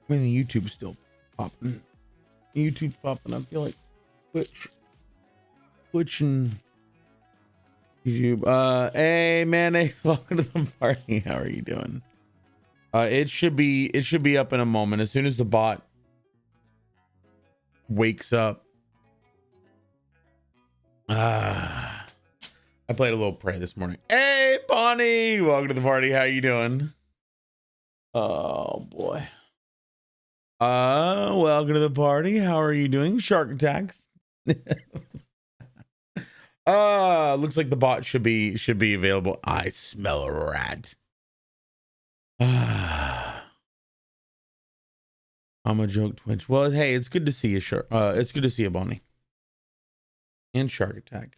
I mean, the YouTube's still popping. YouTube's popping. I feel like Twitch and YouTube. Hey, mayonnaise, welcome to the party. How are you doing? It should be up in a moment. As soon as the bot wakes up. I played a little Prey this morning. Hey, Bonnie, welcome to the party. How you doing? Oh boy. Welcome to the party. How are you doing? Shark attacks. Looks like the bot should be available. I smell a rat. I'm a joke Twitch. Well, hey, it's good to see you, Shark. It's good to see you, Bonnie. And Shark Attack.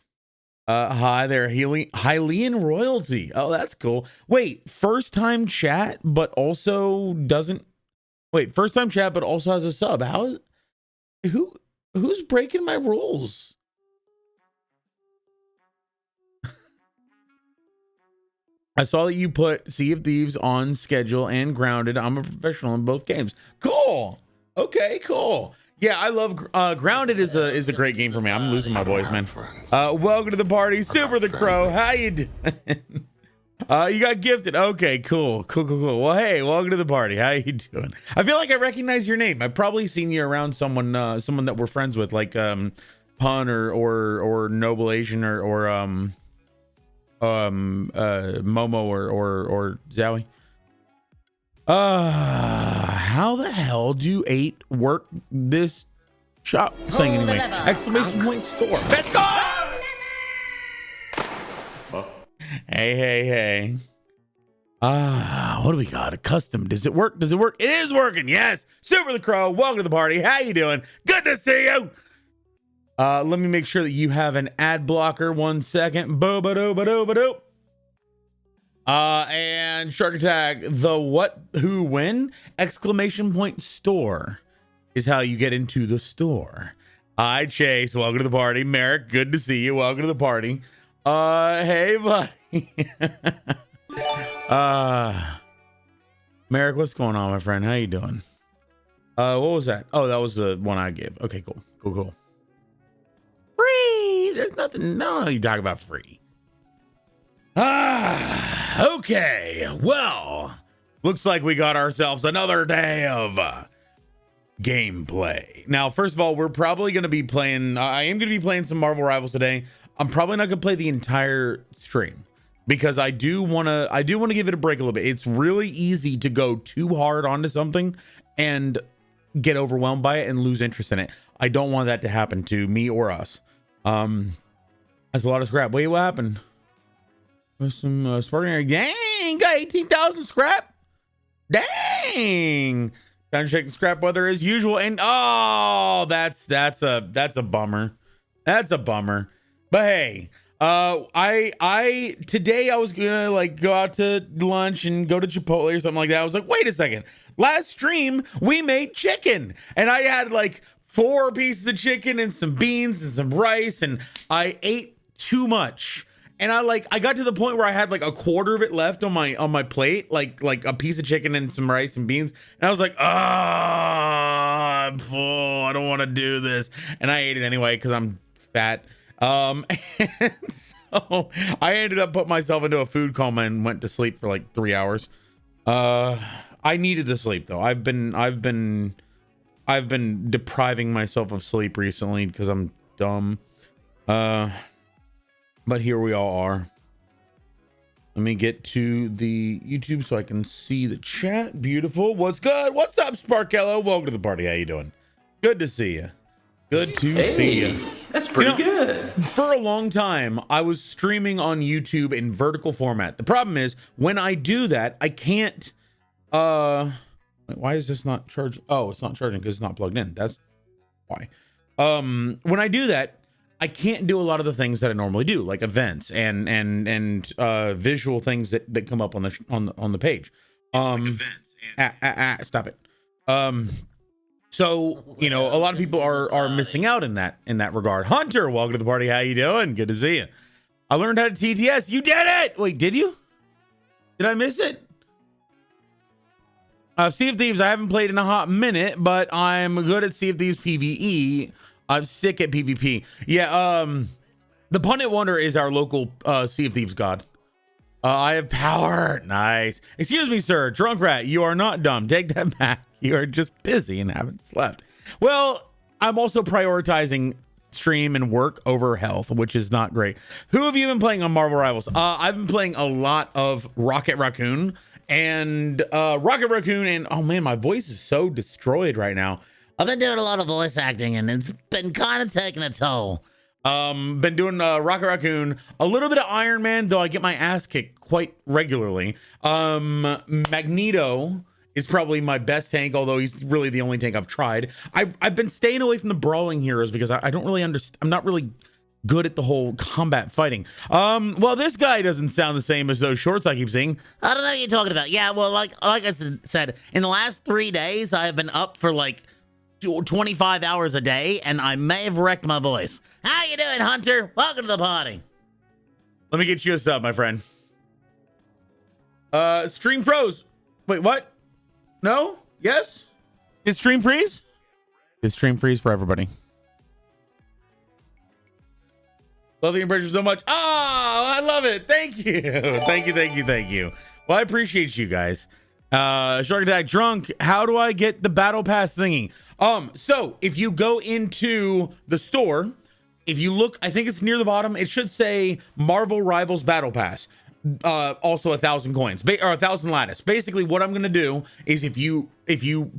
Hi there, Hylian Royalty. Oh, that's cool. Wait, first time chat, but also doesn't. Wait, first time chat, but also has a sub. How is who's breaking my rules? I saw that you put Sea of Thieves on schedule and Grounded. I'm a professional in both games. Cool. Okay, cool. Yeah, I love Grounded is a great game for me. I'm losing my voice, man. Welcome to the party, Super the Crow. How you doing? You got gifted. Okay, cool. Well, hey, welcome to the party. How you doing? I feel like I recognize your name. I've probably seen you around someone that we're friends with, like Pun or Noble Asian or Momo or Zowie. How the hell do 8 work this shop thing anyway? Exclamation point store. Let's go! Hey. What do we got? A custom. Does it work? It is working. Yes. Super the Crow. Welcome to the party. How you doing? Good to see you. Let me make sure that you have an ad blocker. 1 second. Bo-ba-do-ba-do-ba-do. And Shark Attack, the what, who, when? Exclamation point store is how you get into the store. Hi, Chase. Welcome to the party. Merrick, good to see you. Welcome to the party. Hey, buddy. Merrick, what's going on, my friend? How you doing? What was that? Oh, that was the one I gave. Okay, cool. Free. There's nothing. No, you talk about free. Okay. Well, looks like we got ourselves another day of gameplay. Now, first of all, we're probably going to be playing. I am going to be playing some Marvel Rivals today. I'm probably not going to play the entire stream because I do want to give it a break a little bit. It's really easy to go too hard onto something and get overwhelmed by it and lose interest in it. I don't want that to happen to me or us. That's a lot of scrap. Wait, what happened? Some sparking area. Dang, got 18,000 scrap. Dang. Time to check the scrap weather as usual. And oh, that's a bummer. That's a bummer. But hey, today I was gonna like go out to lunch and go to Chipotle or something like that. I was like, wait a second. Last stream we made chicken, and I had like 4 pieces of chicken and some beans and some rice, and I ate too much. And I got to the point where I had like a quarter of it left on my plate, like a piece of chicken and some rice and beans. And I was like, I'm full. I don't want to do this. And I ate it anyway because I'm fat. And so I ended up putting myself into a food coma and went to sleep for like 3 hours. I needed the sleep though. I've been depriving myself of sleep recently because I'm dumb. But here we all are. Let me get to the YouTube so I can see the chat. Beautiful. What's good? What's up, Sparkello? Welcome to the party. How you doing? Good to see you. Good to see you. That's pretty good. For a long time, I was streaming on YouTube in vertical format. The problem is when I do that, I can't. Why is this not charging? Oh, it's not charging because it's not plugged in. That's why. When I do that, I can't do a lot of the things that I normally do, like events and visual things that come up on the page. Stop it. So you know, a lot of people are missing out in that regard. Hunter, welcome to the party. How you doing? Good to see you. I learned how to TTS. You did it. Wait, did you? Did I miss it? Sea of Thieves, I haven't played in a hot minute, but I'm good at Sea of Thieves PvE. I'm sick at PvP. Yeah, the Pundit Wonder is our local Sea of Thieves god. I have power. Nice. Excuse me, sir. Drunk rat, you are not dumb. Take that back. You are just busy and haven't slept. Well, I'm also prioritizing stream and work over health, which is not great. Who have you been playing on Marvel Rivals? I've been playing a lot of Rocket Raccoon and oh man, my voice is so destroyed right now. I've been doing a lot of voice acting and it's been kind of taking a toll. Been doing Rocket Raccoon, a little bit of Iron Man, though I get my ass kicked quite regularly. Magneto is probably my best tank, although he's really the only tank I've tried. I've been staying away from the brawling heroes because I don't really understand. I'm not really good at the whole combat fighting. Well, this guy doesn't sound the same as those shorts I keep seeing. I don't know what you're talking about. Yeah, well, like I said, in the last 3 days, I have been up for like 25 hours a day, and I may have wrecked my voice. How you doing, Hunter? Welcome to the party. Let me get you a sub, my friend. Stream froze. Wait, what? No? Yes? Did stream freeze? Did stream freeze for everybody? Love the impression so much. Oh, I love it. Thank you. Thank you. Well, I appreciate you guys. Shark Attack Drunk, how do I get the battle pass thingy? So if you go into the store, if you look, I think it's near the bottom, it should say Marvel Rivals Battle Pass. Also 1,000 coins or 1,000 lattice. Basically what I'm gonna do is if you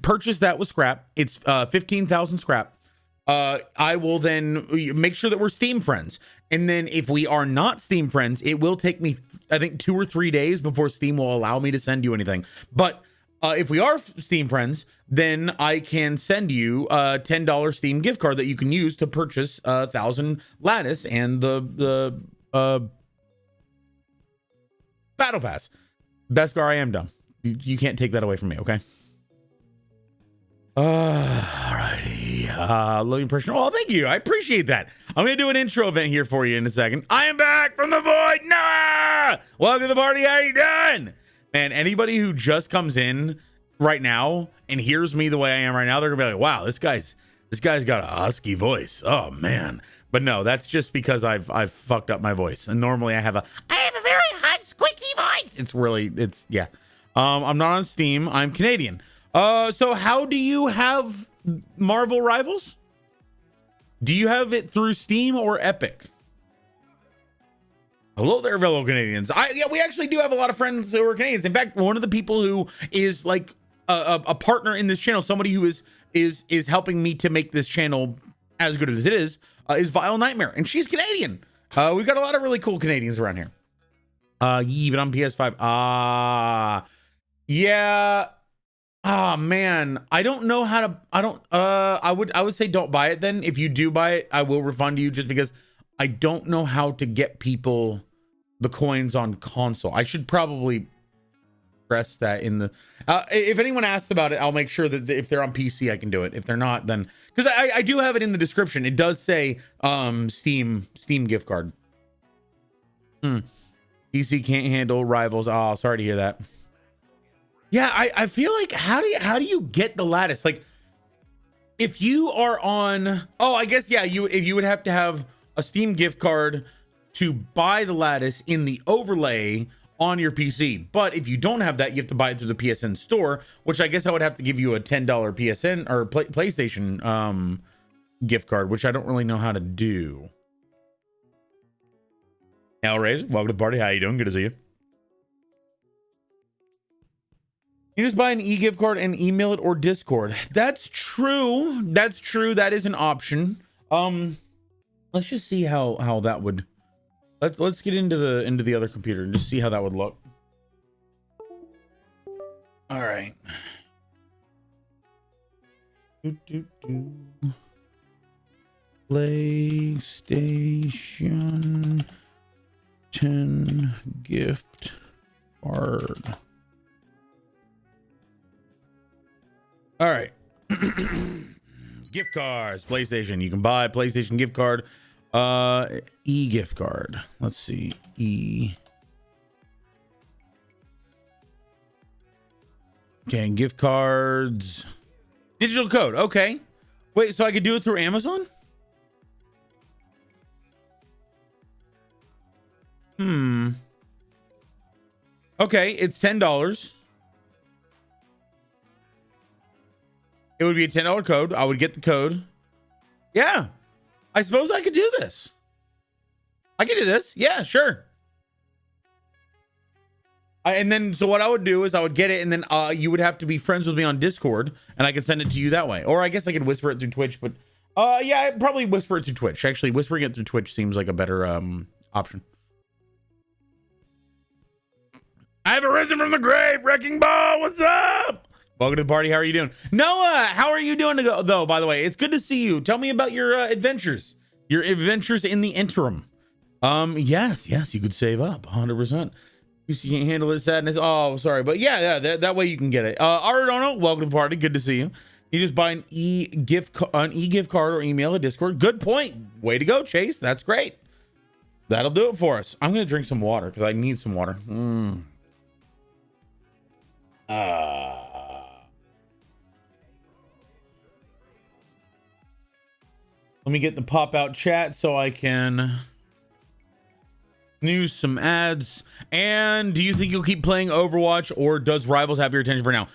purchase that with scrap, it's 15,000 scrap. I will then make sure that we're Steam friends. And then if we are not Steam friends, it will take me, I think, 2 or 3 days before Steam will allow me to send you anything. But if we are Steam friends, then I can send you a $10 Steam gift card that you can use to purchase 1,000 lattice and the battle pass. Beskar, I am dumb. You can't take that away from me, okay? Alrighty. Low impression. Oh, thank you. I appreciate that. I'm gonna do an intro event here for you in a second. I am back from the void. Noah! Welcome to the party. How you doing? Man, anybody who just comes in right now and hears me the way I am right now, they're gonna be like, wow, this guy's got a husky voice. Oh man. But no, that's just because I've fucked up my voice. And normally I have a very high squeaky voice. Yeah. I'm not on Steam. I'm Canadian. So how do you have Marvel Rivals? Do you have it through Steam or Epic? Hello there, fellow Canadians. We actually do have a lot of friends who are Canadians. In fact, one of the people who is like a partner in this channel, somebody who is helping me to make this channel as good as it is Vile Nightmare, and she's Canadian. We've got a lot of really cool Canadians around here. But on PS5. Yeah. Oh man, I don't know how to. I would say don't buy it then. If you do buy it, I will refund you just because I don't know how to get people the coins on console. I should probably press that in the. If anyone asks about it, I'll make sure that if they're on PC, I can do it. If they're not, then because I do have it in the description. It does say Steam gift card. PC can't handle Rivals. Oh, sorry to hear that. Yeah, I feel like how do you get the lattice? Like if you are on, oh, I guess yeah, you would have to have a Steam gift card to buy the lattice in the overlay on your PC. But if you don't have that, you have to buy it through the PSN store, which I guess I would have to give you a $10 PSN or PlayStation gift card, which I don't really know how to do. Hellraiser, welcome to the party. How you doing? Good to see you. You just buy an e-gift card and email it or Discord. That's true. That's true. That is an option. Let's just see how that would. Let's get into the other computer and just see how that would look. All right. PlayStation 10 gift card. All right. Gift cards, PlayStation. You can buy PlayStation gift card, e-gift card. Let's see. Okay, and gift cards. Digital code. Okay. Wait, so I could do it through Amazon? Okay, it's $10. It would be a $10 code. I would get the code. Yeah. I suppose I could do this. I could do this. Yeah, sure. And then, so what I would do is I would get it, and then you would have to be friends with me on Discord, and I could send it to you that way. Or I guess I could whisper it through Twitch, but yeah, I'd probably whisper it through Twitch. Actually, whispering it through Twitch seems like a better option. I have arisen from the grave, Wrecking Ball. What's up? Welcome to the party. How are you doing? Noah, how are you doing though, by the way? It's good to see you. Tell me about your adventures. Your adventures in the interim. Yes, you could save up 100%. You can't handle the sadness. Oh, sorry. But yeah, that way you can get it. Aridono, welcome to the party. Good to see you. You just buy an e-gift card or email a Discord. Good point. Way to go, Chase. That's great. That'll do it for us. I'm going to drink some water because I need some water. Let me get the pop out chat so I can snooze some ads. And do you think you'll keep playing Overwatch, or does Rivals have your attention for now?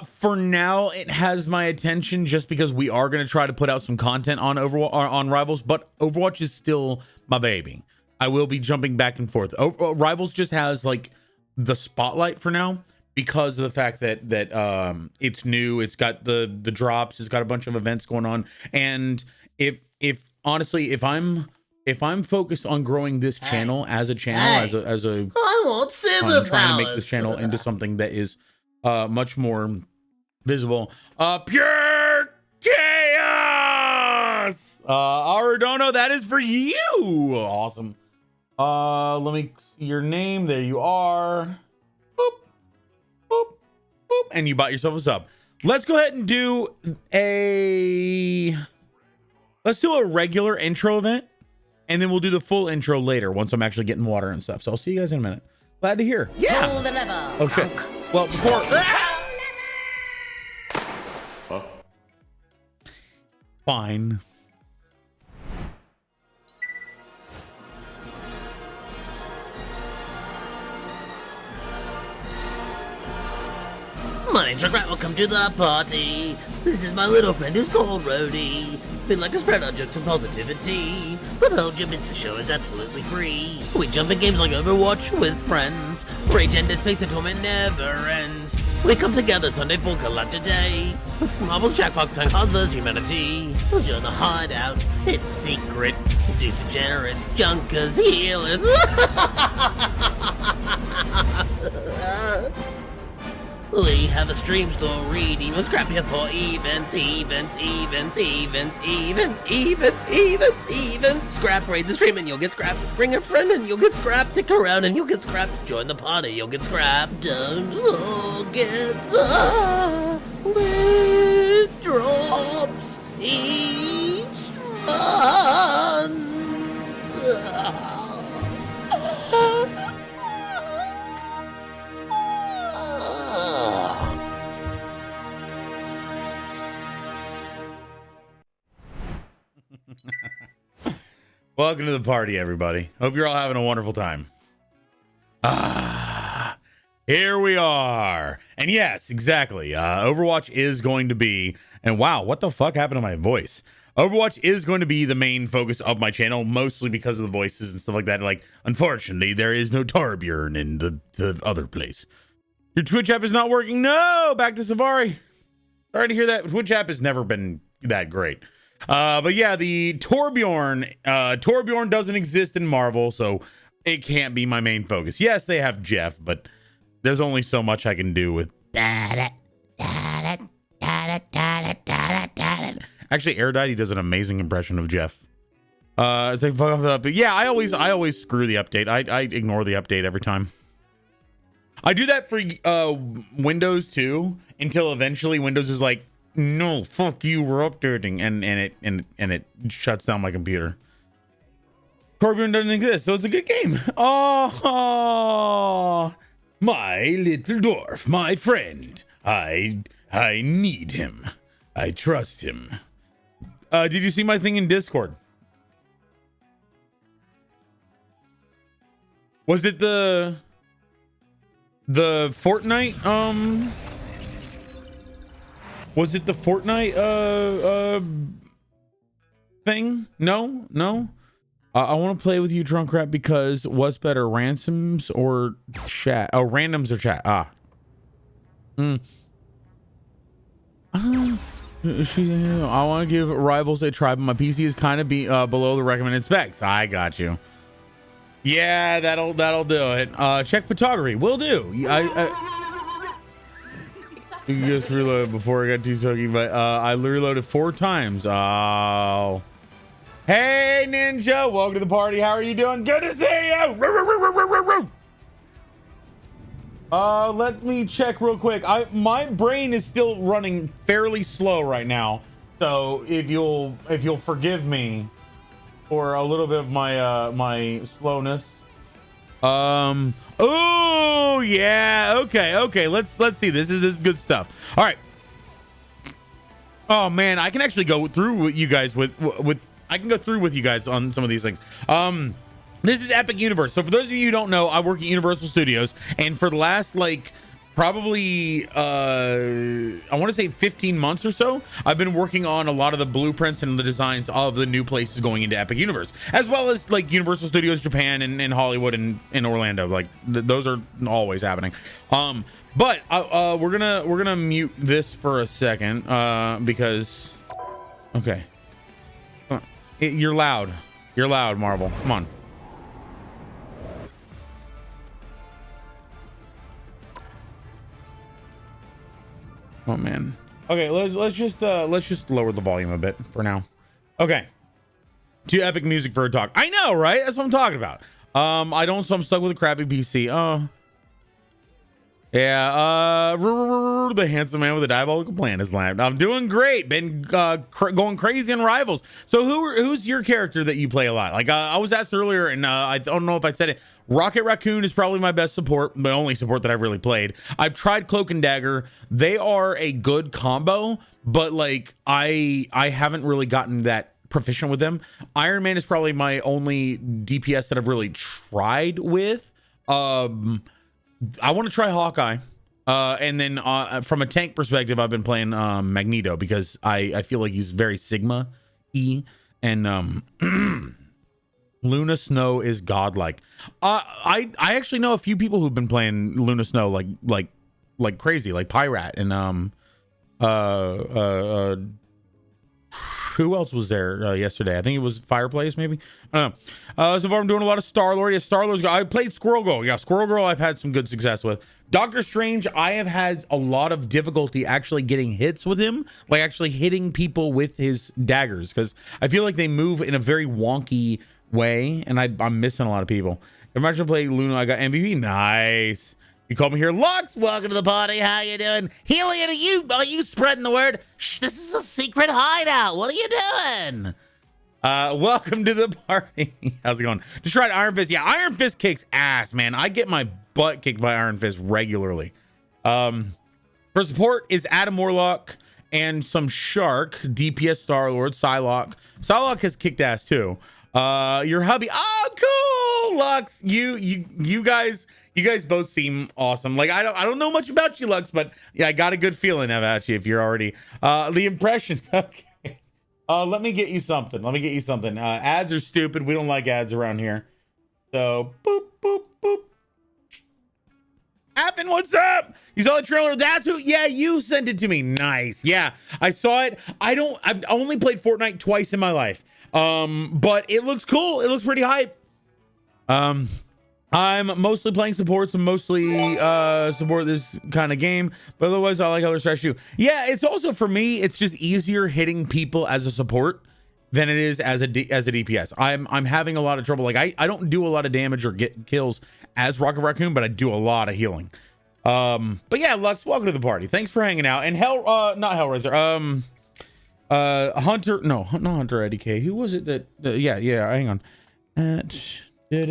For now, it has my attention just because we are going to try to put out some content on on Rivals, but Overwatch is still my baby. I will be jumping back and forth. Rivals just has like the spotlight for now because of the fact that it's new. It's got the drops. It's got a bunch of events going on. And if honestly, if I'm focused on growing this channel as a channel, as a I want I'm trying to make this channel into something that is much more visible. Pure chaos. Aridono, that is for you. Awesome. Let me see your name. There you are. Boop, boop, boop. And you bought yourself a sub. Let's go ahead and do a regular intro event, and then we'll do the full intro later once I'm actually getting water and stuff. So I'll see you guys in a minute. Glad to hear. Yeah. Pull the lever. Oh shit. Well, before. Fine. My name's Regret, welcome to the party. This is my little friend who's called Rhodey. Feel like a spread on jokes and positivity, but Belgium, it's the show is absolutely free. We jump in games like Overwatch with friends. Rage and space, the torment never ends. We come together Sunday for collab today. Marvel's Jackbox and Cards vs Humanity. We'll join the hideout, it's a secret. Dudes, degenerates, junkers, healers. We have a stream story, we'll scrap here for events. Scrap, raid the stream and you'll get scrapped. Bring a friend and you'll get scrapped. Stick around and you'll get scrapped. Join the party, you'll get scrapped. Don't forget the lit drops each month. Welcome to the party, everybody. Hope you're all having a wonderful time. Here we are. And yes, exactly. Overwatch is going to be, and wow, what the fuck happened to my voice? Overwatch is going to be the main focus of my channel, mostly because of the voices and stuff like that. Like, unfortunately, there is no Torbjorn in the other place. Your Twitch app is not working. No, back to Safari. Sorry to hear that. Twitch app has never been that great. But yeah, the Torbjorn doesn't exist in Marvel, so it can't be my main focus. Yes, they have Jeff, but there's only so much I can do with. Actually, Air Daddy does an amazing impression of Jeff. It's like, but yeah, I always screw the update. I ignore the update every time. I do that for Windows too, until eventually Windows is like, no, fuck you, we're updating, and it shuts down my computer. Torbjorn doesn't exist, so it's a good game. Oh, my little dwarf, my friend. I need him. I trust him. Did you see my thing in Discord? Was it the Fortnite? Was it the Fortnite thing? No. I want to play with you, Drunk Rat, because what's better, ransoms or chat? Oh, randoms or chat? I want to give Rivals a try, but my PC is kind of below the recommended specs. I got you. Yeah, that'll do it. Check photography. Will do. You just reloaded before I got too soggy, but I reloaded 4 times. Oh. Hey, Ninja. Welcome to the party. How are you doing? Good to see you. Let me check real quick. My brain is still running fairly slow right now. So if you'll forgive me for a little bit of my my slowness. Oh yeah, okay. Let's see. This is good stuff. All right. Oh man, I can actually go through with you guys I can go through with you guys on some of these things. This is Epic Universe. So for those of you who don't know, I work at Universal Studios, and for the last probably I want to say 15 months or so, I've been working on a lot of the blueprints and the designs of the new places going into Epic Universe, as well as Universal Studios Japan and Hollywood and Orlando. Those are always happening. But we're gonna mute this for a second because okay, you're loud, Marvel. Come on. Oh man. Okay, let's just lower the volume a bit for now. Okay. To Epic Music for a talk. I know, right? That's what I'm talking about. So I'm stuck with a crappy PC. Oh. Yeah, the handsome man with a diabolical plan is live. I'm doing great. Been going crazy on Rivals. So who's your character that you play a lot? I was asked earlier, and I don't know if I said it. Rocket Raccoon is probably my best support, the only support that I've really played. I've tried Cloak and Dagger. They are a good combo, but I haven't really gotten that proficient with them. Iron Man is probably my only DPS that I've really tried with. I want to try Hawkeye. And then from a tank perspective, I've been playing Magneto because I feel like he's very Sigma E, and Luna Snow is godlike. I actually know a few people who've been playing Luna Snow like crazy, like Pyrat and who else was there yesterday? I think it was Fireplace, maybe. So far I'm doing a lot of Star-Lord. Yeah, Star-Lord's I played Squirrel Girl. Yeah, Squirrel Girl I've had some good success with. Doctor Strange, I have had a lot of difficulty actually getting hits with him, actually hitting people with his daggers, because I feel like they move in a very wonky way, and I'm missing a lot of people. Imagine playing Luna, I got MVP. Nice. You called me here. Lux, welcome to the party. How you doing? Helion, are you spreading the word? Shh, this is a secret hideout. What are you doing? Welcome to the party. How's it going? Just tried Iron Fist. Yeah, Iron Fist kicks ass, man. I get my butt kicked by Iron Fist regularly. For support is Adam Warlock and some Shark, DPS Star-Lord, Psylocke. Psylocke has kicked ass too. Your hubby. Oh, cool, Lux. You guys both seem awesome. I don't know much about you, Lux, but yeah, I got a good feeling about you if you're already the impressions. Okay. Let me get you something. Ads are stupid. We don't like ads around here. So boop boop boop. Appin, what's up? You saw the trailer? That's who. Yeah, you sent it to me. Nice. Yeah, I saw it. I've only played Fortnite twice in my life. But it looks cool. It looks pretty hype. I'm mostly playing support, so mostly support this kind of game, but otherwise I like other strategy too. Yeah, it's also, for me, it's just easier hitting people as a support than it is as a DPS. I'm having a lot of trouble. I don't do a lot of damage or get kills as Rocket Raccoon, but I do a lot of healing. But yeah, Lux, welcome to the party. Thanks for hanging out. And not Hellraiser. Hunter, no, not Hunter Eddie K. Who was it that? Yeah, hang on. Did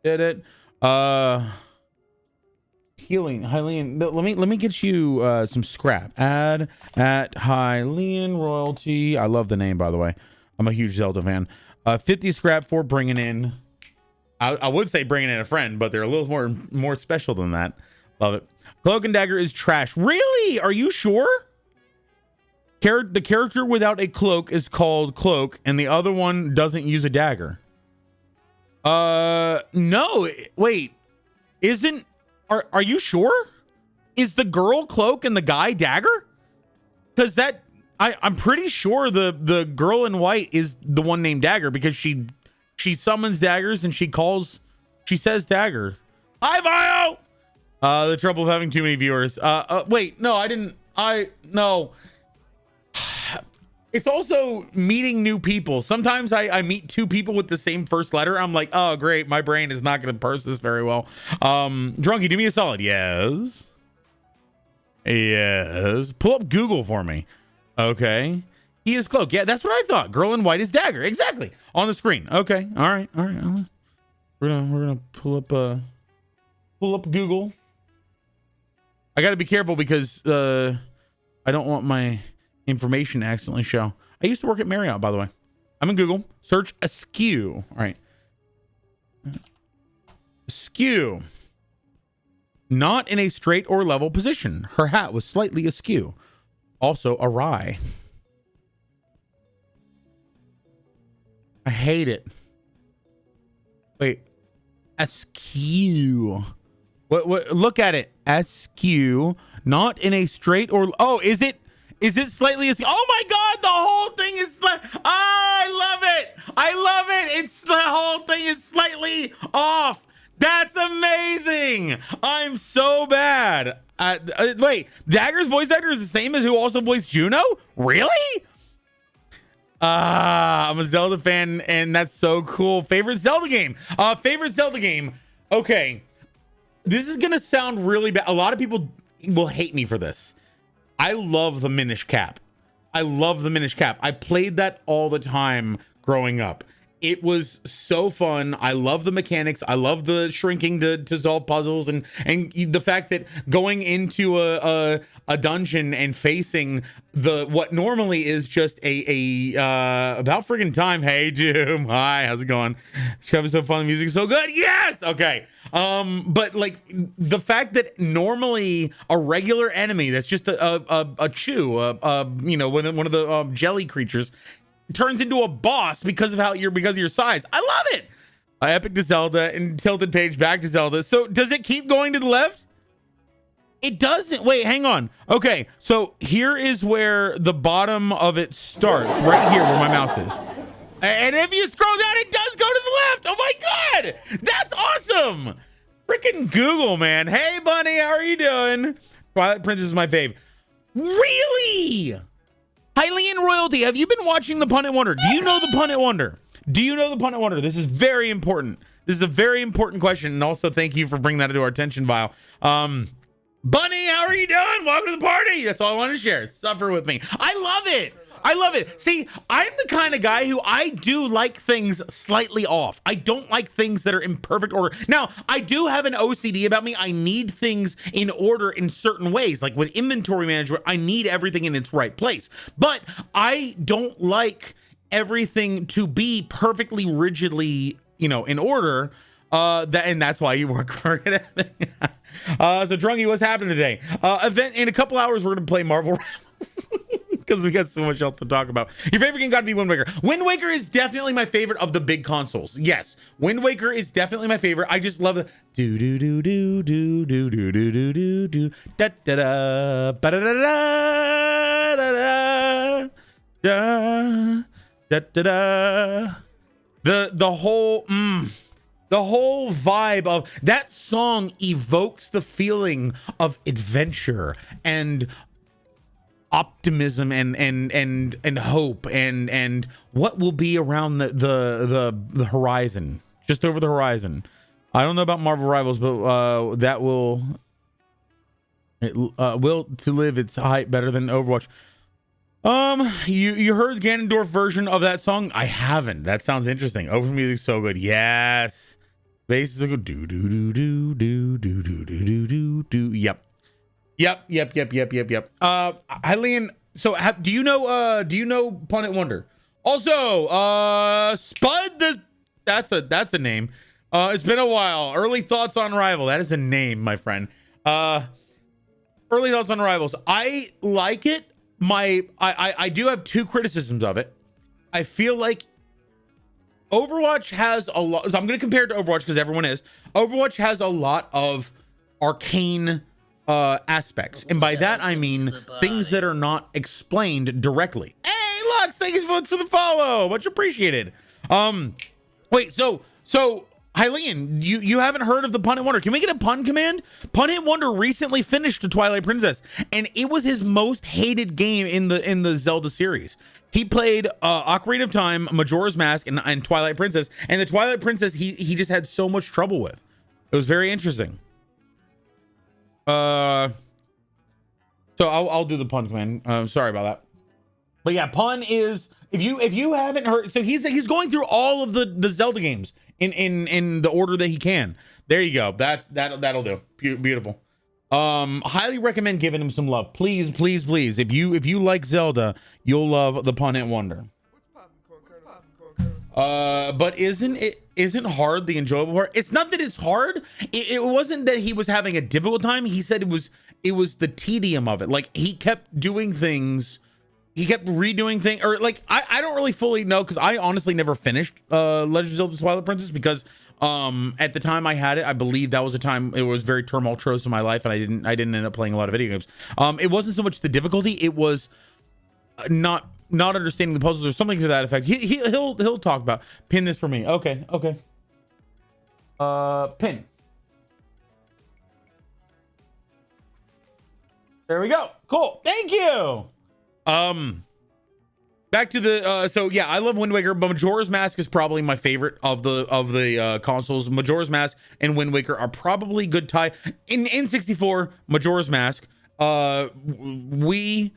it? Hylian. Let me get you some scrap. Add at Hylian royalty. I love the name, by the way. I'm a huge Zelda fan. 50 scrap for bringing in. I would say bringing in a friend, but they're a little more special than that. Love it. Cloak and dagger is trash. Really? Are you sure? The character without a cloak is called cloak, and the other one doesn't use a dagger. No. Wait. Are you sure? Is the girl cloak and the guy dagger? Because I'm pretty sure the girl in white is the one named Dagger, because she summons daggers and she says dagger. Hi, Vio! The trouble of having too many viewers. Wait, no, no. It's also meeting new people. Sometimes I meet two people with the same first letter. I'm like, oh, great. My brain is not going to parse this very well. Drunky, do me a solid. Yes. Pull up Google for me. Okay. He is cloak. Yeah, that's what I thought. Girl in white is dagger. Exactly. On the screen. Okay. All right. We're gonna pull up Google. I got to be careful because I don't want my information to accidentally show. I used to work at Marriott, by the way. I'm in Google. Search askew. All right. Askew. Not in a straight or level position. Her hat was slightly askew. Also awry. I hate it. Wait. Askew. What? Look at it. Askew. Not in a straight or... Oh, is it slightly askew? Oh my God, the whole thing is... Oh, I love it. The whole thing is slightly off. That's amazing. I'm so bad. Wait, Dagger's voice actor is the same as who also voiced Juno? Really? I'm a Zelda fan, and that's so cool. Favorite Zelda game? Okay. This is going to sound really bad. A lot of people will hate me for this. I love the Minish Cap. I played that all the time growing up. It was so fun. I love the mechanics. I love the shrinking to solve puzzles, and the fact that going into a dungeon and facing what normally is just a about friggin' time. Hey Doom, hi, how's it going? Having so fun. The music is so good. Yes. Okay. But like the fact that normally a regular enemy that's just a chew, one of the jelly creatures, turns into a boss because of your size. I love it. Epic to Zelda and tilted page back to Zelda. So does it keep going to the left? It doesn't. Wait, hang on. Okay, so here is where the bottom of it starts, right here where my mouse is. And if you scroll down, it does go to the left. Oh my God, that's awesome. Freaking Google, man. Hey Bunny, how are you doing? Twilight Princess is my fave. Really? Hylian royalty, have you been watching the Pun It Wonder? Do you know the Pun It Wonder? This is very important. This is a very important question. And also thank you for bringing that to our attention, Vile. Bunny, how are you doing? Welcome to the party. That's all I want to share. Suffer with me. I love it. See, I'm the kind of guy who I do like things slightly off. I don't like things that are in perfect order. Now, I do have an OCD about me. I need things in order in certain ways. Like with inventory management, I need everything in its right place. But I don't like everything to be perfectly rigidly, in order. And that's why you work hard at it. So Drunky, what's happening today? Event in a couple hours, we're going to play Marvel Rivals. Because we got so much else to talk about. Your favorite game got to be Wind Waker. Wind Waker is definitely my favorite of the big consoles. Yes, Wind Waker is definitely my favorite. I just love the do do do do do do do do do do do da da da ba da da da da da da da. The whole vibe of that song evokes the feeling of adventure and optimism and hope and what will be around the horizon, just over the horizon. I don't know about Marvel Rivals, but that will to live its hype better than Overwatch. You heard the Ganondorf version of that song? I haven't. That sounds interesting. Over music's so good. Yes. Bass is go do do do do do do do do do do do. Yep. Eileen, so do you know Pun It Wonder? Also, Spud, that's a name. It's been a while. Early thoughts on Rival. That is a name, my friend. Early thoughts on Rivals. I like it. I do have two criticisms of it. I feel like Overwatch has a lot. So I'm going to compare it to Overwatch because everyone is. Overwatch has a lot of arcane aspects, and by that I mean things that are not explained directly. Hey, Lux, thank you so much for the follow. Much appreciated. Wait, so Hylian, you haven't heard of the Pun It Wonder? Can we get a pun command? Pun It Wonder recently finished the Twilight Princess, and it was his most hated game in the Zelda series. He played Ocarina of Time, Majora's Mask, and Twilight Princess, and the Twilight Princess he just had so much trouble with. It was very interesting. So I'll do the pun command. Sorry about that. But yeah, pun is if you haven't heard, so he's going through all of the Zelda games in the order that he can. There you go. That'll do. Beautiful. Highly recommend giving him some love. Please. If you like Zelda, you'll love the Pun It Wonder. But isn't hard the enjoyable part? It's not that it's hard. It wasn't that he was having a difficult time. He said it was the tedium of it. Like he kept doing things. He kept redoing things, or like I don't really fully know because I honestly never finished Legend of Zelda Twilight Princess because at the time I had it, I believe that was a time it was very tumultuous in my life, and I didn't end up playing a lot of video games. It wasn't so much the difficulty; it was not understanding the puzzles or something to that effect. He'll talk about. Pin this for me. Okay. Pin. There we go. Cool. Thank you. Back to the so yeah, I love Wind Waker, but Majora's Mask is probably my favorite of the consoles. Majora's Mask and Wind Waker are probably good tie. In N64, Majora's Mask, Wii,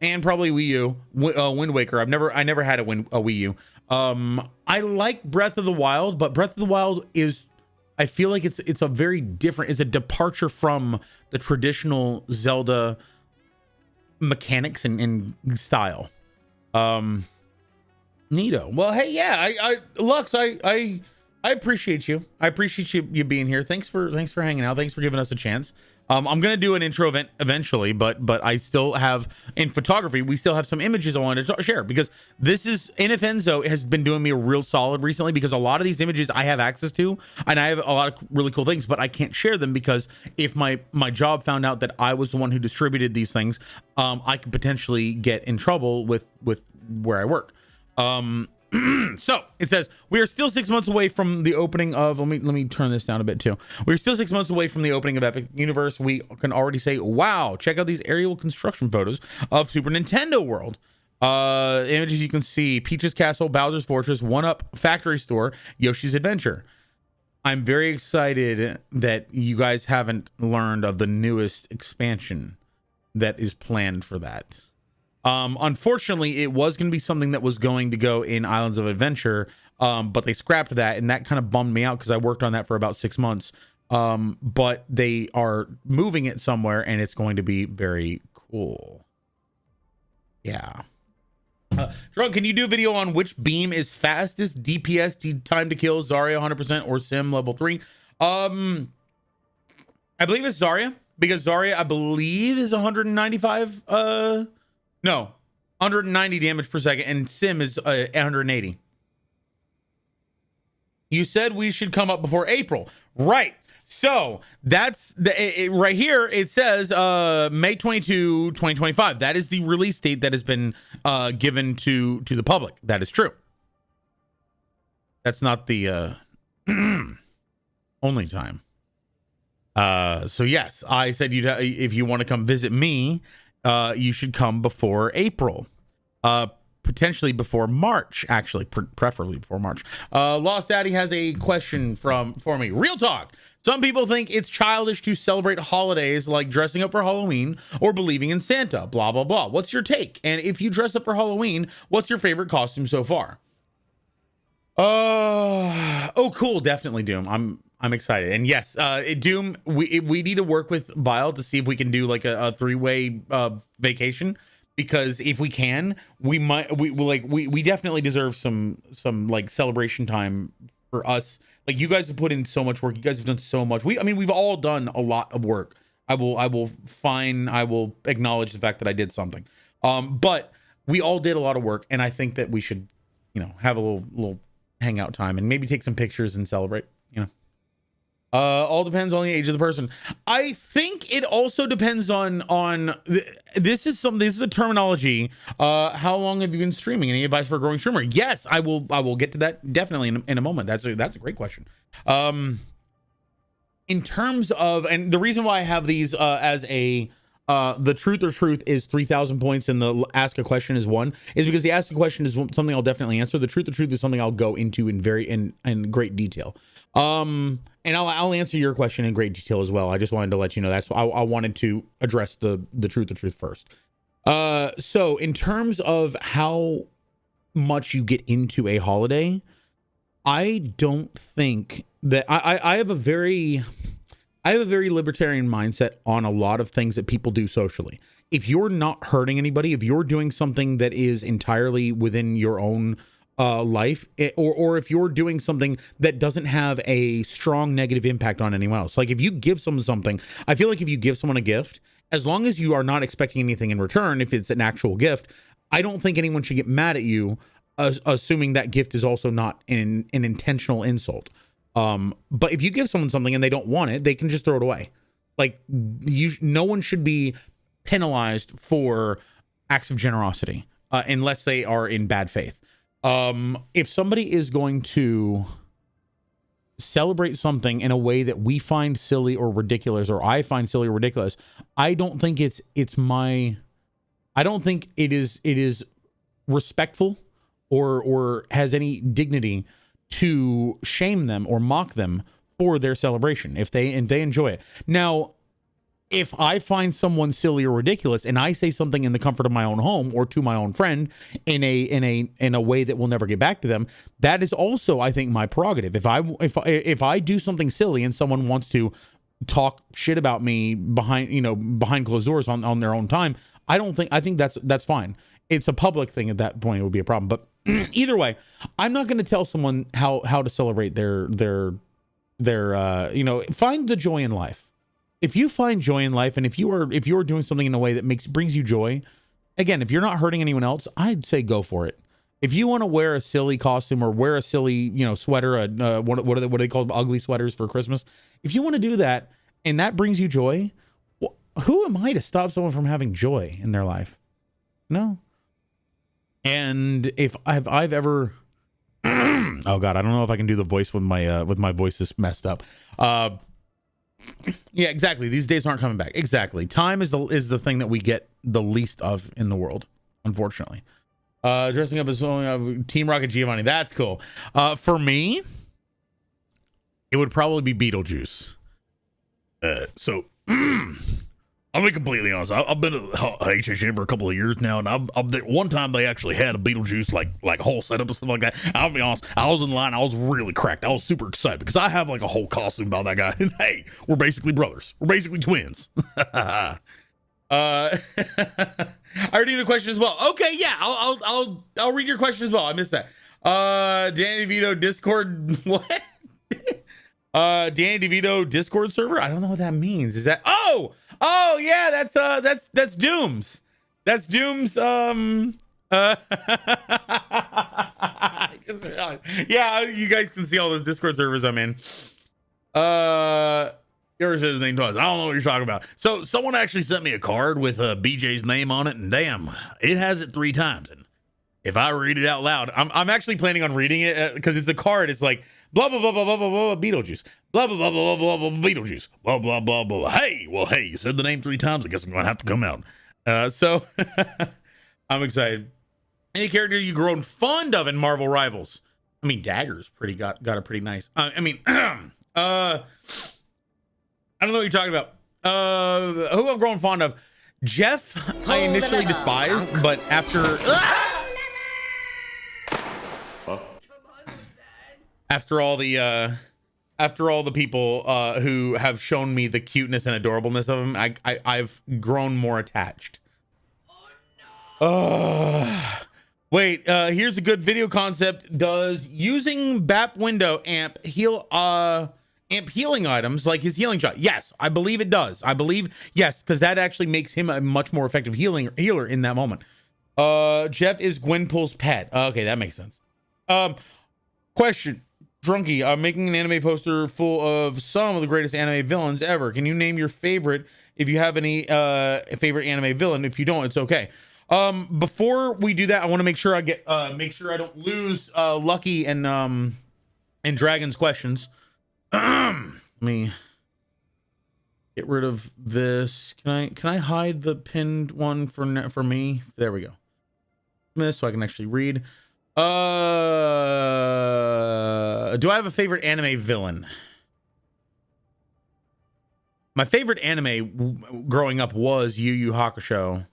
and probably Wii U, Wind Waker. I never had a Wii U. I like Breath of the Wild, but Breath of the Wild is, I feel like it's a very different, it's a departure from the traditional Zelda mechanics and style. Neato. Well, hey, yeah, I Lux, I appreciate you. I appreciate you being here. Thanks for hanging out. Thanks for giving us a chance. I'm gonna do an intro event eventually, but I still have, in photography, we still have some images I wanted to share because this is NFNzo has been doing me a real solid recently because a lot of these images I have access to, and I have a lot of really cool things, but I can't share them because if my job found out that I was the one who distributed these things, I could potentially get in trouble with where I work. So it says we are still 6 months away from the opening of, let me turn this down a bit too. We're still 6 months away from the opening of Epic Universe. We can already say, wow, check out these aerial construction photos of Super Nintendo World. Images you can see: Peach's Castle, Bowser's Fortress, 1-Up Factory Store, Yoshi's Adventure. I'm very excited that you guys haven't learned of the newest expansion that is planned for that. Unfortunately, it was going to be something that was going to go in Islands of Adventure, but they scrapped that, and that kind of bummed me out because I worked on that for about 6 months. But they are moving it somewhere, and it's going to be very cool. Yeah. Drunk, can you do a video on which beam is fastest? DPS, time to kill, Zarya 100%, or Sim level 3? I believe it's Zarya, because Zarya, I believe, is 195. No, 190 damage per second, and Sim is 180. You said we should come up before April, right? So that's right here. It says May 22, 2025. That is the release date that has been given to the public. That is true. That's not the only time. So yes, I said if you want to come visit me, you should come before April, potentially before March, actually, preferably before March. Lost Daddy has a question for me. Real talk. Some people think it's childish to celebrate holidays like dressing up for Halloween or believing in Santa, blah, blah, blah. What's your take? And if you dress up for Halloween, what's your favorite costume so far? Oh, cool. Definitely Doom. I'm excited. And yes, Doom, we need to work with Vile to see if we can do like a three-way vacation, because if we can, we definitely deserve some like celebration time for us. Like, you guys have put in so much work. You guys have done so much. We've all done a lot of work. I will acknowledge the fact that I did something. But we all did a lot of work, and I think that we should, have a little hangout time and maybe take some pictures and celebrate. All depends on the age of the person. I think it also depends on this is the terminology. How long have you been streaming? Any advice for a growing streamer? Yes, I will get to that definitely in a moment. That's a great question. In terms of, and the reason why I have these as a the truth or truth is 3,000 points and the ask a question is 1, is because the ask a question is something I'll definitely answer. The truth or truth is something I'll go into in great detail. And I'll answer your question in great detail as well. I just wanted to let you know that's why I wanted to address the truth or truth first. So in terms of how much you get into a holiday, I don't think that I have a very libertarian mindset on a lot of things that people do socially. If you're not hurting anybody, if you're doing something that is entirely within your own life, or if you're doing something that doesn't have a strong negative impact on anyone else. Like, if you give someone something, I feel like if you give someone a gift, as long as you are not expecting anything in return, if it's an actual gift, I don't think anyone should get mad at you, assuming that gift is also not an intentional insult. But if you give someone something and they don't want it, they can just throw it away. Like, no one should be penalized for acts of generosity, unless they are in bad faith. If somebody is going to celebrate something in a way that we find silly or ridiculous, or I find silly or ridiculous, I don't think I don't think it is respectful or has any dignity to shame them or mock them for their celebration if they enjoy it. Now, if I find someone silly or ridiculous and I say something in the comfort of my own home or to my own friend in a way that will never get back to them, that is also, I think, my prerogative. If I do something silly and someone wants to talk shit about me behind closed doors on their own time, I think that's fine. It's a public thing. At that point, it would be a problem. But either way, I'm not going to tell someone how to celebrate their find the joy in life. If you find joy in life, and if you're doing something in a way that brings you joy, again, if you're not hurting anyone else, I'd say go for it. If you want to wear a silly costume or wear a silly, sweater, what are they called, ugly sweaters for Christmas? If you want to do that and that brings you joy, who am I to stop someone from having joy in their life? No. And if I've ever, oh God, I don't know if I can do the voice with my voice is messed up. Yeah, exactly. These days aren't coming back. Exactly. Time is the thing that we get the least of in the world, unfortunately. Dressing up as Team Rocket Giovanni. That's cool. For me, it would probably be Beetlejuice. So I'll be completely honest. I've been at HHN for a couple of years now, and one time they actually had a Beetlejuice like whole setup and stuff like that. I'll be honest, I was in line. I was really cracked. I was super excited because I have like a whole costume about that guy. And hey, we're basically brothers. We're basically twins. I already did a question as well. Okay, yeah, I'll read your question as well. I missed that. Danny DeVito Discord. What? Danny DeVito Discord server. I don't know what that means. Is that? Oh yeah, that's Doom's. That's Doom's. Yeah, you guys can see all those Discord servers I'm in. Ever said his name twice. I don't know what you're talking about. So someone actually sent me a card with BJ's name on it, and damn, it has it 3 times. And if I read it out loud, I'm actually planning on reading it because it's a card. It's like blah blah blah blah blah blah blah Beetlejuice, blah blah blah blah blah blah Beetlejuice, blah blah blah blah. Hey, you said the name 3 times. I guess I'm gonna have to come out. So I'm excited. Any character you've grown fond of in Marvel Rivals? I mean, Dagger's got a pretty nice. I don't know what you're talking about. Who I've grown fond of? Jeff, I initially despised, but after all the after all the people who have shown me the cuteness and adorableness of him, I've grown more attached. Wait, here's a good video concept. Does using BAP window amp healing items like his healing shot? Yes, I believe it does. I believe, yes, because that actually makes him a much more effective healer in that moment. Jeff is Gwenpool's pet. Okay, that makes sense. Question. Drunky, I'm making an anime poster full of some of the greatest anime villains ever. Can you name your favorite if you have any favorite anime villain? If you don't, it's okay. Before we do that, I want to make sure I get make sure I don't lose Lucky and Dragon's questions. Let me get rid of this. Can I hide the pinned one for me? There we go. So I can actually read. Do I have a favorite anime villain? My favorite anime growing up was Yu Yu Hakusho.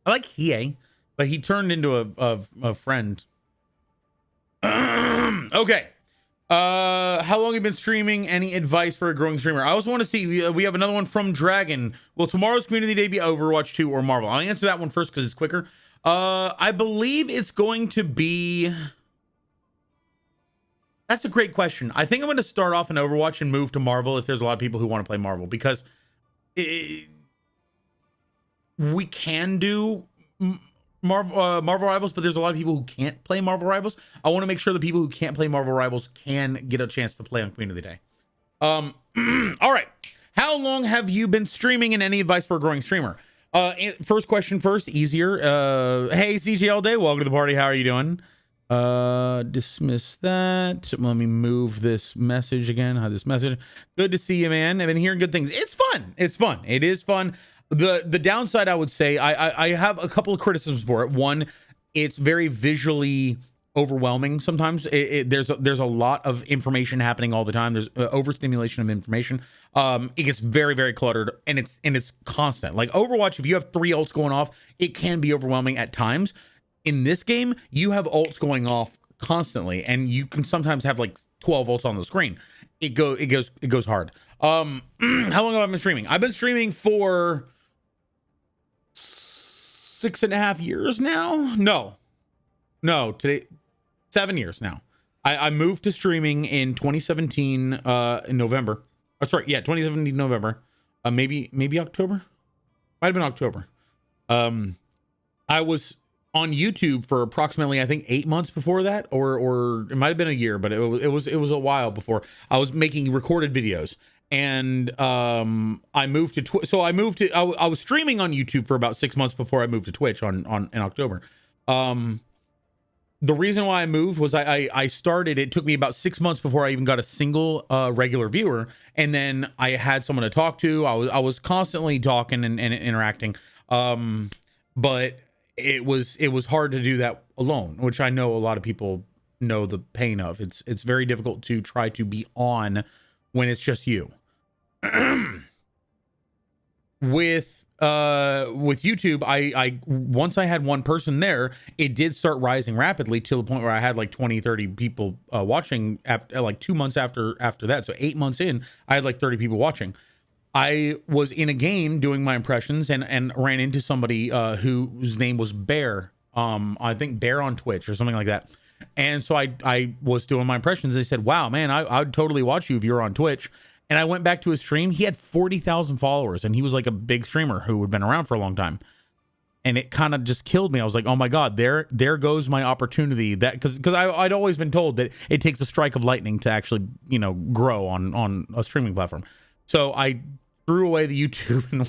I like Hiei, but he turned into a friend. Okay. How long have you been streaming? Any advice for a growing streamer? I also want to see, we have another one from Dragon. Will tomorrow's community day be Overwatch 2 or Marvel? I'll answer that one first because it's quicker. I believe it's going to be... That's a great question. I think I'm going to start off in Overwatch and move to Marvel if there's a lot of people who want to play Marvel, because we can do Marvel Rivals, but there's a lot of people who can't play Marvel Rivals. I want to make sure the people who can't play Marvel Rivals can get a chance to play on Community Day. All right. How long have you been streaming, and any advice for a growing streamer? First question first, easier. Hey, CGL Day, welcome to the party. How are you doing? Dismiss that. Let me move this message again. Hide this message. Good to see you, man. I've been hearing good things. It's fun. It's fun. It is fun. The downside, I would say, I have a couple of criticisms for it. One, it's very visually overwhelming sometimes. There's a lot of information happening all the time. There's overstimulation of information. It gets very, very cluttered, and it's constant. Like Overwatch, if you have 3 ults going off, it can be overwhelming at times. In this game, you have ults going off constantly, and you can sometimes have like 12 ults on the screen. It goes hard. How long have I been streaming? I've been streaming for 6.5 years now. No, today 7 years now. I moved to streaming in 2017 in November. Oh, sorry, yeah, 2017 November. Maybe October. Might have been October. I was on YouTube for approximately, I think, 8 months before that, or it might have been a year, but it was a while before. I was making recorded videos, and I moved to I was streaming on YouTube for about 6 months before I moved to Twitch in October. The reason why I moved was I started, it took me about 6 months before I even got a single regular viewer, and then I had someone to talk to. I was constantly talking and interacting, but it was hard to do that alone, which I know a lot of people know the pain of. It's very difficult to try to be on when it's just you. With YouTube, I once I had one person there, it did start rising rapidly to the point where I had like 20-30 people watching after like 2 months after that. So 8 months in, I had like 30 people watching. I was in a game doing my impressions and ran into somebody whose name was Bear. I think Bear on Twitch or something like that. And so I was doing my impressions. They said, wow, man, I'd totally watch you if you were on Twitch. And I went back to his stream. He had 40,000 followers, and he was like a big streamer who had been around for a long time. And it kind of just killed me. I was like, oh my God, there goes my opportunity. That because I'd always been told that it takes a strike of lightning to actually, grow on a streaming platform. So I threw away the YouTube and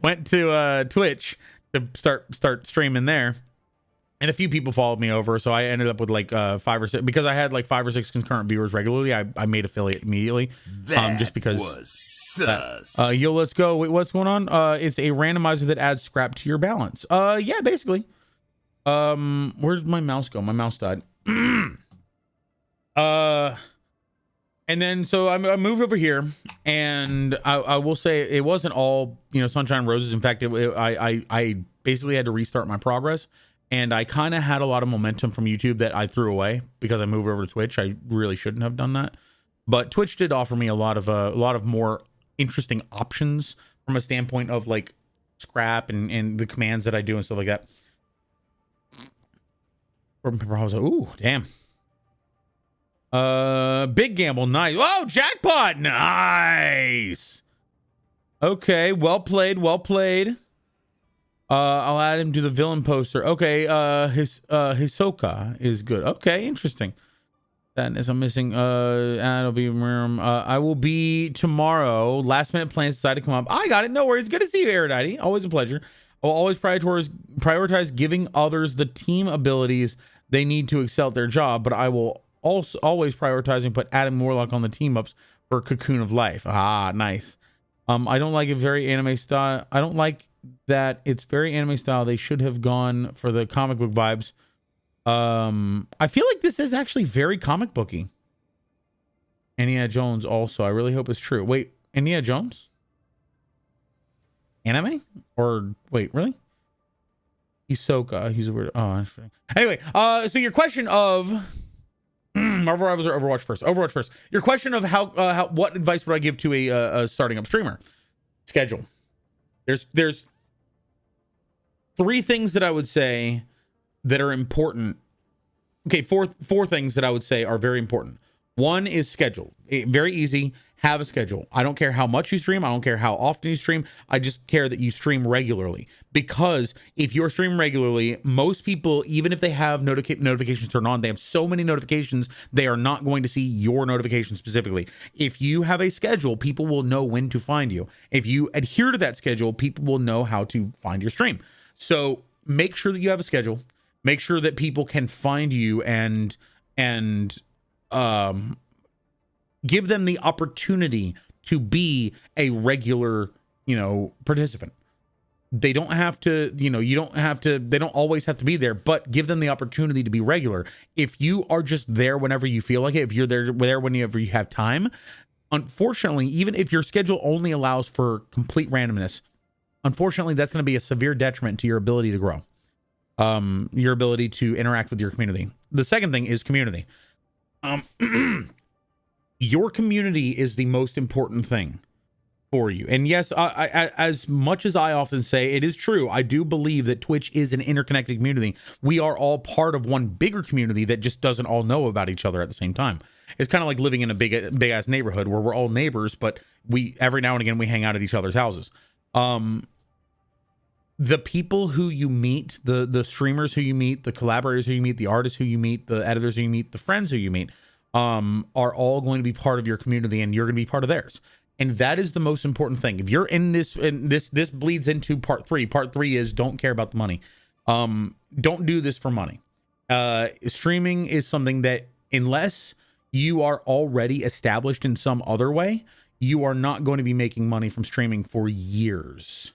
went to Twitch to start streaming there. And a few people followed me over, so I ended up with like 5 or 6, because I had like 5 or 6 concurrent viewers regularly. I made affiliate immediately, just because. Was sus. Yo, let's go. Wait, what's going on? It's a randomizer that adds scrap to your balance. Yeah, basically. Where's my mouse go? My mouse died. And then so I moved over here, And I will say it wasn't all, sunshine and roses. In fact, I basically had to restart my progress, and I kind of had a lot of momentum from YouTube that I threw away because I moved over to Twitch. I really shouldn't have done that, but Twitch did offer me a lot of more interesting options from a standpoint of like scrap and the commands that I do and stuff like that. I was like, ooh, damn. Big gamble, nice. Oh, jackpot, nice. Okay, well played, well played. I'll add him to the villain poster. Okay, Hisoka is good. Okay, interesting. That is, I'm missing. It'll be. I will be tomorrow. Last minute plans decided to come up. I got it. No worries. Good to see you, Erudite. Always a pleasure. I will always prioritize giving others the team abilities they need to excel at their job, but I will also always prioritizing put Adam Warlock on the team ups for Cocoon of Life. Ah, nice. I don't like it very anime style. I don't like that it's very anime style. They should have gone for the comic book vibes. I feel like this is actually very comic booky. Indiana Jones also. I really hope it's true. Wait, Indiana Jones? Anime? Or wait, really? Hisoka. He's a weird. Oh, interesting. Anyway, so your question of Marvel Rivals or Overwatch first? Overwatch first. Your question of how what advice would I give to a starting up streamer? Schedule. There's three things that I would say that are important. Okay, four things that I would say are very important. One is schedule. Very easy. Have a schedule. I don't care how much you stream. I don't care how often you stream. I just care that you stream regularly. Because if you're streaming regularly, most people, even if they have notifications turned on, they have so many notifications, they are not going to see your notifications specifically. If you have a schedule, people will know when to find you. If you adhere to that schedule, people will know how to find your stream. So make sure that you have a schedule. Make sure that people can find you and give them the opportunity to be a regular, participant. They don't have to, they don't always have to be there, but give them the opportunity to be regular. If you are just there whenever you feel like it, if you're there whenever you have time, unfortunately, even if your schedule only allows for complete randomness, unfortunately, that's going to be a severe detriment to your ability to grow, your ability to interact with your community. The second thing is community. Your community is the most important thing for you. And yes, I, as much as I often say, it is true. I do believe that Twitch is an interconnected community. We are all part of one bigger community that just doesn't all know about each other at the same time. It's kind of like living in a big ass neighborhood where we're all neighbors, but we every now and again we hang out at each other's houses. The people who you meet, the streamers who you meet, the collaborators who you meet, the artists who you meet, the editors who you meet, the friends who you meet, are all going to be part of your community, and you're going to be part of theirs. And that is the most important thing. If you're in this, and this bleeds into part three. Part three is don't care about the money. Don't do this for money. Streaming is something that unless you are already established in some other way, you are not going to be making money from streaming for years.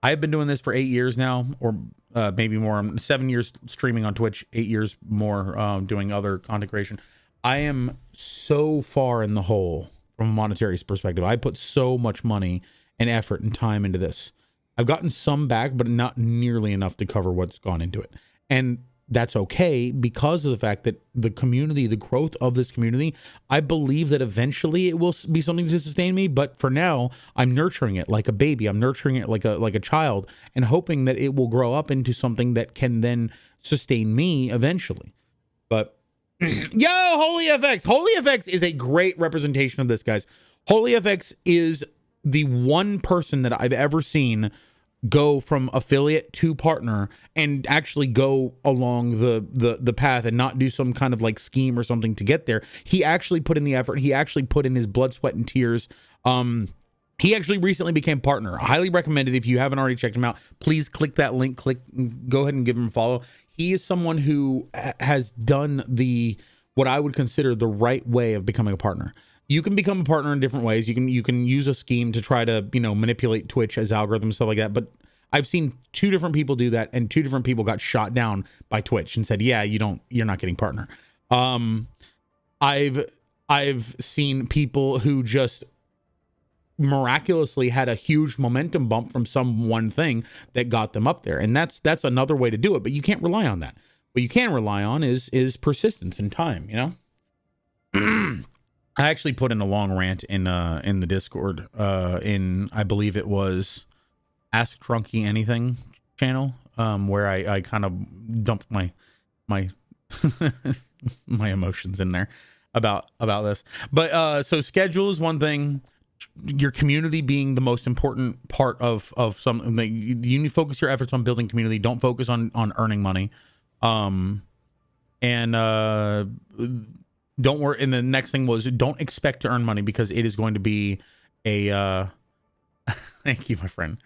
I've been doing this for 8 years now, or maybe more. I'm 7 years streaming on Twitch, 8 years more doing other content creation. I am so far in the hole from a monetary perspective. I put so much money and effort and time into this. I've gotten some back, but not nearly enough to cover what's gone into it. And that's okay because of the fact that the community, the growth of this community, I believe that eventually it will be something to sustain me. But for now, I'm nurturing it like a baby. I'm nurturing it like a child and hoping that it will grow up into something that can then sustain me eventually. But yo, Holy FX. Holy FX is a great representation of this, guys. Holy FX is the one person that I've ever seen go from affiliate to partner and actually go along the path and not do some kind of like scheme or something to get there. He actually put in the effort. He actually put in his blood, sweat, and tears. He actually recently became partner. Highly recommended. If you haven't already checked him out, please click that link. Go ahead and give him a follow. He is someone who has done what I would consider the right way of becoming a partner. You can become a partner in different ways. You can use a scheme to try to, manipulate Twitch as algorithms, stuff like that. But I've seen 2 different people do that, and 2 different people got shot down by Twitch and said, yeah, you're not getting partner. I've seen people who just miraculously had a huge momentum bump from some one thing that got them up there. And that's another way to do it, but you can't rely on that. What you can rely on is persistence and time, you know? I actually put in a long rant in the Discord, I believe it was Ask Trunky Anything channel, where I kind of dumped my my emotions in there about this. But so schedule is one thing. Your community being the most important part of something. You need to focus your efforts on building community. Don't focus on earning money. And don't worry. And the next thing was, don't expect to earn money, because it is going to be a thank you, my friend.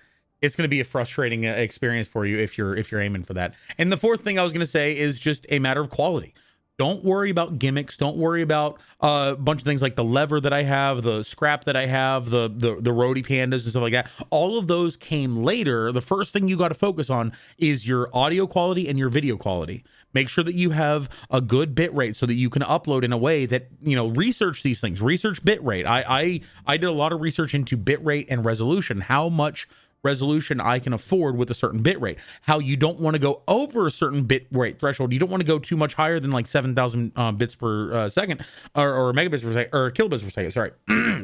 It's going to be a frustrating experience for you if you're aiming for that. And the fourth thing I was going to say is just a matter of quality. Don't worry about gimmicks. Don't worry about a bunch of things like the lever that I have, the scrap that I have, the roadie pandas and stuff like that. All of those came later. The first thing you got to focus on is your audio quality and your video quality. Make sure that you have a good bit rate so that you can upload in a way that, you know, research these things. Research bit rate. I did a lot of research into bit rate and resolution. How much resolution I can afford with a certain bit rate, how you don't want to go over a certain bit rate threshold. You don't want to go too much higher than like 7,000 bits per second or megabits per second or kilobits per second. Sorry,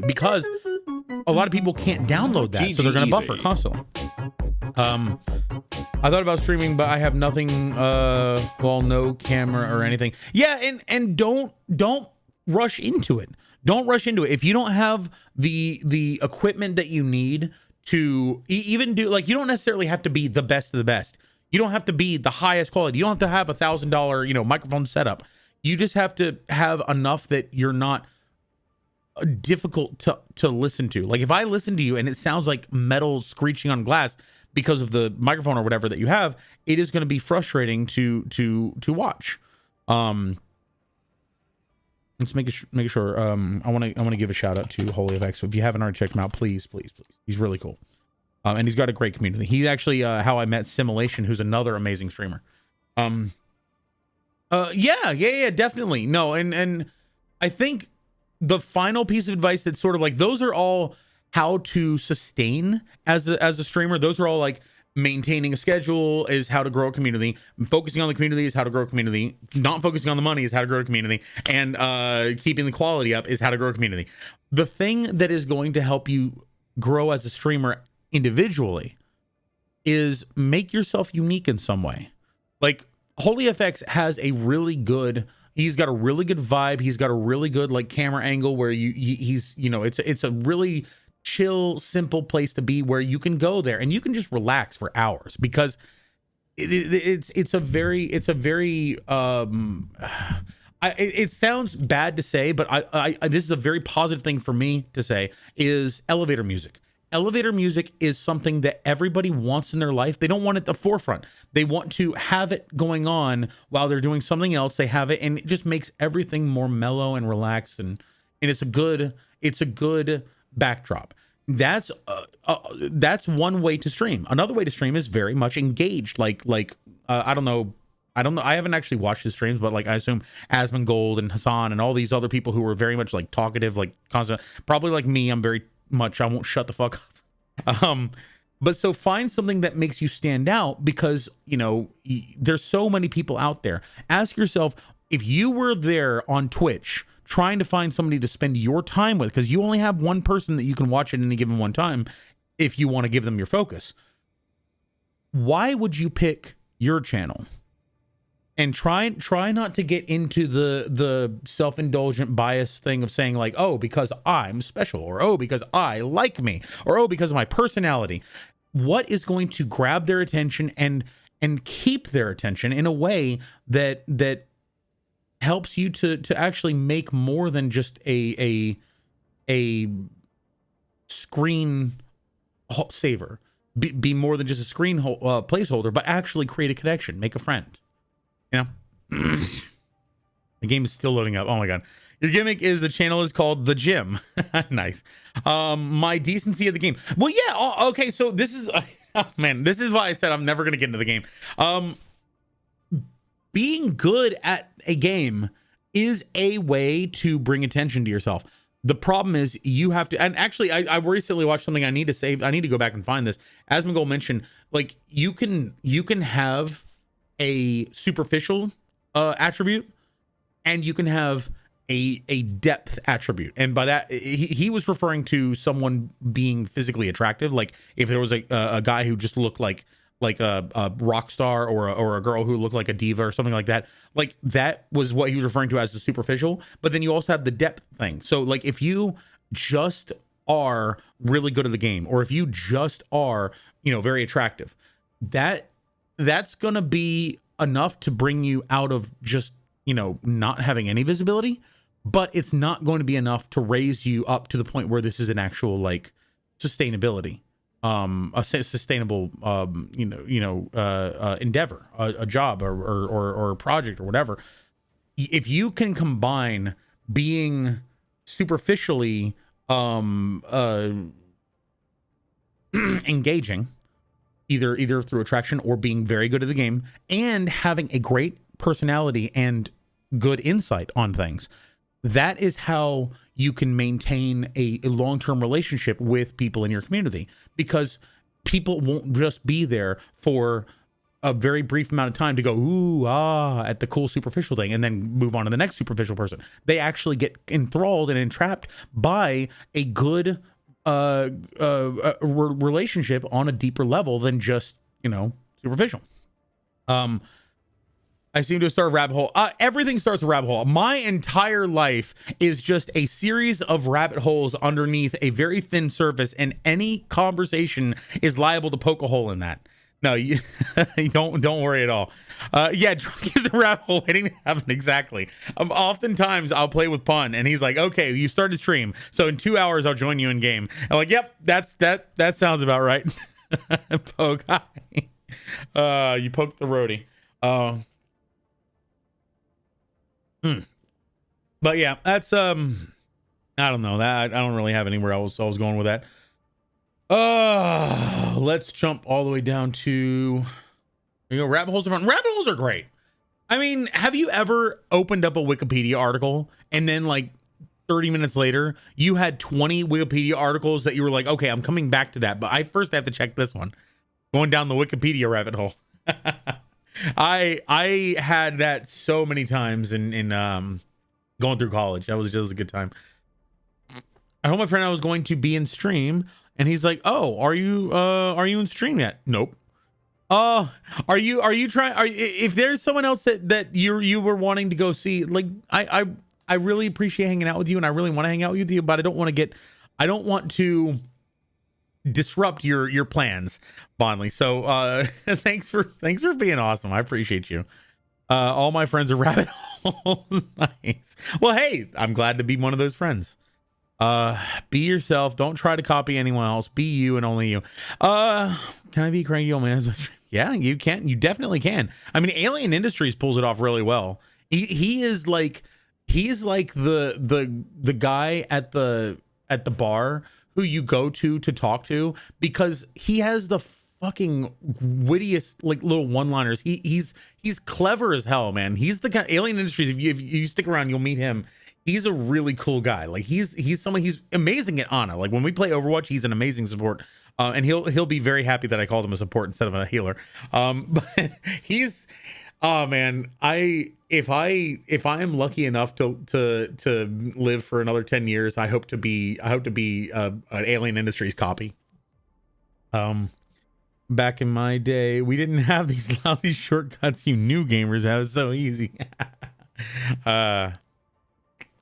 because a lot of people can't download that, so they're going to buffer constantly. I thought about streaming, but I have nothing. Well, no camera or anything. Yeah, and don't rush into it. Don't rush into it. If you don't have the equipment that you need to even do, like, you don't necessarily have to be the best of the best. You don't have to be the highest quality. You don't have to have $1,000, you know, microphone setup. You just have to have enough that you're not difficult to listen to. Like, if I listen to you and it sounds like metal screeching on glass because of the microphone or whatever that you have, it is going to be frustrating to watch. Let's make sure. I want to give a shout out to Holy FX. So if you haven't already checked him out, please. He's really cool, and he's got a great community. He's actually how I met Simulation, who's another amazing streamer. Yeah, definitely. No, and I think the final piece of advice that's sort of like, those are all how to sustain as a streamer. Those are all like, maintaining a schedule is how to grow a community. Focusing on the community is how to grow a community. Not focusing on the money is how to grow a community. And keeping the quality up is how to grow a community. The thing that is going to help you grow as a streamer individually is make yourself unique in some way. Like, Holy FX has a really good, he's got a really good vibe. He's got a really good like camera angle where he's, you know, it's a really chill, simple place to be, where you can go there and you can just relax for hours, because it's a very it sounds bad to say, but I this is a very positive thing for me to say, is elevator music. Elevator music is something that everybody wants in their life. They don't want it at the forefront. They want to have it going on while they're doing something else. They have it, and it just makes everything more mellow and relaxed, and it's a good backdrop. That's one way to stream. Another way to stream is very much engaged. Like I don't know. I haven't actually watched his streams, but like, I assume Asmongold and Hassan and all these other people who were very much like talkative, like constant, probably like me. I'm very much, I won't shut the fuck up. But so find something that makes you stand out, because, you know, there's so many people out there. Ask yourself, if you were there on Twitch trying to find somebody to spend your time with, because you only have one person that you can watch at any given one time if you want to give them your focus, why would you pick your channel? And try not to get into the self-indulgent bias thing of saying like, oh, because I'm special, or oh, because I like me, or oh, because of my personality. What is going to grab their attention and keep their attention in a way that helps you to actually make more than just a screen saver, be more than just a screen placeholder, but actually create a connection, make a friend. Yeah. The game is still loading up. Oh my god. Your gimmick is the channel is called The Gym. Nice. My decency of the game. Well, yeah. Okay. So this is, man, this is why I said I'm never going to get into the game. Being good at a game is a way to bring attention to yourself. The problem is you have to, and actually I recently watched something I need to save. I need to go back and find this. Asmongold mentioned, like, you can have a superficial attribute, and you can have a depth attribute. And by that, he was referring to someone being physically attractive. Like if there was a guy who just looked like a rock star, or a girl who looked like a diva or something like that. Like that was what he was referring to as the superficial. But then you also have the depth thing. So like if you just are really good at the game, or if you just are, very attractive, that's going to be enough to bring you out of just, not having any visibility, but it's not going to be enough to raise you up to the point where this is an actual like sustainability. A sustainable endeavor, a job or a project or whatever. If you can combine being superficially engaging, either through attraction or being very good at the game, and having a great personality and good insight on things, that is how you can maintain a long-term relationship with people in your community, because people won't just be there for a very brief amount of time to go ooh ah at the cool superficial thing and then move on to the next superficial person. They actually get enthralled and entrapped by a good relationship on a deeper level than just superficial. I seem to start a rabbit hole. Everything starts a rabbit hole. My entire life is just a series of rabbit holes underneath a very thin surface, and any conversation is liable to poke a hole in that. No, you don't worry at all. Yeah, drunk is a rabbit hole waiting to happen. Exactly. Oftentimes I'll play with Pun, and he's like, "Okay, you started stream, so in 2 hours I'll join you in game." I'm like, "Yep, that sounds about right." Poke. You poked the roadie. But yeah, that's I don't know, that I don't really have anywhere else I was going with that. Let's jump all the way down to rabbit holes are fun. Rabbit holes are great. I mean, have you ever opened up a Wikipedia article and then like 30 minutes later you had 20 Wikipedia articles that you were like, okay, I'm coming back to that, but I first have to check this one. Going down the Wikipedia rabbit hole. I had that so many times in going through college. That was just a good time. I told my friend I was going to be in stream, and he's like, "Oh, are you in stream yet?" Nope. Are you trying? If there's someone else that you were wanting to go see, like I really appreciate hanging out with you, and I really want to hang out with you, but I don't want to disrupt your plans, Bonley. So thanks for being awesome. I appreciate you. All my friends are rabbit holes. Nice. Well, hey, I'm glad to be one of those friends. Be yourself. Don't try to copy anyone else. Be you and only you. Can I be cranky old man? Yeah, you can. You definitely can. I mean, Alien Industries pulls it off really well. He's like the guy at the bar who you go to talk to, because he has the fucking wittiest like little one-liners. He's clever as hell, man. He's the guy. Alien Industries, if you stick around, you'll meet him. He's a really cool guy. Like he's amazing at Ana. Like when we play Overwatch, he's an amazing support. And he'll be very happy that I called him a support instead of a healer. But he's, oh man, if I am lucky enough to live for another 10 years, I hope to be an Alien Industries copy. Back in my day, we didn't have these lousy shortcuts you new gamers have. It's so easy. All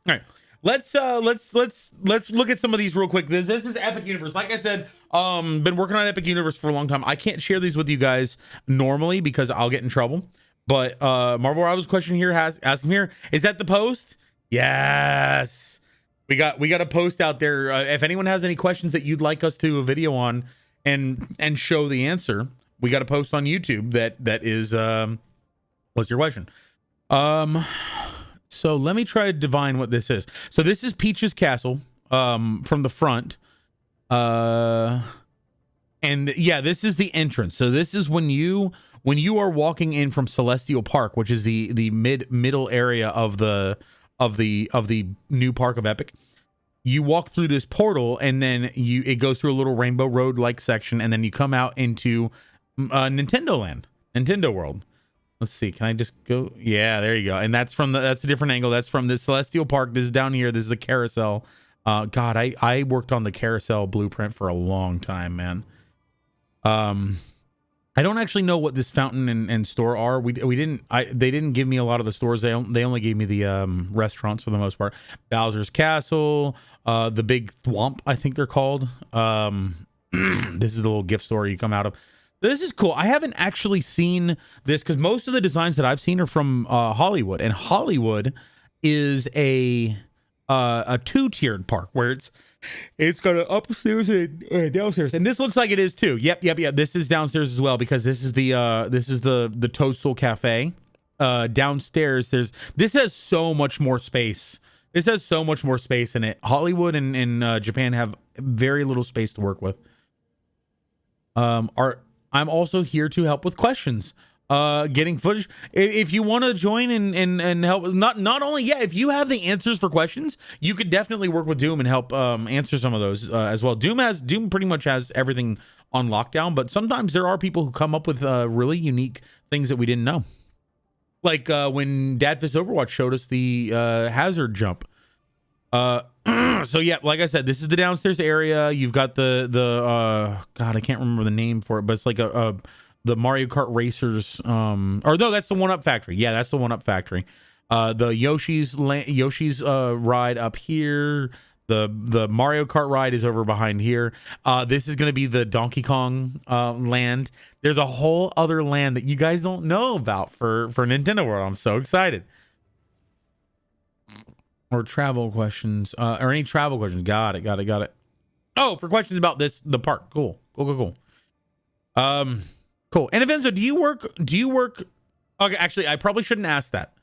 right, let's look at some of these real quick. This is Epic Universe. Like I said, been working on Epic Universe for a long time. I can't share these with you guys normally because I'll get in trouble. But Marvel Rivals question here asking here, is that the post? Yes, we got a post out there. If anyone has any questions that you'd like us to do a video on and show the answer, we got a post on YouTube that is what's your question? So let me try to divine what this is. So this is Peach's castle from the front. And yeah, this is the entrance. So this is when you are walking in from Celestial Park, which is the middle area of the new park of Epic. you walk through this portal, and then it goes through a little Rainbow Road like section, and then you come out into Nintendo Land, Nintendo World. Let's see. Can I just go? Yeah, there you go. And that's a different angle. That's from the Celestial Park. This is down here. This is the carousel. God, I worked on the carousel blueprint for a long time, man. I don't actually know what this fountain and store are. They didn't give me a lot of the stores. They only gave me the restaurants for the most part. Bowser's Castle, the big thwomp, I think they're called. This is the little gift store you come out of. This is cool. I haven't actually seen this because most of the designs that I've seen are from Hollywood, and Hollywood is a two-tiered park where it's got an upstairs and downstairs, and this looks like it is too. Yep. This is downstairs as well because this is the Toadstool Cafe. Downstairs, this has so much more space. This has so much more space in it. Hollywood and Japan have very little space to work with. I'm also here to help with questions. Getting footage. If you want to join and help, not only, if you have the answers for questions, you could definitely work with Doom and help answer some of those as well. Doom pretty much has everything on lockdown, but sometimes there are people who come up with really unique things that we didn't know. Like when Dadfist Overwatch showed us the hazard jump. So yeah, like I said, this is the downstairs area. You've got the God, I can't remember the name for it, but it's like the Mario Kart Racers, or no, that's the 1-Up Factory. Yeah, that's the 1-Up Factory. The Yoshi's ride up here. The Mario Kart ride is over behind here. This is going to be the Donkey Kong land. There's a whole other land that you guys don't know about for Nintendo World. I'm so excited. Or travel questions, or any travel questions. Got it. Oh, for questions about the park. Cool. Cool. And Evenzo, do you work? Okay, actually, I probably shouldn't ask that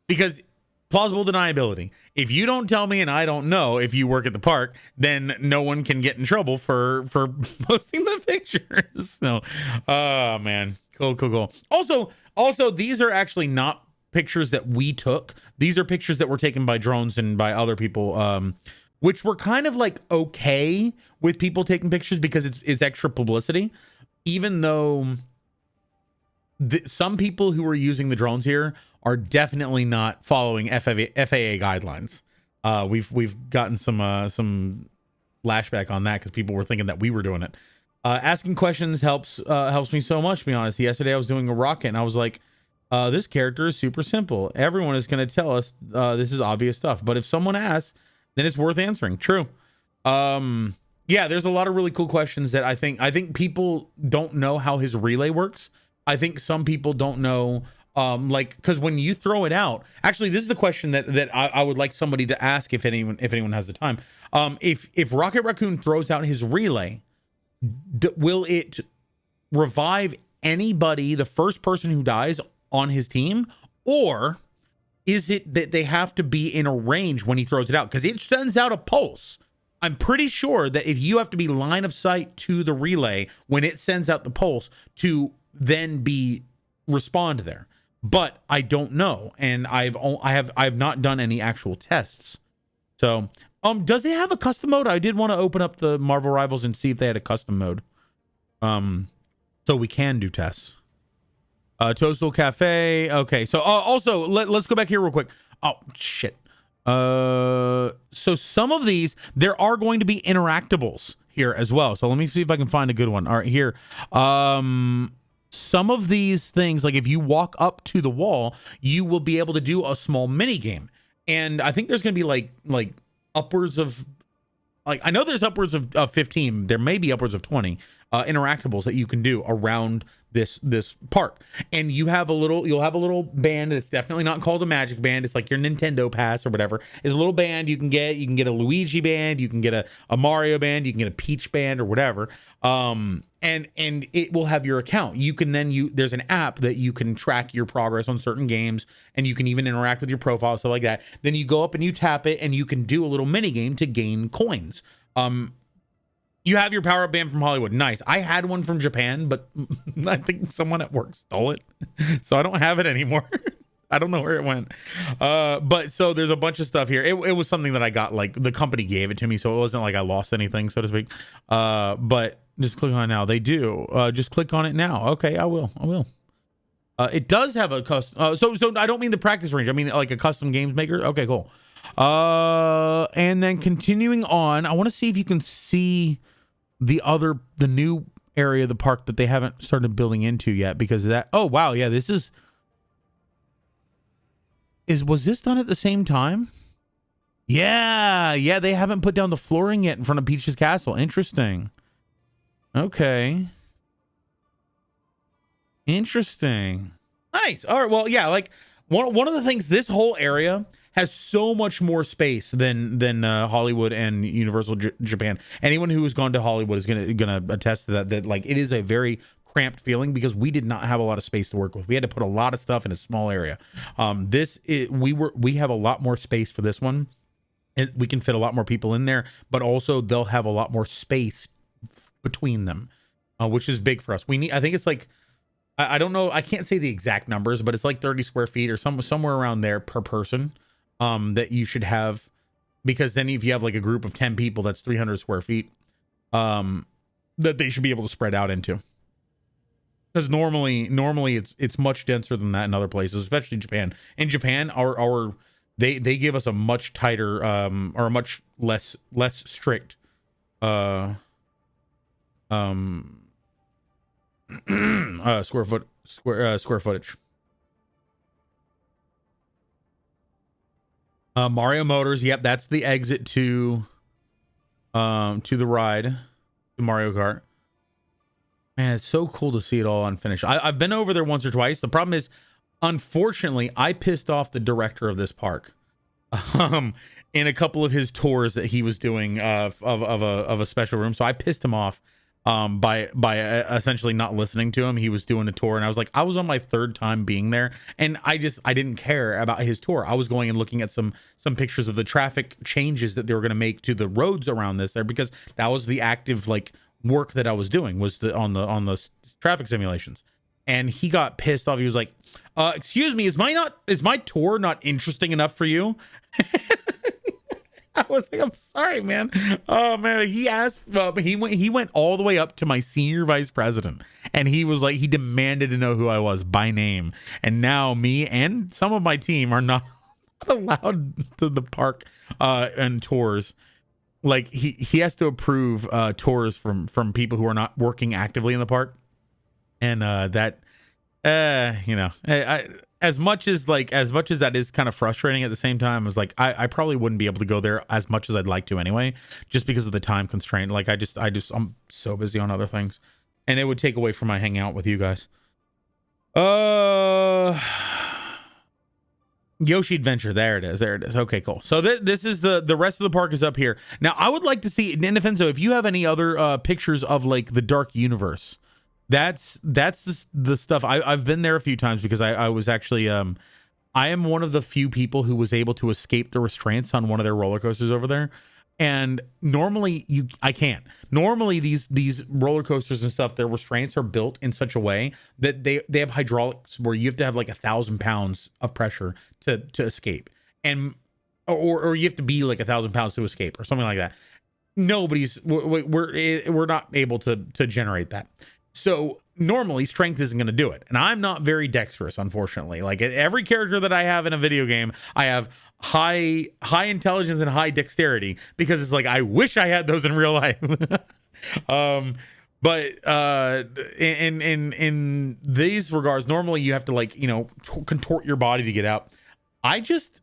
because plausible deniability. If you don't tell me and I don't know if you work at the park, then no one can get in trouble for posting the pictures. So, oh man, cool. Also, these are actually not pictures that we took. These are pictures that were taken by drones and by other people, which were kind of like okay with people taking pictures because it's extra publicity, even though some people who are using the drones here are definitely not following FAA guidelines. We've gotten some lashback on that because people were thinking that we were doing it. Asking questions helps me so much, to be honest. Yesterday I was doing a rocket and I was like, this character is super simple. Everyone is going to tell us this is obvious stuff. But if someone asks, then it's worth answering. True. Yeah, there's a lot of really cool questions that I think people don't know how his relay works. I think some people don't know, because when you throw it out, actually, this is the question that I would like somebody to ask if anyone has the time. If Rocket Raccoon throws out his relay, will it revive anybody, the first person who dies on his team, or is it that they have to be in a range when he throws it out? Because it sends out a pulse. I'm pretty sure that if you have to be line of sight to the relay when it sends out the pulse to then respond there, but I don't know, and I have not done any actual tests. So does it have a custom mode? I did want to open up the Marvel Rivals and see if they had a custom mode, so we can do tests. Toadstool Cafe. Okay, so also let's go back here real quick. Oh shit. So some of these, there are going to be interactables here as well. So let me see if I can find a good one. All right, here. Some of these things, like if you walk up to the wall, you will be able to do a small mini game. And I think there's going to be like upwards of, like, I know there's upwards of 15. There may be upwards of 20 interactables that you can do around this park. And you'll have a little band that's definitely not called a Magic Band. It's like your Nintendo Pass or whatever. It's a little band you can get. You can get a Luigi band, you can get a Mario band, you can get a Peach band or whatever. And it will have your account. You can then there's an app that you can track your progress on certain games, and you can even interact with your profile, stuff like that. Then you go up and you tap it, and you can do a little mini game to gain coins. You have your power-up band from Hollywood. Nice. I had one from Japan, but I think someone at work stole it, so I don't have it anymore. I don't know where it went. But so there's a bunch of stuff here. It was something that I got, like the company gave it to me, so it wasn't like I lost anything, so to speak. But just click on it now. They do. Just click on it now. Okay, I will. It does have a custom. So I don't mean the practice range. I mean like a custom games maker. Okay, cool. And then continuing on, I want to see if you can see the new area of the park that they haven't started building into yet, because of that. Oh wow, yeah, this was this done at the same time? Yeah, they haven't put down the flooring yet in front of Peach's Castle. Interesting. Okay. Interesting. Nice. All right, well, yeah, like one of the things, this whole area has so much more space than Hollywood and Universal Japan. Anyone who has gone to Hollywood is gonna attest to that like it is a very cramped feeling, because we did not have a lot of space to work with. We had to put a lot of stuff in a small area. We have a lot more space for this one. We can fit a lot more people in there, but also they'll have a lot more space between them, which is big for us. I think it's like, I don't know, I can't say the exact numbers, but it's like 30 square feet or somewhere around there per person, that you should have, because then if you have like a group of 10 people, that's 300 square feet, that they should be able to spread out into. Because normally it's much denser than that in other places, especially Japan. In Japan, they give us a much tighter, or a much less strict square footage. Mario Motors, yep, that's the exit to the ride, to Mario Kart. Man, it's so cool to see it all unfinished. I've been over there once or twice. The problem is, unfortunately, I pissed off the director of this park in a couple of his tours that he was doing of a special room. So I pissed him off by essentially not listening to him. He was doing a tour, and I was on my third time being there, and I didn't care about his tour. I was going and looking at some pictures of the traffic changes that they were going to make to the roads around this there, because that was the active like work that I was doing, was on the traffic simulations. And he got pissed off. He was like, excuse me, is my tour not interesting enough for you? I was like, I'm sorry, man. Oh man, he asked, he went all the way up to my senior vice president, and he was like, he demanded to know who I was by name. And now me and some of my team are not allowed to the park and tours. Like he has to approve tours from people who are not working actively in the park, and that as much as that is kind of frustrating, at the same time, I was like, I probably wouldn't be able to go there as much as I'd like to anyway, just because of the time constraint. Like I'm so busy on other things, and it would take away from my hanging out with you guys. Yoshi Adventure, there it is. Okay, cool. So this is the rest of the park is up here. Now I would like to see, Nintendo, if you have any other pictures of like the Dark Universe. That's the stuff. I've been there a few times, because I was actually I am one of the few people who was able to escape the restraints on one of their roller coasters over there. And normally I can't. Normally these roller coasters and stuff, their restraints are built in such a way that they have hydraulics where you have to have like 1,000 pounds of pressure to escape, and or you have to be like 1,000 pounds to escape or something like that. We're not able to generate that. So normally strength isn't going to do it. And I'm not very dexterous, unfortunately. Like every character that I have in a video game, I have high intelligence and high dexterity, because it's like, I wish I had those in real life. But in these regards, normally you have to like, contort your body to get out. I just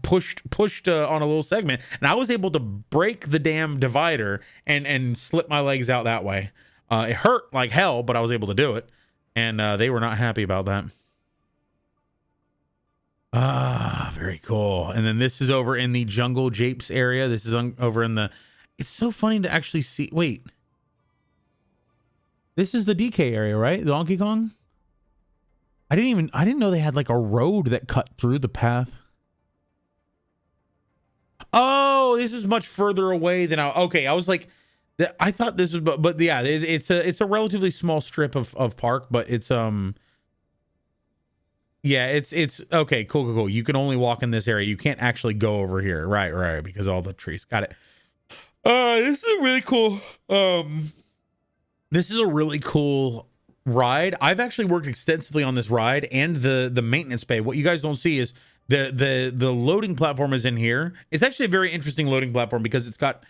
pushed on a little segment, and I was able to break the damn divider and slip my legs out that way. It hurt like hell, but I was able to do it, and they were not happy about that. Very cool. And then this is over in the Jungle Japes area. This is over in the. It's so funny to actually see. Wait, this is the DK area, right? Donkey Kong. I didn't know they had like a road that cut through the path. Oh, this is much further away than okay. I was like, I thought this was, but yeah, it's a relatively small strip of park, but it's Yeah, it's okay. Cool. You can only walk in this area. You can't actually go over here. Right. Because all the trees. Got it. This is a really cool. This is a really cool ride. I've actually worked extensively on this ride and the maintenance bay. What you guys don't see is the loading platform is in here. It's actually a very interesting loading platform because it's got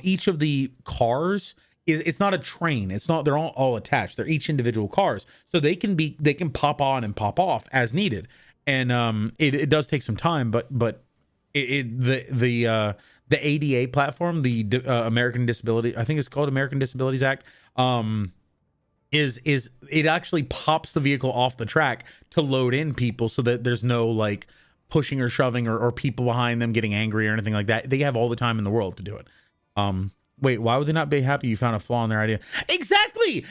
each of the cars it's not a train. It's not, they're all attached. They're each individual cars. So they can pop on and pop off as needed. And it does take some time, but the ADA platform, the American Disability, I think it's called American Disabilities Act, is it actually pops the vehicle off the track to load in people so that there's no like pushing or shoving or people behind them getting angry or anything like that. They have all the time in the world to do it. Wait, why would they not be happy you found a flaw in their idea? Exactly,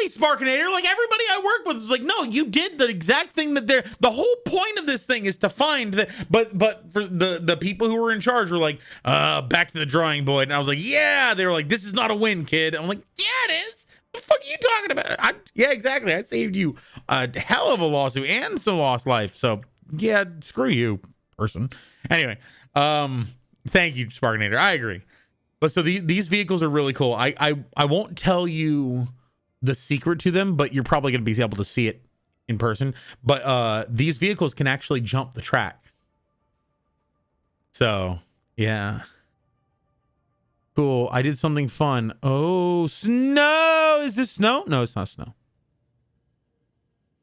Sparkinator. Like everybody I work with is like, no, you did the exact thing that the whole point of this thing is to find that. But for the people who were in charge were like, back to the drawing board. And I was like, yeah. They were like, this is not a win, kid. I'm like, yeah, it is. What the fuck are you talking about? Yeah, exactly. I saved you a hell of a lawsuit and some lost life. So yeah, screw you, person. Anyway, thank you, Sparkinator. I agree. But so these vehicles are really cool. I won't tell you the secret to them, but you're probably going to be able to see it in person. But these vehicles can actually jump the track. So, yeah. Cool. I did something fun. Oh, snow. Is this snow? No, it's not snow.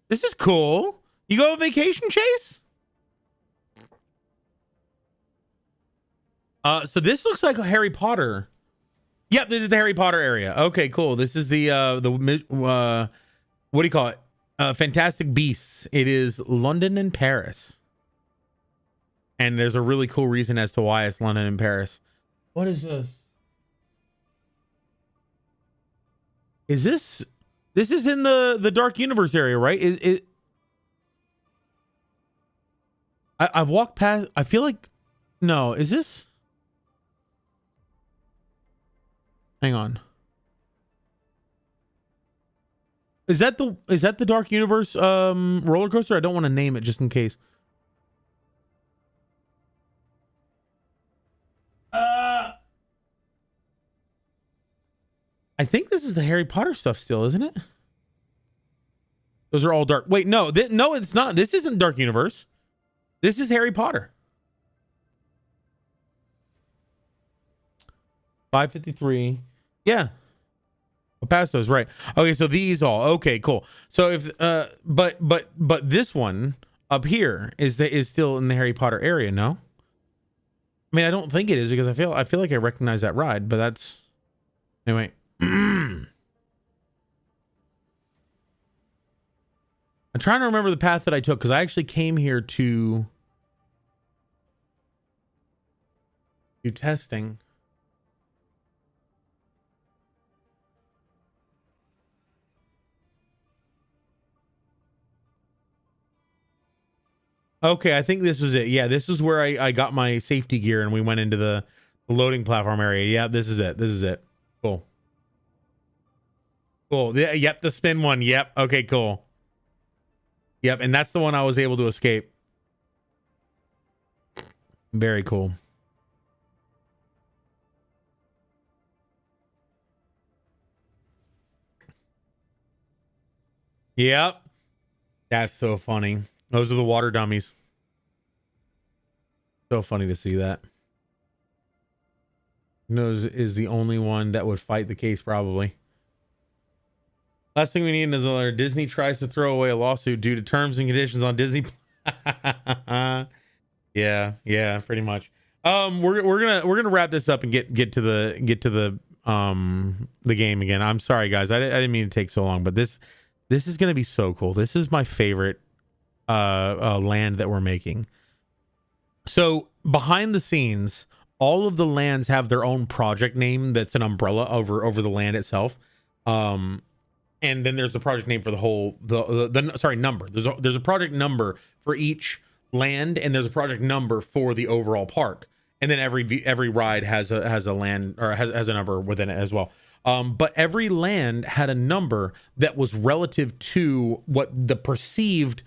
This is cool. You go on vacation, Chase? So this looks like a Harry Potter. Yep, this is the Harry Potter area. Okay, cool. This is the what do you call it? Fantastic Beasts. It is London and Paris. And there's a really cool reason as to why it's London and Paris. What is this? Is this is in the Dark Universe area, right? Is it? I've walked past. I feel like no. Is this? Hang on. Is that the Dark Universe roller coaster? I don't want to name it just in case. I think this is the Harry Potter stuff still, isn't it? Those are all dark. Wait, no, no, it's not. This isn't Dark Universe. This is Harry Potter. 553. Yeah. Past those, right? Okay, so these all. Okay, cool. So if but this one up here is still in the Harry Potter area, no? I mean, I don't think it is because I feel like I recognize that ride, but that's anyway. I'm trying to remember the path that I took because I actually came here to do testing. Okay, I think this is it. Yeah, this is where I got my safety gear and we went into the loading platform area. Yeah, this is it. This is it. Cool. Cool. Yeah, yep, the spin one. Yep. Okay, cool. Yep, and that's the one I was able to escape. Very cool. Yep. That's so funny. Those are the water dummies. So funny to see that. Nose is the only one that would fight the case, probably. Last thing we need is a letter. Disney tries to throw away a lawsuit due to terms and conditions on Disney. yeah, pretty much. We're gonna wrap this up and get to the game again. I'm sorry, guys. I didn't mean to take so long, but this is gonna be so cool. This is my favorite land that we're making. So behind the scenes, all of the lands have their own project name that's an umbrella over the land itself. And then there's the project name for the whole number. There's a project number for each land, and there's a project number for the overall park. And then every ride has a land or has a number within it as well. But every land had a number that was relative to what the perceived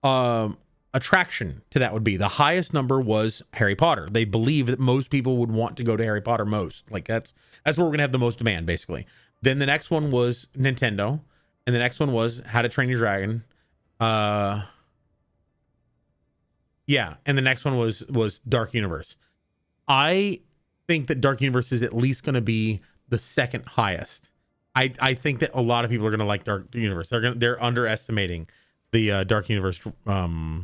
attraction to that would be. The highest number was Harry Potter. They believe that most people would want to go to Harry Potter most. Like that's where we're gonna have the most demand, basically. Then the next one was Nintendo, and the next one was How to Train Your Dragon. Yeah, and the next one was Dark Universe. I think that Dark Universe is at least going to be the second highest. I think that a lot of people are going to like Dark Universe. They're underestimating the Dark Universe draw.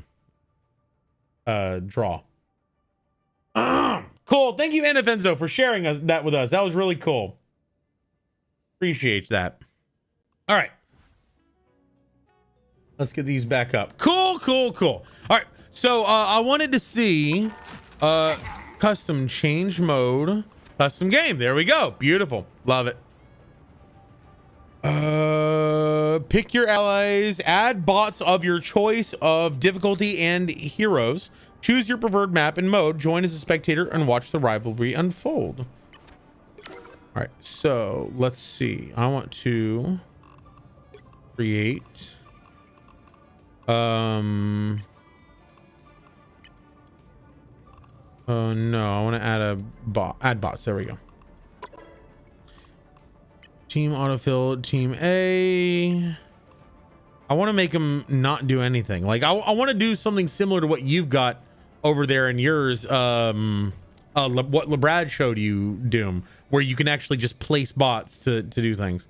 Cool. Thank you, Anafenzo, for sharing that with us. That was really cool. Appreciate that. All right. Let's get these back up. Cool. All right. So I wanted to see custom change mode, custom game. There we go. Beautiful. Love it. Pick your allies, add bots of your choice of difficulty and heroes. Choose your preferred map and mode. Join as a spectator and watch the rivalry unfold. All right. So let's see. I want to create oh no, I want to add a bot. Add bots. There we go. Team autofill, team A. I want to make them not do anything. Like I want to do something similar to what you've got over there in yours. What LeBrad showed you, Doom, where you can actually just place bots to do things.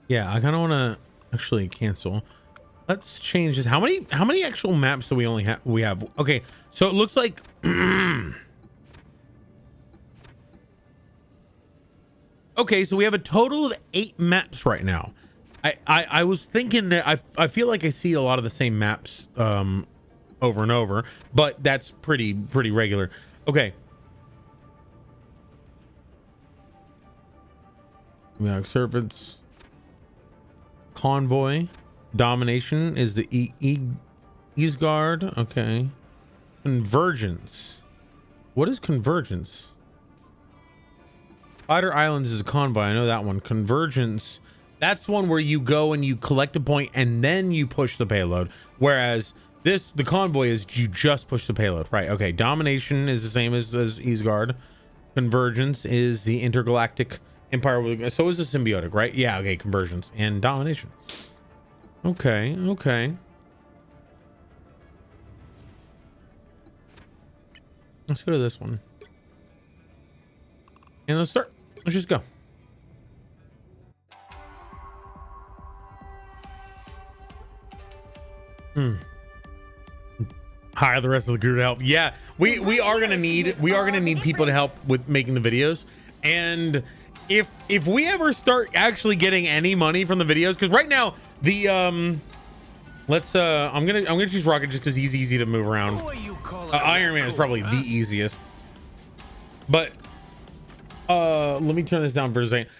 Yeah, I kind of want to actually cancel. Let's change this. How many actual maps do we only have? We have. Okay, so it looks like okay, so we have a total of 8 maps right now. I was thinking that I feel like I see a lot of the same maps over and over, but that's pretty regular. Okay. We have servants. Convoy. Domination is the Eastguard. Okay. Convergence. What is convergence? Spider Islands is a convoy. I know that one. Convergence. That's one where you go and you collect a point and then you push the payload. Whereas the convoy is you just push the payload. Right. Okay. Domination is the same as Eastguard. Convergence is the intergalactic empire. So is the symbiotic, right? Yeah. Okay. Convergence and domination. Okay. Let's go to this one. And let's start. Let's just go. Hire the rest of the crew to help. Yeah, we are gonna need people to help with making the videos. And if we ever start actually getting any money from the videos, because right now the let's I'm gonna choose Rocket just because he's easy to move around. Iron Man is probably the easiest. But let me turn this down for a second.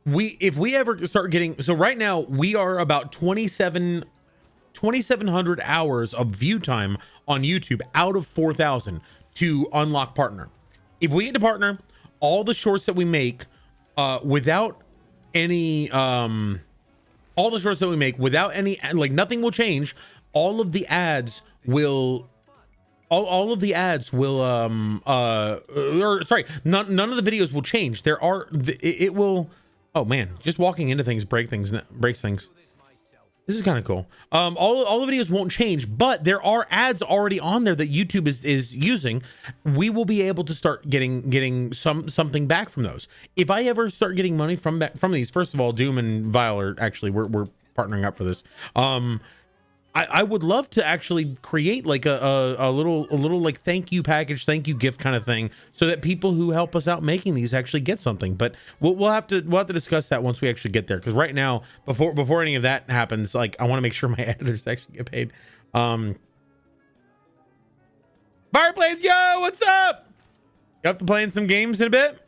If we ever start getting, so right now we are about 2,700 hours of view time on YouTube out of 4,000 to unlock partner. If we get to partner, all the shorts that we make without any like nothing will change. All of the ads will none of the videos will change. It will. Oh man, just walking into things breaks things. This is kind of cool. All the videos won't change, but there are ads already on there that YouTube is using. We will be able to start getting something back from those. If I ever start getting money from these, first of all, Doom and Vile are actually we're partnering up for this. I would love to actually create like a little like thank you package, thank you gift kind of thing, so that people who help us out making these actually get something. But we'll have to discuss that once we actually get there. Because right now, before any of that happens, like I want to make sure my editors actually get paid. Fireplace, yo, what's up? You up to playing some games in a bit?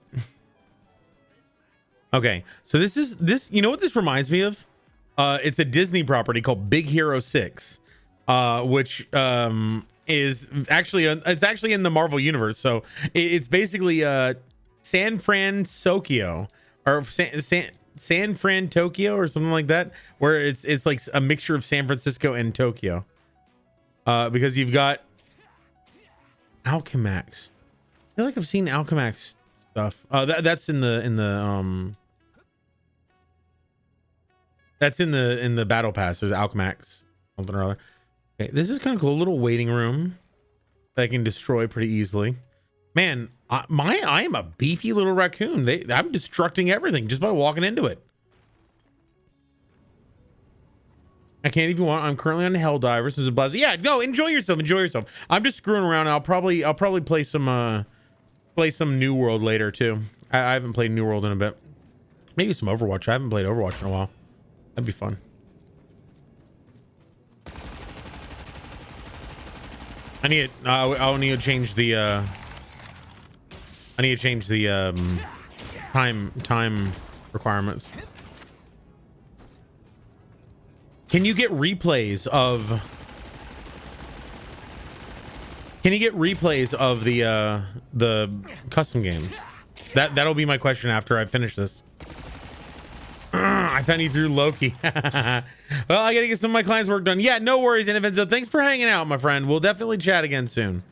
Okay, so this. You know what this reminds me of? It's a Disney property called Big Hero 6, which is actually in the Marvel universe. So it's basically San Francisco, or San Fran Tokyo or something like that, where it's like a mixture of San Francisco and Tokyo. Because you've got Alchemax. I feel like I've seen Alchemax stuff. That's in the that's in the battle pass. There's Alchemax something or other. Okay, this is kind of cool. A little waiting room that I can destroy pretty easily. Man, I am a beefy little raccoon. I'm destructing everything just by walking into it. I can't even want. I'm currently on Helldivers. There's a buzz. Yeah, no, enjoy yourself. Enjoy yourself. I'm just screwing around. I'll probably play some New World later too. I haven't played New World in a bit. Maybe some Overwatch. I haven't played Overwatch in a while. That'd be fun. I'll need to change the time requirements. Can you get replays of the custom games? That'll be my question after I finish this. I found you through Loki. Well, I gotta get some of my clients' work done. Yeah, no worries, Innovenzo. Thanks for hanging out, my friend. We'll definitely chat again soon.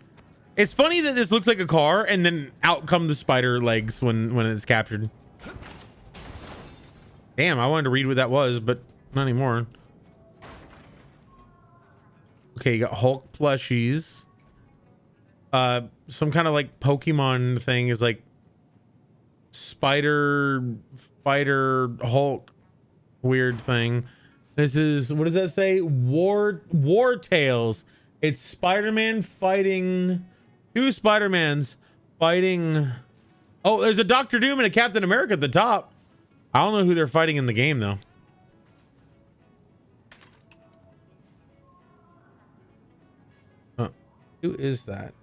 It's funny that this looks like a car and then out come the spider legs when it's captured. Damn, I wanted to read what that was, but not anymore. Okay, you got Hulk plushies. Some kind of like Pokemon thing is like Spider Hulk weird thing. This is, what does that say? War Tales. It's Spider-Man fighting two Spider-Mans fighting. Oh, there's a Doctor Doom and a Captain America at the top. I don't know who they're fighting in the game though. Who is that?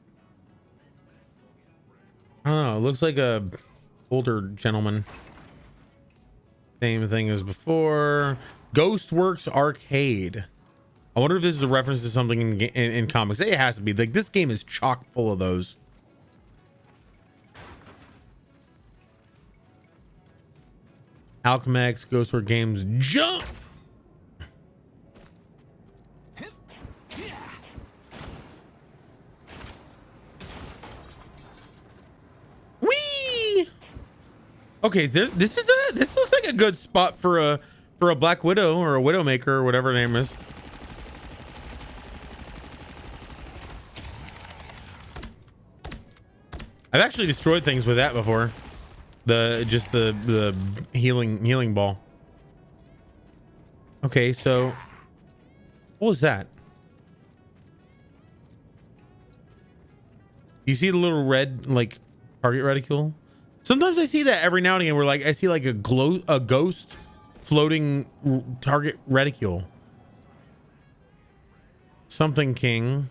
I don't know. It looks like a older gentleman. Same thing as before. Ghostworks Arcade. I wonder if this is a reference to something in comics. It has to be. Like, this game is chock full of those. Alchemax, Ghostworks Games, jump. Whee! Okay, this looks like a good spot for a Black Widow or a Widowmaker or whatever her name is. I've actually destroyed things with that before. The healing ball. Okay, so what was that? You see the little red like target reticule? Sometimes I see that every now and again where like I see like a ghost floating target reticule. Something king.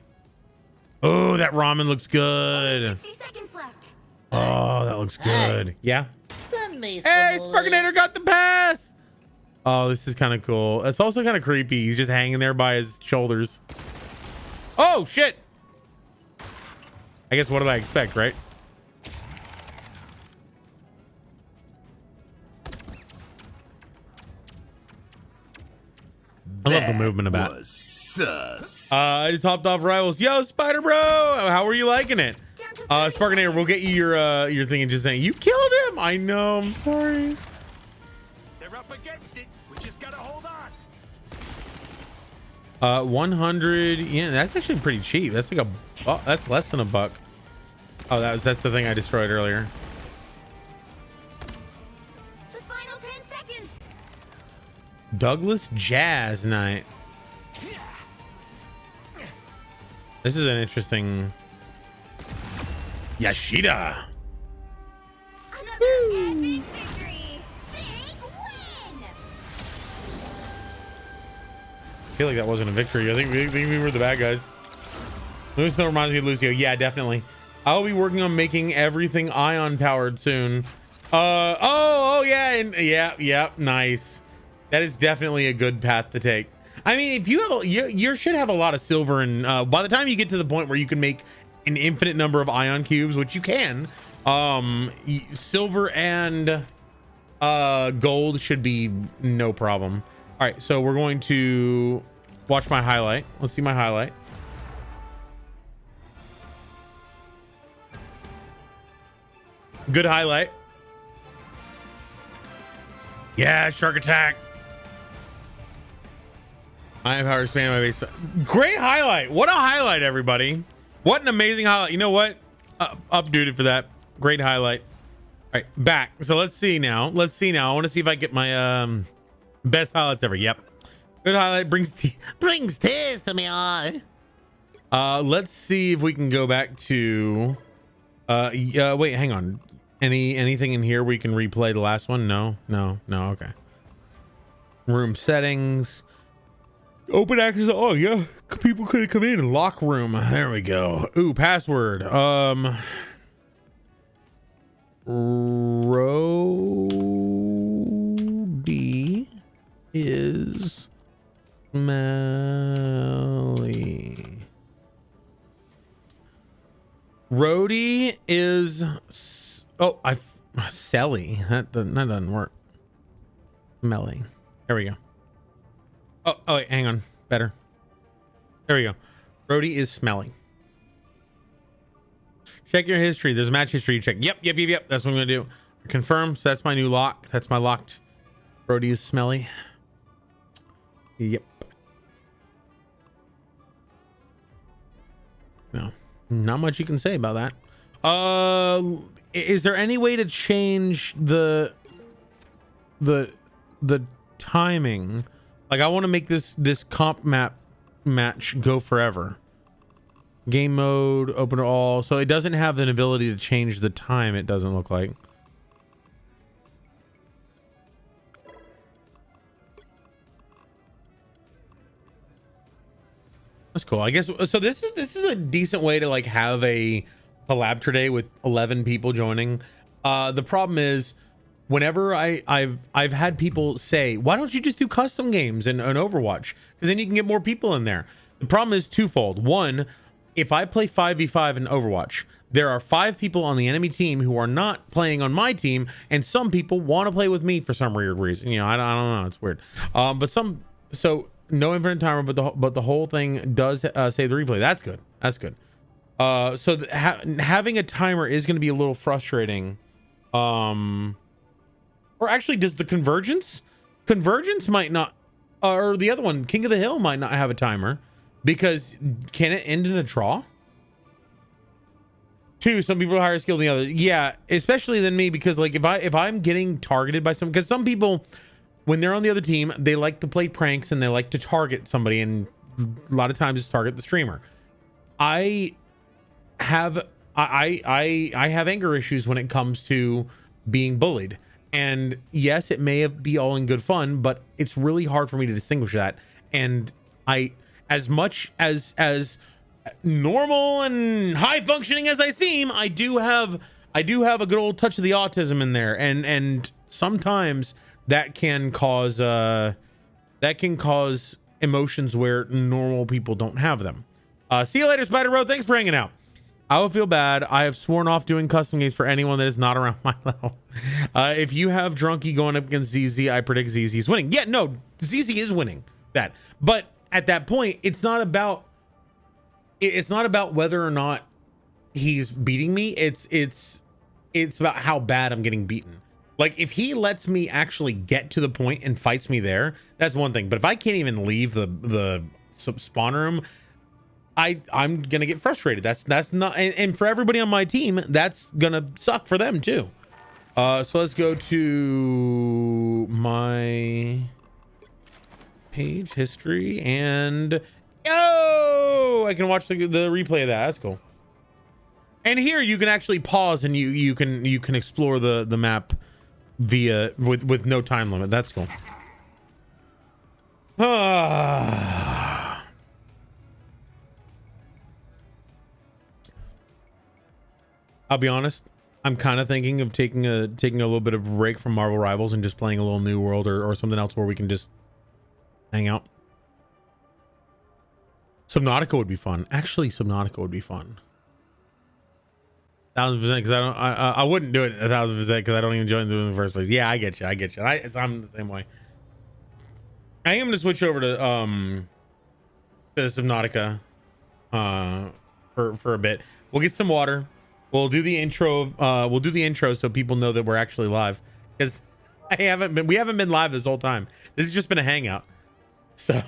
Oh, that ramen looks good. 60 seconds left. Oh, that looks good. Yeah. Hey, Sparkinator got the pass. Oh, this is kind of cool. It's also kind of creepy. He's just hanging there by his shoulders. Oh, shit. I guess what did I expect, right? I love the movement of that. I just hopped off Rivals. Yo, Spider Bro, how are you liking it? Sparkinator, we'll get you your thing and just saying you killed him. I know. I'm sorry. They're up against it. We just gotta hold on. 100. Yeah, that's actually pretty cheap. That's like that's less than $1. Oh, that's the thing I destroyed earlier. The final 10 seconds. Douglas Jazz Night. This is an interesting Yashida. Another epic victory. Big win. I feel like that wasn't a victory. I think we were the bad guys. Lucio reminds me of Lucio. Yeah, definitely. I'll be working on making everything ion powered soon. Oh yeah, and yeah, nice. That is definitely a good path to take. I mean, if you have you should have a lot of silver, and by the time you get to the point where you can make an infinite number of ion cubes, which you can, silver and Gold should be no problem. All right, so we're going to watch my highlight. Let's see my highlight. Good highlight. Yeah, shark attack. I have power expand my base. Great highlight. What a highlight, everybody. What an amazing highlight. You know what? Updated for that. Great highlight. All right, back. So let's see now. Let's see now. I want to see if I get my best highlights ever. Yep. Good highlight. Brings tears to my eye. Let's see if we can go back to wait, hang on. Anything in here we can replay the last one? No. Okay. Room settings. Open access. Oh yeah, people could have come in. Lock room. There we go. Ooh, password. Rody is smelly. Rody is Selly. That doesn't work. Smelly. There we go. Oh wait, hang on. Better. There we go. Rody is smelly. Check your history. There's a match history to check. Yep. That's what I'm gonna do. Confirm. So that's my new lock. That's my locked. Rody is smelly. Yep. No, not much you can say about that. Is there any way to change the timing? Like, I want to make this comp match go forever. Game mode, open to all. So it doesn't have an ability to change the time, it doesn't look like. That's cool. I guess so. This is a decent way to like have a collab today with 11 people joining. The problem is, whenever I've had people say, why don't you just do custom games in Overwatch? Because then you can get more people in there. The problem is twofold. One, if I play 5v5 in Overwatch, there are 5 people on the enemy team who are not playing on my team, and some people want to play with me for some weird reason. You know, I don't know. It's weird. So no infinite timer, but the whole thing does save the replay. That's good. That's good. So having a timer is going to be a little frustrating. Or actually, does the convergence might not, or the other one, King of the Hill, might not have a timer, because can it end in a draw? 2, some people are higher skilled than the other. Yeah, especially than me, because like if I'm getting targeted by because some people, when they're on the other team, they like to play pranks and they like to target somebody, and a lot of times it's target the streamer. I have anger issues when it comes to being bullied. And yes, it may be all in good fun, but it's really hard for me to distinguish that. And as much as normal and high functioning as I seem, I do have a good old touch of the autism in there, and sometimes that can cause emotions where normal people don't have them. See you later, Spider Bro. Thanks for hanging out. I will feel bad. I have sworn off doing custom games for anyone that is not around my level. If you have Drunky going up against ZZ, I predict ZZ is winning. Yeah, no, ZZ is winning that. But at that point, it's not about whether or not he's beating me. It's about how bad I'm getting beaten. Like, if he lets me actually get to the point and fights me there, that's one thing. But if I can't even leave the spawn room, I'm gonna get frustrated. That's not, and for everybody on my team, that's gonna suck for them too. So let's go to my page history, and I can watch the replay of that. That's cool. And here you can actually pause and you can explore the map via with no time limit. That's cool. I'll be honest, I'm kind of thinking of taking a little bit of a break from Marvel Rivals and just playing a little New World or something else where we can just hang out. Subnautica would be fun. Actually, Subnautica would be fun. 1,000% because I wouldn't do it 1,000% because I don't even join in the first place. Yeah, I get you. I'm the same way. I am gonna switch over to Subnautica for a bit. We'll get some water. We'll do the intro. We'll do the intro so people know that we're actually live, because we haven't been live this whole time. This has just been a hangout. So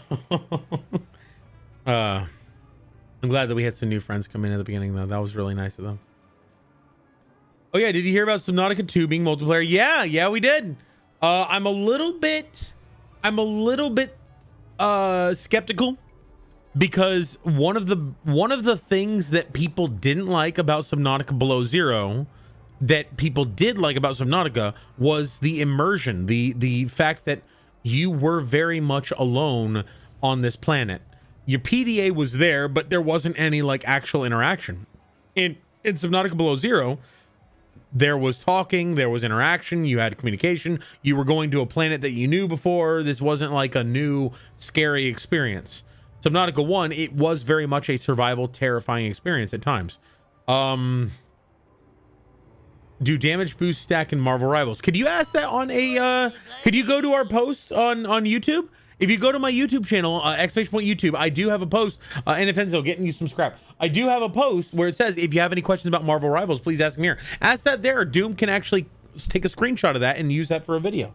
I'm glad that we had some new friends come in at the beginning though. That was really nice of them. Oh yeah, did you hear about Subnautica 2 being multiplayer? Yeah, we did. I'm a little bit skeptical, because one of the things that people didn't like about Subnautica Below Zero that people did like about Subnautica was the immersion, the fact that you were very much alone on this planet. Your PDA was there, but there wasn't any like actual interaction. In Subnautica Below Zero, there was talking, there was interaction, you had communication, you were going to a planet that you knew before. This wasn't like a new scary experience. Subnautica 1, it was very much a survival, terrifying experience at times. Do damage boost stack in Marvel Rivals? Could you ask that on a could you go to our post on YouTube? If you go to my YouTube channel, !YouTube, I do have a post, and if Enzo getting you some scrap, I do have a post where it says, if you have any questions about Marvel Rivals, please ask me here. Ask that there. Doom can actually take a screenshot of that and use that for a video.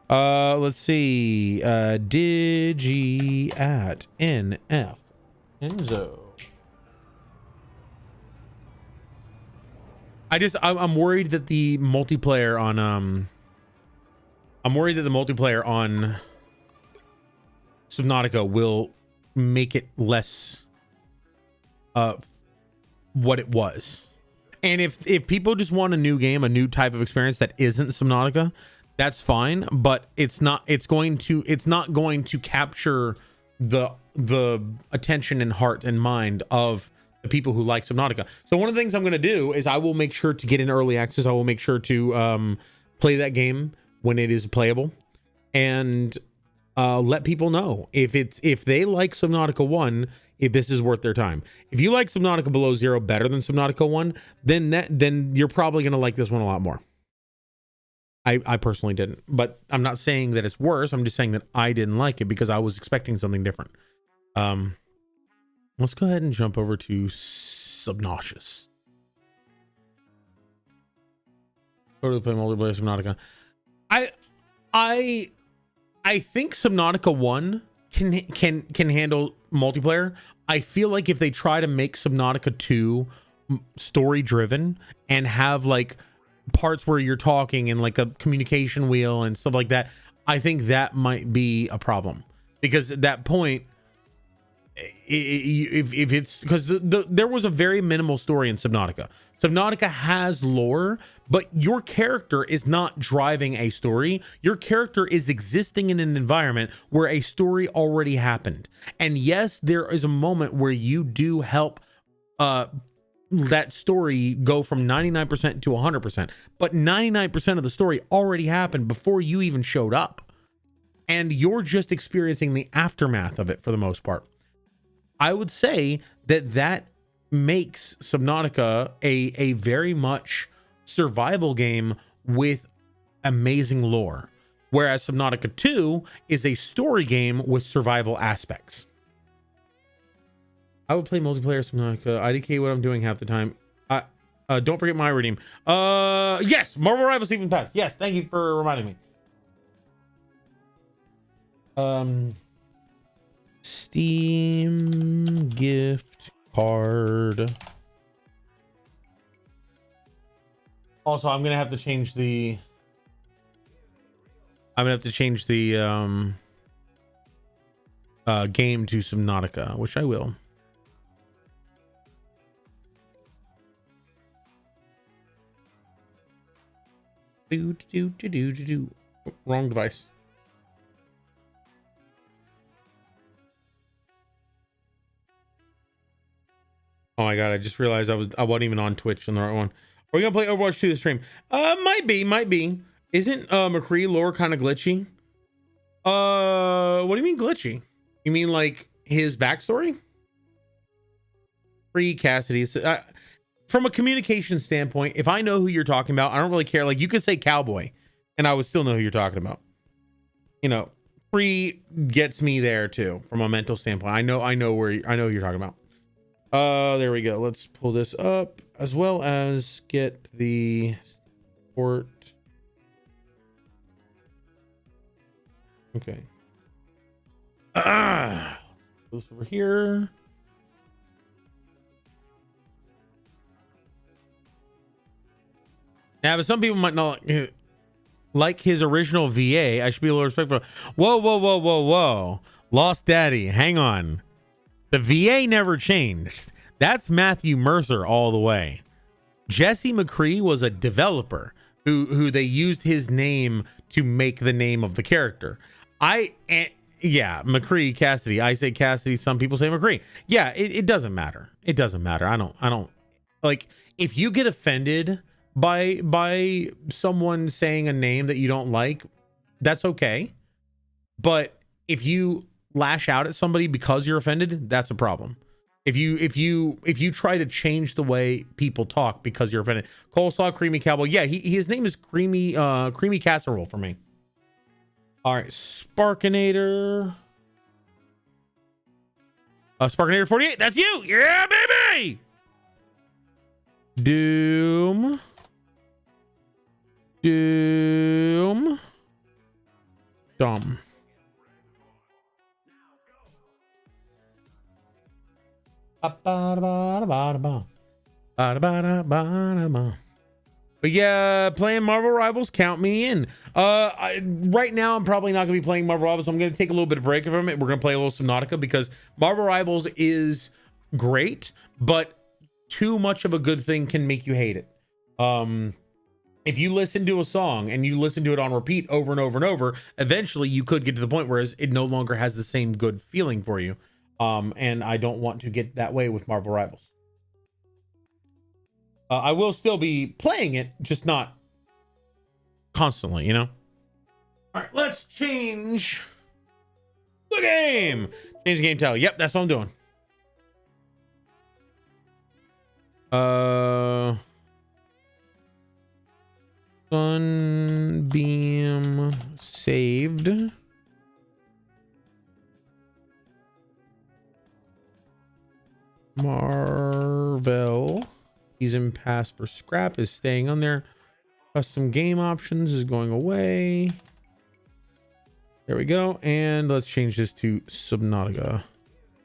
Let's see. Digi at NF Enzo. I'm worried that the multiplayer on Subnautica will make it less what it was. And if people just want a new game, a new type of experience that isn't Subnautica, that's fine, but it's not going to capture the attention and heart and mind of the people who like Subnautica. So one of the things I'm going to do is I will make sure to get in early access. I will make sure to play that game when it is playable, and let people know if they like Subnautica 1, if this is worth their time. If you like Subnautica Below Zero better than Subnautica 1, then you're probably going to like this one a lot more. I personally didn't, but I'm not saying that it's worse. I'm just saying that I didn't like it because I was expecting something different. Let's go ahead and jump over to Subnautica. Totally play multiplayer Subnautica. I think Subnautica 1 can handle multiplayer. I feel like if they try to make Subnautica 2 story driven and have like parts where you're talking and like a communication wheel and stuff like that, I think that might be a problem, because at that point, if it's because there was a very minimal story in Subnautica. Subnautica has lore, but your character is not driving a story. Your character is existing in an environment where a story already happened. And yes, there is a moment where you do help that story go from 99% to 100%, but 99% of the story already happened before you even showed up, and you're just experiencing the aftermath of it for the most part. I would say that makes Subnautica a very much survival game with amazing lore, whereas Subnautica 2 is a story game with survival aspects. I would play multiplayer Subnautica. IDK what I'm doing half the time. Don't forget my redeem. Yes, Marvel Rivals Season Pass. Yes, thank you for reminding me. Steam gift card. Also, I'm gonna have to change the game to Subnautica, which I will. Wrong device. Oh my god, I just realized I wasn't even on Twitch on the right one. Are we gonna play Overwatch 2 this stream? Might be. Isn't McCree lore kind of glitchy? What do you mean glitchy? You mean like his backstory? Free Cassidy. from a communication standpoint, if I know who you're talking about, I don't really care. Like, you could say cowboy and I would still know who you're talking about. You know, free gets me there too from a mental standpoint. I know who you're talking about. There we go. Let's pull this up as well as get the port. Okay. This over here. Now, but some people might not like his original VA. I should be a little respectful. Whoa. Lost Daddy, hang on. The VA never changed. That's Matthew Mercer all the way. Jesse McCree was a developer who they used his name to make the name of the character. Yeah, McCree, Cassidy. I say Cassidy. Some people say McCree. Yeah, it doesn't matter. It doesn't matter. I don't like, if you get offended by someone saying a name that you don't like, that's okay. But if you lash out at somebody because you're offended, that's a problem. If you try to change the way people talk because you're offended. Coleslaw Creamy Cowboy. Yeah, his name is Creamy Casserole for me. All right, Sparkinator. Sparkinator 48. That's you. Yeah, baby. Doom. Dumb. But yeah, playing Marvel Rivals, count me in. Right now, I'm probably not going to be playing Marvel Rivals. I'm going to take a little bit of break from it. We're going to play a little Subnautica because Marvel Rivals is great, but too much of a good thing can make you hate it. If you listen to a song and you listen to it on repeat over and over and over, eventually you could get to the point where it no longer has the same good feeling for you. And I don't want to get that way with Marvel Rivals. I will still be playing it, just not constantly, you know? All right, let's change the game. Change the game title. Yep, that's what I'm doing. SunBeam saved. MARVELL season pass for scrap is staying on there. Custom game options is going away. There we go. And let's change this to Subnautica.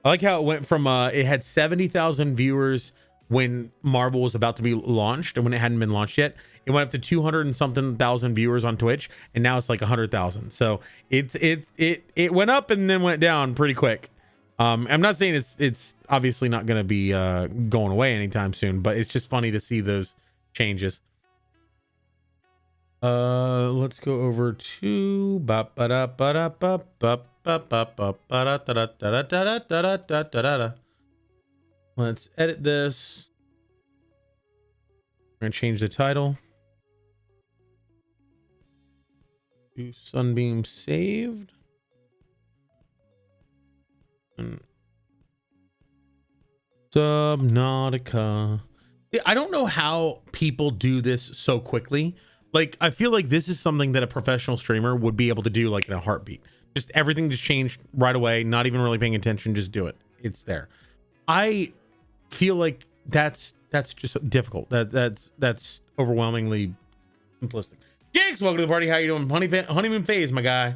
I like how it went from it had 70,000 viewers when Marvel was about to be launched, and when it hadn't been launched yet, it went up to 200 and something thousand viewers on Twitch, and now it's like 100,000. So it went up and then went down pretty quick. I'm not saying it's obviously not going to be going away anytime soon, but it's just funny to see those changes. Let's go over to let's edit this. We're gonna change the title to SunBeam saved. Subnautica. I don't know how people do this so quickly. Like, I feel like this is something that a professional streamer would be able to do like in a heartbeat. Just everything just changed right away, not even really paying attention, just do it. It's there. I feel like that's just difficult. That's overwhelmingly simplistic. Jinx, welcome to the party. How you doing? Honeymoon phase, my guy.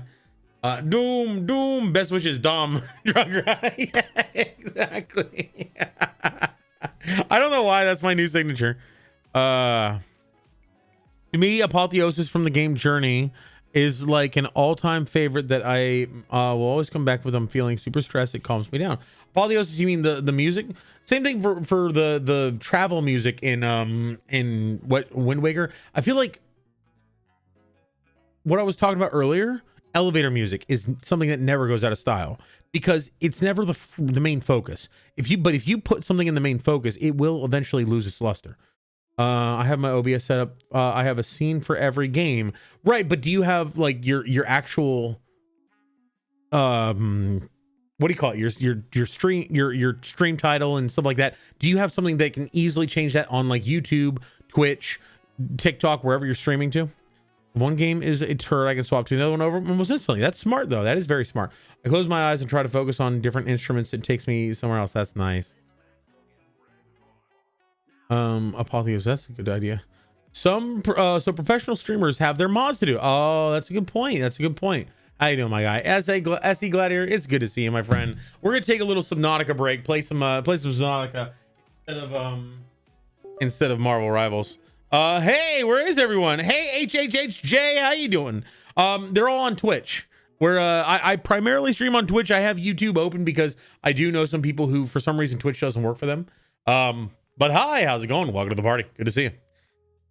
Doom, best wishes, Dom. Drug ride. Yeah, exactly. I don't know why that's my new signature. To me, Apotheosis from the game Journey is like an all-time favorite that I will always come back with. I'm feeling super stressed. It calms me down. Apotheosis, you mean the music? Same thing for the travel music in what Wind Waker. I feel like what I was talking about earlier, elevator music is something that never goes out of style because it's never the main focus. If you put something in the main focus, it will eventually lose its luster. I have my OBS set up. I have a scene for every game, right? But do you have like your actual what do you call it? Your stream title and stuff like that. Do you have something that can easily change that on like YouTube, Twitch, TikTok, wherever you're streaming to? One game is a turret, I can swap to another one over almost instantly. That's smart though. That is very smart. I close my eyes and try to focus on different instruments. It takes me somewhere else. That's nice. Apotheosis, that's a good idea. So professional streamers have their mods to do. Oh, that's a good point. That's a good point. How you doing, my guy? SE Gladiator, it's good to see you, my friend. We're gonna take a little Subnautica break, play some Subnautica instead of Marvel Rivals. Hey, where is everyone? Hey, HHHJ, how you doing? They're all on Twitch. Where I primarily stream on Twitch. I have YouTube open because I do know some people who, for some reason, Twitch doesn't work for them. But hi, how's it going? Welcome to the party. Good to see you.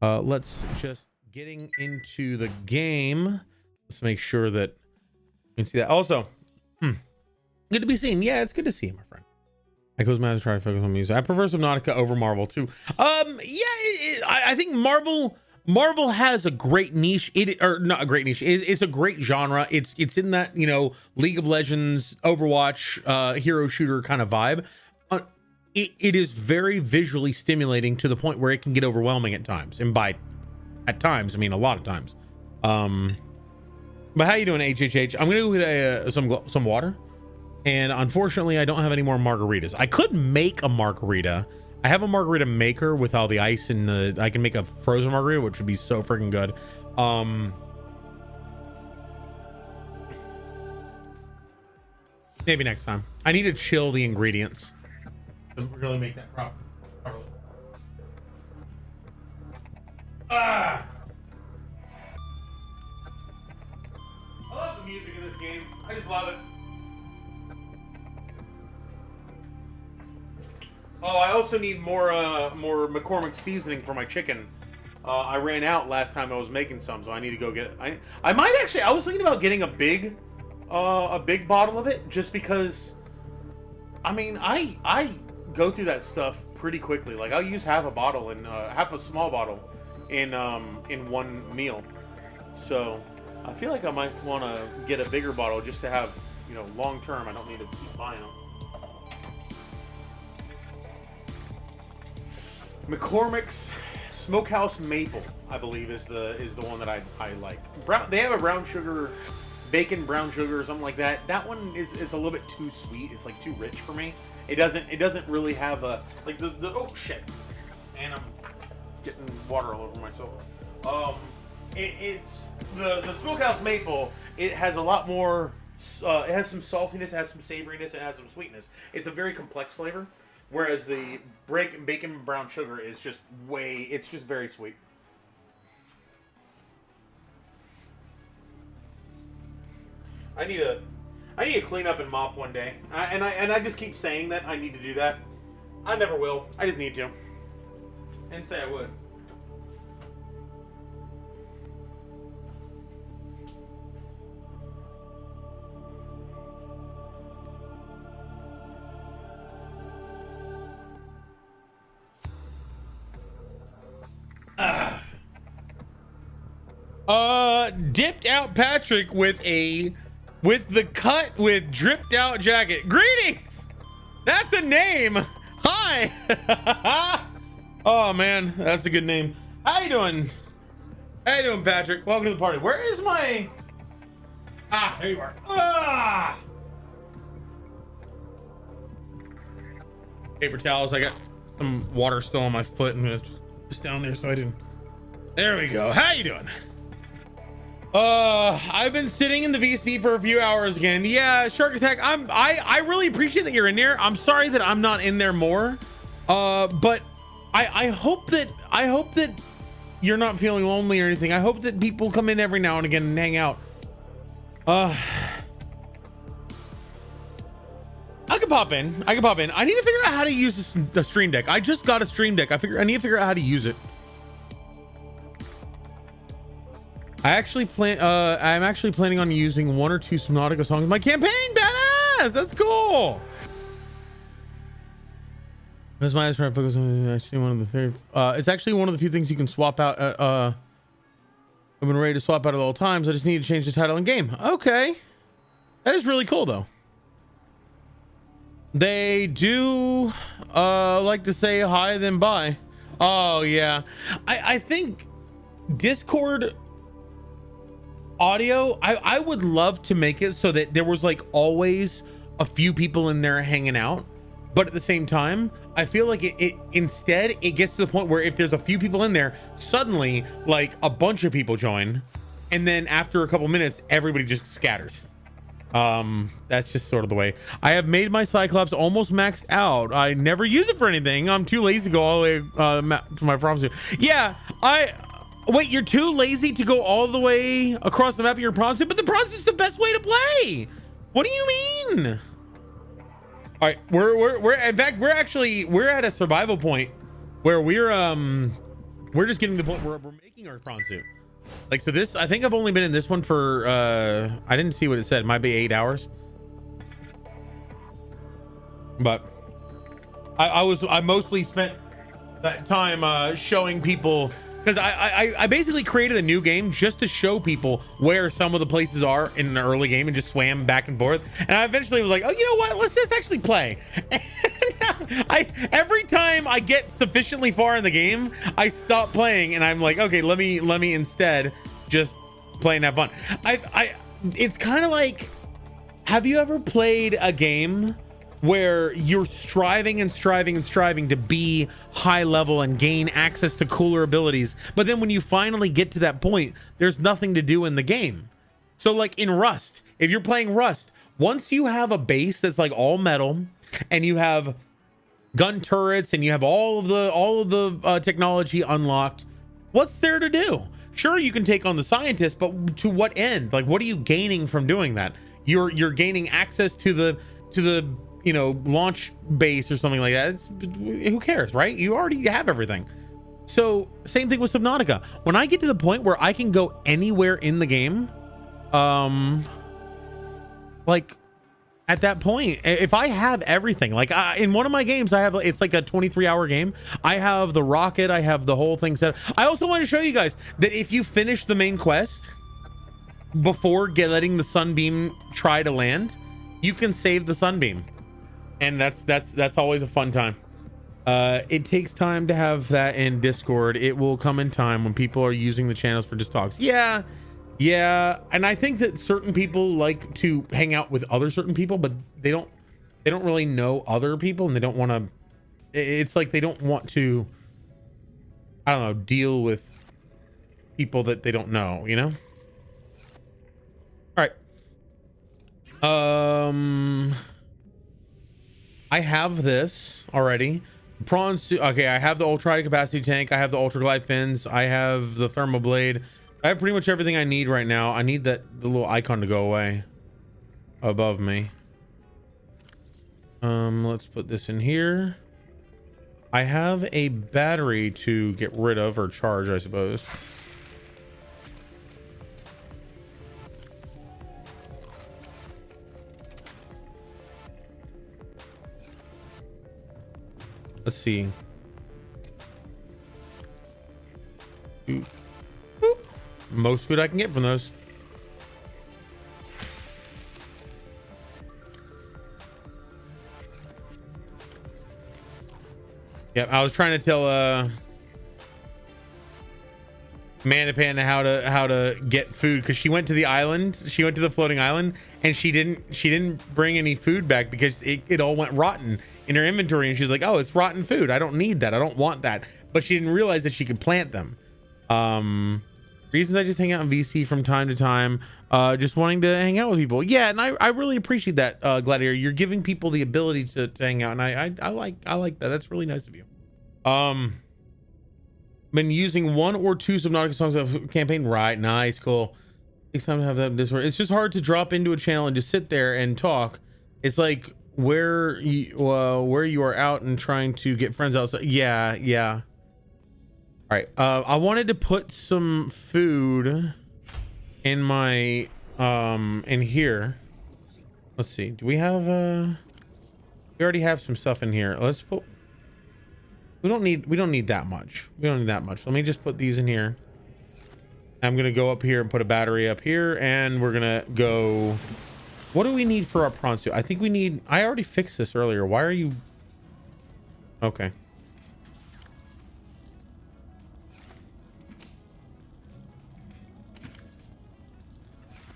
Let's just getting into the game. Let's make sure that you can see that. Also, good to be seen. Yeah, it's good to see you, my friend. I close my eyes and try to focus on music. I prefer Subnautica over Marvel too. I think Marvel has a great niche. Or not a great niche. It's a great genre. It's in that, you know, League of Legends, Overwatch, hero shooter kind of vibe. It is very visually stimulating to the point where it can get overwhelming at times. And at times, I mean a lot of times. But how you doing, HHH? I'm gonna go get some water. And unfortunately, I don't have any more margaritas. I could make a margarita. I have a margarita maker with all the ice and I can make a frozen margarita, which would be so freaking good. Maybe next time. I need to chill the ingredients to really make that properly. I love the music in this game. I just love it. Oh, I also need more McCormick seasoning for my chicken. I ran out last time I was making some, so I need to go get it. I might actually. I was thinking about getting a big bottle of it, just because. I mean, I go through that stuff pretty quickly. Like I'll use half a small bottle in one meal. So I feel like I might want to get a bigger bottle just to have, you know, long term. I don't need to keep buying them. McCormick's Smokehouse Maple, I believe, is the one that I like. They have a brown sugar, bacon brown sugar or something like that. That one is a little bit too sweet. It's like too rich for me. It doesn't really have a like the oh shit. And I'm getting water all over myself. It's the Smokehouse Maple. It has a lot more. It has some saltiness, it has some savoriness, it has some sweetness. It's a very complex flavor. Whereas the bacon brown sugar is just it's just very sweet. I need to clean up and mop one day. I just keep saying that I need to do that. I never will. I just need to. And say I would. Dipped out Patrick with the cut with dripped out jacket. Greetings. That's a name. Hi. Oh man, that's a good name. How you doing? How you doing, Patrick? Welcome to the party. Where is my? There you are. Paper towels. I got some water still on my foot and just down there, so I didn't. There we go. How you doing? I've been sitting in the VC for a few hours again. Yeah, Shark Attack. I really appreciate that you're in there. I'm sorry that I'm not in there more. But I hope that you're not feeling lonely or anything. I hope that people come in every now and again and hang out. I can pop in. I need to figure out how to use the Stream Deck. I just got a Stream Deck. I need to figure out how to use it. I'm actually planning on using 1 or 2 Subnautica songs in my campaign. Badass! That's cool. That's my eyes trying to focus on actually one of the favorite. It's actually one of the few things you can swap out. I've been ready to swap out at all times. I just need to change the title in game. Okay, that is really cool though. They do like to say hi then bye. Oh yeah, I think Discord audio, I would love to make it so that there was like always a few people in there hanging out, but at the same time I feel like it instead it gets to the point where if there's a few people in there, suddenly like a bunch of people join, and then after a couple minutes everybody just scatters. That's just sort of the way. I have made my Cyclops almost maxed out. I never use it for anything. I'm too lazy to go all the way to my prompts. Yeah, wait, you're too lazy to go all the way across the map of your prompts, but the prompts is the best way to play. What do you mean? All right, we're in fact we're at a survival point where we're just getting to the point where we're making our prawn suit. Like, so this, I think I've only been in this one for I didn't see what it said. It might be 8 hours, but I mostly spent that time showing people, because I basically created a new game just to show people where some of the places are in the early game and just swam back and forth. And I eventually was like, oh, you know what? Let's just actually play. And every time I get sufficiently far in the game, I stop playing and I'm like, okay, let me instead just play and have fun. It's kind of like, have you ever played a game where you're striving to be high level and gain access to cooler abilities, but then when you finally get to that point, there's nothing to do in the game? So like in Rust, if you're playing Rust, once you have a base that's like all metal and you have gun turrets and you have all of the technology unlocked, what's there to do? Sure, you can take on the scientists, but to what end? Like, what are you gaining from doing that? You're gaining access to the you know, launch base or something like that. Who cares, right? You already have everything. So same thing with Subnautica. When I get to the point where I can go anywhere in the game, like at that point, if I have everything, like in one of my games, I have, it's like a 23-hour game. I have the rocket, I have the whole thing set up. I also want to show you guys that if you finish the main quest before letting the Sunbeam try to land, you can save the Sunbeam. And that's always a fun time. It takes time to have that in Discord. It will come in time when people are using the channels for just talks. Yeah. And I think that certain people like to hang out with other certain people, but they don't really know other people, and they don't want to, it's like they don't want to, I don't know, deal with people that they don't know, you know? All right. I have this already. Prawn suit. Okay, I have the ultra high capacity tank. I have the ultra glide fins. I have the thermal blade. I have pretty much everything I need right now. I need the little icon to go away above me. Let's put this in here. I have a battery to get rid of, or charge, I suppose. Let's see. Boop. Boop. Most food I can get from those. Yeah, I was trying to tell Amanda Panda how to get food, because she went to the island, she went to the floating island, and she didn't bring any food back because it all went rotten in her inventory, and she's like, oh, it's rotten food, I don't need that, I don't want that. But she didn't realize that she could plant them. Reasons I just hang out in VC from time to time, just wanting to hang out with people. Yeah, and I really appreciate that, Gladiator. You're giving people the ability to hang out, and I like that. That's really nice of you. Been using 1 or 2 Subnautica songs of campaign. Right, nice, cool. Takes time to have that in Discord. It's just hard to drop into a channel and just sit there and talk. It's like where you are out and trying to get friends outside. Yeah. All right, I wanted to put some food in my in here. Let's see, do we have we already have some stuff in here. Let's put, we don't need that much. Let me just put these in here. I'm gonna go up here and put a battery up here, and we're gonna go What do we need for our prawn suit? I think we need, I already fixed this earlier. Why are you? Okay.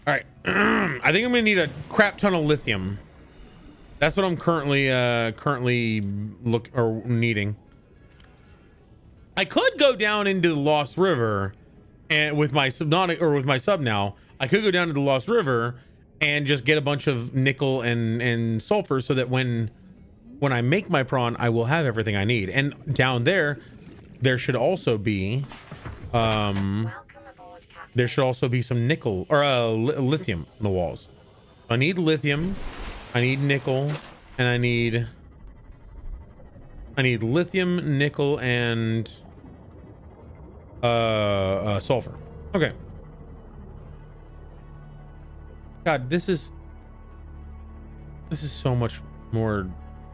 All right. I think I'm gonna need a crap ton of lithium. That's what I'm currently needing. I could go down into the Lost River and with my Subnautic or with my sub now, I could go down to the Lost River and just get a bunch of nickel and sulfur so that when I make my prawn, I will have everything I need. And down there should also be some nickel or lithium in the walls. I need lithium, I need nickel, and I need lithium, nickel, and sulfur. Okay. God, this is so much more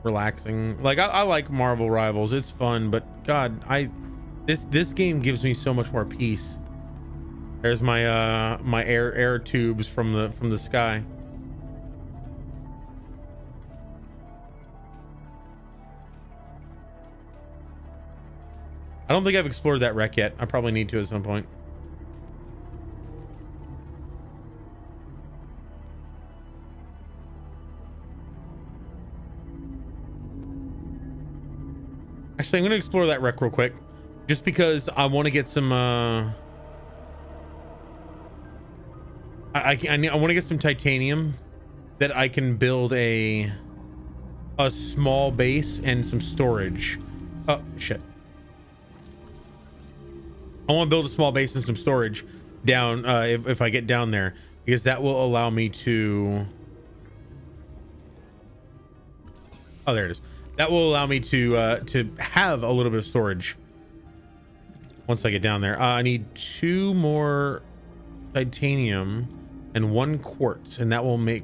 relaxing. Like I like Marvel Rivals, it's fun, but God, this game gives me so much more peace. There's my my air tubes from the sky. I don't think I've explored that wreck yet. I probably need to at some point. Actually, I'm going to explore that wreck real quick, just because I want to get some. I want to get some titanium that I can build a small base and some storage. Oh shit! I want to build a small base and some storage down if I get down there, because that will allow me to. Oh, there it is. That will allow me to have a little bit of storage once I get down there. I need 2 more titanium and 1 quartz, and that will make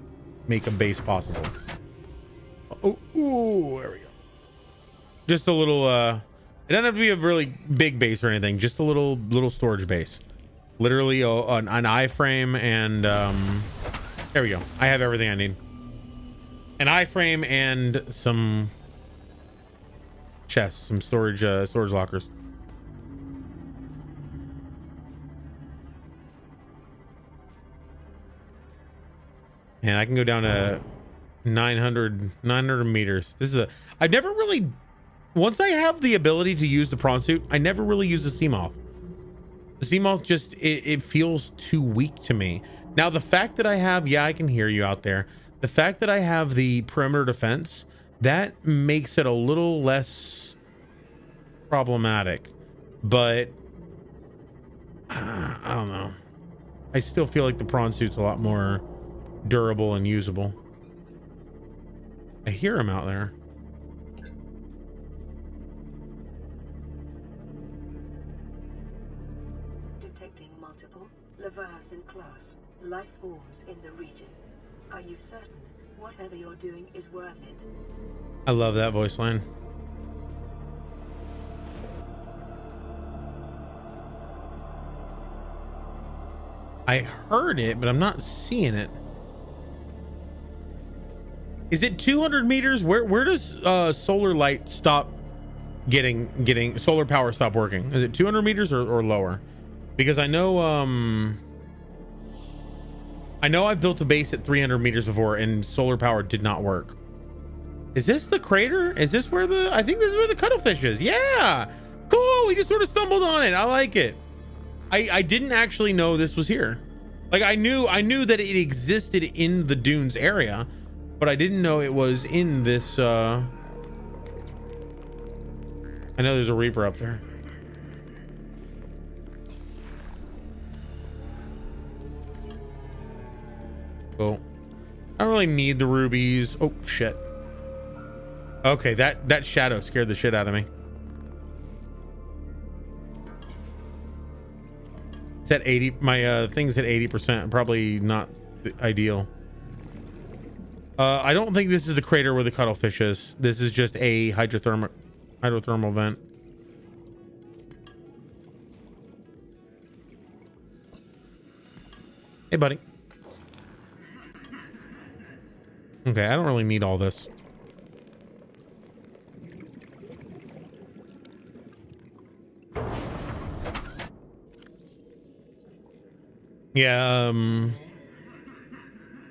a base possible. Oh, ooh, there we go. Just a little. It doesn't have to be a really big base or anything. Just a little storage base. Literally an iframe and there we go. I have everything I need. An iframe and some chests, some storage lockers. And I can go down to 900 meters. This is I've never really, once I have the ability to use the prawn suit, I never really use the sea moth. The sea moth just it feels too weak to me. Now the fact that I have, yeah, I can hear you out there. The fact that I have the perimeter defense, that makes it a little less problematic, but I don't know. I still feel like the prawn suit's a lot more durable and usable. I hear him out there. Detecting multiple Leviathan class life forms in the region. Are you certain whatever you're doing is worth it? I love that voice line. I heard it, but I'm not seeing it. Is it 200 meters? Where does solar light stop getting solar power stop working? Is it 200 meters or lower? Because I know I've built a base at 300 meters before and solar power did not work. Is this the crater? Is this where I think this is where the cuttlefish is. Yeah, cool. We just sort of stumbled on it. I like it. I didn't actually know this was here. Like I knew that it existed in the dunes area, but I didn't know it was in this. I know there's a Reaper up there. Cool. I don't really need the rubies. Oh shit. Okay, that shadow scared the shit out of me. It's at 80. My thing's at 80%. Probably not ideal. I don't think this is the crater where the cuttlefish is. This is just a hydrothermal vent. Hey, buddy. Okay, I don't really need all this. Yeah,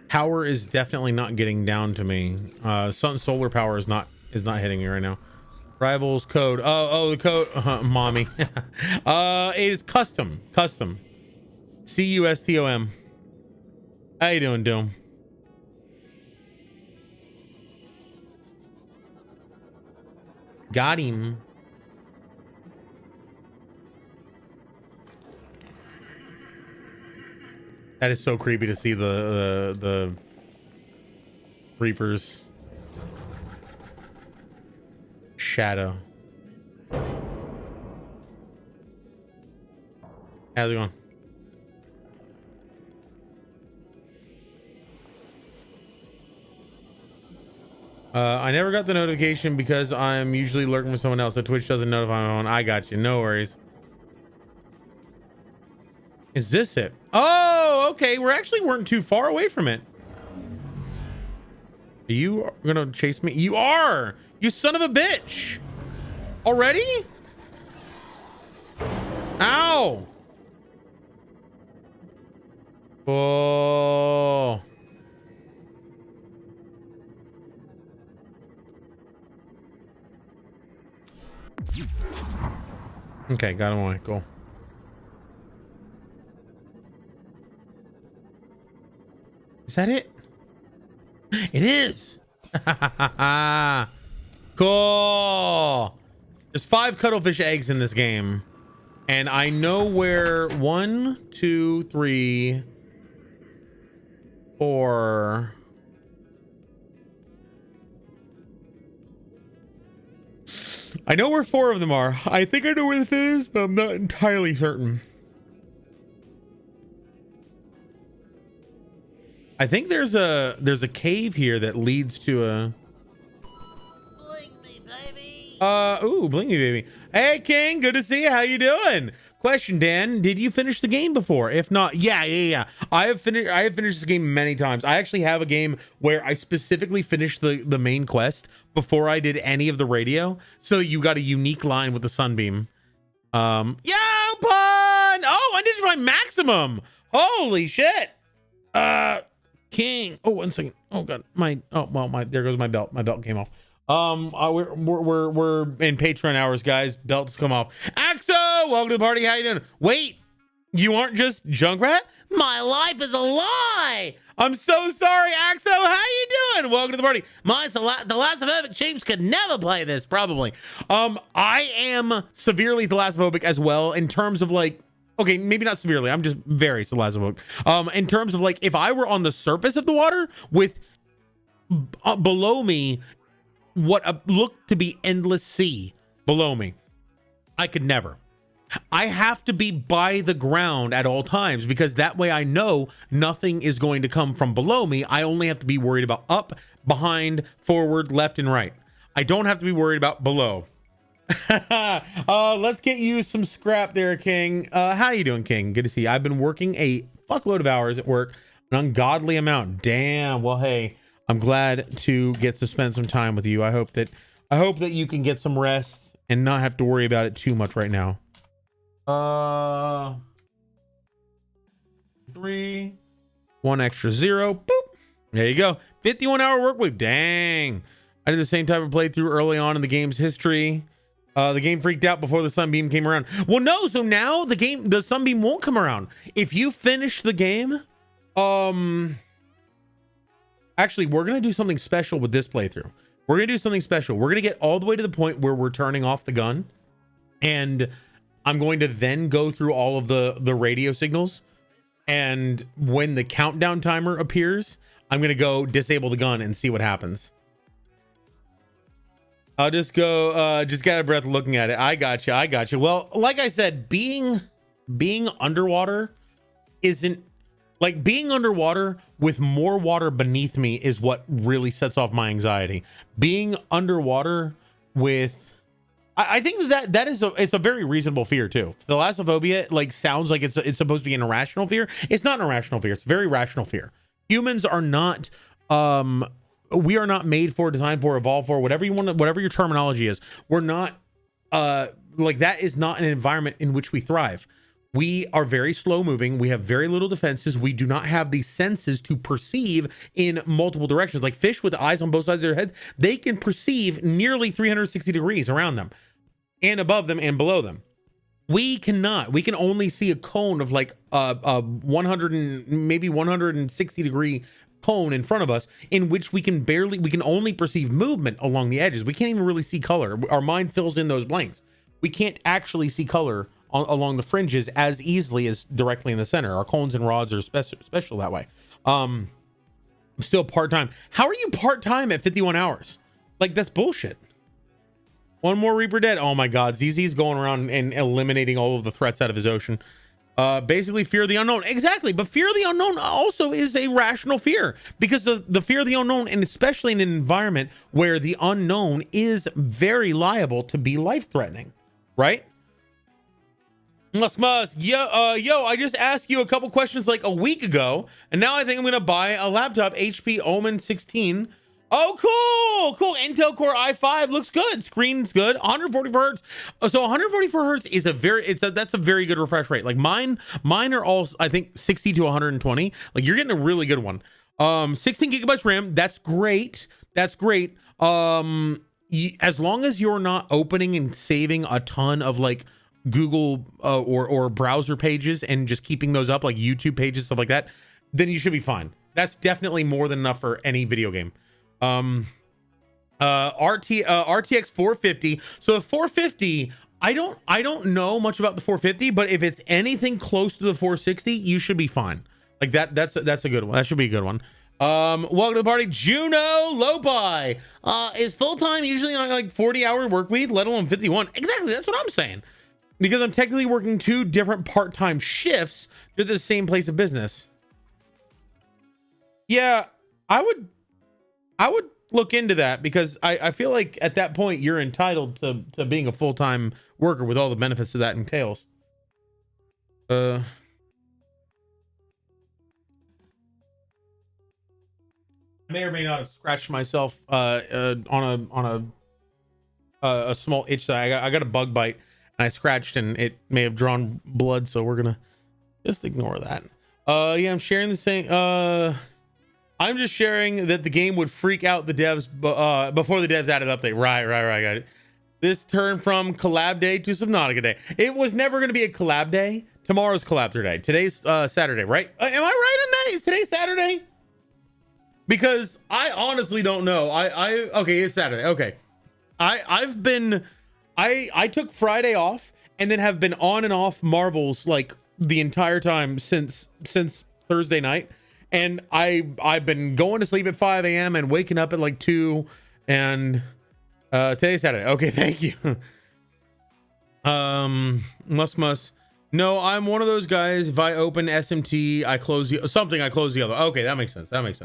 power is definitely not getting down to me. Solar power is not hitting me right now. Rivals code. The code, mommy. Is custom. CUSTOM. How you doing, Doom? Got him. That is so creepy to see the Reaper's shadow. How's it going? I never got the notification because I'm usually lurking with someone else, so Twitch doesn't notify me. I got you. No worries. Is this it? Oh, okay. Weren't too far away from it. Are you gonna chase me? You are! You son of a bitch! Already? Ow! Oh. Okay, got him away. Cool. Is that it? It is. Cool. There's 5 cuttlefish eggs in this game, and I know where 1, 2, 3, 4. I know where 4 of them are. I think I know where this is, but I'm not entirely certain. I think there's a cave here that leads to a Blink me, baby. ooh, blink me, baby. Hey King, good to see you. How you doing? Question, Dan, did you finish the game before? If not, yeah. I have finished this game many times. I actually have a game where I specifically finished the main quest before I did any of the radio. So you got a unique line with the Sunbeam. Yeah, pun! Oh, I did my maximum. Holy shit. King. Oh, 1 second. Oh god, there goes my belt. My belt came off. We're in Patreon hours, guys. Belts come off. Axo, welcome to the party. How you doing? Wait, you aren't just Junkrat? My life is a lie. I'm so sorry, Axo. How you doing? Welcome to the party. The Thalassophobia Chiefs could never play this, probably. I am severely thalassophobia as well in terms of like. Okay, maybe not severely. I'm just very thalassophobia. In terms of like, if I were on the surface of the water with below me what looked to be endless sea below me, I could never. I have to be by the ground at all times because that way I know nothing is going to come from below me. I only have to be worried about up, behind, forward, left, and right. I don't have to be worried about below. Let's get you some scrap there, King. How you doing, King? Good to see you. I've been working a fuckload of hours at work, an ungodly amount. Damn. Well, hey, I'm glad to get to spend some time with you. I hope that you can get some rest and not have to worry about it too much right now. 3, 1 extra 0. Boop. There you go. 51-hour work week. Dang. I did the same type of playthrough early on in the game's history. The game freaked out before the Sunbeam came around. Well, no, so now the Sunbeam won't come around. If you finish the game, actually, we're going to do something special with this playthrough. We're going to do something special. We're going to get all the way to the point where we're turning off the gun. And I'm going to then go through all of the radio signals. And when the countdown timer appears, I'm going to go disable the gun and see what happens. I'll just go, just got a breath looking at it. I got you. Well, like I said, being underwater isn't like being underwater with more water beneath me is what really sets off my anxiety. Being underwater with, I think that is it's a very reasonable fear too. Thalassophobia like sounds like it's supposed to be an irrational fear. It's not an irrational fear. It's a very rational fear. Humans are not we are not made for, designed for, evolved for, whatever you want, whatever your terminology is. We're not like that is not an environment in which we thrive. We are very slow moving. We have very little defenses. We do not have the senses to perceive in multiple directions. Like fish with eyes on both sides of their heads, they can perceive nearly 360 degrees around them and above them and below them. We cannot. We can only see a cone of like a 100 and maybe 160 degree cone in front of us, in which we can only perceive movement along the edges. We can't even really see color. Our mind fills in those blanks. We can't actually see color along the fringes as easily as directly in the center. Our cones and rods are special that way. I'm still part-time. How are you part-time at 51 hours? Like, that's bullshit. One more Reaper dead. Oh my God, ZZ's going around and eliminating all of the threats out of his ocean. Basically fear of the unknown. Exactly, but fear of the unknown also is a rational fear, because the fear of the unknown, and especially in an environment where the unknown is very liable to be life-threatening, right? Must yo, I just asked you a couple questions like a week ago, and now I think I'm gonna buy a laptop, HP Omen 16. Oh, cool. Intel Core i5 looks good. Screen's good. 144 hertz. So 144 hertz is that's a very good refresh rate. Like mine are all, I think, 60 to 120. Like you're getting a really good one. 16 gigabytes RAM. That's great. As long as you're not opening and saving a ton of like Google or browser pages and just keeping those up, like YouTube pages, stuff like that, then you should be fine. That's definitely more than enough for any video game. RTX 450. So the 450, I don't know much about the 450, but if it's anything close to the 460, you should be fine. Like that's a good one. That should be a good one. Welcome to the party, Juno Lopi. Is full-time usually on like 40-hour work week, let alone 51? Exactly, that's what I'm saying. Because I'm technically working 2 different part-time shifts to the same place of business. Yeah, I would look into that, because I feel like at that point you're entitled to being a full-time worker with all the benefits that entails. I may or may not have scratched myself on a small itch that I got a bug bite, and I scratched and it may have drawn blood, so we're gonna just ignore that. Yeah, I'm sharing the same. I'm just sharing that the game would freak out the devs before the devs added update. Right. Got it. This turned from collab day to Subnautica day. It was never going to be a collab day. Tomorrow's collab day. Today's Saturday, right? Am I right on that? Is today Saturday? Because I honestly don't know. Okay, it's Saturday. Okay. I took Friday off and then have been on and off Marvels like the entire time since Thursday night. And I've been going to sleep at 5 a.m. and waking up at like 2, and today's Saturday. Okay, thank you. Must. No, I'm one of those guys. If I open SMT, I close something, I close the other. Okay, that makes sense. Like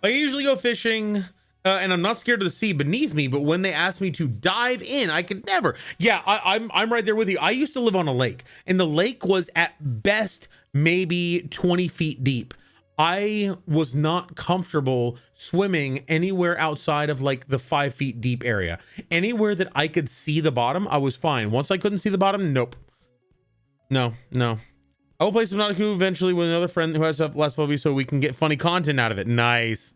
I usually go fishing, and I'm not scared of the sea beneath me, but when they ask me to dive in, I could never. Yeah, I'm right there with you. I used to live on a lake, and the lake was at best maybe 20 feet deep. I was not comfortable swimming anywhere outside of like the 5 feet deep area. Anywhere that I could see the bottom, I was fine. Once I couldn't see the bottom, nope. No. I will play Subnautica eventually with another friend who has less phobia, so we can get funny content out of it. Nice.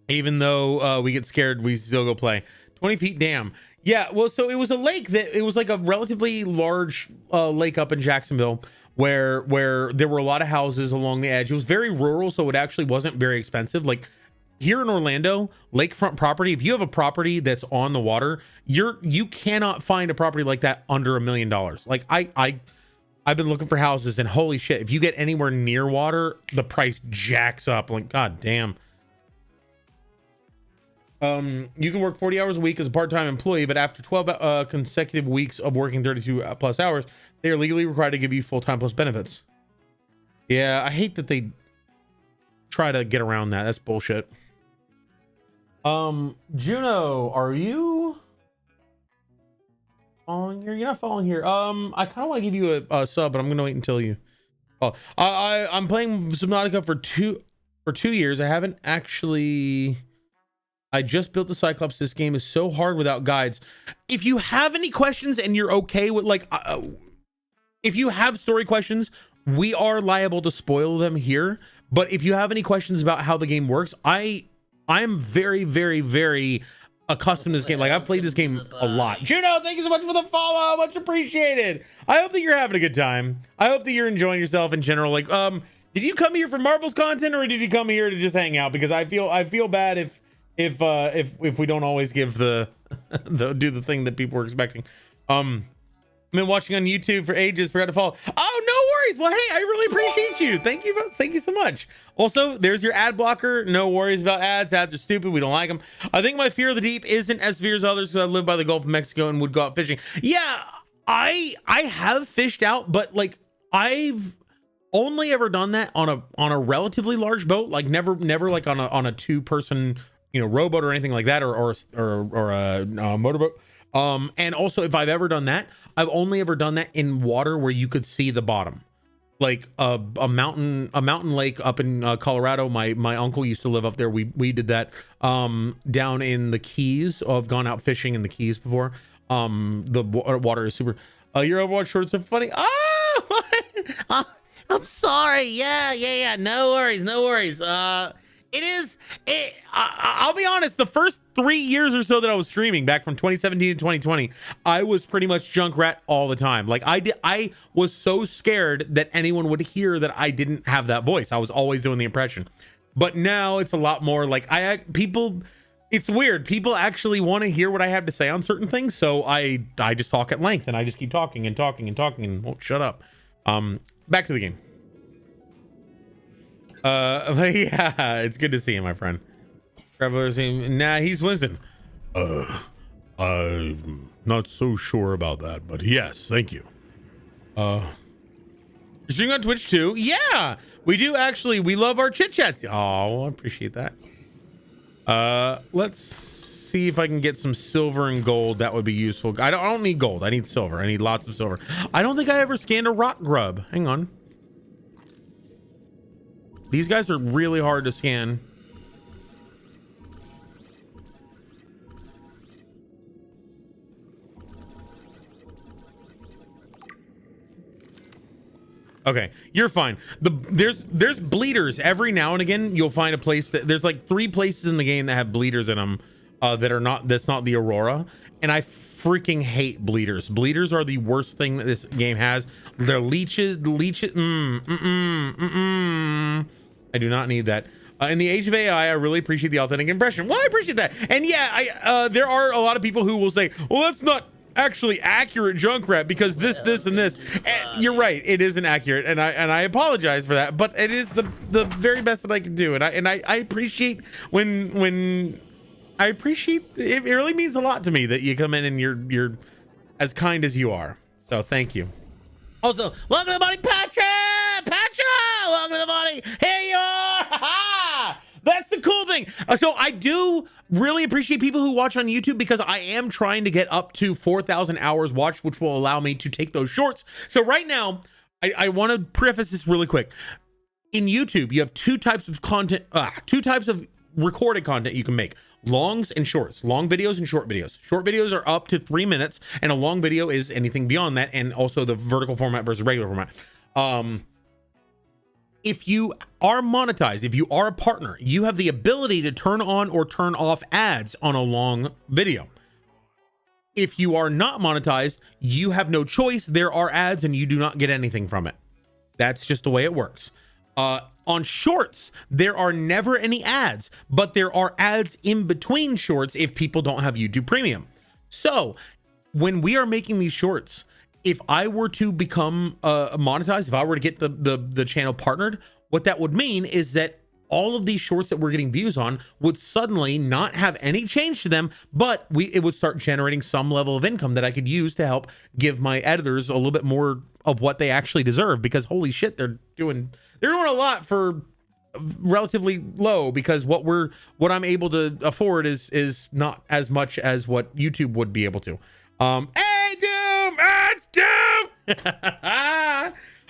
Even though we get scared, we still go play. 20 feet, damn. Yeah, well, so it was a lake it was like a relatively large lake up in Jacksonville, where there were a lot of houses along the edge. It was very rural, so it actually wasn't very expensive. Like here in Orlando, lakefront property, if you have a property that's on the water, you cannot find a property like that under $1 million. Like I've been looking for houses, and holy shit, if you get anywhere near water, the price jacks up. Like, god damn. You can work 40 hours a week as a part-time employee, but after 12 consecutive weeks of working 32 plus hours, they are legally required to give you full-time plus benefits. Yeah, I hate that they try to get around that. That's bullshit. Juno, are you following here? You're not following here. I kind of want to give you a sub, but I'm gonna wait until you. Oh, I'm playing Subnautica for two years. I haven't actually I just built the Cyclops. This game is so hard without guides. If you have any questions and you're okay with like, if you have story questions, we are liable to spoil them here. But if you have any questions about how the game works, I'm very, very, very accustomed to this game. Like, I've played this game a lot. Juno, thank you so much for the follow. Much appreciated. I hope that you're having a good time. I hope that you're enjoying yourself in general. Like, did you come here for Marvel's content, or did you come here to just hang out? Because I feel bad if we don't always give the do the thing that people were expecting. I've been watching on YouTube for ages, forgot to follow. Oh, no worries. Well, hey, I really appreciate you. Thank you so much. Also, there's your ad blocker. No worries about ads. Ads are stupid. We don't like them. I think my fear of the deep isn't as severe as others because I live by the Gulf of Mexico and would go out fishing. Yeah, I have fished out, but like I've only ever done that on a relatively large boat, like never like on a 2-person, rowboat or anything like that, or a motorboat. And also, if I've ever done that, I've only ever done that in water where you could see the bottom, like a mountain lake up in Colorado. My uncle used to live up there. We did that down in the Keys. I've gone out fishing in the Keys before. The water is super. Your Overwatch shorts are funny. Oh, I'm sorry. Yeah. No worries. I'll be honest, the first 3 years or so that I was streaming back from 2017 to 2020, I was pretty much Junkrat all the time. Like I was so scared that anyone would hear that I didn't have that voice. I was always doing the impression. But now it's a lot more like it's weird. People actually want to hear what I have to say on certain things. So I just talk at length and I just keep talking and won't shut up. Back to the game. Yeah, it's good to see you, my friend. Travelers, nah, he's Winston. I'm not so sure about that, but yes, thank you. You're streaming on Twitch too? Yeah, we do actually. We love our chit chats. Oh, I appreciate that. Let's see if I can get some silver and gold. That would be useful. I don't need gold. I need silver. I need lots of silver. I don't think I ever scanned a rock grub. Hang on. These guys are really hard to scan. Okay, you're fine. There's bleeders every now and again. You'll find a place there's like 3 places in the game that have bleeders in them that's not the Aurora, and I freaking hate bleeders. Bleeders are the worst thing that this game has. They're leeches. I do not need that. In the age of AI, I really appreciate the authentic impression. Well, I appreciate that. And yeah, there are a lot of people who will say, well, that's not actually accurate, Junkrat, because this and this. And you're right, it isn't accurate, and I apologize for that, but it is the very best that I can do. And I appreciate when I appreciate it. It really means a lot to me that you come in and you're as kind as you are. So thank you. Also, welcome to the body, Patra! Welcome to the body. Here you are. That's the cool thing. So I do really appreciate people who watch on YouTube, because I am trying to get up to 4,000 hours watched, which will allow me to take those shorts. So right now, I want to preface this really quick. In YouTube, you have 2 types of content, 2 types of recorded content you can make: longs and shorts. Long videos and short videos. Short videos are up to 3 minutes, and a long video is anything beyond that, and also the vertical format versus regular format. If you are monetized, if you are a partner, you have the ability to turn on or turn off ads on a long video. If you are not monetized, you have no choice. There are ads and you do not get anything from it. That's just the way it works. On shorts, there are never any ads, but there are ads in between shorts if people don't have YouTube Premium. So when we are making these shorts, if I were to become monetized, if I were to get the channel partnered, what that would mean is that all of these shorts that we're getting views on would suddenly not have any change to them, but it would start generating some level of income that I could use to help give my editors a little bit more of what they actually deserve, because holy shit, they're doing a lot for relatively low, because what I'm able to afford is not as much as what YouTube would be able to. Hey Doom, it's Doom.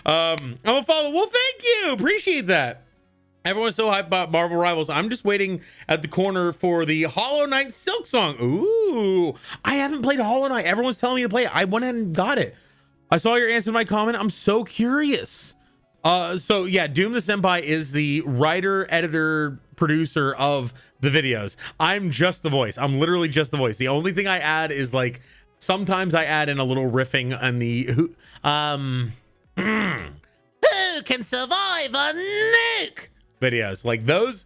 I'm a follow. Well, thank you, appreciate that. Everyone's so hyped about Marvel Rivals. I'm just waiting at the corner for the Hollow Knight Silk Song. Ooh, I haven't played Hollow Knight. Everyone's telling me to play it. I went ahead and got it. I saw your answer to my comment. I'm so curious. So yeah, Doom the Senpai is the writer, editor, producer of the videos. I'm just the voice. I'm literally just the voice. The only thing I add is like sometimes I add in a little riffing on the who can survive a nuke videos. Like those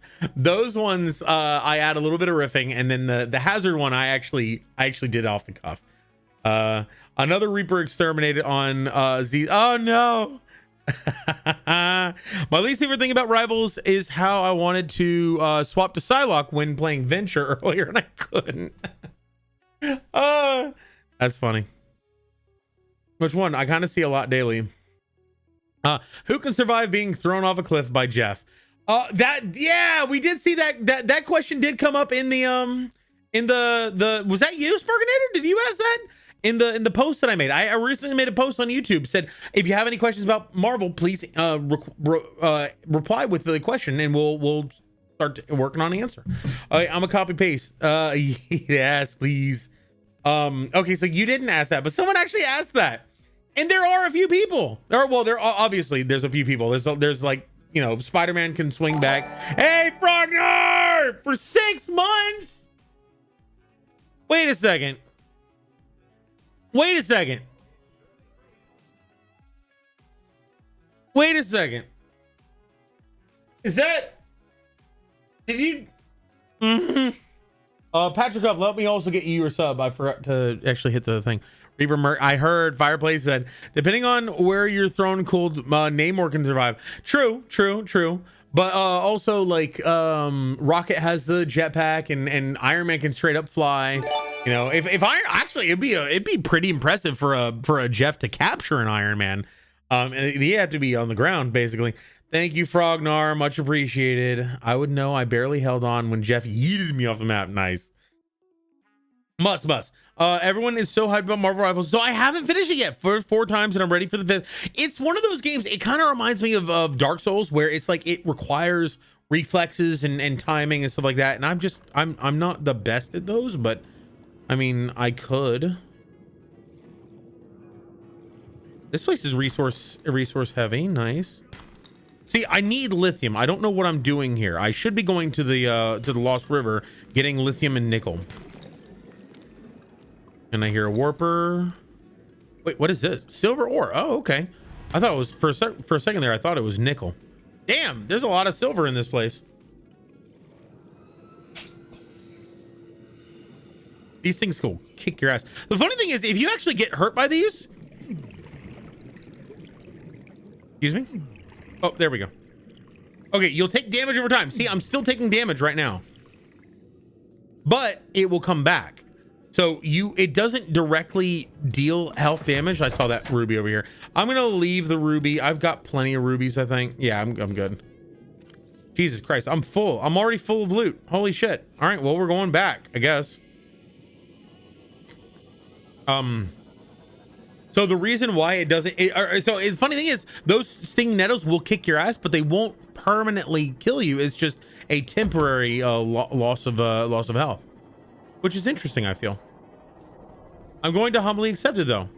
ones I add a little bit of riffing, and then the hazard one I actually did off the cuff. Another Reaper exterminated on Z. Oh no. My least favorite thing about Rivals is how I wanted to swap to Psylocke when playing Venture earlier and I couldn't. That's funny. Which one? I kind of see a lot daily. Who can survive being thrown off a cliff by Jeff? Yeah, we did see that question did come up in the was that you, Sparkinator? Did you ask that in the post that I made? I recently made a post on YouTube, said if you have any questions about Marvel, please reply with the question and we'll start working on the answer. I'm a copy paste. Yes, please. Okay, so you didn't ask that, but someone actually asked that. And there are a few people. Obviously there's a few people. There's like, you know, Spider-Man can swing back. Hey, Frogner! For 6 months? Wait a second. Wait a second. Wait a second. Is that... Did you... Patrick Huff, let me also get you your sub. I forgot to actually hit the thing. Reaper Merc, I heard Fireplace said, depending on where you're thrown cold, Namor can survive. True. But also like Rocket has the jetpack and Iron Man can straight up fly. You know, if Iron actually it'd be pretty impressive for a Jeff to capture an Iron Man. He had to be on the ground basically. Thank you, Frognar, much appreciated. I would know I barely held on when Jeff yeeted me off the map. Nice. Must. Everyone is so hyped about Marvel Rivals, so I haven't finished it yet for 4 times, and I'm ready for the 5th. It's one of those games. It kind of reminds me of Dark Souls, where it's like it requires reflexes and timing and stuff like that. And I'm not the best at those, but I mean I could. This place is resource heavy. Nice. See, I need lithium. I don't know what I'm doing here. I should be going to the Lost River, getting lithium and nickel. And I hear a warper. Wait, what is this? Silver ore. Oh, okay. I thought it was for a second there. I thought it was nickel. Damn, there's a lot of silver in this place. These things will kick your ass. The funny thing is, if you actually get hurt by these, excuse me. Oh, there we go. Okay, you'll take damage over time. See, I'm still taking damage right now, but it will come back. So it doesn't directly deal health damage. I saw that ruby over here. I'm gonna leave the ruby. I've got plenty of rubies, I think. Yeah, I'm good. Jesus Christ, I'm full. I'm already full of loot. Holy shit. All right, well, we're going back, I guess. So the reason why it doesn't, so the funny thing is, those sting nettles will kick your ass, but they won't permanently kill you. It's just a temporary loss of health. Which is interesting, I feel. I'm going to humbly accept it though.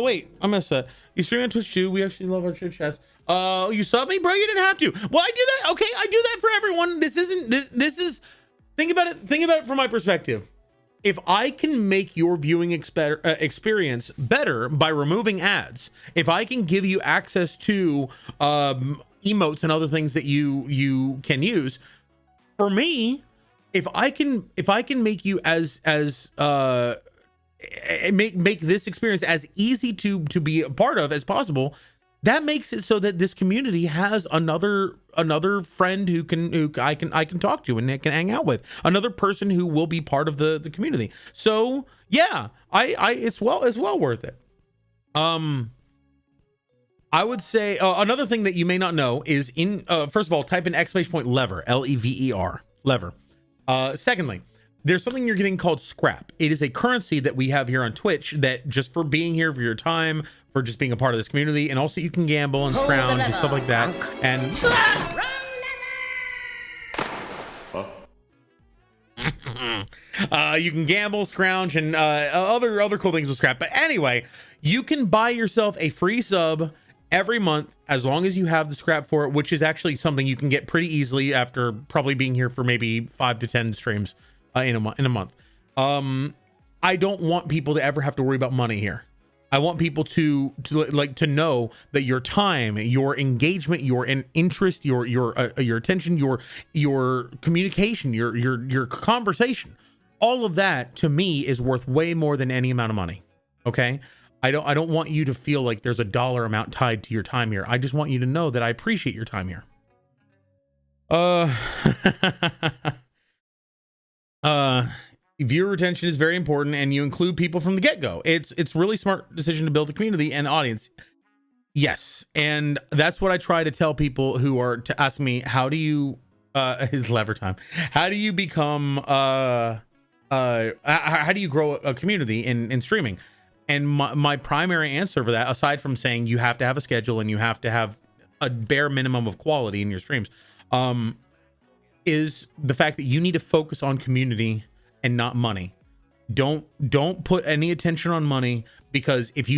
Wait, I missed that. You stream on Twitch too. We actually love our chit chats. You sub me, bro? You didn't have to. Well, I do that. Okay, I do that for everyone. This is think about it from my perspective. If I can make your viewing experience better by removing ads, if I can give you access to emotes and other things that you can use, for me, if I can make you make this experience as easy to be a part of as possible, that makes it so that this community has another friend who I can talk to and can hang out with, another person who will be part of the community. So yeah, it's well worth it. I would say another thing that you may not know is first of all, type in !lever, LEVER, lever. Secondly, there's something you're getting called scrap. It is a currency that we have here on Twitch that just for being here, for your time, for just being a part of this community, and also you can gamble and scrounge and stuff like that. And You can gamble, scrounge, and other cool things with scrap. But anyway, you can buy yourself a free sub every month as long as you have the scrap for it, which is actually something you can get pretty easily after probably being here for maybe 5 to 10 streams in a month. I don't want people to ever have to worry about money here. I want people to know that your time, your engagement, your interest, your attention, your communication, your conversation, all of that to me is worth way more than any amount of money. Okay, I don't want you to feel like there's a dollar amount tied to your time here. I just want you to know that I appreciate your time here. Viewer retention is very important, and you include people from the get-go. It's really smart decision to build a community and audience. Yes, and that's what I try to tell people who are to ask me, how do you is lever time, how do you become how do you grow a community in streaming? And my primary answer for that, aside from saying you have to have a schedule and you have to have a bare minimum of quality in your streams, is the fact that you need to focus on community and not money. Don't put any attention on money, because if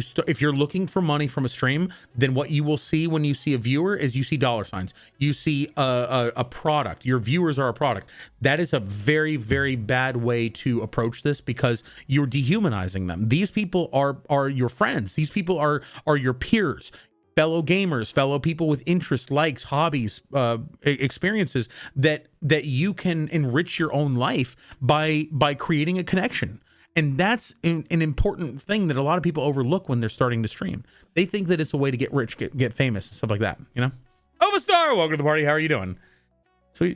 you're looking for money from a stream, then what you will see when you see a viewer is you see dollar signs. You see a product. Your viewers are a product. That is a very, very bad way to approach this, because you're dehumanizing them. These people are your friends. These people are your peers, fellow gamers, fellow people with interests, likes, hobbies, experiences that you can enrich your own life by creating a connection. And that's an important thing that a lot of people overlook when they're starting to stream. They think that it's a way to get rich, get famous, and stuff like that, you know? Ovastar, welcome to the party. How are you doing? So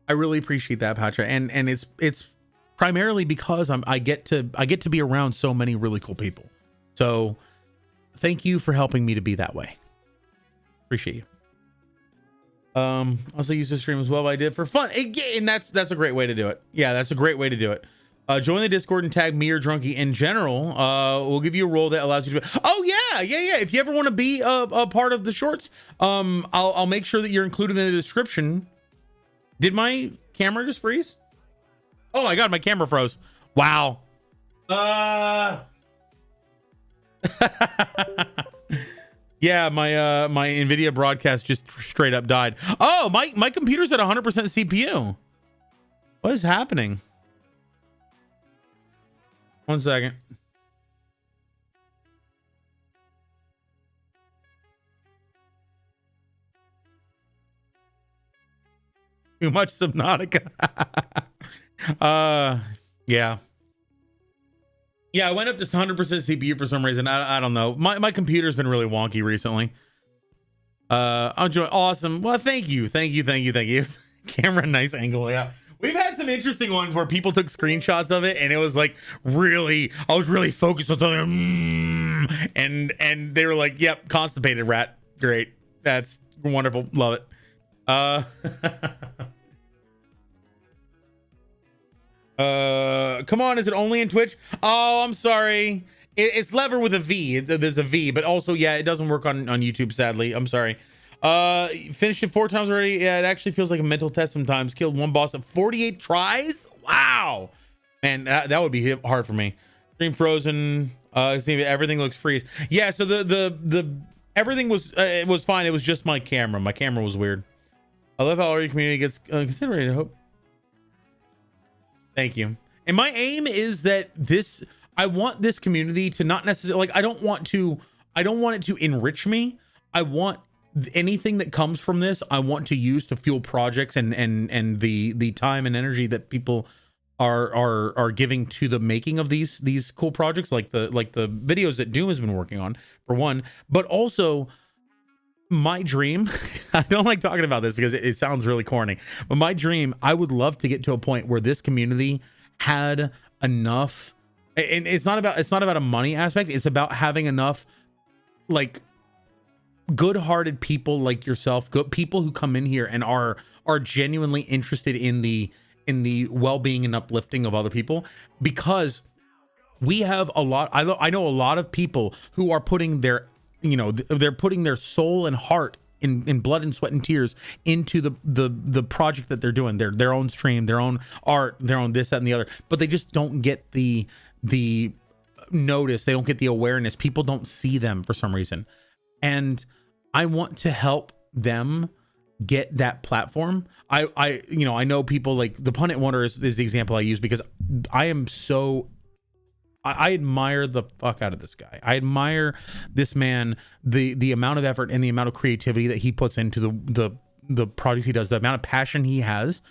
I really appreciate that, Patra, and it's primarily because I get to be around so many really cool people. So thank you for helping me to be that way. Appreciate you. Also use the stream as well, but I did for fun. And that's a great way to do it. Yeah, that's a great way to do it. Join the Discord and tag me or Drunky in general. We'll give you a role that allows you to. Oh yeah. If you ever want to be a part of the shorts, I'll make sure that you're included in the description. Did my camera just freeze? Oh my god, my camera froze. Wow. Yeah, my NVIDIA broadcast just straight up died. Oh, my computer's at 100% CPU. What is happening? 1 second. Too much Subnautica. Yeah. Yeah, I went up to 100% CPU for some reason. I don't know. My computer's been really wonky recently. I'm enjoying. Awesome. Well, thank you. Camera, nice angle. Yeah. We've had some interesting ones where people took screenshots of it, and it was like I was really focused on something. And they were like, yep, constipated rat. Great. That's wonderful. Love it. Come on, is it only in Twitch? Oh, I'm sorry. It's lever with a V. There's a V, but also, yeah, it doesn't work on YouTube, sadly. I'm sorry. Finished it 4 times already. Yeah, it actually feels like a mental test sometimes. Killed one boss at 48 tries. Wow. Man, that would be hard for me. Stream frozen. Everything looks freeze. Yeah, so the everything was it was fine. It was just my camera. My camera was weird. I love how all your community gets considered. I hope. Thank you. And my aim is that I want this community to not necessarily, like, I don't want it to enrich me. I want anything that comes from this, I want to use to fuel projects and the time and energy that people are giving to the making of these cool projects, like the videos that Doom has been working on, for one, but also my dream. I don't like talking about this because it sounds really corny, but my dream, I would love to get to a point where this community had enough, and it's not about a money aspect. It's about having enough, like, good-hearted people like yourself, good people who come in here and are genuinely interested in the well-being and uplifting of other people, because we have a lot. I know a lot of people who are putting their, they're putting their soul and heart in blood and sweat and tears into the project that they're doing, their own stream, their own art, their own this, that, and the other, but they just don't get the notice. They don't get the awareness. People don't see them for some reason. And I want to help them get that platform. I know people like the Pundit Wonder is the example I use because I admire the fuck out of this guy. I admire this man, the amount of effort and the amount of creativity that he puts into the project he does, the amount of passion he has.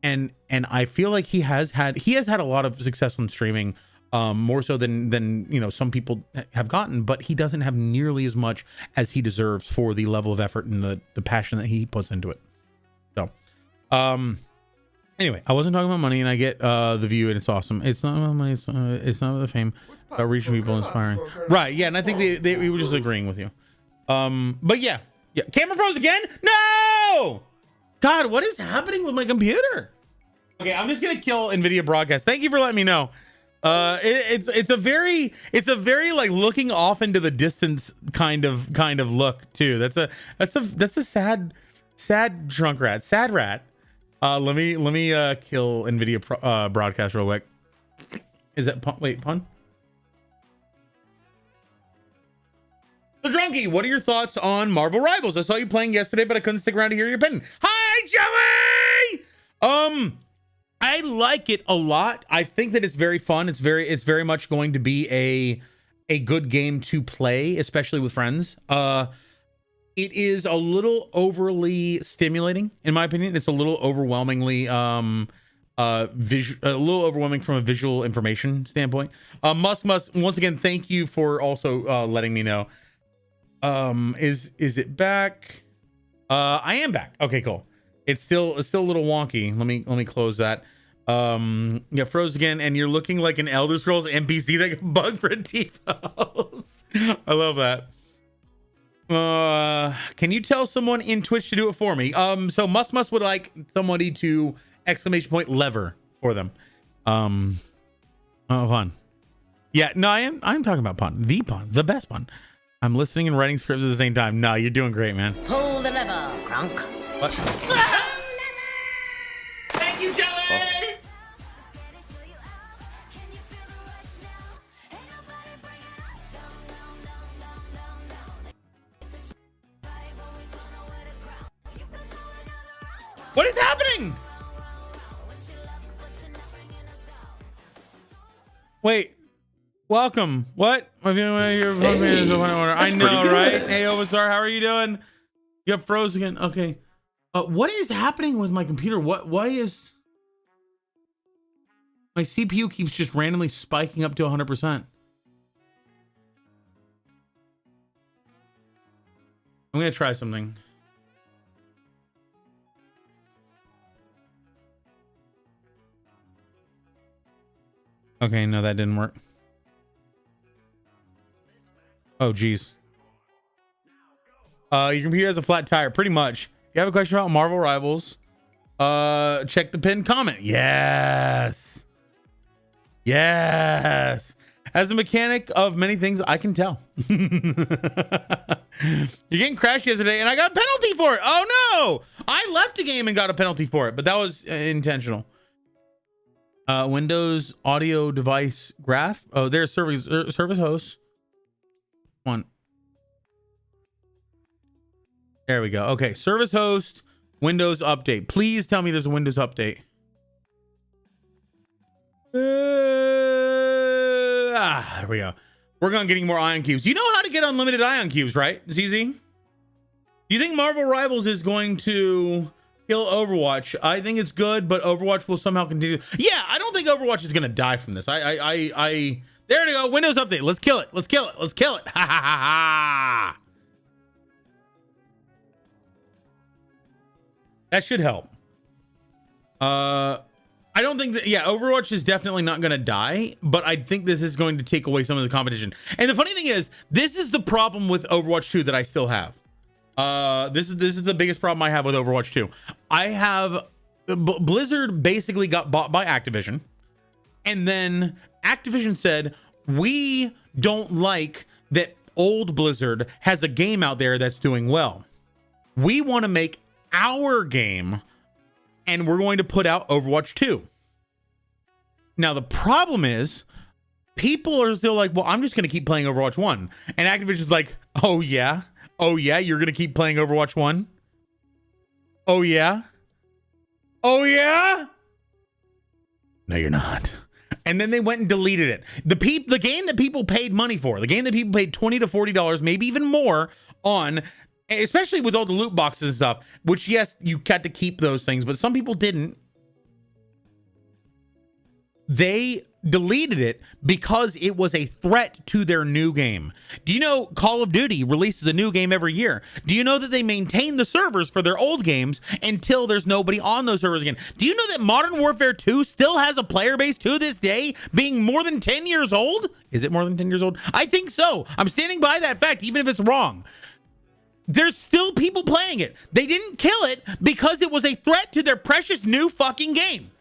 And I feel like he has had a lot of success in streaming, more so than some people have gotten, but he doesn't have nearly as much as he deserves for the level of effort and the passion that he puts into it. So anyway, I wasn't talking about money, and I get the view, and it's awesome. It's not about money. It's not about the fame. About reaching people, inspiring. Right? Yeah, and I think we were just agreeing with you. But yeah. Camera froze again? No! God, what is happening with my computer? Okay, I'm just gonna kill NVIDIA broadcast. Thank you for letting me know. It's a very like looking off into the distance kind of look too. That's a sad drunk rat, sad rat. Let me kill NVIDIA broadcast real quick. Is that pun? Wait, pun? So Drunky, what are your thoughts on Marvel Rivals? I saw you playing yesterday, but I couldn't stick around to hear your opinion. Hi, Joey! I like it a lot. I think that it's very fun. It's very much going to be a good game to play, especially with friends. It is a little overly stimulating, in my opinion. It's a little overwhelmingly a little overwhelming from a visual information standpoint. Must once again, thank you for also letting me know. Is it back? I am back. Okay, cool. It's still a little wonky. Let me close that. Yeah, froze again, and you're looking like an Elder Scrolls NPC that got bugged for a T-pose. I love that. Can you tell someone in Twitch to do it for me? So Must would like somebody to !lever for them. Oh, pun. Yeah, no, I'm talking about pun, the best pun. I'm listening and writing scripts at the same time. No, you're doing great, man. Pull the lever, Crunk. What? Thank you, Joey. What is happening? Wait. Welcome. What? I know, right? Hey, Ovastar, how are you doing? You got froze again. Okay. What is happening with my computer? Why is my CPU keeps just randomly spiking up to 100%? I'm gonna try something. Okay, no, that didn't work. Oh, geez. Your computer has a flat tire, pretty much. If you have a question about Marvel Rivals, check the pinned comment. Yes. Yes. As a mechanic of many things, I can tell. You're getting crashed yesterday, and I got a penalty for it. Oh, no. I left a game and got a penalty for it, but that was intentional. Windows audio device graph. Oh, there's service host. One. There we go. Okay, service host, Windows update. Please tell me there's a Windows update. There we go. Work on getting more ion cubes. You know how to get unlimited ion cubes, right? It's easy. Do you think Marvel Rivals is going to kill Overwatch? I think it's good, but Overwatch will somehow continue. Yeah, I don't think Overwatch is gonna die from this. There we go. Windows update. Let's kill it. Let's kill it. Let's kill it. Ha ha ha ha. That should help. I don't think that, yeah, Overwatch is definitely not going to die, but I think this is going to take away some of the competition. And the funny thing is, this is the problem with Overwatch 2 that I still have. This is the biggest problem I have with Overwatch 2. I have Blizzard basically got bought by Activision, and then Activision said, we don't like that old Blizzard has a game out there that's doing well. We want to make our game, and we're going to put out Overwatch 2. Now, the problem is, people are still like, well, I'm just going to keep playing Overwatch 1. And Activision's like, oh, yeah? Oh, yeah? You're going to keep playing Overwatch 1? Oh, yeah? Oh, yeah? No, you're not. And then they went and deleted it. The game that people paid money for, the game that people paid $20 to $40, maybe even more on, especially with all the loot boxes and stuff, which, yes, you got to keep those things, but some people didn't. They deleted it because it was a threat to their new game. Do you know Call of Duty releases a new game every year? Do you know that they maintain the servers for their old games until there's nobody on those servers again? Do you know that Modern Warfare 2 still has a player base to this day, being more than 10 years old? Is it more than 10 years old? I think so. I'm standing by that fact, even if it's wrong. There's still people playing it. They didn't kill it because it was a threat to their precious new fucking game.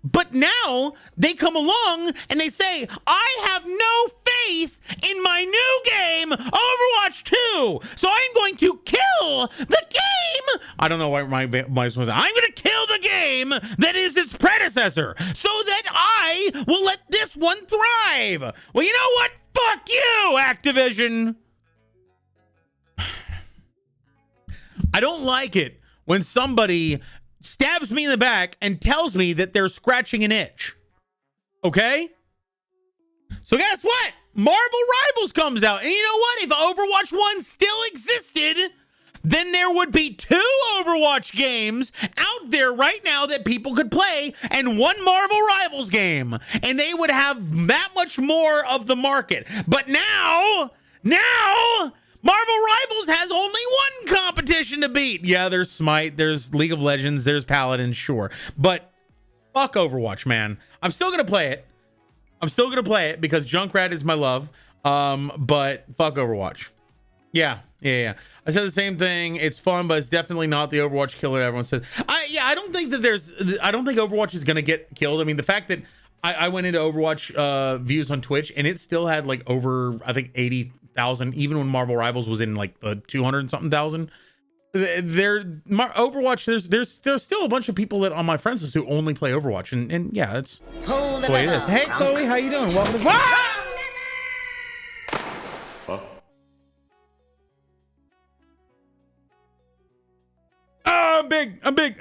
But now they come along and they say, I have no faith in my new game, Overwatch 2. So I'm going to kill the game. I don't know why my voice was. I'm going to kill the game that is its predecessor so that I will let this one thrive. Well, you know what? Fuck you, Activision. I don't like it when somebody stabs me in the back and tells me that they're scratching an itch. Okay? So guess what? Marvel Rivals comes out. And you know what? If Overwatch 1 still existed, then there would be 2 Overwatch games out there right now that people could play and 1 Marvel Rivals game. And they would have that much more of the market. But now, Marvel Rivals has only 1 competition to beat. Yeah, there's Smite, there's League of Legends, there's Paladin, sure. But fuck Overwatch, man. I'm still going to play it. I'm still going to play it because Junkrat is my love. But fuck Overwatch. Yeah. I said the same thing. It's fun, but it's definitely not the Overwatch killer everyone says. I don't think Overwatch is going to get killed. I mean, the fact that I went into Overwatch views on Twitch and it still had like over, I think, 80,000, even when Marvel Rivals was in like the 200 and something thousand. Overwatch, there's still a bunch of people that on my friends list who only play Overwatch, and yeah, that's the way it is. Hey Chloe, how you doing? Welcome to I'm big.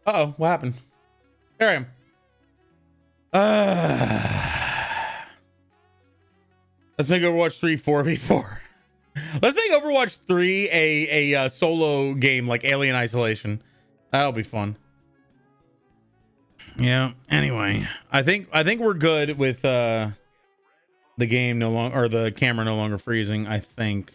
Uh-oh, what happened? There I am. Let's make Overwatch 3 4v4. Let's make Overwatch 3 a solo game like Alien Isolation. That'll be fun. Yeah. Anyway, I think we're good with the game no longer, or the camera no longer freezing. I think.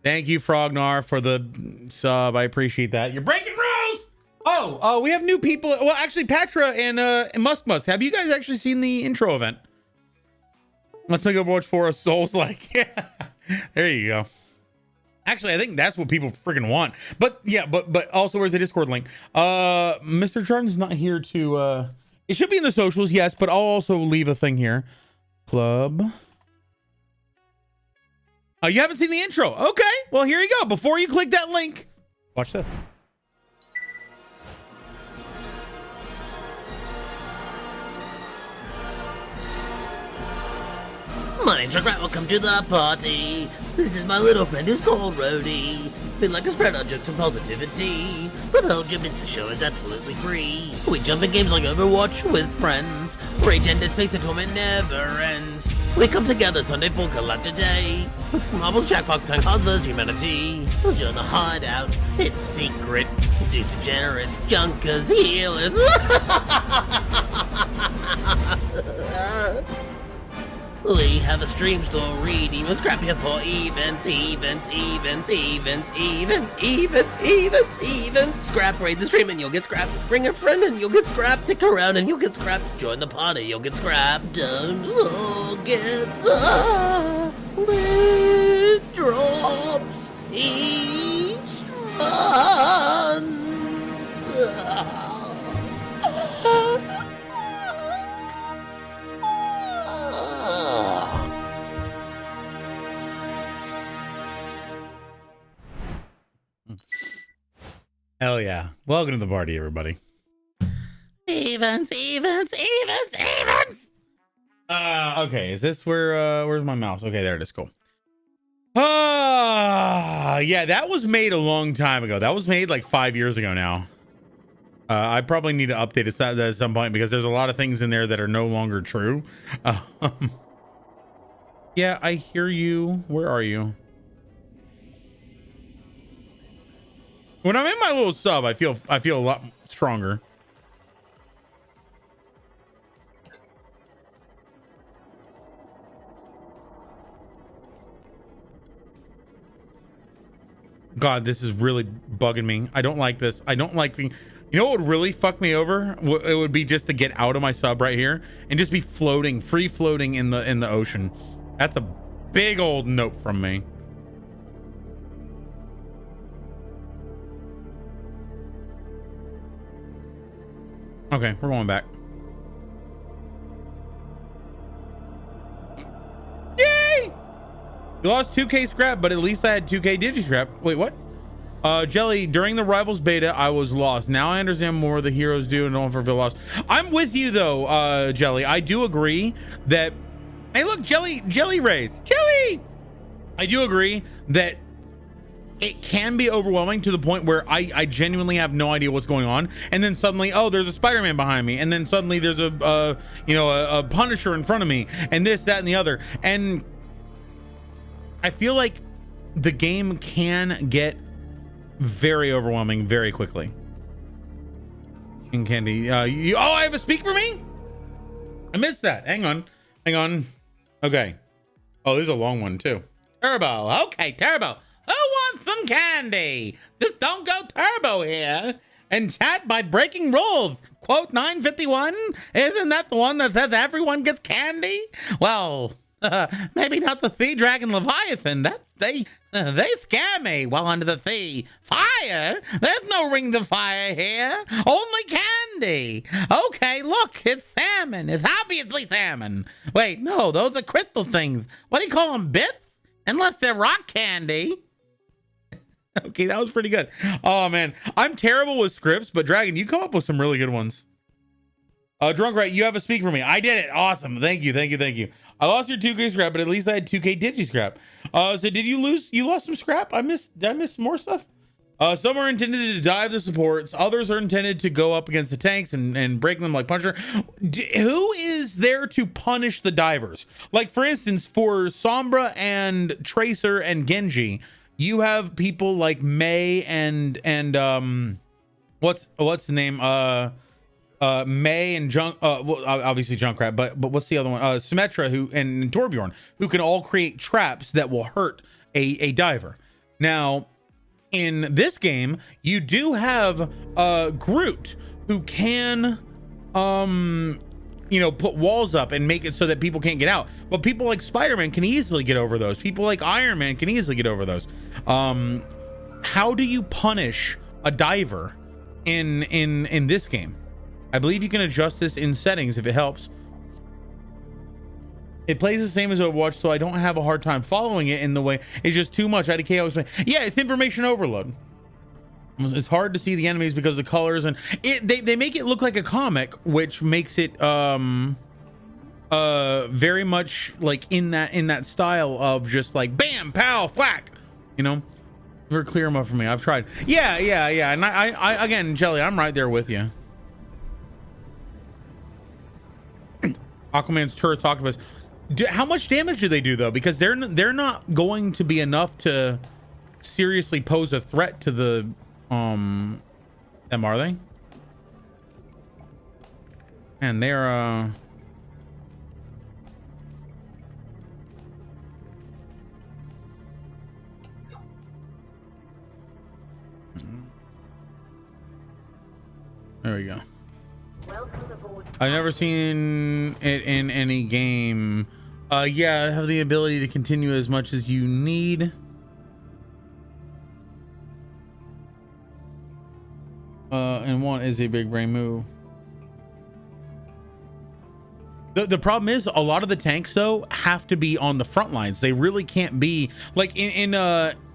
Thank you, Frognar, for the sub. I appreciate that. You're breaking rules. Oh, we have new people. Well, actually, Patra and Musk. Have you guys actually seen the intro event? Let's make Overwatch 4 a Souls-like. Yeah, there you go. Actually, I think that's what people freaking want. But yeah, but also, where's the Discord link? Mr. Jordan's not here to. It should be in the socials, yes, but I'll also leave a thing here. Club. Oh, you haven't seen the intro? Okay, well, here you go. Before you click that link, watch this. My name's Junkrat, welcome to the party. This is my little friend who's called Rhodey. Feel like a spread on jokes and positivity, but hold your bits, the show is absolutely free. We jump in games like Overwatch with friends. Rage and space, the torment never ends. We come together Sunday for collab today. With Marvel's Jack Fox and Cards vs. Humanity. We'll join the hideout, it's a secret. Dudes, degenerates, junkers, healers. We have a stream story, demons scrap here for events. Scrap, raid the stream and you'll get scrapped. Bring a friend and you'll get scrapped. Stick around and you'll get scrapped. Join the party, you'll get scrapped. Don't forget the lit drops each month. Hell yeah. Welcome to the party, everybody. Evens. Okay, is this where's my mouse? Okay, there it is. Cool. Yeah, that was made a long time ago. That was made like 5 years ago now. I probably need to update it at some point because there's a lot of things in there that are no longer true. Yeah, I hear you. Where are you? When I'm in my little sub, I feel a lot stronger. God, this is really bugging me. I don't like this. I don't like being, you know what would really fuck me over? It would be just to get out of my sub right here and just be floating, free floating in the ocean. That's a big old note from me. Okay, we're going back. Yay! You lost 2K scrap, but at least I had 2K digi scrap. Wait, what? Jelly, during the Rivals beta, I was lost. Now I understand more the heroes do and don't feel lost. I'm with you though, Jelly. I do agree that, hey look, Jelly rays. Jelly! I do agree that it can be overwhelming to the point where I genuinely have no idea what's going on, and then suddenly, oh, there's a Spider-Man behind me, and then suddenly there's a Punisher in front of me, and this, that, and the other, and I feel like the game can get very overwhelming very quickly. King Candy, oh, I have a speak for me. I missed that. Hang on. Okay. Oh, this is a long one too. Turbo. Okay, Turbo. Who wants some candy? Just don't go turbo here and chat by breaking rules. Quote 951. Isn't that the one that says everyone gets candy? Well, maybe not the Sea Dragon Leviathan. They scare me while under the sea. Fire? There's no rings of fire here. Only candy. Okay, look, it's salmon. It's obviously salmon. Wait, no, those are crystal things. What do you call them? Bits? Unless they're rock candy. Okay, that was pretty good. Oh man, I'm terrible with scripts, but Dragon, you come up with some really good ones. Drunk Rat, you have a speak for me. I did it. Awesome. Thank you. I lost your 2K scrap, but at least I had 2K digi scrap. So did you lose? You lost some scrap? Did I miss more stuff? Some are intended to dive the supports. Others are intended to go up against the tanks and break them like Punisher. Who is there to punish the divers? Like for instance, for Sombra and Tracer and Genji, you have people like May and what's the name? May and well, obviously Junkrat, but what's the other one? Symmetra and Torbjorn, who can all create traps that will hurt a diver. Now, in this game, you do have Groot, who can put walls up and make it so that people can't get out. But people like Spider-Man can easily get over those. People like Iron Man can easily get over those. How do you punish a diver in this game? I believe you can adjust this in settings if it helps. It plays the same as Overwatch, so I don't have a hard time following it in the way. It's just too much. IDK always play. Yeah, it's information overload. It's hard to see the enemies because of the colors, and they make it look like a comic, which makes it very much like in that style of just like bam, pow, whack. Never clear them up for me. I've tried. Yeah. And I again, Jelly, I'm right there with you. Aquaman's turret talked about this. How much damage do they do though? Because they're not going to be enough to seriously pose a threat to the them, are they? And they're there we go. I've never seen it in any game. Yeah, I have the ability to continue as much as you need. And one is a big brain move. The problem is a lot of the tanks though have to be on the front lines. They really can't be like in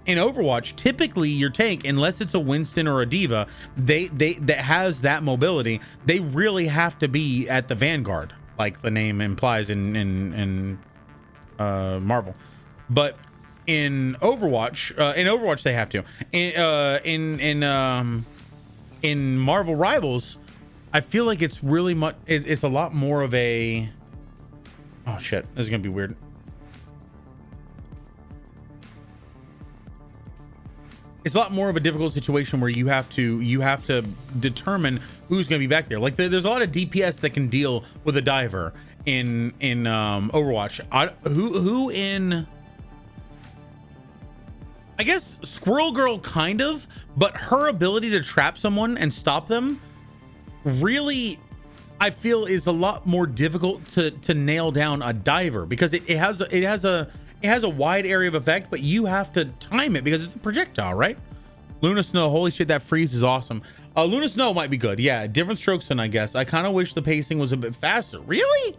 in Overwatch, typically your tank, unless it's a Winston or a Diva, that has that mobility, they really have to be at the vanguard, like the name implies in Marvel. But in Overwatch they have to. In Marvel Rivals, I feel like it's really much. It's a lot more of a. Oh shit! This is gonna be weird. It's a lot more of a difficult situation where you have to determine who's gonna be back there. Like there's a lot of DPS that can deal with a diver in Overwatch. Who in? I guess Squirrel Girl kind of, but her ability to trap someone and stop them really, I feel, is a lot more difficult to nail down a diver, because it has a wide area of effect, but you have to time it because it's a projectile, right? Luna Snow, holy shit, that freeze is awesome. Luna Snow might be good. Yeah, different strokes than I guess. I kind of wish the pacing was a bit faster. Really?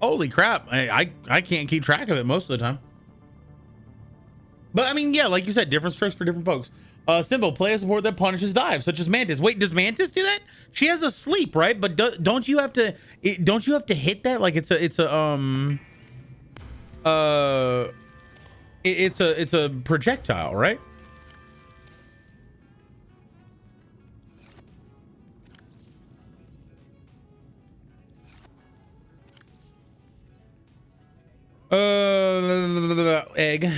Holy crap. I can't keep track of it most of the time. But I mean, yeah, like you said, different strokes for different folks. Simple, play a support that punishes dives, such as Mantis. Wait, does Mantis do that? She has a sleep, right? But don't you have to hit that? Like it's a projectile, right? Egg.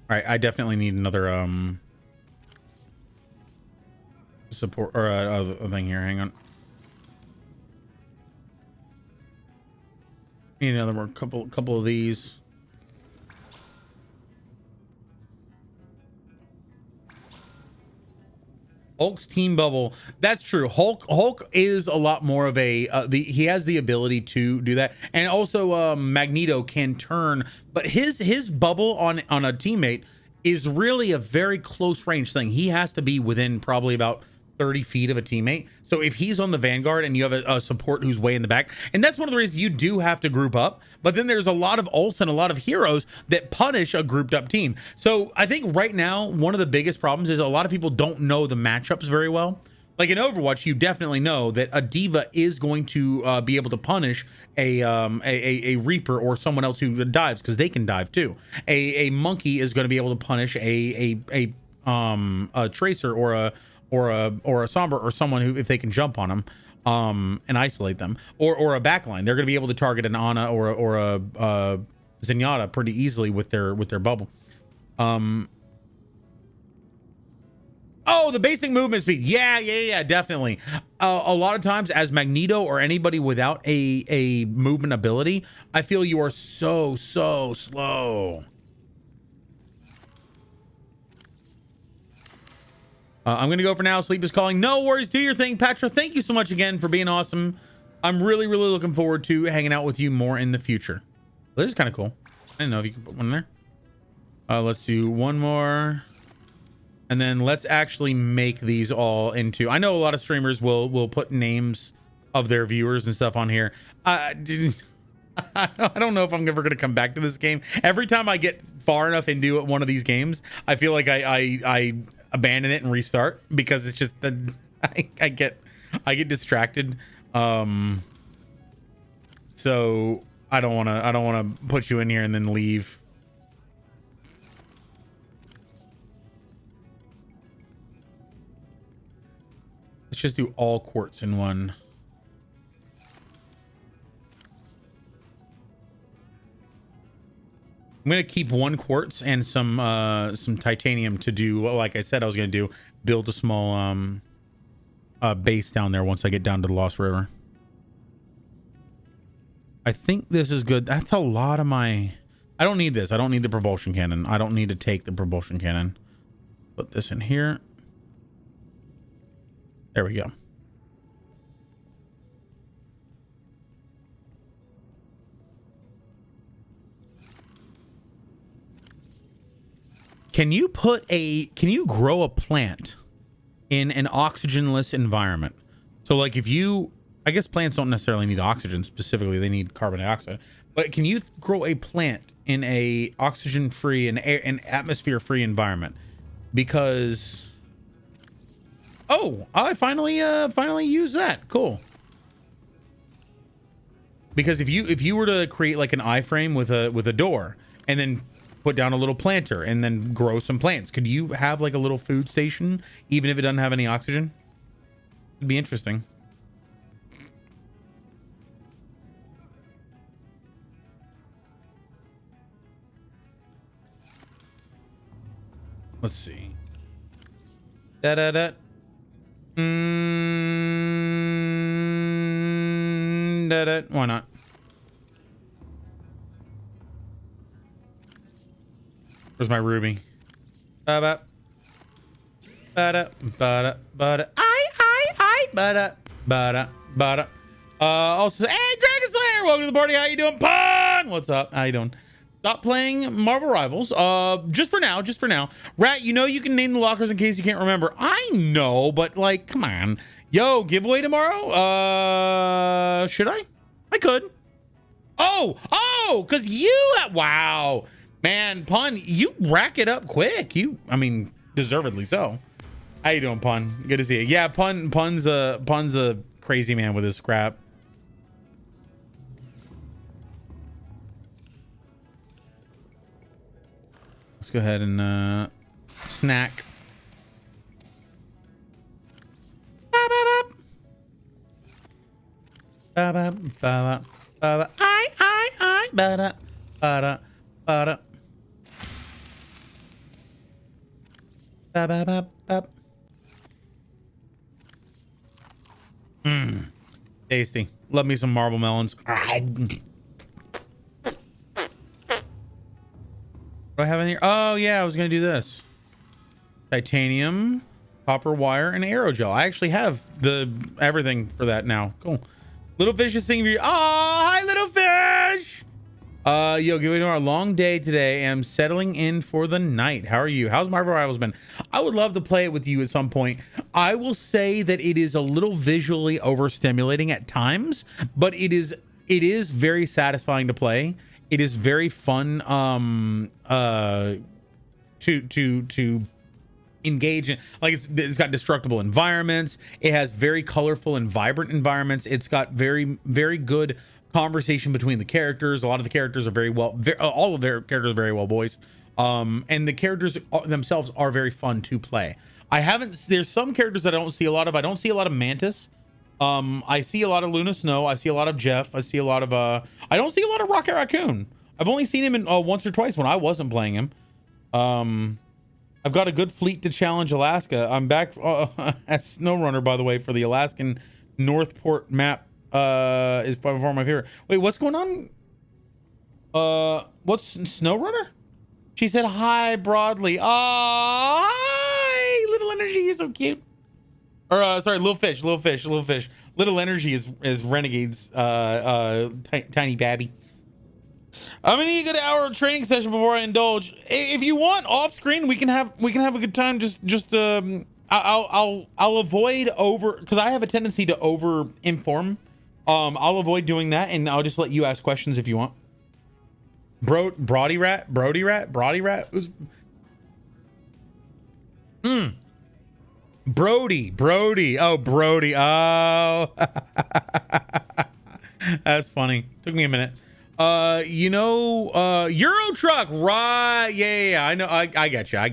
All right, I definitely need another support or a thing here. Hang on. Need another more couple of these. Hulk's team bubble. That's true. Hulk is a lot more of a he has the ability to do that, and also Magneto can turn, but his bubble on a teammate is really a very close range thing. He has to be within probably about 30 feet of a teammate. So if he's on the vanguard and you have a support who's way in the back, and that's one of the reasons you do have to group up, but then there's a lot of ults and a lot of heroes that punish a grouped up team. So I think right now, one of the biggest problems is a lot of people don't know the matchups very well. Like in Overwatch, you definitely know that a Diva is going to be able to punish a Reaper or someone else who dives, because they can dive too. A Monkey is going to be able to punish a Tracer or a Sombra or someone who, if they can jump on them and isolate them, or a backline, they're going to be able to target an Ana or a Zenyatta pretty easily with their bubble. Oh, the basic movement speed. Yeah, definitely. A lot of times as Magneto or anybody without a movement ability, I feel you are so slow. I'm going to go for now. Sleep is calling. No worries. Do your thing. Patra, thank you so much again for being awesome. I'm really looking forward to hanging out with you more in the future. This is kind of cool. I didn't know if you could put one there. Let's do one more. And then let's actually make these all into... I know a lot of streamers will put names of their viewers and stuff on here. I don't know if I'm ever going to come back to this game. Every time I get far enough into one of these games, I feel like I abandon it and restart, because it's just that I get distracted. So I don't want to put you in here and then leave. Let's just do all quartz in one. I'm gonna keep one quartz and some titanium to do, like I said I was gonna do, build a small base down there once I get down to the Lost River. I think this is good. That's a lot of my... I don't need this. I don't need the propulsion cannon. I don't need to take the propulsion cannon. Put this in here. There we go. Can you grow a plant in an oxygenless environment? So like if you, I guess plants don't necessarily need oxygen specifically, they need carbon dioxide. but can you grow a plant in a oxygen-free and an atmosphere-free environment? Because I finally use that. Cool. Because if you were to create like an iframe with a door and then put down a little planter and then grow some plants, could you have like a little food station even if it doesn't have any oxygen? It'd be interesting. Let's see. Da da da. Da da. Why not? Where's my ruby? Ba ba ba ba. Ba. Also, hey, Dragon Slayer, welcome to the party. How you doing, Pun? What's up? How you doing? Stop playing Marvel Rivals. Just for now. Rat, you know you can name the lockers in case you can't remember. I know, but like, come on. Yo, giveaway tomorrow? Should I? I could. Oh, because you, wow. Man, Pun, you rack it up quick. I mean, deservedly so. How you doing, Pun? Good to see you. Yeah, Pun's a crazy man with his scrap. Let's go ahead and snack. Tasty. Love me some marble melons. Do I have any? Oh yeah, I was gonna do this. Titanium, copper wire, and aerogel. I actually have everything for that now. Cool. Little fish is singing for you. Oh, hi, little fish. Yo, giving our long day today. I'm settling in for the night. How are you? How's Marvel Rivals been? I would love to play it with you at some point. I will say that it is a little visually overstimulating at times, but it is very satisfying to play. It is very fun to engage in. Like it's got destructible environments. It has very colorful and vibrant environments. It's got very, very good conversation between the characters. A lot of the characters are all of their characters are very well voiced. And the characters themselves are very fun to play. There's some characters that I don't see a lot of. I don't see a lot of Mantis. I see a lot of Luna Snow. I see a lot of Jeff. I see a lot of I don't see a lot of Rocket Raccoon. I've only seen him in once or twice when I wasn't playing him. I've got a good fleet to challenge Alaska. I'm back at SnowRunner, by the way, for the Alaskan Northport map. Is by far my favorite. Wait, what's going on? What's SnowRunner? She said hi broadly. Oh, hi, Little Energy. You're so cute. Or sorry, Little Fish. Little Energy is Renegade's tiny babby. I'm gonna need a good hour of training session before I indulge. If you want off screen, we can have a good time. I'll avoid because I have a tendency to over inform. I'll avoid doing that, and I'll just let you ask questions if you want. Brody rat. Who's Brody. Oh, Brody. Oh, that's funny. Took me a minute. Euro Truck, right? Yeah. I know. I get you. All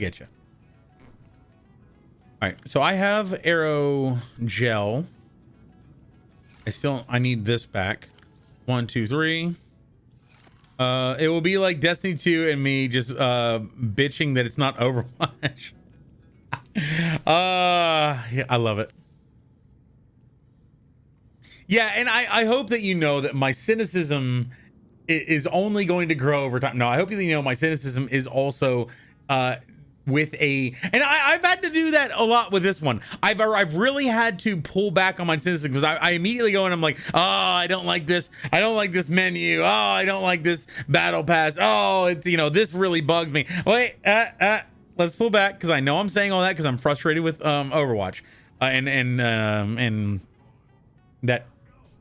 right. So I have Aero Gel. I need this back. 1, 2, 3. It will be like Destiny 2 and me just bitching that it's not Overwatch. Yeah, I love it. Yeah, and I hope that you know that my cynicism is only going to grow over time. No, I hope that you know my cynicism is also and I've had to do that a lot with this one. I've really had to pull back on my cynicism because I immediately go and I'm like, oh, I don't like this menu. Oh, I don't like this battle pass. Oh, it's this really bugs me. Wait, let's pull back because I know I'm saying all that because I'm frustrated with Overwatch and that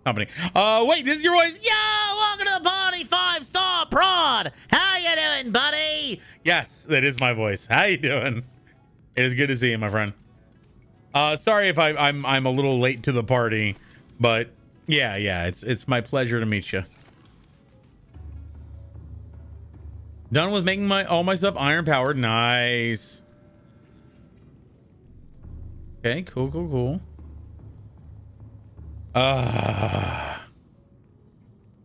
company. Wait, this is your voice. Yo, welcome to the party, 5-star prod. How you doing, buddy? Yes, that is my voice. How you doing? It is good to see you, my friend. Sorry if I'm a little late to the party, but yeah, it's my pleasure to meet you. Done with making all my stuff iron powered. Nice. Okay, cool. I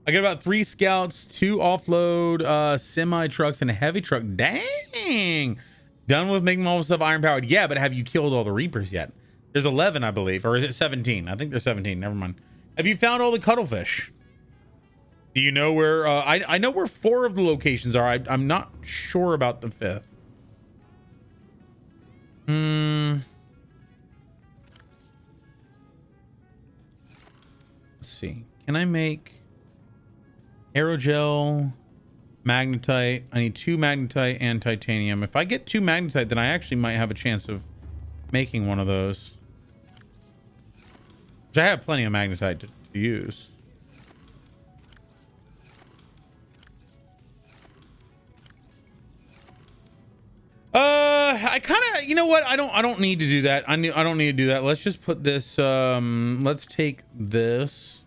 got about 3 scouts, 2 offload semi trucks, and a heavy truck. Dang. Done with making all the stuff iron powered. Yeah, but have you killed all the Reapers yet? There's 11, I believe, or is it 17? I think there's 17. Never mind. Have you found all the cuttlefish? Do you know where? I know where 4 of the locations are. I'm not sure about the 5th. Let's see. Can I make aerogel, magnetite? I need 2 magnetite and titanium. If I get 2 magnetite, then I actually might have a chance of making one of those. Which I have plenty of magnetite to use. I kind of, you know what? I don't need to do that. I don't need to do that. Let's just put this. Let's take this.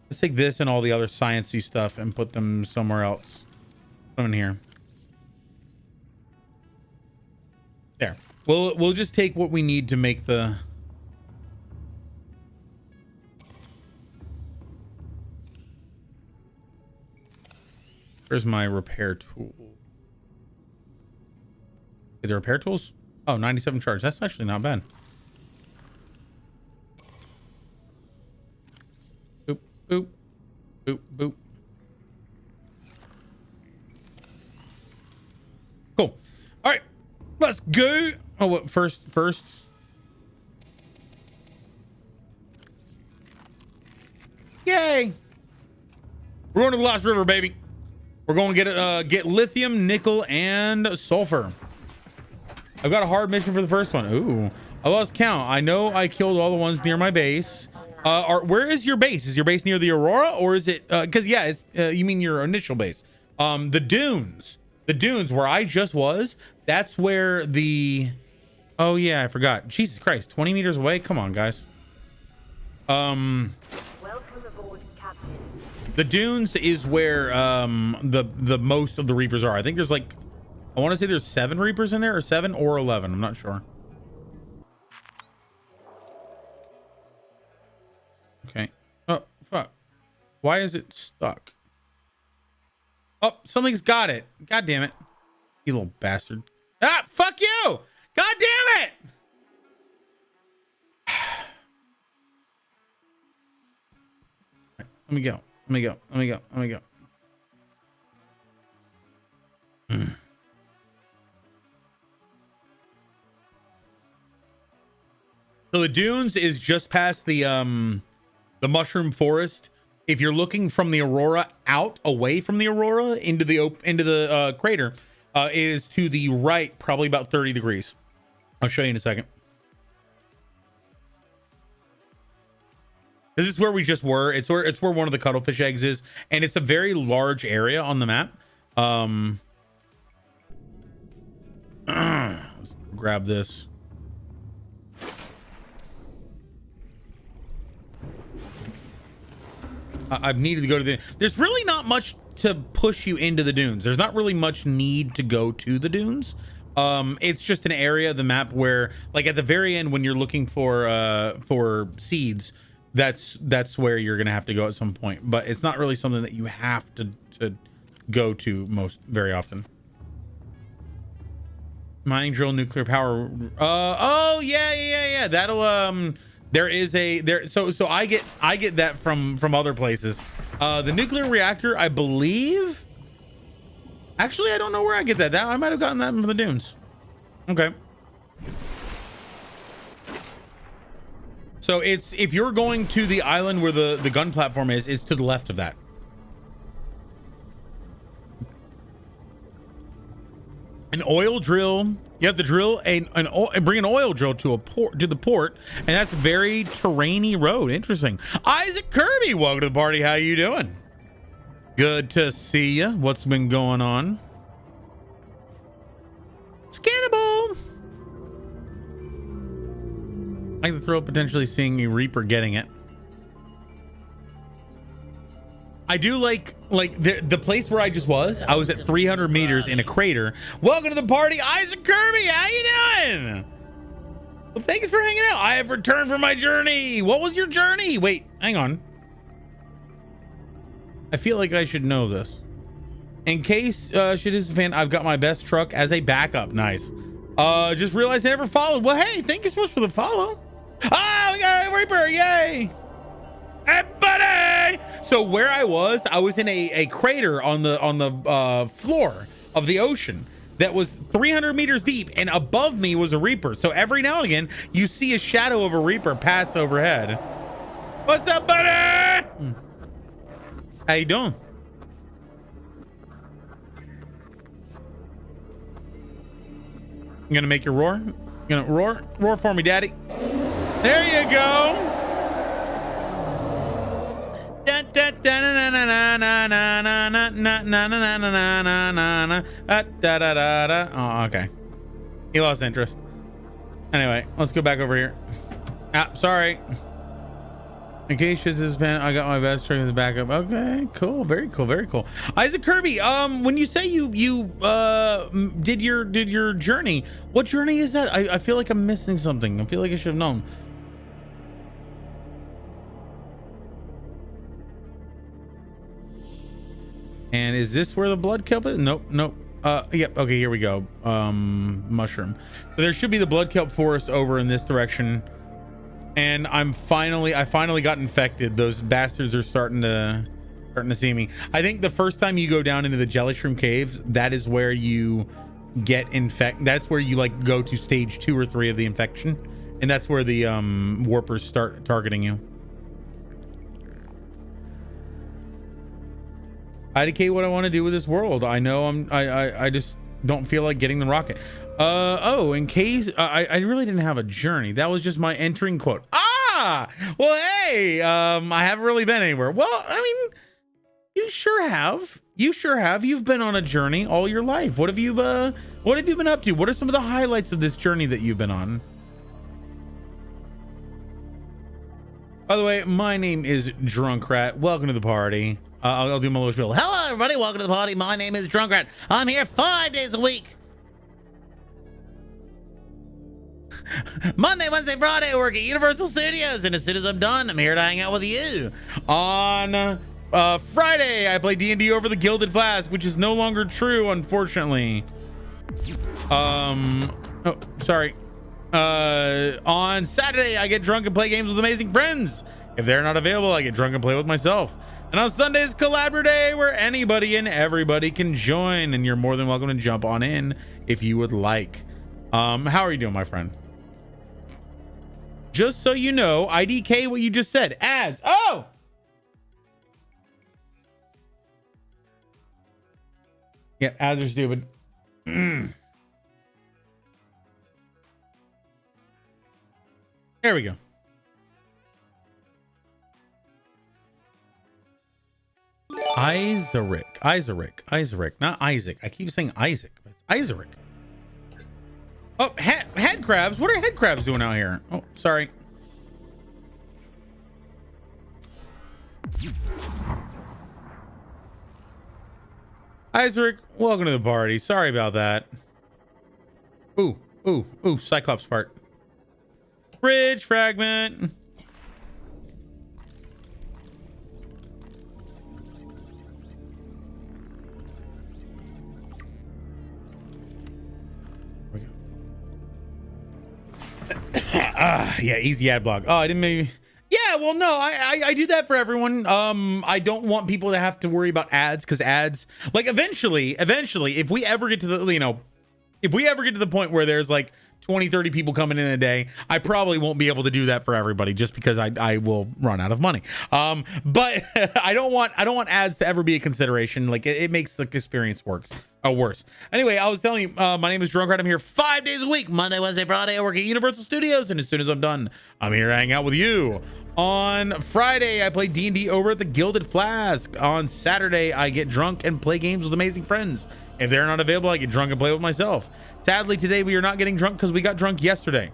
Let's take this and all the other sciencey stuff and put them somewhere else. Put them in here. There. We'll just take what we need to make the. Where's my repair tool? The repair tools? Oh, 97 charge. That's actually not bad. Boop, boop, boop, boop. Cool. All right, let's go. Oh, what? First. Yay! We're going to the Lost River, baby. We're going to get lithium, nickel, and sulfur. I've got a hard mission for the first one. Ooh, I lost count. I know I killed all the ones near my base. Where is your base? Is your base near the Aurora, or is it? Because yeah, it's you mean your initial base? The dunes where I just was. That's where the. Oh yeah, I forgot. Jesus Christ, 20 meters away. Come on, guys. Welcome aboard, Captain. The dunes is where the most of the Reapers are. I think there's like. I want to say there's 7 Reapers in there, or 7 or 11. I'm not sure. Okay. Oh, fuck. Why is it stuck? Oh, something's got it. God damn it. You little bastard. Ah, fuck you. God damn it. Let me go. So the dunes is just past the mushroom forest. If you're looking from the Aurora out, away from the Aurora into the crater, is to the right, probably about 30 degrees. I'll show you in a second. This is where we just were. It's where one of the cuttlefish eggs is, and it's a very large area on the map. Let's grab this. I've needed to go to there's really not much to push you into the dunes. There's not really much need to go to the dunes. It's just an area of the map where, like, at the very end when you're looking for seeds, that's where you're gonna have to go at some point. But it's not really something that you have to go to very often. Mining drill, nuclear power. Oh yeah. That'll so I get that from other places. The nuclear reactor, I believe. Actually, I don't know where I get that. I might have gotten that from the dunes. Okay. So if you're going to the island where the gun platform is, it's to the left of that. an oil drill. You have to drill bring an oil drill to the port, and that's a very terrainy road. Interesting. Isaac Kirby, welcome to the party. How you doing? Good to see you. What's been going on? Scannable. I like the thrill of potentially seeing a Reaper getting it. I do like the place where I just was. I was at 300 meters in a crater. Welcome to the party, Isaac Kirby. How you doing? Well, thanks for hanging out. I have returned from my journey. What was your journey? Wait, hang on. I feel like I should know this. In case shit is a fan, I've got my best truck as a backup. Nice. Just realized I never followed. Well, hey, thank you so much for the follow. Ah, we got a Reaper. Yay. Hey, buddy! So where I was in a crater on the floor of the ocean that was 300 meters deep, and above me was a Reaper. So every now and again, you see a shadow of a Reaper pass overhead. What's up, buddy? How you doing? You gonna make your roar? You gonna roar for me, daddy? There you go. Oh, okay. He lost interest. Anyway, let's go back over here. Sorry. In case this is fan, I got my best truck as a backup. Okay, cool, very cool, very cool. Isaac Kirby, when you say you did your journey, what journey is that? I feel like I'm missing something. I feel like I should have known. And is this where the blood kelp is? Nope. Yep. Okay, here we go. Mushroom. So there should be the blood kelp forest over in this direction. And I finally got infected. Those bastards are starting to see me. I think the first time you go down into the jelly shroom caves, that is where you get infected. That's where you like go to stage 2 or 3 of the infection, and that's where the warpers start targeting you. IDK what I want to do with this world. I know I just don't feel like getting the rocket. Oh, in case I really didn't have a journey. That was just my entering quote. Well, hey, I haven't really been anywhere. Well, I mean, you sure have. You've been on a journey all your life. What have you been up to? What are some of the highlights of this journey that you've been on? By the way, my name is Drunkrat. Welcome to the party. I'll do my little spiel. Hello, everybody. Welcome to the party. My name is Drunkrat. I'm here 5 days a week. Monday, Wednesday, Friday, I work at Universal Studios, and as soon as I'm done, I'm here to hang out with you. On Friday, I play D&D over the Gilded Flask, which is no longer true, unfortunately. Oh, sorry. On Saturday, I get drunk and play games with amazing friends. If they're not available, I get drunk and play with myself. And on Sunday is Collabor Day, where anybody and everybody can join, and you're more than welcome to jump on in if you would like. How are you doing, my friend? Just so you know, IDK what you just said. Ads. Oh! Yeah, ads are stupid. There we go. Isaac, not Isaac. I keep saying Isaac, but it's Isaac. Oh, head crabs. What are head crabs doing out here? Oh, sorry. Isaac, welcome to the party. Sorry about that. Ooh, Cyclops part. Bridge fragment. Yeah, easy ad block. Oh, I didn't maybe. Yeah, well, no, I do that for everyone. I don't want people to have to worry about ads, because ads, like, eventually, if we ever get to the, if we ever get to the point where there's like 20, 30 people coming in a day. I probably won't be able to do that for everybody just because I will run out of money. But I don't want ads to ever be a consideration. Like it makes the experience worse. Anyway, I was telling you, my name is Drunkard. I'm here 5 days a week, Monday, Wednesday, Friday. I work at Universal Studios, and as soon as I'm done, I'm here to hang out with you. On Friday, I play D&D over at the Gilded Flask. On Saturday, I get drunk and play games with amazing friends. If they're not available, I get drunk and play with myself. Sadly, today we are not getting drunk because we got drunk yesterday.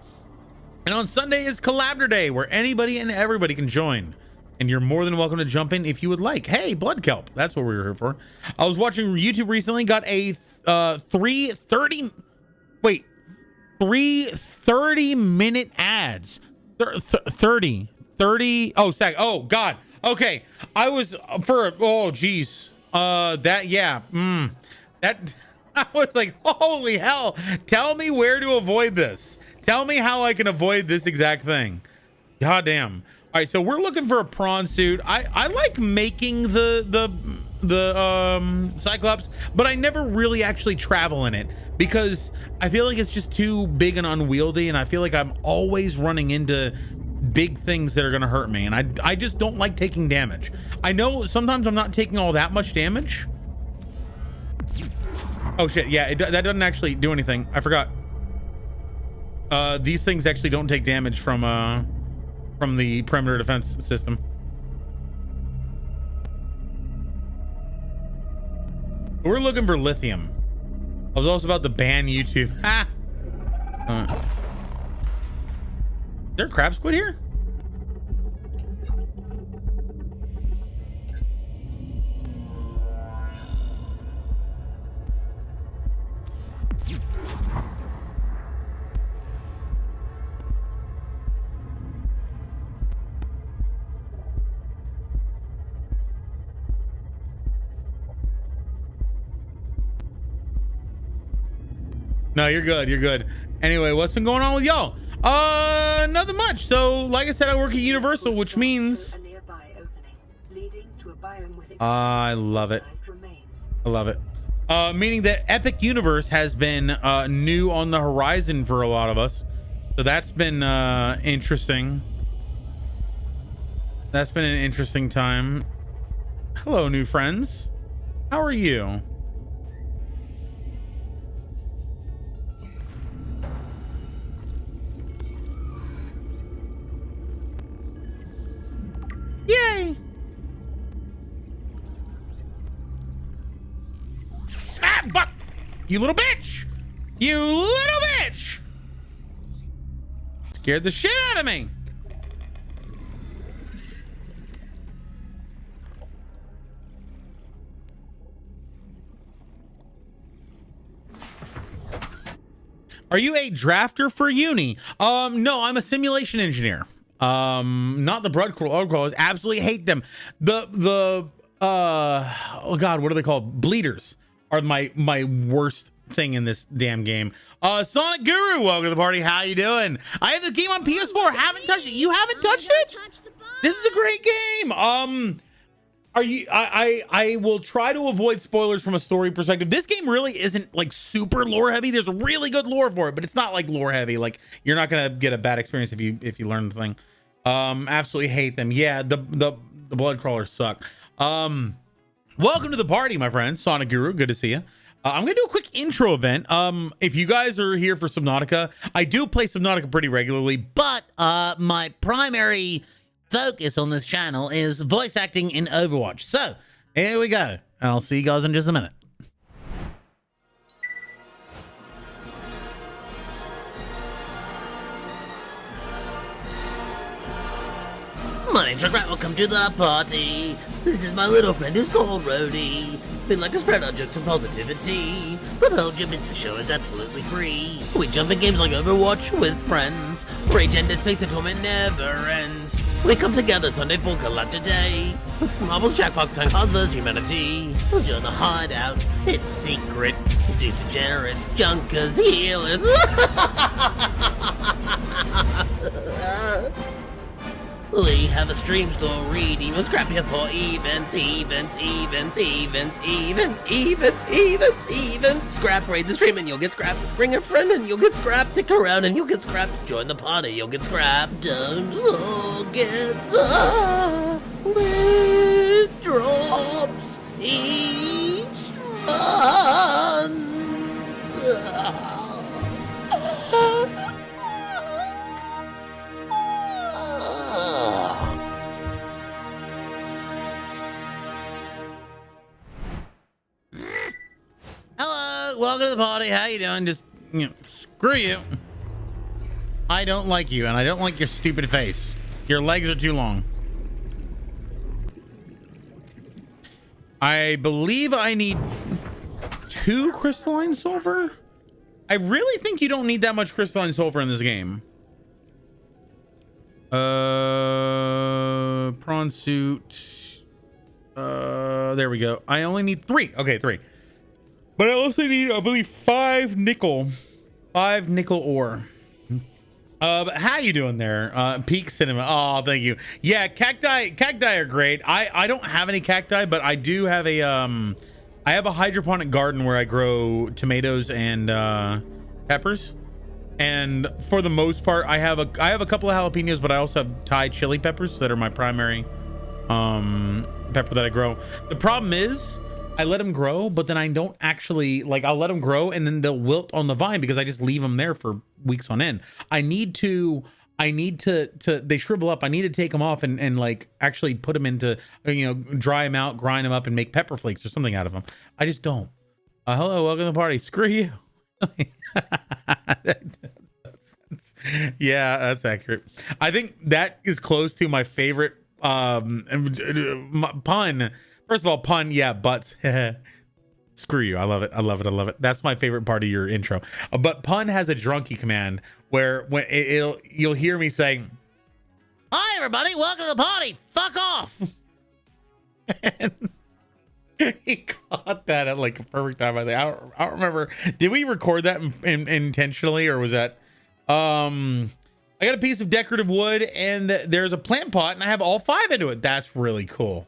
And on Sunday is Collabor Day, where anybody and everybody can join. And you're more than welcome to jump in if you would like. Hey, Blood Kelp. That's what we were here for. I was watching YouTube recently, got a 330-minute ads. 30. Oh, oh, God. Okay. I was geez. That I was like, holy hell. Tell me where to avoid this. Tell me how I can avoid this exact thing. God damn. All right, so we're looking for a prawn suit. I like making the Cyclops, but I never really actually travel in it because I feel like it's just too big and unwieldy, and I feel like I'm always running into big things that are gonna hurt me, and I just don't like taking damage. I know sometimes I'm not taking all that much damage. Oh shit, yeah, that doesn't actually do anything. I forgot. These things actually don't take damage from the perimeter defense system. We're looking for lithium. I was also about to ban YouTube. Ha! Is there a crab squid here? No, you're good. You're good. Anyway, what's been going on with y'all? Nothing much. So, like I said, I work at Universal, which means I love it. I love it. Meaning that Epic Universe has been new on the horizon for a lot of us. So that's been interesting. That's been an interesting time. Hello, new friends. How are you? Yay! Ah, fuck! You little bitch! You little bitch! Scared the shit out of me! Are you a drafter for uni? No, I'm a simulation engineer. Not the blood crawlers. Absolutely hate them. Oh god, what are they called? Bleeders are my worst thing in this damn game. Sonic Guru, welcome to the party. How you doing? I have this game on PS4. Haven't touched it. You haven't touched it? This is a great game. Are you? I will try to avoid spoilers from a story perspective. This game really isn't like super lore heavy. There's a really good lore for it, but it's not like lore heavy. Like you're not gonna get a bad experience if you learn the thing. Absolutely hate them. Yeah, the blood crawlers suck. Welcome to the party, my friend. Sonic Guru, good to see you. I'm gonna do a quick intro event. If you guys are here for Subnautica, I do play Subnautica pretty regularly, but my primary focus on this channel is voice acting in Overwatch. So here we go. I'll see you guys in just a minute. My name's Chuck Rat, welcome to the party. This is my little friend who's called Rhodey. We like to spread our jokes and positivity, but hold your bits to show is absolutely free. We jump in games like Overwatch with friends. Rage and space, the torment never ends. We come together Sunday for collab today. With Marvel's Jack Fox and Cars vs. Humanity. We'll join the hideout, it's a secret. Do degenerates, junkers, healers. We have a stream store reading. We'll scrap here for events. Scrap raid the stream and you'll get scrapped. Bring a friend and you'll get scrapped. Stick around and you'll get scrapped. Join the party, you'll get scrapped. Don't forget the lit drops each month. Hello, welcome to the party. How you doing? Just, screw you. I don't like you, and I don't like your stupid face. Your legs are too long. I believe I need 2 crystalline sulfur. I really think you don't need that much crystalline sulfur in this game. Prawn suit. There we go. I only need 3. Okay, 3. But I also need, I believe, 5 nickel. 5 nickel ore. How you doing there? Peak Cinema. Oh, thank you. Yeah, cacti are great. I don't have any cacti, but I do have a I have a hydroponic garden where I grow tomatoes and peppers. And for the most part, I have a couple of jalapenos, but I also have Thai chili peppers that are my primary pepper that I grow. The problem is I let them grow, but then I don't actually, like, I'll let them grow and then they'll wilt on the vine because I just leave them there for weeks on end. I need to they shrivel up. I need to take them off and like actually put them into, dry them out, grind them up and make pepper flakes or something out of them. I just don't. Hello, welcome to the party. Screw you. Yeah, that's accurate. I think that is close to my favorite pun. First of all, pun, yeah, butts. Screw you. I love it. I love it. I love it. That's my favorite part of your intro. But pun has a drunky command where when you'll hear me saying, "Hi everybody, welcome to the party. Fuck off." And he caught that at like a perfect time. I think I don't remember. Did we record that intentionally, or was that? I got a piece of decorative wood and there's a plant pot and I have all 5 into it. That's really cool.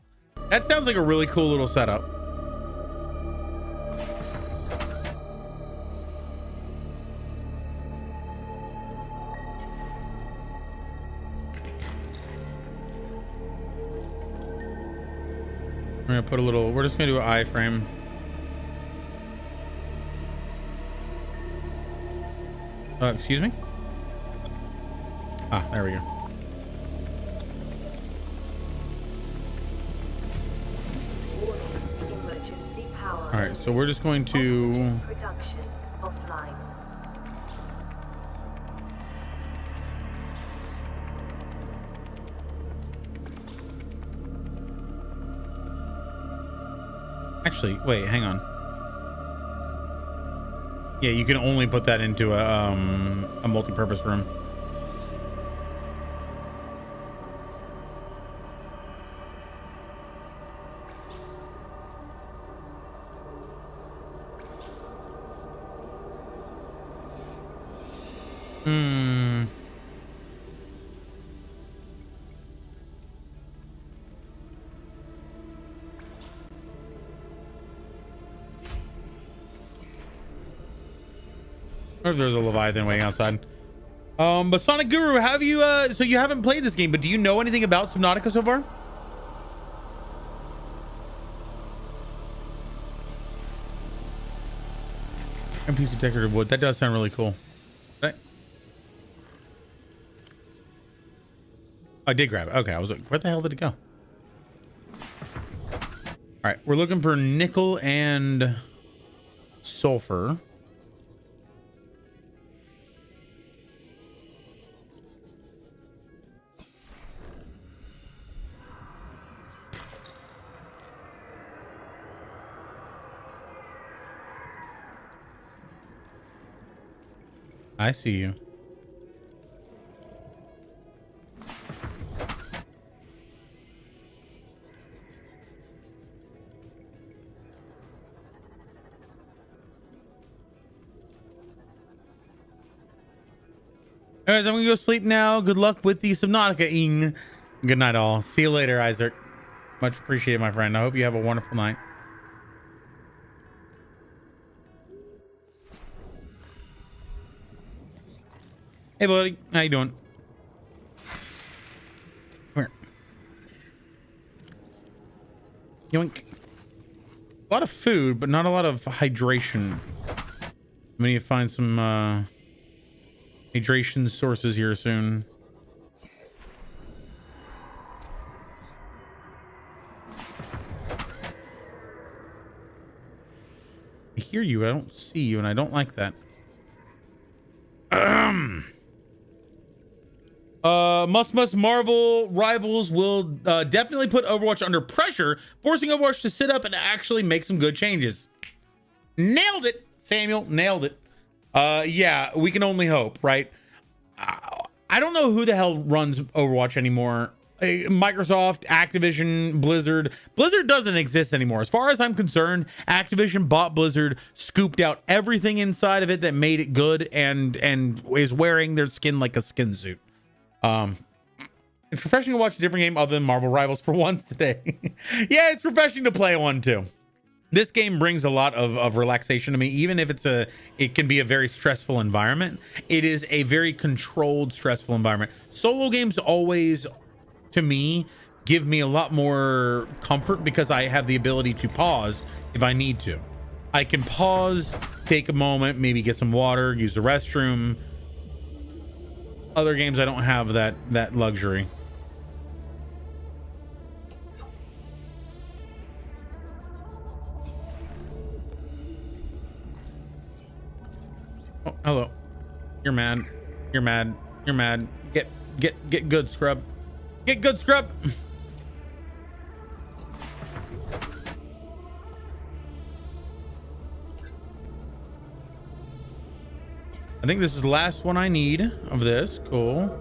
That sounds like a really cool little setup. We're gonna put a little, we're just gonna do an iframe. Excuse me? Ah, there we go. Emergency power. All right, so we're just going to Oxygen production offline. actually wait, hang on. Yeah, you can only put that into a multi-purpose room. Or if there's a Leviathan waiting outside. But Sonic Guru, have you so you haven't played this game, but do you know anything about Subnautica so far? A piece of decorative wood. That does sound really cool. Right. I did grab it. Okay, I was like, where the hell did it go? All right, we're looking for nickel and sulfur. I see you. Anyways, I'm gonna go sleep now. Good luck with the Subnautica-ing. Good night, all. See you later, Isaac. Much appreciated, my friend. I hope you have a wonderful night. Hey, buddy. How you doing? Come here. Yoink. A lot of food, but not a lot of hydration. I'm gonna find some hydration sources here soon. I hear you, I don't see you, and I don't like that. Must Marvel rivals will definitely put Overwatch under pressure, forcing Overwatch to sit up and actually make some good changes. Nailed it, Samuel. Nailed it. Yeah, we can only hope, right? I don't know who the hell runs Overwatch anymore. Microsoft, Activision, Blizzard. Blizzard doesn't exist anymore. As far as I'm concerned, Activision bought Blizzard, scooped out everything inside of it that made it good, and is wearing their skin like a skin suit. It's refreshing to watch a different game other than Marvel Rivals for once today. Yeah, it's refreshing to play one too. This game brings a lot of relaxation to me, even if it can be a very stressful environment. It is a very controlled, stressful environment. Solo games always, to me, give me a lot more comfort because I have the ability to pause if I need to. I can pause, take a moment, maybe get some water, use the restroom. Other games, I don't have that luxury. Oh, hello. You're mad. You're mad. You're mad. Get good, scrub. Get good, scrub. I think this is the last one I need of this. Cool.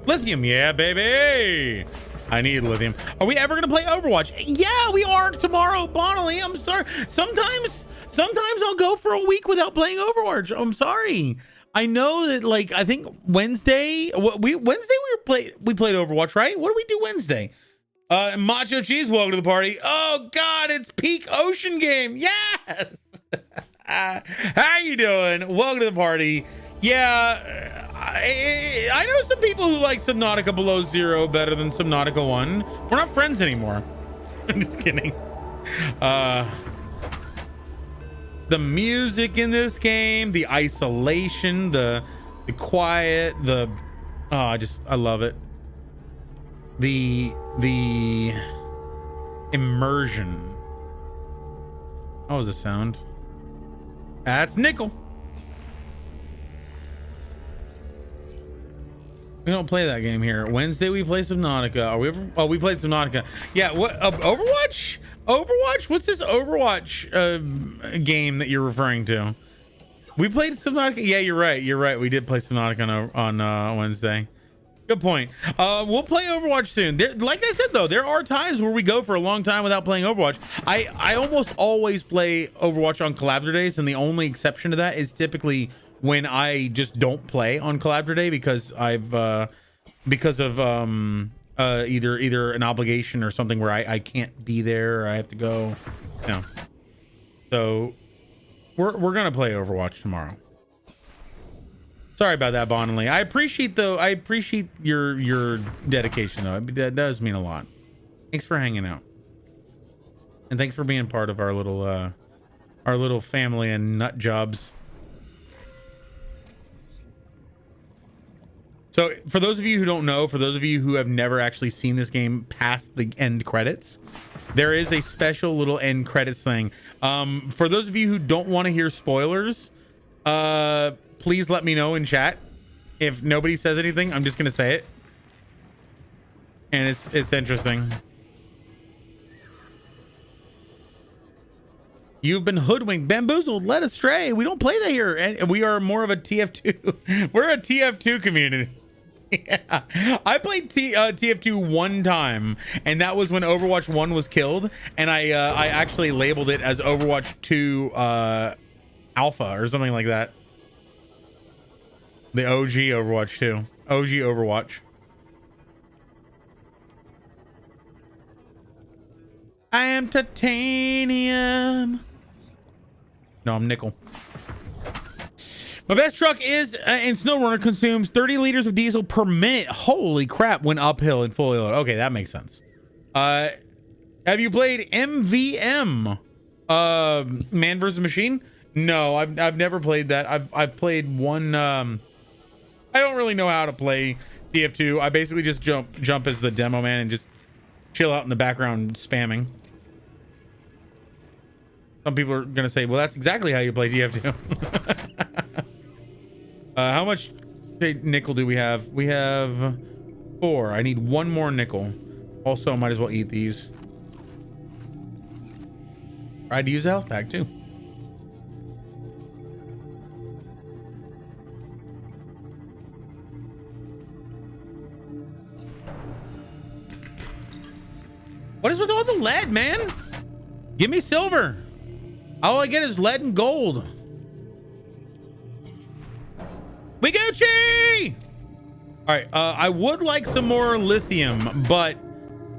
Lithium. Yeah, baby. I need lithium. Are we ever going to play Overwatch? Yeah, we are tomorrow, Bonnie. I'm sorry. Sometimes I'll go for a week without playing Overwatch. I'm sorry. I know that, like, I think Wednesday we played Overwatch, right? What do we do Wednesday? Macho Cheese, welcome to the party. Oh God, it's peak ocean game. Yes. How you doing? Welcome to the party. Yeah, I know some people who like Subnautica Below Zero better than Subnautica 1. We're not friends anymore. I'm just kidding. The music in this game, the isolation, the quiet, I love it. The immersion. How was the sound? That's Nickel. We don't play that game here. Wednesday we play Subnautica. Are we ever? Oh, we played Subnautica. Yeah. What? Overwatch? Overwatch? What's this Overwatch game that you're referring to? We played Subnautica. Yeah, you're right. You're right. We did play Subnautica on Wednesday. Good point. We'll play Overwatch soon. Like I said, though, there are times where we go for a long time without playing Overwatch. I almost always play Overwatch on Collabor days, and the only exception to that is typically when I just don't play on Collabor day because because of either an obligation or something where I can't be there or I have to go. You know. So we're gonna play Overwatch tomorrow. Sorry about that, Bonley. I appreciate your dedication though. That does mean a lot. Thanks for hanging out. And thanks for being part of our little family and nut jobs. So for those of you who don't know, for those of you who have never actually seen this game past the end credits, there is a special little end credits thing. For those of you who don't want to hear spoilers, please let me know in chat. If nobody says anything, I'm just gonna say it. And it's interesting. You've been hoodwinked, bamboozled, led astray. We don't play that here. And we are more of a TF2. We're a TF2 community. Yeah. I played TF2 one time, and that was when Overwatch 1 was killed, and I actually labeled it as Overwatch 2 Alpha or something like that. The OG Overwatch 2. OG Overwatch. I am titanium. No, I'm nickel. My best truck is in SnowRunner consumes 30 liters of diesel per minute. Holy crap, when uphill and fully loaded. Okay, that makes sense. Have you played MVM? Man vs. Machine? No, I've never played that. I've played one. I don't really know how to play TF2. I basically just jump as the demo man and just chill out in the background spamming. Some people are gonna say, well, that's exactly how you play TF2. How much nickel do we have? We have 4. I need 1 more nickel. Also, I might as well eat these. I'd use a health pack too. What is with all the lead, man? Give me silver. All I get is lead and gold. We Gucci! All right, I would like some more lithium, but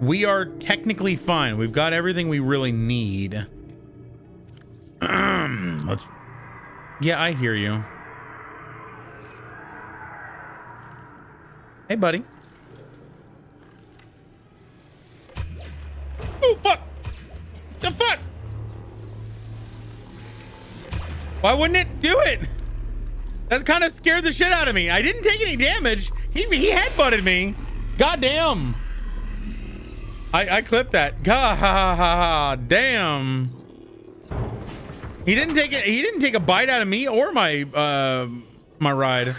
we are technically fine. We've got everything we really need. Yeah, I hear you. Hey, buddy. Oh, fuck! The fuck? Why wouldn't it do it? That kind of scared the shit out of me. I didn't take any damage. He headbutted me. God damn. I clipped that. God damn. He didn't take it. He didn't take a bite out of me or my my ride.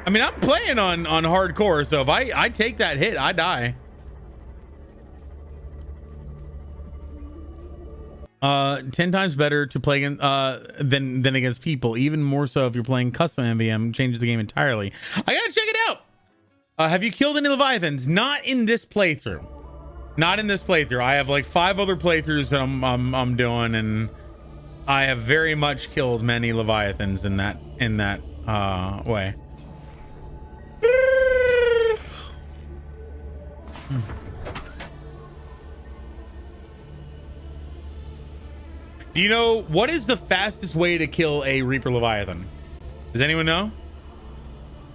I mean, I'm playing on hardcore, so if I take that hit, I die. 10 times better to play than against people. Even more so if you're playing custom MVM, changes the game entirely. I gotta check it out. Have you killed any Leviathans? Not in this playthrough. Not in this playthrough. I have like 5 other playthroughs that I'm doing, and I have very much killed many Leviathans in that way. Do you know what is the fastest way to kill a Reaper Leviathan? Does anyone know?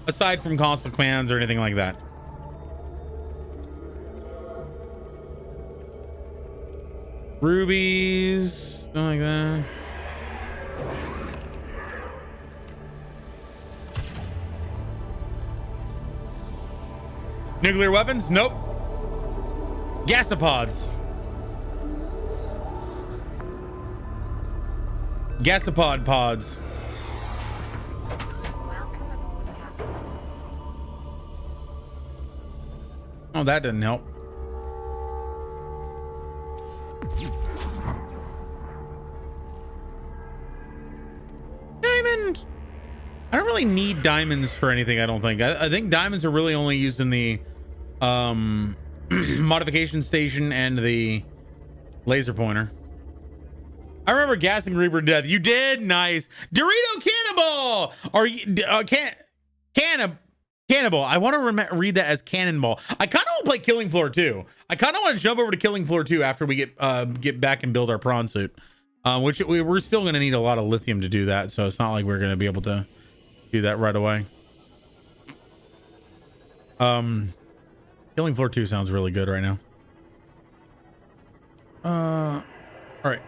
Aside from console commands or anything like that. Rubies, something like that. Nuclear weapons? Nope. Gasopods. Gasopod pods. Oh, that didn't help. Diamond. I don't really need diamonds for anything. I don't think. I think diamonds are really only used in the modification station and the laser pointer. I remember gassing Reaper to death. You did? Nice. Dorito Cannonball. Are you Cannibal? I want to read that as Cannonball. I kind of want to play Killing Floor 2. I kind of want to jump over to Killing Floor 2 after we get back and build our prawn suit. Which we're still going to need a lot of lithium to do that, so it's not like we're going to be able to do that right away. Killing Floor 2 sounds really good right now. All right.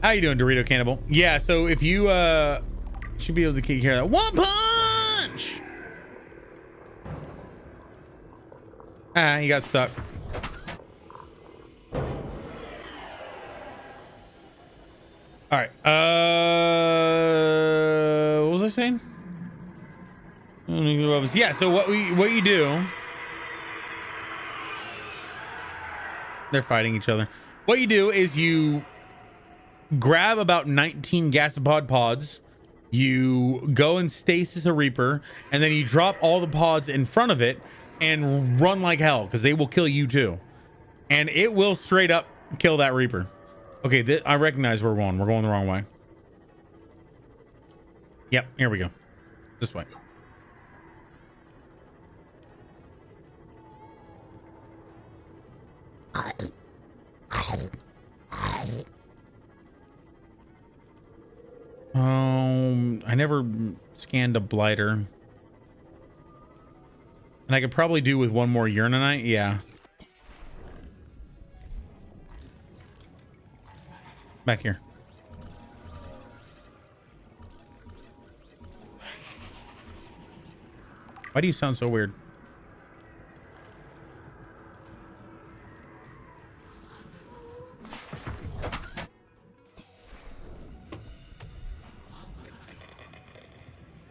How you doing, Dorito Cannibal? Yeah, so if you should be able to take care of that. One punch! Ah, you got stuck. All right. What was I saying? Yeah, so what you do. They're fighting each other. What you do is you grab about 19 gasopod pods, you go and stasis a Reaper, and then you drop all the pods in front of it and run like hell, because they will kill you too, and it will straight up kill that Reaper. Okay, I recognize we're going the wrong way. Yep, here we go, this way. I never scanned a blighter. And I could probably do with one more Uranite. Yeah. Back here. Why do you sound so weird?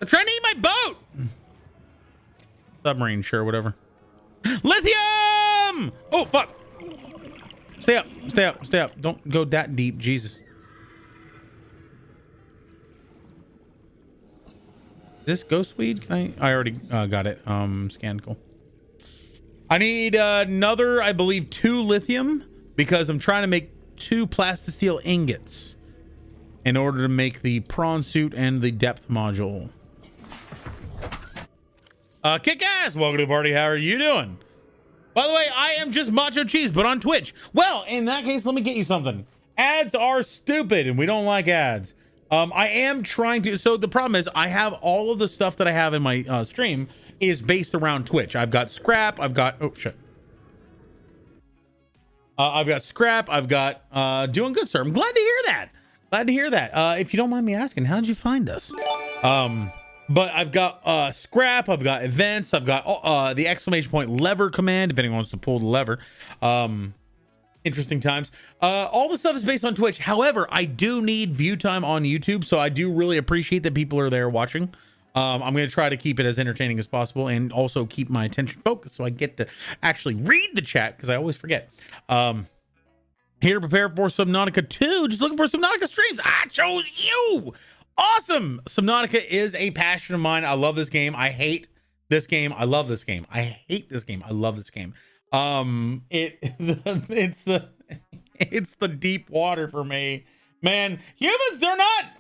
I'm trying to eat my boat. Submarine, sure, whatever. Lithium! Oh, fuck. Stay up, stay up, stay up. Don't go that deep, Jesus. This ghost weed? Can I already got it. Scanned, cool. I need another, I believe, 2 lithium because I'm trying to make 2 plastisteel ingots in order to make the prawn suit and the depth module. Kick ass! Welcome to the party. How are you doing? By the way, I am just Macho Cheese, but on Twitch. Well, in that case, let me get you something. Ads are stupid, and we don't like ads. I am trying to. So the problem is, I have all of the stuff that I have in my stream is based around Twitch. I've got scrap. I've got shit. I've got scrap. I've got doing good, sir. I'm glad to hear that. Glad to hear that. If you don't mind me asking, how did you find us? But I've got scrap, I've got events, I've got the exclamation point lever command, if anyone wants to pull the lever. Interesting times. All the stuff is based on Twitch. However, I do need view time on YouTube, so I do really appreciate that people are there watching. I'm going to try to keep it as entertaining as possible and also keep my attention focused so I get to actually read the chat because I always forget. Here to prepare for Subnautica 2. Just looking for Subnautica streams. I chose you. Awesome. Subnautica is a passion of mine. I love this game. I hate this game. I love this game. I hate this game. I love this game. It's the deep water for me, man. Humans,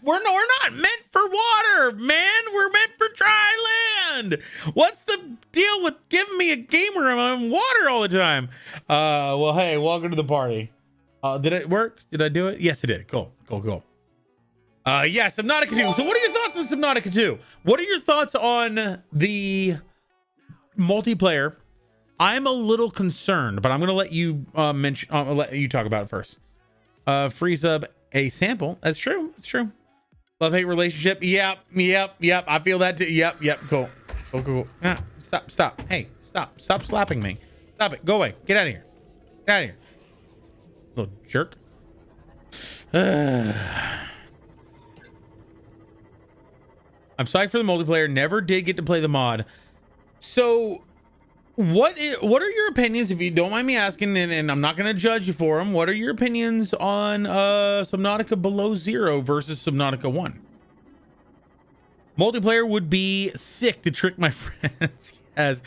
we're not meant for water, man. We're meant for dry land. What's the deal with giving me a game where I'm in water all the time? Well, hey, welcome to the party. Did it work? Did I do it? Yes, it did. Cool. Yeah, Subnautica 2. So what are your thoughts on Subnautica 2? What are your thoughts on the multiplayer? I'm a little concerned, but I'm going to let you let you talk about it first. Free sub a sample. That's true. It's true. Love-hate relationship. Yep. I feel that too. Yep. Cool. Yeah, stop. Hey, stop slapping me. Stop it. Go away. Get out of here. Little jerk. I'm psyched for the multiplayer. Never did get to play the mod. So what are your opinions, if you don't mind me asking, and I'm not going to judge you for them, what are your opinions on Subnautica Below Zero versus Subnautica 1? Multiplayer would be sick to trick my friends. Yes.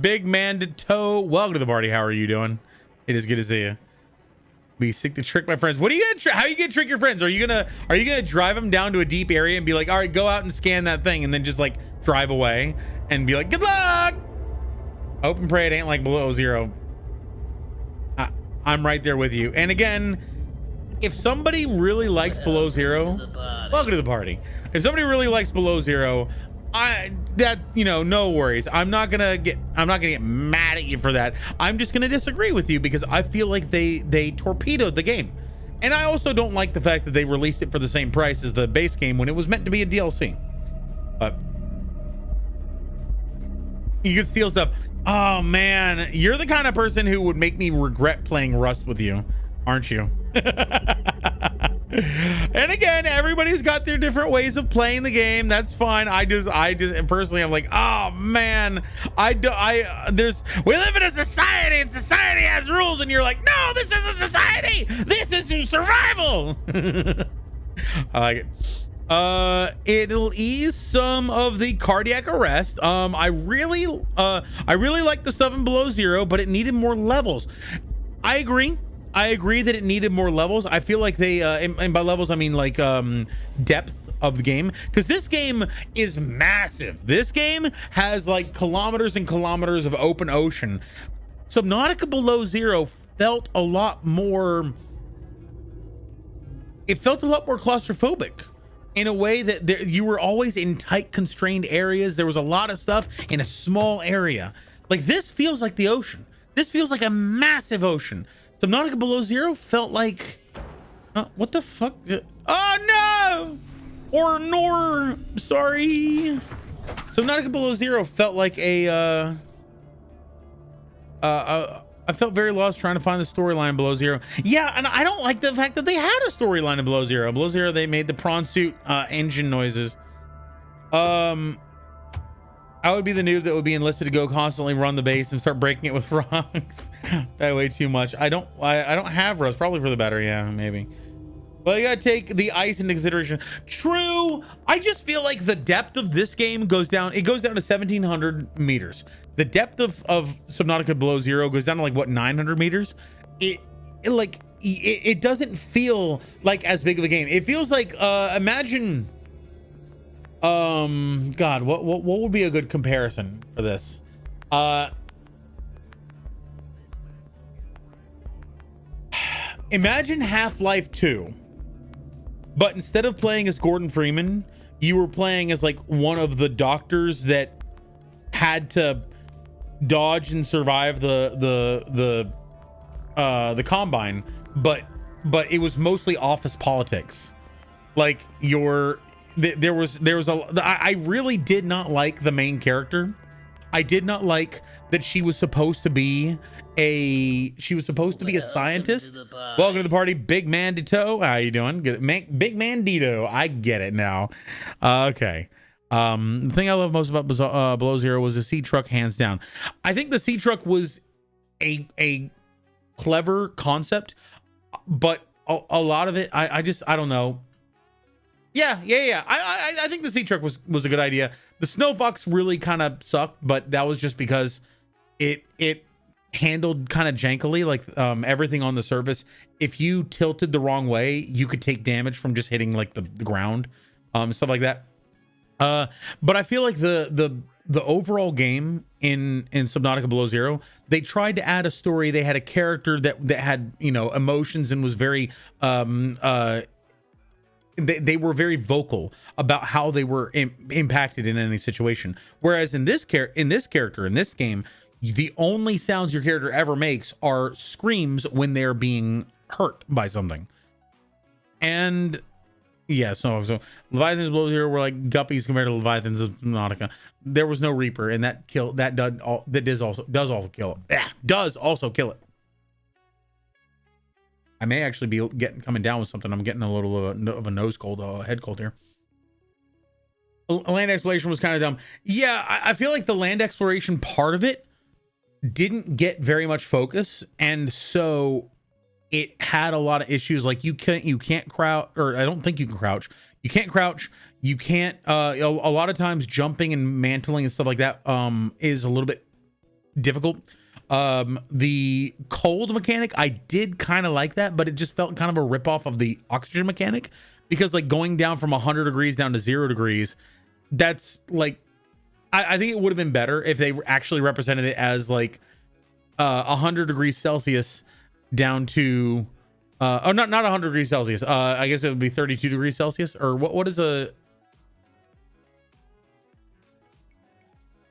Big man to toe. Welcome to the party. How are you doing? It is good to see you. Be sick to trick my friends. What are you gonna how are you gonna trick your friends? Are you gonna drive them down to a deep area and be like, all right, go out and scan that thing, and then just like drive away and be like, good luck? Hope and pray it ain't like Below Zero. I'm right there with you. And again, if somebody really likes Below Zero, welcome to the party. If somebody really likes Below Zero, no worries. I'm not gonna get mad at you for that. I'm just gonna disagree with you because I feel like they torpedoed the game. And I also don't like the fact that they released it for the same price as the base game when it was meant to be a DLC. But you can steal stuff. Oh man, you're the kind of person who would make me regret playing Rust with you, aren't you? And again, everybody's got their different ways of playing the game. That's fine. I just personally, I'm like, oh man, we live in a society and society has rules, and you're like, no, this isn't society. This is survival. I like it. It'll ease some of the cardiac arrest. I really like the stuff in Below Zero, but it needed more levels. I agree that it needed more levels. I feel like they and by levels I mean like depth of the game, because this game is massive. This game has like kilometers and kilometers of open ocean. Subnautica Below Zero felt a lot more. It felt a lot more claustrophobic in a way that you were always in tight, constrained areas. There was a lot of stuff in a small area. Like this feels like the ocean. This feels like a massive ocean. Subnautica Below Zero felt like, what the fuck? Oh no! Or nor, sorry. Subnautica Below Zero felt like I felt very lost trying to find the storyline Below Zero. Yeah, and I don't like the fact that they had a storyline in Below Zero. Below Zero, they made the prawn suit engine noises. I would be the noob that would be enlisted to go constantly run the base and start breaking it with rocks. That way too much. I don't have rust, probably for the better. Yeah, maybe. But you gotta take the ice into consideration. True. I just feel like the depth of this game goes down. It goes down to 1,700 meters. The depth of Subnautica Below Zero goes down to like what, 900 meters. It doesn't feel like as big of a game. It feels like imagine. God, what would be a good comparison for this? Imagine Half-Life 2. But instead of playing as Gordon Freeman, you were playing as like one of the doctors that had to dodge and survive the combine, but it was mostly office politics. Like there was I really did not like the main character. I did not like that she was supposed to be a scientist. Welcome to the party, Big Man Dito. How you doing? Good. Big Man Dito. I get it now. Okay. The thing I love most about Below Zero was the sea truck, hands down. I think the sea truck was a clever concept, but a lot of it, I don't know. Yeah. I think the sea truck was a good idea. The Snow Fox really kind of sucked, but that was just because it handled kind of jankily, like everything on the surface. If you tilted the wrong way, you could take damage from just hitting like the ground, stuff like that. But I feel like the overall game in Subnautica Below Zero, they tried to add a story. They had a character that had, you know, emotions and was very they were very vocal about how they were impacted in any situation. Whereas in this character in this game, the only sounds your character ever makes are screams when they're being hurt by something. And yeah, so Leviathans Below Zero were like guppies compared to Leviathans of Subnautica. There was no Reaper, and that does also kill it. I may actually be coming down with something. I'm getting a little of a nose cold, head cold here. Land exploration was kind of dumb. Yeah, I feel like the land exploration part of it didn't get very much focus, and so it had a lot of issues. Like you can't crouch, or I don't think you can crouch. You can't crouch. You can't. A lot of times jumping and mantling and stuff like that is a little bit difficult. The cold mechanic, I did kind of like that, but it just felt kind of a ripoff of the oxygen mechanic, because like going down from 100 degrees down to 0 degrees, that's like, I think it would have been better if they actually represented it as like 100 degrees Celsius down to not 100 degrees Celsius. I guess it would be 32 degrees Celsius, or what is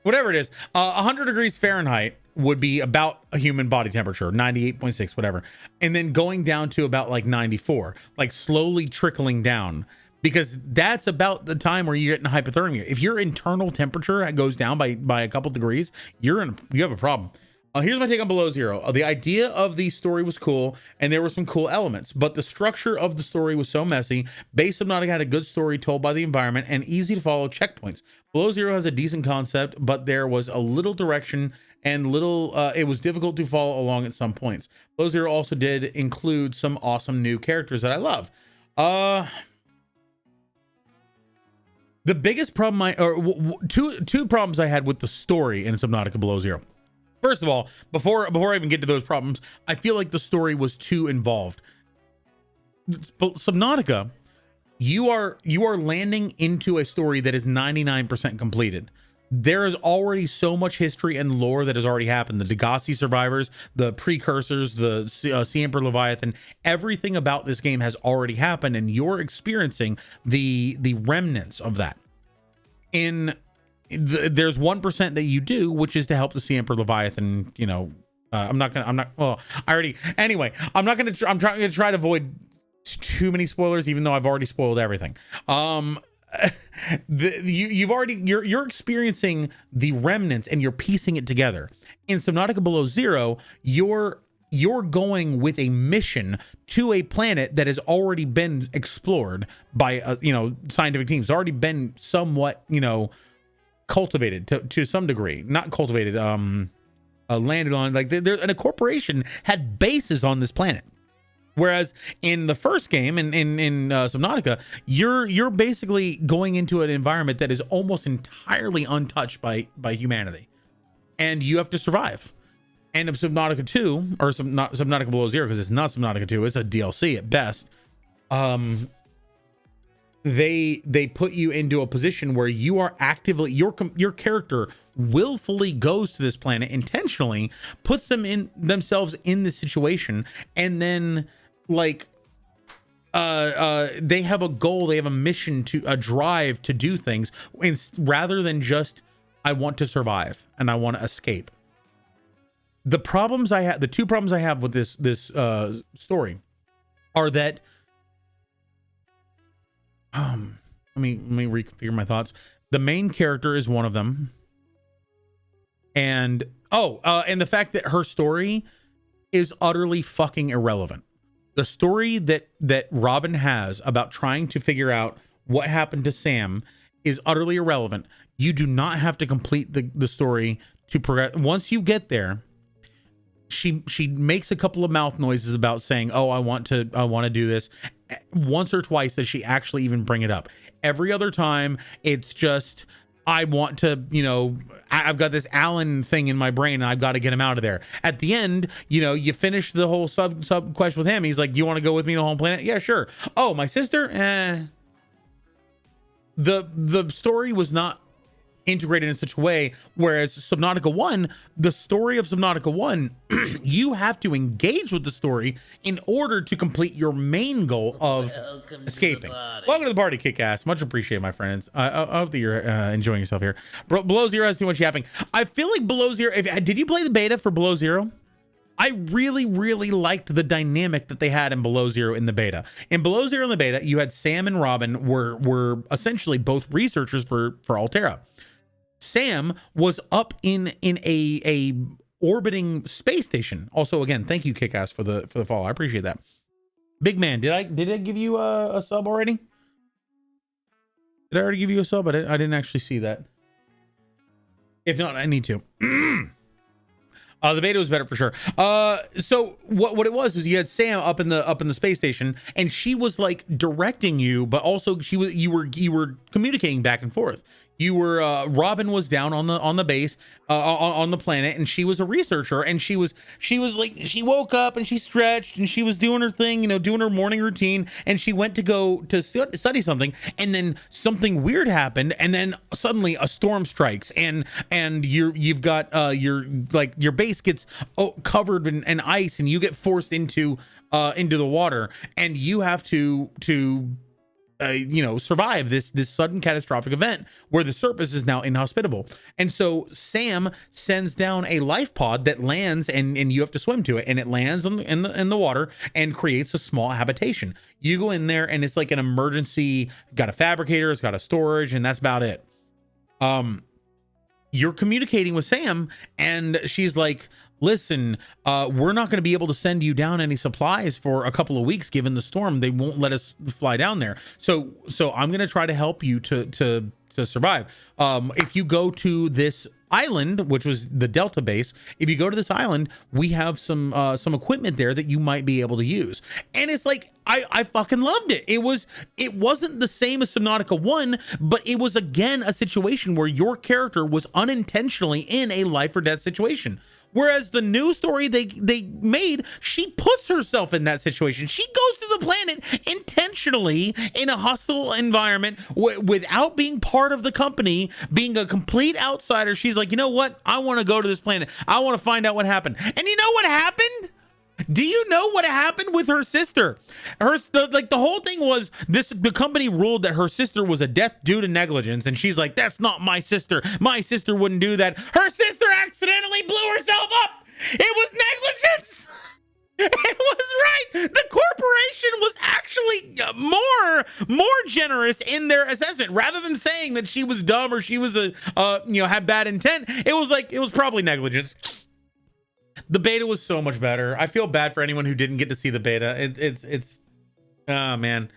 whatever it is. 100 degrees Fahrenheit would be about a human body temperature, 98.6, whatever. And then going down to about like 94, like slowly trickling down, because that's about the time where you're getting hypothermia. If your internal temperature goes down by a couple degrees, you have a problem. Here's my take on Below Zero. The idea of the story was cool, and there were some cool elements, but the structure of the story was so messy. Base Subnautica had a good story told by the environment and easy to follow checkpoints. Below Zero has a decent concept, but there was a little direction and it was difficult to follow along at some points. Below Zero also did include some awesome new characters that I loved. The biggest problem two problems I had with the story in Subnautica Below Zero. First of all, before I even get to those problems, I feel like the story was too involved. Subnautica, you are landing into a story that is 99% completed. there is already so much history and lore that has already happened. The Degassi survivors, the precursors, the Sea Emperor Leviathan, everything about this game has already happened, and you're experiencing the remnants of that. There's 1% that you do, which is to help the Sea Emperor Leviathan. You know, I'm not gonna try to avoid too many spoilers, even though I've already spoiled everything. You're experiencing the remnants and you're piecing it together. In Subnautica Below Zero, you're going with a mission to a planet that has already been explored by scientific teams. It's already been somewhat cultivated to some degree, not cultivated, landed on, like and a corporation had bases on this planet. Whereas in the first game, in Subnautica, you're basically going into an environment that is almost entirely untouched by humanity, and you have to survive. And of Subnautica 2, or Subnautica Below Zero, because it's not Subnautica 2, it's a DLC at best. They put you into a position where you are actively, your character willfully goes to this planet intentionally, puts themselves in this situation, and then they have a goal, they have a mission, a drive to do things, rather than just, I want to survive and I want to escape. The two problems I have with this story are that, let me reconfigure my thoughts. The main character is one of them, and the fact that her story is utterly fucking irrelevant. The story that Robin has about trying to figure out what happened to Sam is utterly irrelevant. You do not have to complete the story to progress. Once you get there, she makes a couple of mouth noises about saying, "Oh, I want to do this." Once or twice does she actually even bring it up. Every other time, it's just, I want to, I've got this Alan thing in my brain and I've got to get him out of there. At the end, you finish the whole sub quest with him. He's like, "You want to go with me to home planet?" "Yeah, sure." "Oh, my sister?" The story was not integrated in such a way, whereas Subnautica 1, the story of Subnautica 1, you have to engage with the story in order to complete your main goal of escaping. Welcome to the party, kick-ass. Much appreciated, my friends. I hope that you're enjoying yourself here. Below Zero has too much yapping. I feel like Below Zero, did you play the beta for Below Zero? I really, really liked the dynamic that they had in Below Zero in the beta. In Below Zero in the beta, you had Sam and Robin were essentially both researchers for Altera. Sam was up in a orbiting space station. Also, again, thank you, Kickass, for the follow. I appreciate that. Big man, did I give you a sub already? Did I already give you a sub? I didn't actually see that. If not, I need to. The beta was better for sure. So what it was is you had Sam up in the space station, and she was like directing you, but also you were communicating back and forth. You were Robin was down on the base on the planet, and she was a researcher, and she was like, she woke up and she stretched and she was doing her thing, doing her morning routine, and she went to go to study something, and then something weird happened, and then suddenly a storm strikes, and you've got your base gets covered in ice, and you get forced into the water, and you have to survive this sudden catastrophic event where the surface is now inhospitable. And so Sam sends down a life pod that lands, and you have to swim to it, and it lands in the water and creates a small habitation. You go in there, and it's like an emergency, got a fabricator, it's got a storage, and that's about it. You're communicating with Sam, and she's like, "Listen, we're not going to be able to send you down any supplies for a couple of weeks given the storm. They won't let us fly down there. So I'm going to try to help you to survive. If you go to this island, which was the Delta base, if you go to this island, we have some equipment there that you might be able to use." And it's like, I fucking loved it. It wasn't the same as Subnautica 1, but it was again a situation where your character was unintentionally in a life or death situation. Whereas the new story they made, she puts herself in that situation. She goes to the planet intentionally in a hostile environment without being part of the company, being a complete outsider. She's like, you know what? I want to go to this planet. I want to find out what happened. And you know what happened? Do you know what happened with her sister? The whole thing was the company ruled that her sister was a death due to negligence, and she's like, that's not my sister. My sister wouldn't do that. Her sister accidentally blew herself up. It was negligence. It was right. The corporation was actually more generous in their assessment. Rather than saying that she was dumb or she was had bad intent, it was probably negligence. The beta was so much better. I feel bad for anyone who didn't get to see the beta. It's oh man.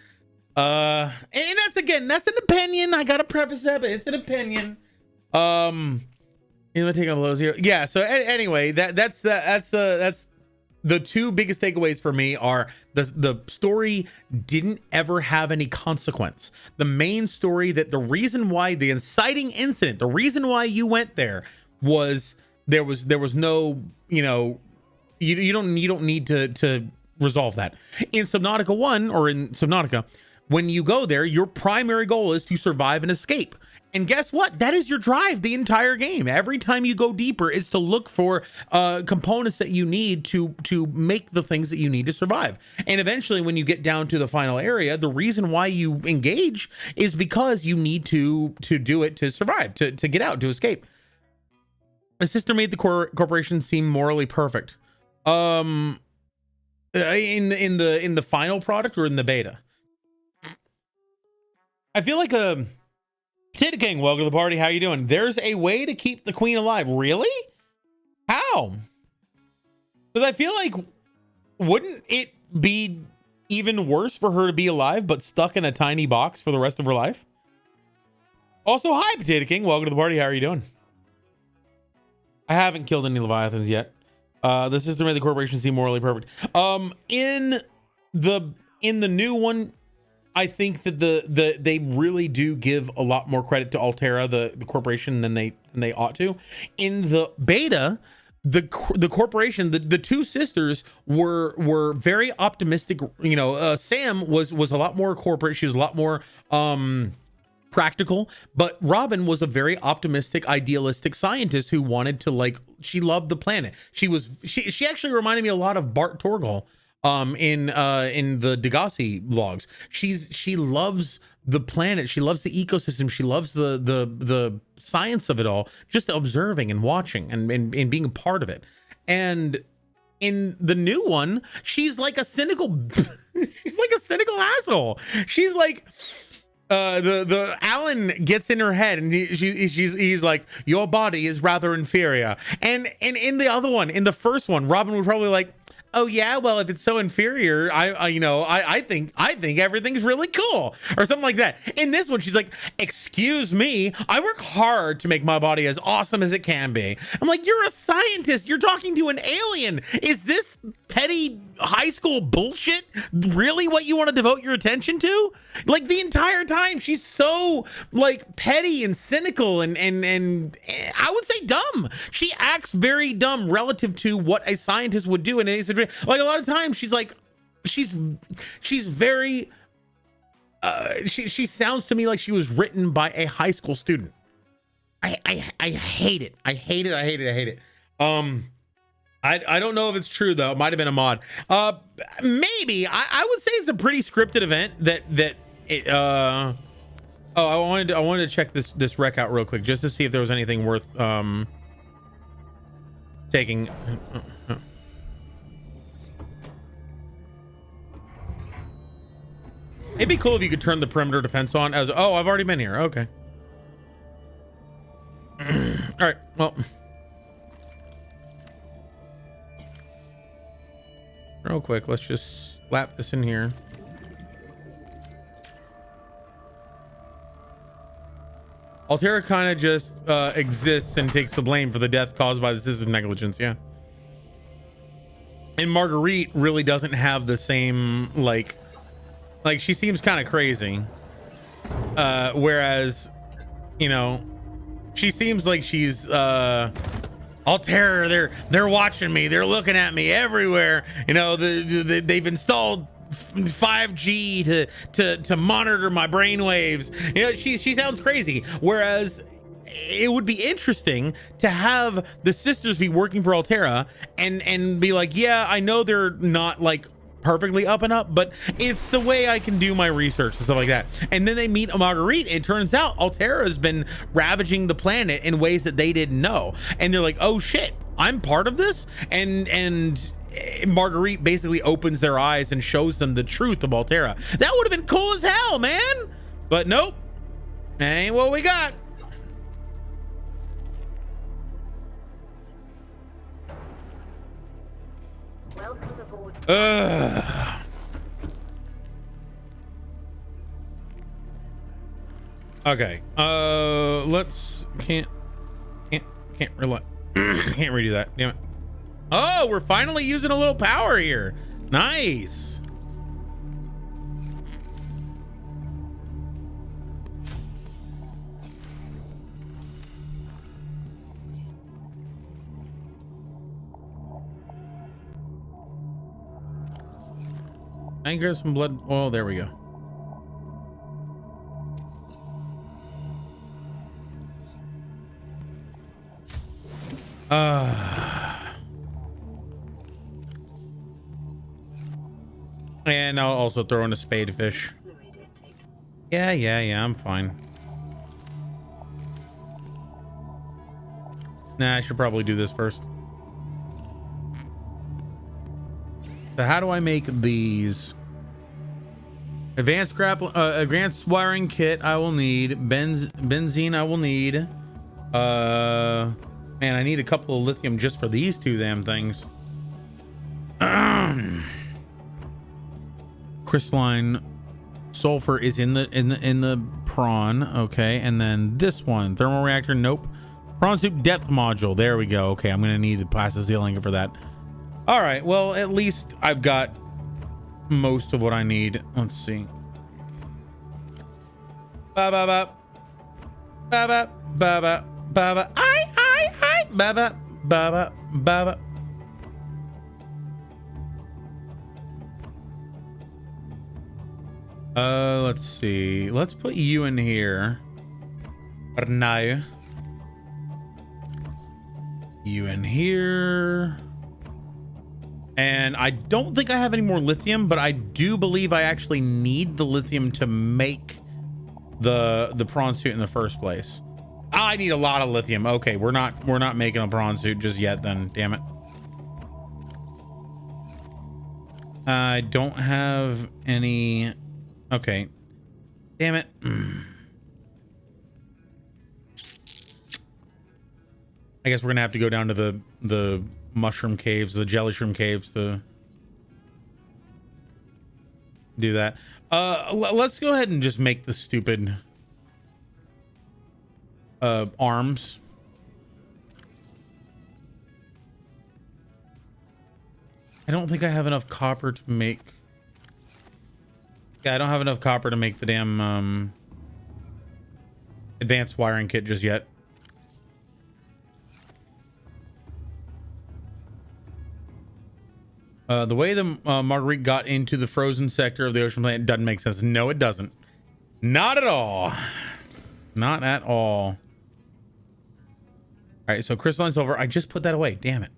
And that's an opinion. I gotta preface that, but it's an opinion. I'm gonna take a blows here. Yeah. So anyway, that's the two biggest takeaways for me are the story didn't ever have any consequence. The main story, that the reason why the inciting incident, the reason why you went there was there was no, you don't need to resolve that. In Subnautica 1 or in Subnautica, when you go there, your primary goal is to survive and escape. And guess what? That is your drive the entire game. Every time you go deeper is to look for components that you need to make the things that you need to survive. And eventually, when you get down to the final area, the reason why you engage is because you need to do it to survive, to get out, to escape. My sister made the corporation seem morally perfect. In the final product or in the beta? I feel like Potato King, welcome to the party. How you doing? There's a way to keep the queen alive. Really? How? Because I feel like, wouldn't it be even worse for her to be alive but stuck in a tiny box for the rest of her life? Also, hi, Potato King. Welcome to the party. How are you doing? I haven't killed any Leviathans yet. The system made the corporation seem morally perfect. In the new one, I think that they really do give a lot more credit to Altera, the corporation, than they ought to. In the beta, the corporation, the two sisters were very optimistic. Sam was a lot more corporate. She was a lot more practical, but Robin was a very optimistic, idealistic scientist who wanted to, she loved the planet. She actually reminded me a lot of Bart Torgal in the Degassi vlogs. She loves the planet, she loves the ecosystem, she loves the science of it all, just observing and watching and being a part of it. And in the new one, she's like a cynical asshole. She's like, the Alan gets in her head and he's like, your body is rather inferior. And in the other one, in the first one, Robin would probably like, oh yeah, well, if it's so inferior, I think everything's really cool, or something like that. In this one, she's like, excuse me, I work hard to make my body as awesome as it can be. I'm like, you're a scientist, you're talking to an alien. Is this petty high school bullshit really what you want to devote your attention to? Like, the entire time she's so petty and cynical and I would say dumb. She acts very dumb relative to what a scientist would do in any situation. Like, a lot of times she's very she sounds to me like she was written by a high school student. I hate it. I hate it. I don't know if it's true though. It might have been a mod. Maybe I would say it's a pretty scripted event I wanted to check this wreck out real quick just to see if there was anything worth taking. It'd be cool if you could turn the perimeter defense on as, oh, I've already been here. Okay. All right. Well, real quick, let's just slap this in here. Altera kind of just exists and takes the blame for the death caused by the system negligence. Yeah. And Marguerite really doesn't have the same, like she seems kind of crazy. Whereas, she seems like she's a Altera, they're watching me. They're looking at me everywhere. You know, they've installed 5G to monitor my brain waves. You know, she sounds crazy. Whereas it would be interesting to have the sisters be working for Altera and be like, yeah, I know they're not like perfectly up and up, but it's the way I can do my research and stuff like that. And then they meet Marguerite. It turns out Altera has been ravaging the planet in ways that they didn't know, and they're like, oh shit, I'm part of this. And Marguerite basically opens their eyes and shows them the truth of Altera. That would have been cool as hell, man. But nope, that ain't what we got. Welcome aboard. Okay. Let's can't rely. Can't redo that. Damn it. Oh, we're finally using a little power here. Nice. I can grab some blood. Oh, there we go. And I'll also throw in a spade fish. Yeah, I'm fine. Nah, I should probably do this first. So how do I make these? Advanced advanced wiring kit I will need. Benzene I will need. Man, I need a couple of lithium just for these two damn things. Crystalline sulfur is in the prawn. Okay, and then this one, thermal reactor. Nope. Prawn soup depth module. There we go. Okay, I'm gonna need the plastic steel ingot for that. All right, well, at least I've got most of what I need. Let's see. Ba ba ba ba ba ba ba ba ba. I ba ba ba ba ba ba. Let's see. Let's put you in here. No. You in here. And I don't think I have any more lithium, but I do believe I actually need the lithium to make the prawn suit in the first place. I need a lot of lithium. Okay, we're not making a prawn suit just yet then. Damn it. I don't have any. Okay. Damn it. I guess we're gonna have to go down to the mushroom caves, the jelly shroom caves to do that. Let's go ahead and just make the stupid arms. I don't think I have enough copper to make. Yeah, I don't have enough copper to make the damn advanced wiring kit just yet. The way the Marguerite got into the frozen sector of the ocean planet doesn't make sense. No, it doesn't. Not at all. Not at all. All right, so crystalline silver. I just put that away. Damn it.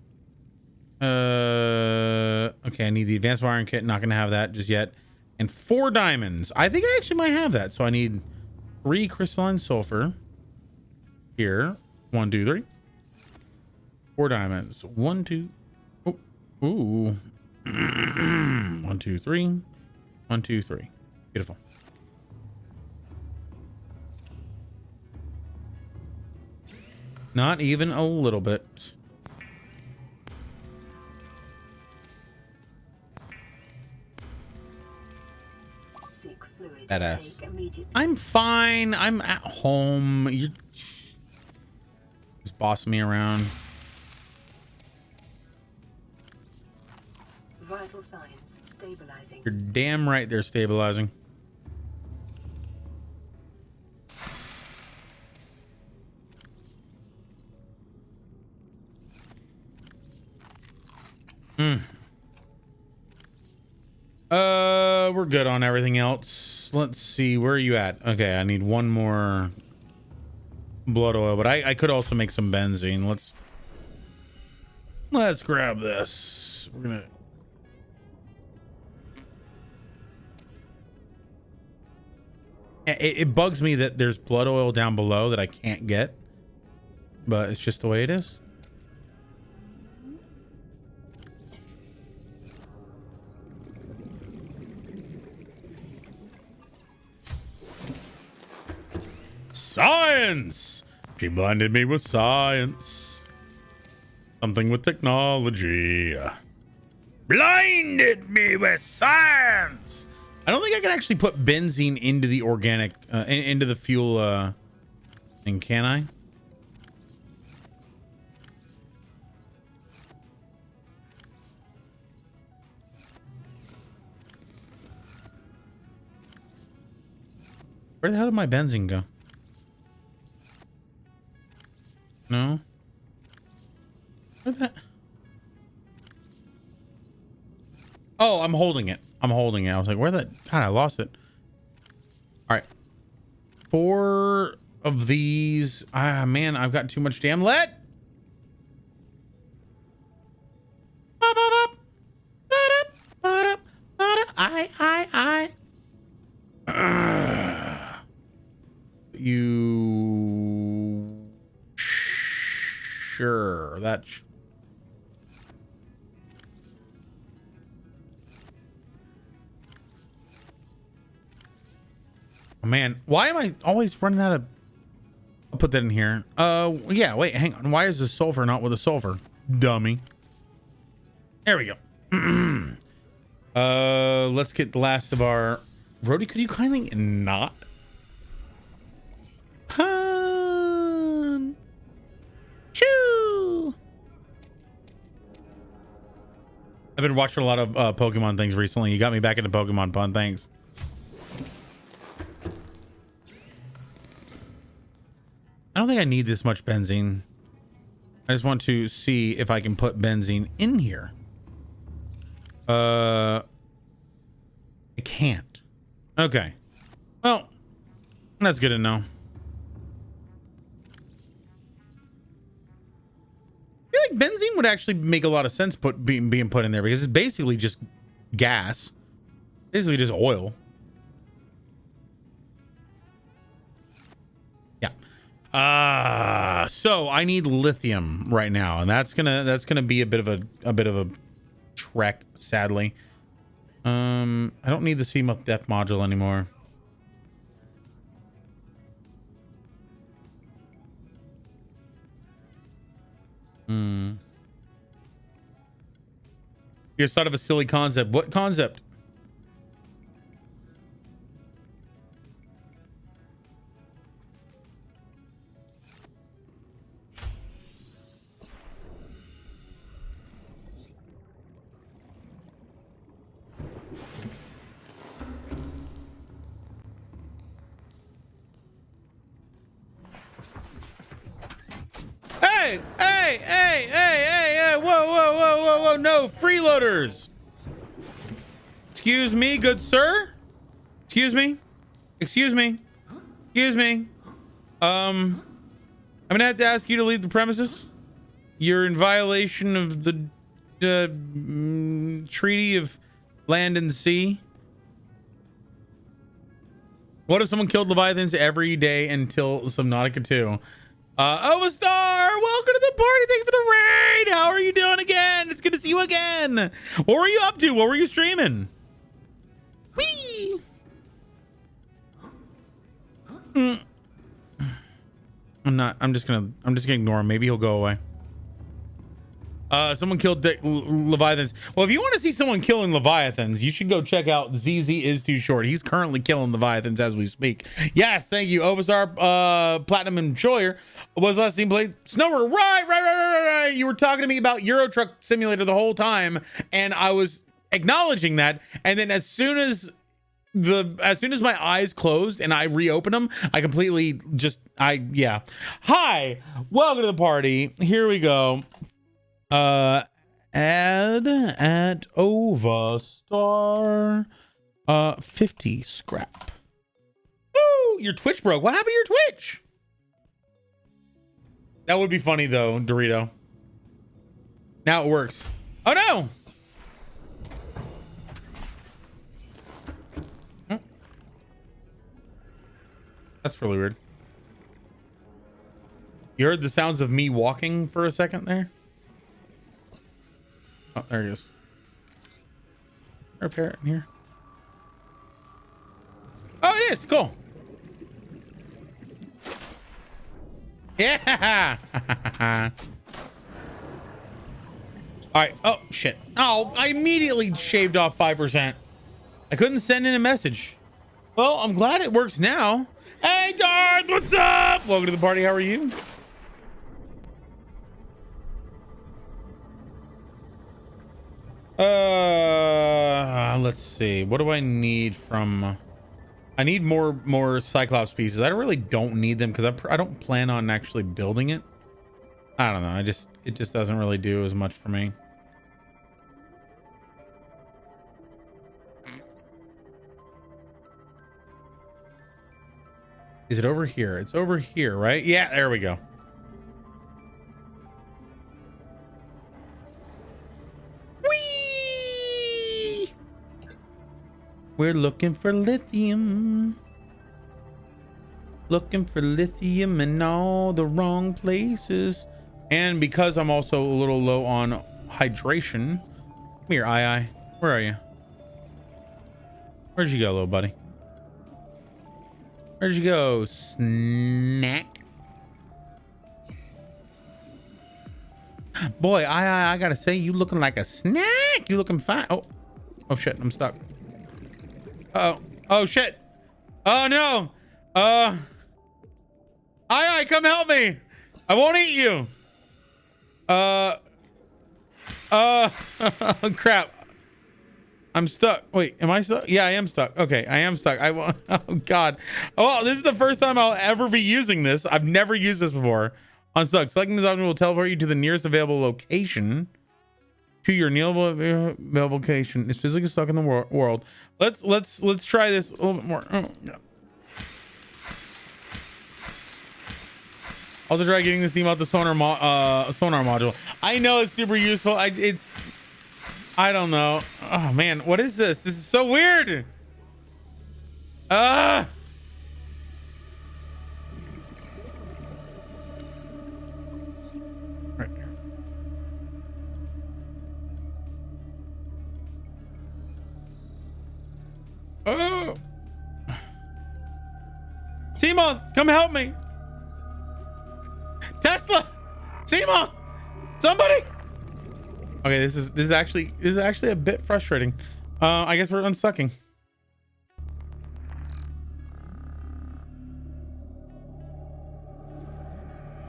Okay, I need the advanced wiring kit. Not gonna have that just yet. And 4 diamonds. I think I actually might have that. So I need 3 crystalline sulfur. Here. 1, 2, 3. 4 diamonds. 1, 2. Oh, ooh. 1, 2, 3. 1, 2, 3. Beautiful. Not even a little bit. Badass. I'm fine. I'm at home. You're just bossing me around. Vital signs stabilizing. You're damn right they're stabilizing. We're good on everything else. Let's see, where are you at? Okay, I need one more blood oil, but I could also make some benzene. Let's grab this. We're gonna it bugs me that there's blood oil down below that I can't get, but it's just the way it is. Science! She blinded me with science. Something with technology. Blinded me with science! I don't think I can actually put benzene into the organic, into the fuel, thing, can I? Where the hell did my benzene go? No. Where that? Oh, I'm holding it. I was like, where the? God, I lost it. All right. 4 of these. Ah, man, I've got too much damn lead. You sure that's oh, man, why am I always running out of? I'll put that in here. Yeah, wait, hang on. Why is the sulfur not with a sulfur? Dummy. There we go. Let's get the last of our Rhodey, could you kindly not? Choo! I've been watching a lot of Pokemon things recently. You got me back into Pokemon Pun. Thanks. I don't think I need this much benzene. I just want to see if I can put benzene in here. I can't. Okay. Well, that's good to know. I feel like benzene would actually make a lot of sense being put in there because it's basically just gas. Basically just oil. Yeah. So I need lithium right now, and that's gonna be a bit of a trek, sadly. I don't need the CMOS depth module anymore. You just thought of a silly concept. What concept? Hey, whoa, no, freeloaders. Excuse me, good sir. Excuse me. I'm gonna have to ask you to leave the premises. You're in violation of the Treaty of Land and Sea. What if someone killed Leviathans every day until Subnautica 2? Ovastar, welcome to the party. Thank you for the raid. How are you doing again? It's good to see you again. What were you up to? What were you streaming? Whee! I'm just gonna ignore him. Maybe he'll go away. Someone killed Leviathans. Well, if you want to see someone killing Leviathans, you should go check out ZZ is Too Short. He's currently killing Leviathans as we speak. Yes, thank you. Ovastar, Platinum Enjoyer. Was last team played? Snowmer, right. You were talking to me about Euro Truck Simulator the whole time, and I was acknowledging that. And then as soon as my eyes closed and I reopened them, I completely Hi, welcome to the party. Here we go. add at over star 50 scrap. Ooh, your Twitch broke. What happened to your Twitch? That would be funny though, Dorito. Now it works. Oh no. That's really weird. You heard the sounds of me walking for a second there? Oh, there he is. Repair it in here. Oh, it is. Cool. Yeah. All right. Oh, shit. Oh, I immediately shaved off 5%. I couldn't send in a message. Well, I'm glad it works now. Hey, Darth, what's up? Welcome to the party. How are you? Let's see. What do I need from... I need more Cyclops pieces. I really don't need them because I don't plan on actually building it. I don't know. It just doesn't really do as much for me. Is it over here? It's over here, right? Yeah, there we go. Whee! We're looking for lithium. Looking for lithium in all the wrong places. And because I'm also a little low on hydration. Come here, I. Where are you? Where'd you go, little buddy? Where'd you go, snack? Boy, I gotta say, you looking like a snack. You looking fine. Oh shit, I'm stuck. Oh shit. Oh no. I come help me. I won't eat you. Crap. I'm stuck. Wait, am I stuck? Yeah, I am stuck. Okay, I am stuck. Oh God. Oh, this is the first time I'll ever be using this. I've never used this before. Unstuck. Selecting this option will teleport you to the nearest available location. To your nearest available location. It's physically stuck in the world. Let's try this a little bit more. Oh, yeah. Also try getting this theme out the sonar module. I know it's super useful. I don't know. Oh man, what is this? This is so weird. Right here. Oh. Seamoth, come help me. Tesla, Seamoth, somebody. Okay, this is actually a bit frustrating. I guess we're unstucking.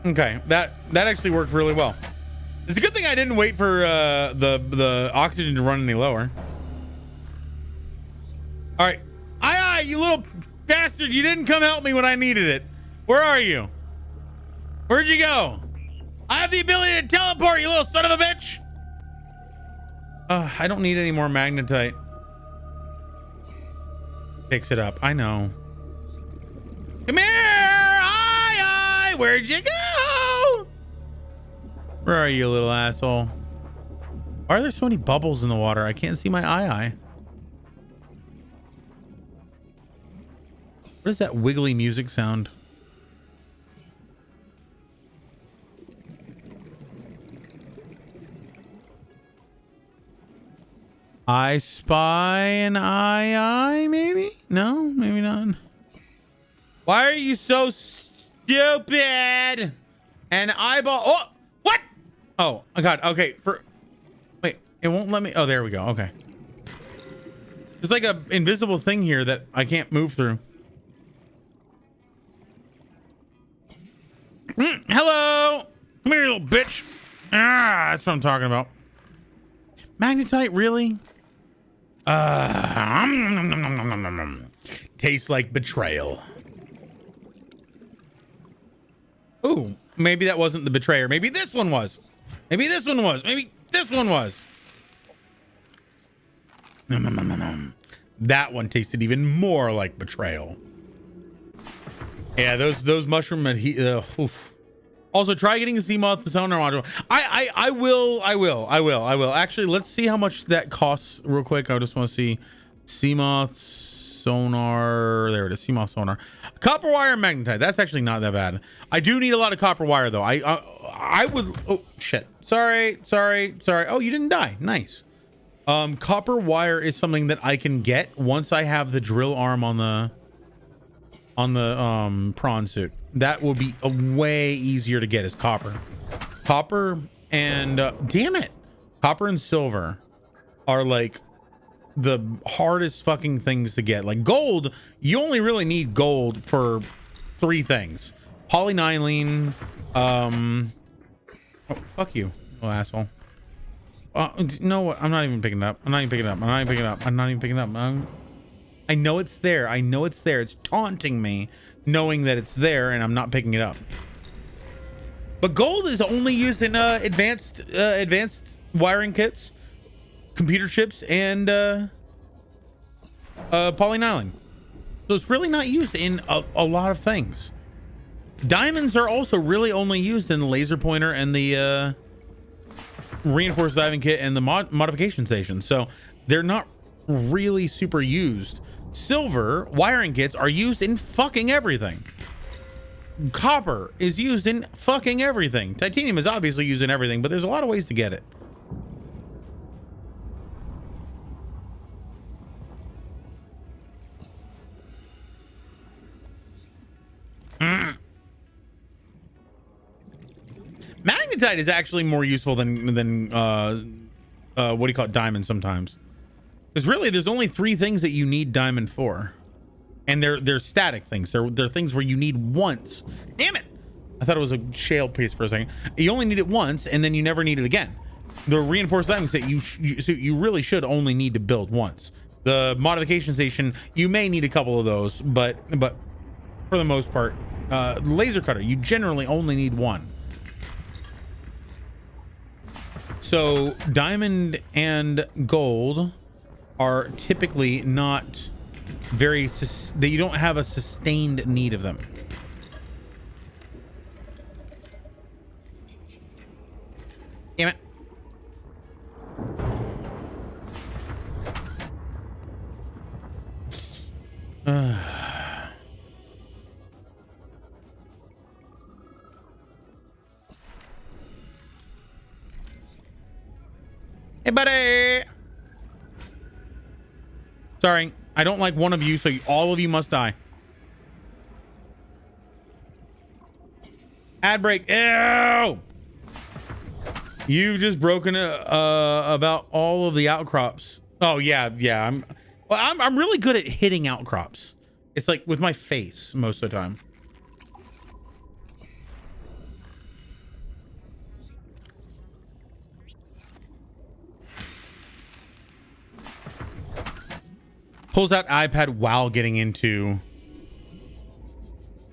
Okay, that actually worked really well. It's a good thing I didn't wait for the oxygen to run any lower. All right, aye, you little bastard! You didn't come help me when I needed it. Where are you? Where'd you go? I have the ability to teleport, you little son of a bitch! I don't need any more magnetite. Fix it up. I know. Come here! Aye! Where'd you go? Where are you, little asshole? Why are there so many bubbles in the water? I can't see my eye. What is that wiggly music sound? I spy an eye, maybe? No, maybe not. Why are you so stupid? An eyeball. Oh, what? Oh, God. Okay. Wait, it won't let me. Oh, there we go. Okay. There's like a invisible thing here that I can't move through. Hello. Come here, you little bitch. That's what I'm talking about. Magnetite, really? Tastes like betrayal. Ooh, maybe that wasn't the betrayer. Maybe this one was. Maybe this one was. Maybe This one was. That one tasted even more like betrayal. Yeah, those mushroom oof. Also, try getting a Seamoth sonar module. I will. Actually, let's see how much that costs real quick. I just want to see Seamoth sonar. There it is, Seamoth sonar. Copper wire and magnetite. That's actually not that bad. I do need a lot of copper wire though. I would. Oh shit. Sorry. Oh, you didn't die. Nice. Copper wire is something that I can get once I have the drill arm on the prawn suit. That will be a way easier to get is copper and damn it, copper and silver are like the hardest fucking things to get. Like gold, you only really need gold for 3 things: polynylene. Oh, fuck you, little asshole. No, I'm not even picking it up. I'm not even picking it up. I know it's there. It's taunting me, knowing that it's there, and I'm not picking it up. But gold is only used in advanced wiring kits, computer chips, and polynylene. So it's really not used in a lot of things. Diamonds are also really only used in the laser pointer and the reinforced diving kit and the modification station. So they're not really super used. Silver wiring kits are used in fucking everything. Copper is used in fucking everything. Titanium is obviously used in everything, but there's a lot of ways to get it. Magnetite is actually more useful than what do you call it, diamond sometimes. Because really, there's only 3 things that you need diamond for, and they're static things. They're things where you need once. Damn it! I thought it was a shale piece for a second. You only need it once, and then you never need it again. The reinforced diamond set you really should only need to build once. The modification station, you may need a couple of those, but for the most part, laser cutter, you generally only need 1. So diamond and gold are typically not very that you don't have a sustained need of them. Damn it. Hey buddy. Sorry, I don't like one of you, so all of you must die. Ad break. Ew! You've just broken about all of the outcrops. Oh yeah. I'm really good at hitting outcrops. It's like with my face most of the time. Pulls out iPad while getting into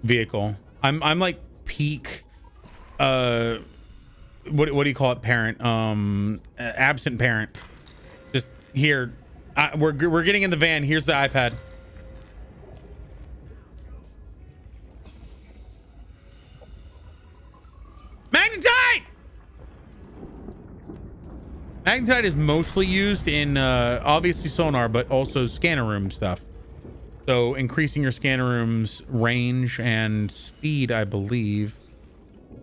vehicle. I'm like peak what do you call it, parent, absent parent. Just here, we're getting in the van. Here's the iPad. Magnetite! Magnetite is mostly used in obviously sonar, but also scanner room stuff. So increasing your scanner room's range and speed, I believe.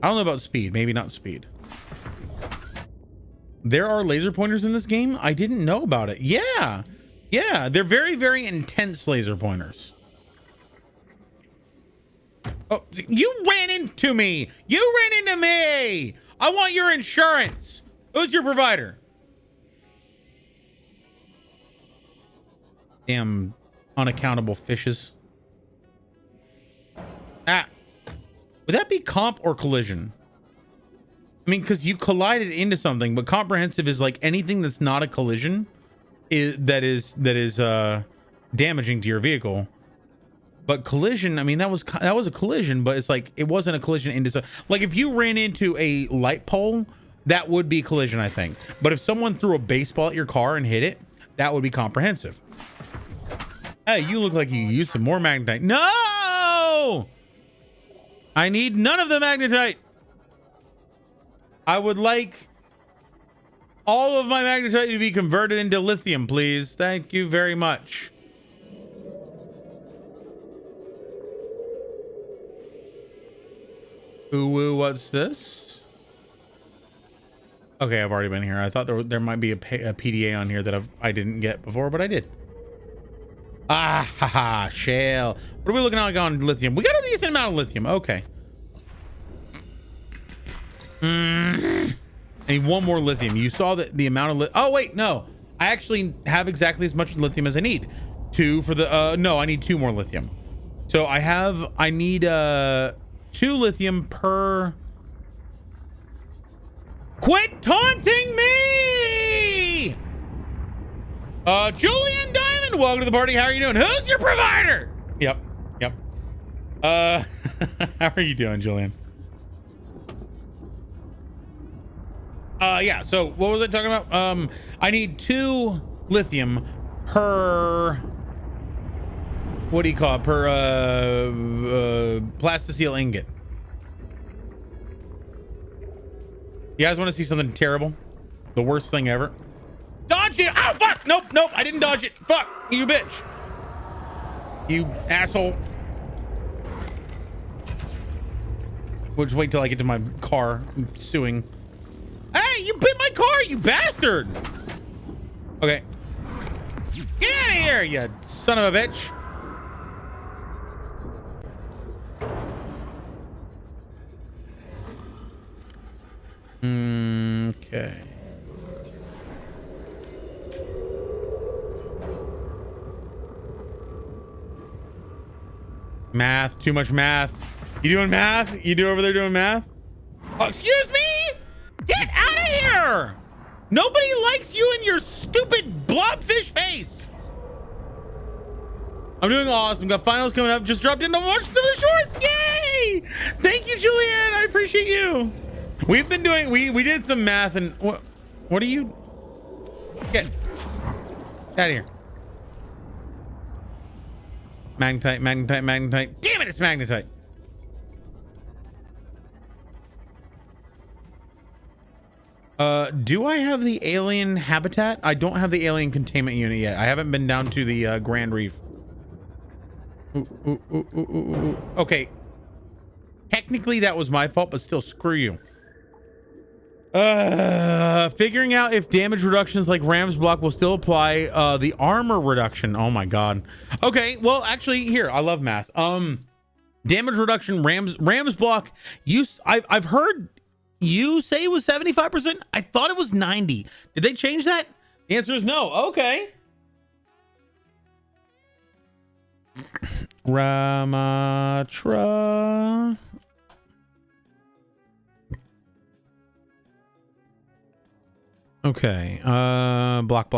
I don't know about speed, maybe not speed. There are laser pointers in this game. I didn't know about it. Yeah, they're very, very intense laser pointers. Oh, you ran into me. I want your insurance. Who's your provider? Damn unaccountable fishes. Would that be comp or collision? I mean, because you collided into something, but comprehensive is like anything that's not a collision that is damaging to your vehicle. But collision, I mean, that was a collision, but it's like it wasn't a collision into like if you ran into a light pole, that would be collision, I think. But if someone threw a baseball at your car and hit it, that would be comprehensive. Hey, you look like you used some more magnetite. No! I need none of the magnetite. I would like all of my magnetite to be converted into lithium, please. Thank you very much. Ooh, what's this? Okay, I've already been here. I thought there might be a PDA on here that I didn't get before, but I did. Ah, haha, shale. What are we looking at on lithium? We got a decent amount of lithium. Okay. I need one more lithium. You saw the amount of oh wait, no. I actually have exactly as much lithium as I need. 2 for the no, I need 2 more lithium. So I need 2 lithium per. Quit taunting me! Julian Diamond, welcome to the party. How are you doing? Who's your provider? Yep. How are you doing, Julian? Yeah, so what was I talking about? I need 2 lithium per, what do you call it? Per plasteel ingot. You guys want to see something terrible? The worst thing ever? Dodge it! Oh, fuck! Nope, I didn't dodge it. Fuck, you bitch. You asshole. We'll just wait till I get to my car. I'm suing. Hey, you bit my car, you bastard! Okay. Get out of here, you son of a bitch. Okay. Math, too much math. You doing math? You over there doing math? Oh, excuse me? Get out of here! Nobody likes you and your stupid blobfish face. I'm doing awesome. Got finals coming up. Just dropped in to watch some of the shorts. Yay! Thank you, Julianne. I appreciate you. We've been doing, we did some math and what are you? Get out of here. Magnetite. Damn it, it's magnetite. Do I have the alien habitat? I don't have the alien containment unit yet. I haven't been down to the Grand Reef. Okay. Technically that was my fault, but still, screw you. Figuring out if damage reductions like Ram's block will still apply. The armor reduction. Oh my god. Okay, well, actually, here, I love math. Damage reduction, Ram's block. I've heard you say it was 75%. I thought it was 90. Did they change that? The answer is no. Okay. Ramatra. Okay. Block.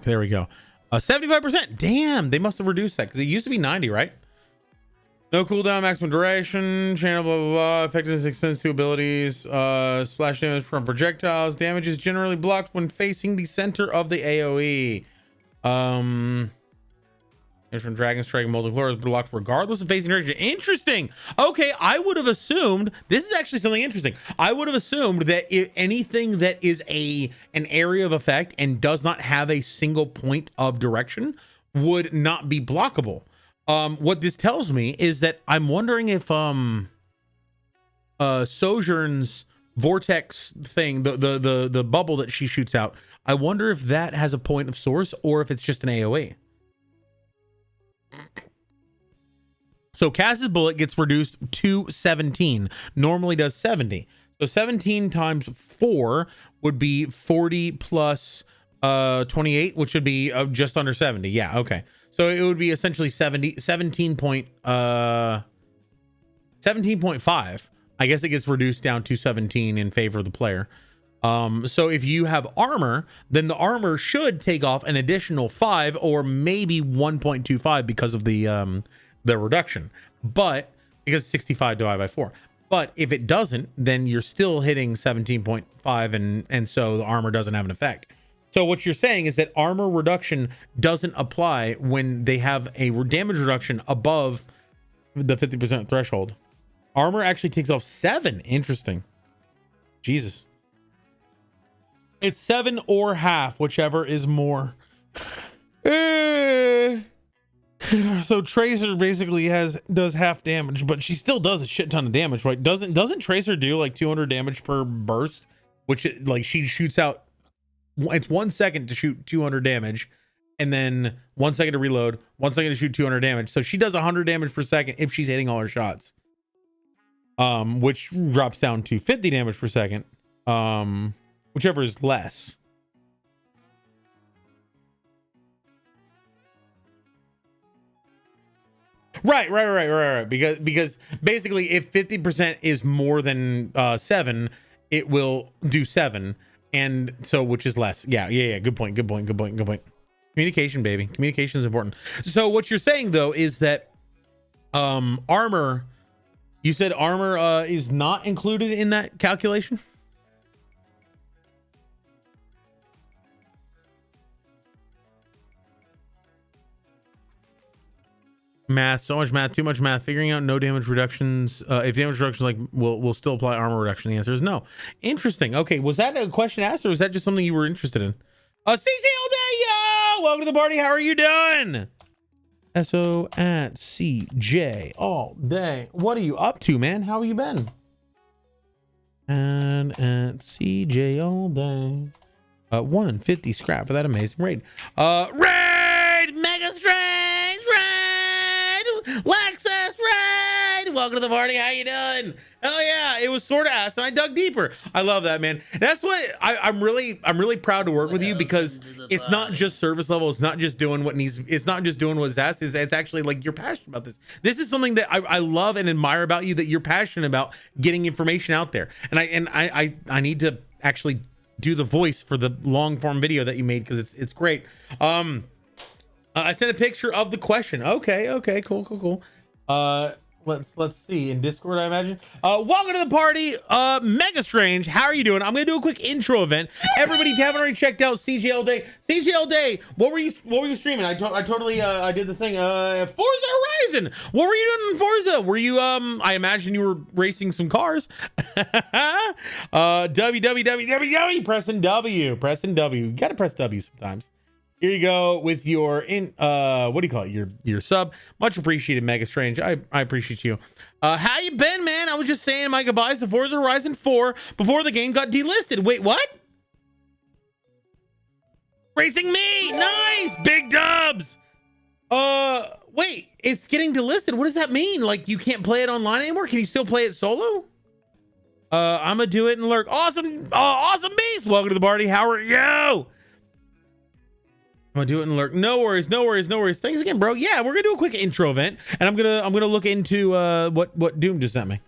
There we go. 75%. Damn, they must have reduced that because it used to be 90, right? No cooldown, maximum duration, channel, blah, blah, blah. Effectiveness extends to abilities. Splash damage from projectiles. Damage is generally blocked when facing the center of the AoE. From Dragon Strike and Multichlor is blocked regardless of facing direction. Interesting. Okay, I would have assumed, this is actually something interesting. I would have assumed that if anything that is an area of effect and does not have a single point of direction would not be blockable. What this tells me is that I'm wondering if Sojourn's vortex thing, the bubble that she shoots out, I wonder if that has a point of source or if it's just an AoE. So Cass's bullet gets reduced to 17. Normally does 70. So 17 times 4 would be 40 plus 28, which would be just under 70. Yeah, okay. So it would be essentially 17.5. I guess it gets reduced down to 17 in favor of the player. So if you have armor, then the armor should take off an additional 5 or maybe 1.25 because of the reduction. But because 65 divided by 4. But if it doesn't, then you're still hitting 17.5, and so the armor doesn't have an effect. So what you're saying is that armor reduction doesn't apply when they have a damage reduction above the 50% threshold. Armor actually takes off 7. Interesting. Jesus. It's 7 or half, whichever is more. So Tracer basically does half damage, but she still does a shit ton of damage, right? Doesn't Tracer do like 200 damage per burst, which like she shoots out, it's 1 second to shoot 200 damage, and then 1 second to reload, 1 second to shoot 200 damage. So she does 100 damage per second if she's hitting all her shots, which drops down to 50 damage per second, whichever is less. Right. Because basically, if 50% is more than 7, it will do 7, and so which is less. Yeah. Good point. Communication, baby. Communication is important. So what you're saying though is that armor. You said armor is not included in that calculation. Math, so much math, too much math. Figuring out no damage reductions. If damage reductions like will still apply armor reduction. The answer is no. Interesting. Okay, was that a question asked, or was that just something you were interested in? CJ all day, yo! Welcome to the party. How are you doing? SO at CJ all day. What are you up to, man? How have you been? And at CJ all day. 150 scrap for that amazing raid. Raid Mega Strange raid. Lexus raid. Welcome to the party. How you doing? Oh yeah, it was sort of asked, and I dug deeper. I love that, man. That's what I'm really proud to work with you, because it's not just service level. It's not just doing what needs. It's not just doing what's asked. It's actually like you're passionate about this. This is something that I love and admire about you, that you're passionate about getting information out there. And I need to actually do the voice for the long form video that you made, because it's great. I sent a picture of the question. Okay, cool. Let's see in Discord, I imagine. Welcome to the party, Mega Strange. How are you doing? I'm gonna do a quick intro event. Everybody, if you haven't already checked out CGL Day, what were you streaming? I totally I did the thing. Forza Horizon. What were you doing in Forza? Were you I imagine you were racing some cars. W. Pressing W. You gotta press W sometimes. Here you go with your what do you call it? Your sub. Much appreciated, Mega Strange. I appreciate you. How you been, man? I was just saying my goodbyes to Forza Horizon 4 before the game got delisted. Wait, what? Racing me. Nice. Big dubs. Wait, it's getting delisted. What does that mean? Like you can't play it online anymore? Can you still play it solo? I'm gonna do it and lurk. Awesome beast. Welcome to the party. How are you? I'm gonna do it and lurk. No worries. Thanks again, bro. Yeah, we're gonna do a quick intro event, and I'm gonna look into what Doom just sent me.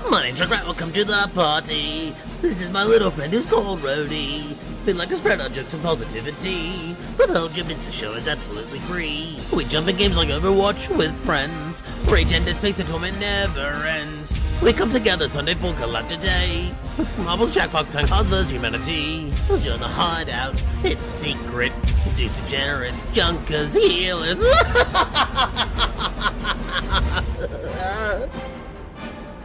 My name's Rat, welcome to the party. This is my little friend who's called Rhodey. Feel like a spread on jokes and positivity, but hold your bits, the show is absolutely free. We jump in games like Overwatch with friends. Rage and space, the torment never ends. We come together Sunday for collab today. With Marvel's Jackbox and Cards vs. Humanity. We'll join the hideout, it's a secret. Dudes, degenerates, junkers, healers.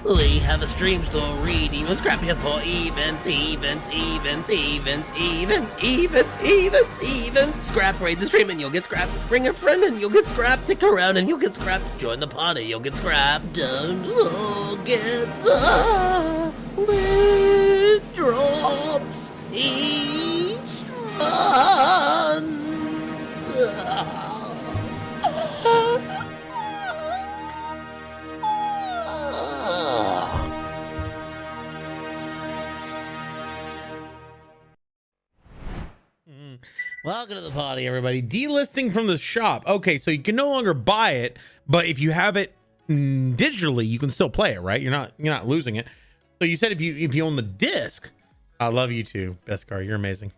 We have a stream story, we'll scrap here for events. Scrap, raid the stream and you'll get scrapped. Bring a friend and you'll get scrapped. Stick around and you'll get scrapped. Join the party, you'll get scrapped. Don't forget the lid drops each month. Welcome to the party, everybody. Delisting from the shop. Okay, so you can no longer buy it, but if you have it digitally, you can still play it, right? You're not losing it. So you said if you own the disc, I love you too, Beskar. You're amazing.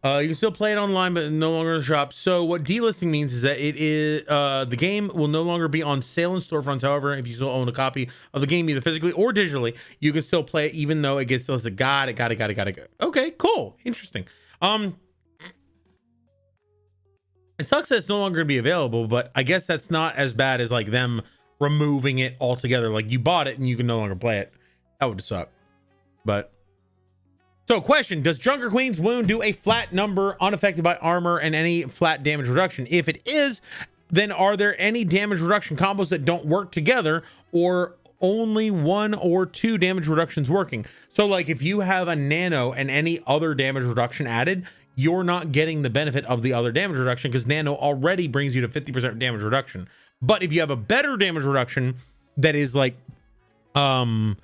You can still play it online, but no longer in the shop. So what delisting means is that it is the game will no longer be on sale in storefronts. However, if you still own a copy of the game, either physically or digitally, you can still play it, even though it gets delisted. Got it. Okay, cool, interesting. It sucks that it's no longer gonna be available, but I guess that's not as bad as like them removing it altogether. Like you bought it and you can no longer play it. That would suck. But so question, does Junker Queen's wound do a flat number unaffected by armor and any flat damage reduction? If it is, then are there any damage reduction combos that don't work together, or only one or two damage reductions working? So like if you have a nano and any other damage reduction added, you're not getting the benefit of the other damage reduction because nano already brings you to 50% damage reduction. But if you have a better damage reduction that is like Malgus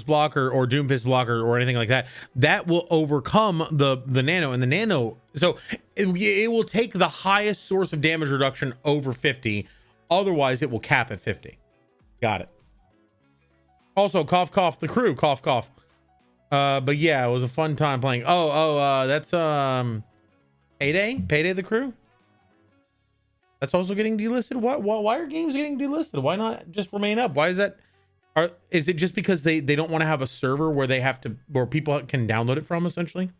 blocker or Doomfist blocker or anything like that, that will overcome the nano. And the nano, so it will take the highest source of damage reduction over 50. Otherwise it will cap at 50. Got it. Also, cough cough, the crew, cough cough. But yeah, it was a fun time playing. That's Payday the crew. That's also getting delisted. Why are games getting delisted? Why not just remain up? Why is that? Is it just because they don't want to have a server where they have to, where people can download it from, essentially?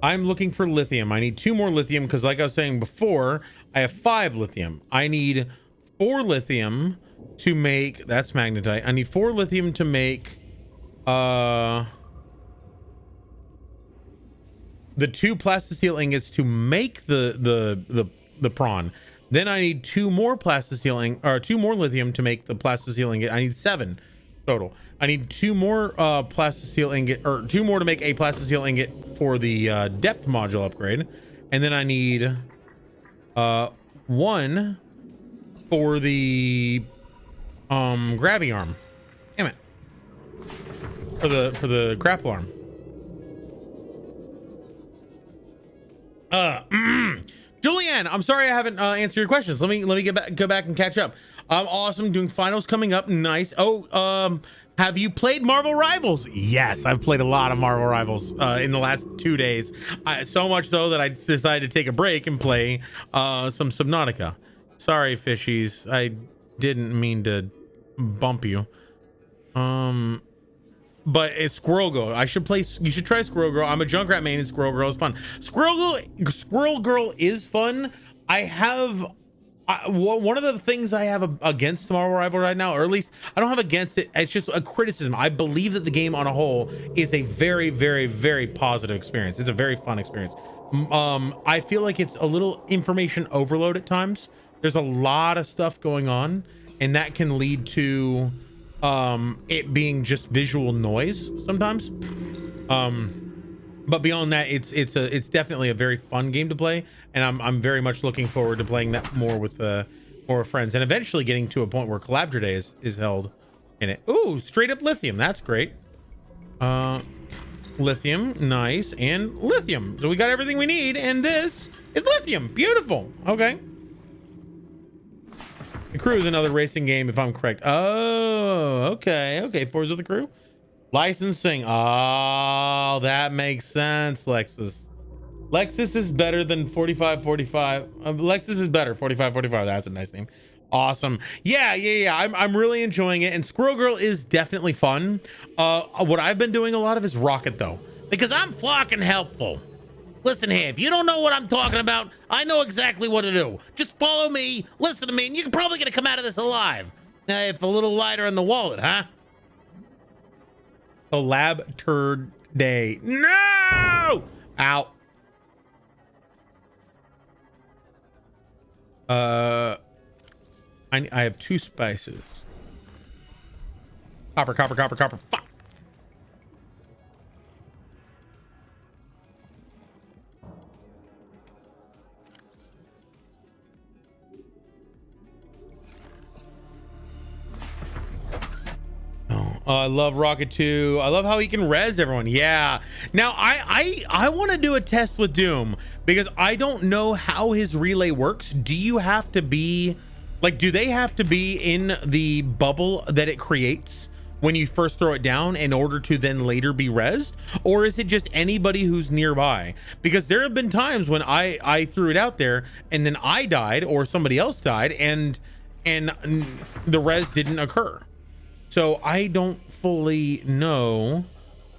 I'm looking for lithium. I need 2 more lithium because, like I was saying before, I have 5 lithium. I need 4 lithium to make, that's magnetite. I need 4 lithium to make the 2 plastisteel ingots to make the prawn. Then I need 2 more plastisteel or 2 more lithium to make the plastisteel ingot. I need 7 total. I need 2 more plastisteel ingot, or 2 more to make a plastisteel ingot for the depth module upgrade. And then I need 1 for the grabby arm. Damn it. For the grapple arm. Julianne, I'm sorry I haven't answered your questions. Let me go back and catch up. Awesome, doing finals coming up. Nice. Have you played Marvel Rivals? Yes, I've played a lot of Marvel Rivals in the last 2 days. So much so that I decided to take a break and play some Subnautica. Sorry, fishies. I didn't mean to bump you. But it's Squirrel Girl. You should try Squirrel Girl. I'm a Junkrat main and Squirrel Girl is fun. Squirrel Girl is fun. One of the things I have against Marvel Rival right now, or at least I don't have against it, it's just a criticism. I believe that the game on a whole is a very, very, very positive experience. It's a very fun experience. I feel like it's a little information overload at times. There's a lot of stuff going on, and that can lead to it being just visual noise sometimes. But beyond that, it's definitely a very fun game to play, and I'm very much looking forward to playing that more with more friends, and eventually getting to a point where Collab Day is held in it. Ooh, straight up lithium. That's great. Lithium, nice, and lithium. So we got everything we need, and this is lithium. Beautiful. Okay. The Crew is another racing game, if I'm correct. Oh, okay. Forza the Crew. Licensing. Oh, that makes sense, Lexus. Lexus is better than 4545. Lexus is better. 4545. That's a nice name. Awesome. Yeah. I'm really enjoying it. And Squirrel Girl is definitely fun. What I've been doing a lot of is Rocket, though, because I'm fucking helpful. Listen here, if you don't know what I'm talking about, I know exactly what to do. Just follow me, listen to me, and you're probably gonna come out of this alive. If a little lighter in the wallet, huh? Collab turd day. No! Ow. I have 2 spices. Copper. Fuck. I love Rocket 2. I love how he can res everyone. Yeah. Now I want to do a test with Doom because I don't know how his relay works. Do you have to be like, do they have to be in the bubble that it creates when you first throw it down in order to then later be rezzed? Or is it just anybody who's nearby? Because there have been times when I threw it out there and then I died or somebody else died and the res didn't occur. So I don't fully know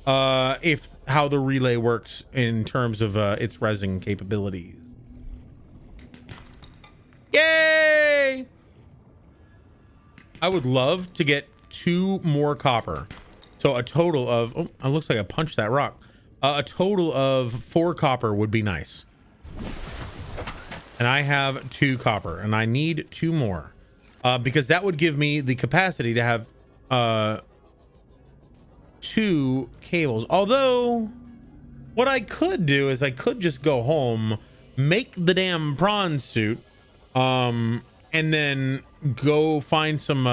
if how the relay works in terms of its rezzing capabilities. Yay! I would love to get 2 more copper. So a total of, oh, it looks like I punched that rock. A total of 4 copper would be nice. And I have 2 copper and I need 2 more. Because that would give me the capacity to have 2 cables. Although what I could do is I could just go home, make the damn prawn suit, and then go find some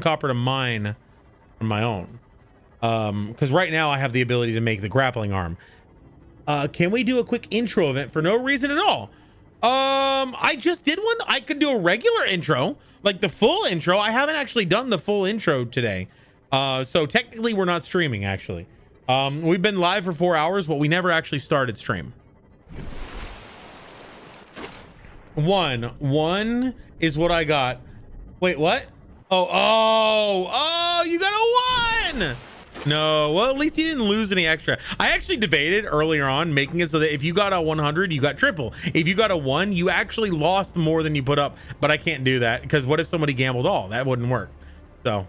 copper to mine on my own. Because right now I have the ability to make the grappling arm. Can we do a quick intro event for no reason at all? I just did one. I could do a regular intro, like the full intro. I haven't actually done the full intro today. So technically we're not streaming actually. We've been live for 4 hours, but we never actually started stream. One is what I got. Wait, what? Oh, you got a 1. No, well, at least you didn't lose any extra. I actually debated earlier on making it so that if you got a 100, you got triple. If you got a 1, you actually lost more than you put up, but I can't do that because what if somebody gambled all? That wouldn't work. So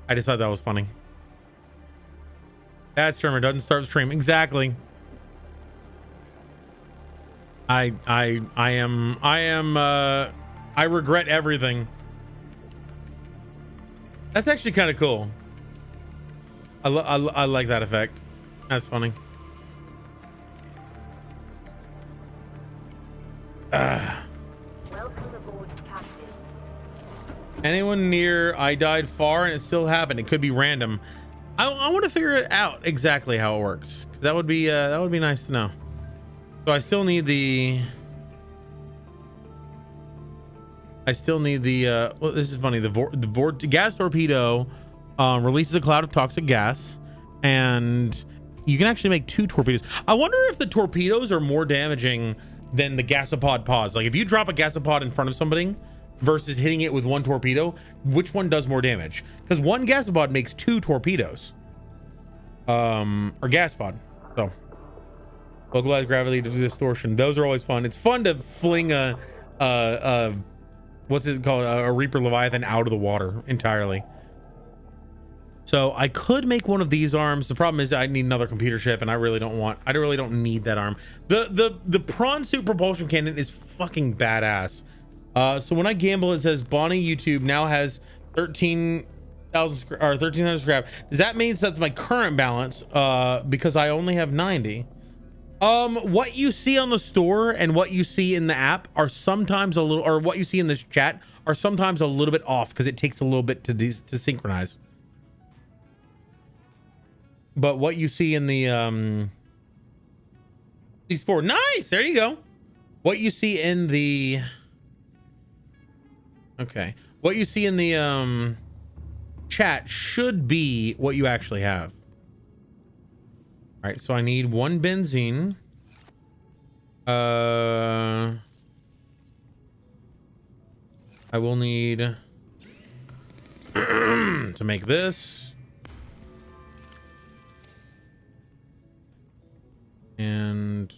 I just thought that was funny. Bad streamer doesn't start stream. Exactly. I regret everything. That's actually kind of cool. I like that effect. That's funny. Welcome aboard, Captain. Anyone near I died far and it still happened. It could be random. I want to figure it out exactly how it works. That would be nice to know. So I still need the well, this is funny. The gas torpedo releases a cloud of toxic gas, and you can actually make 2 torpedoes. I wonder if the torpedoes are more damaging than the gasopod pods. Like if you drop a gasopod in front of somebody versus hitting it with 1 torpedo, which one does more damage? Because 1 gasopod makes 2 torpedoes, or gas pod. So localized gravity distortion. Those are always fun. It's fun to fling a what's it called? A Reaper Leviathan out of the water entirely. So I could make one of these arms. The problem is I need another computer chip, and I really don't need that arm. The prawn suit propulsion cannon is fucking badass. So when I gamble, it says Bonnie YouTube now has 13,000 or 1,300 scrap. Does that mean that's my current balance? Because I only have 90. What you see on the store and what you see in the app are sometimes a little, or what you see in this chat are sometimes a little bit off because it takes a little bit to synchronize. But what you see in the these 4, nice, there you go. What you see in the what you see in the chat should be what you actually have. All right, so I need 1 benzene. I will need to make this. And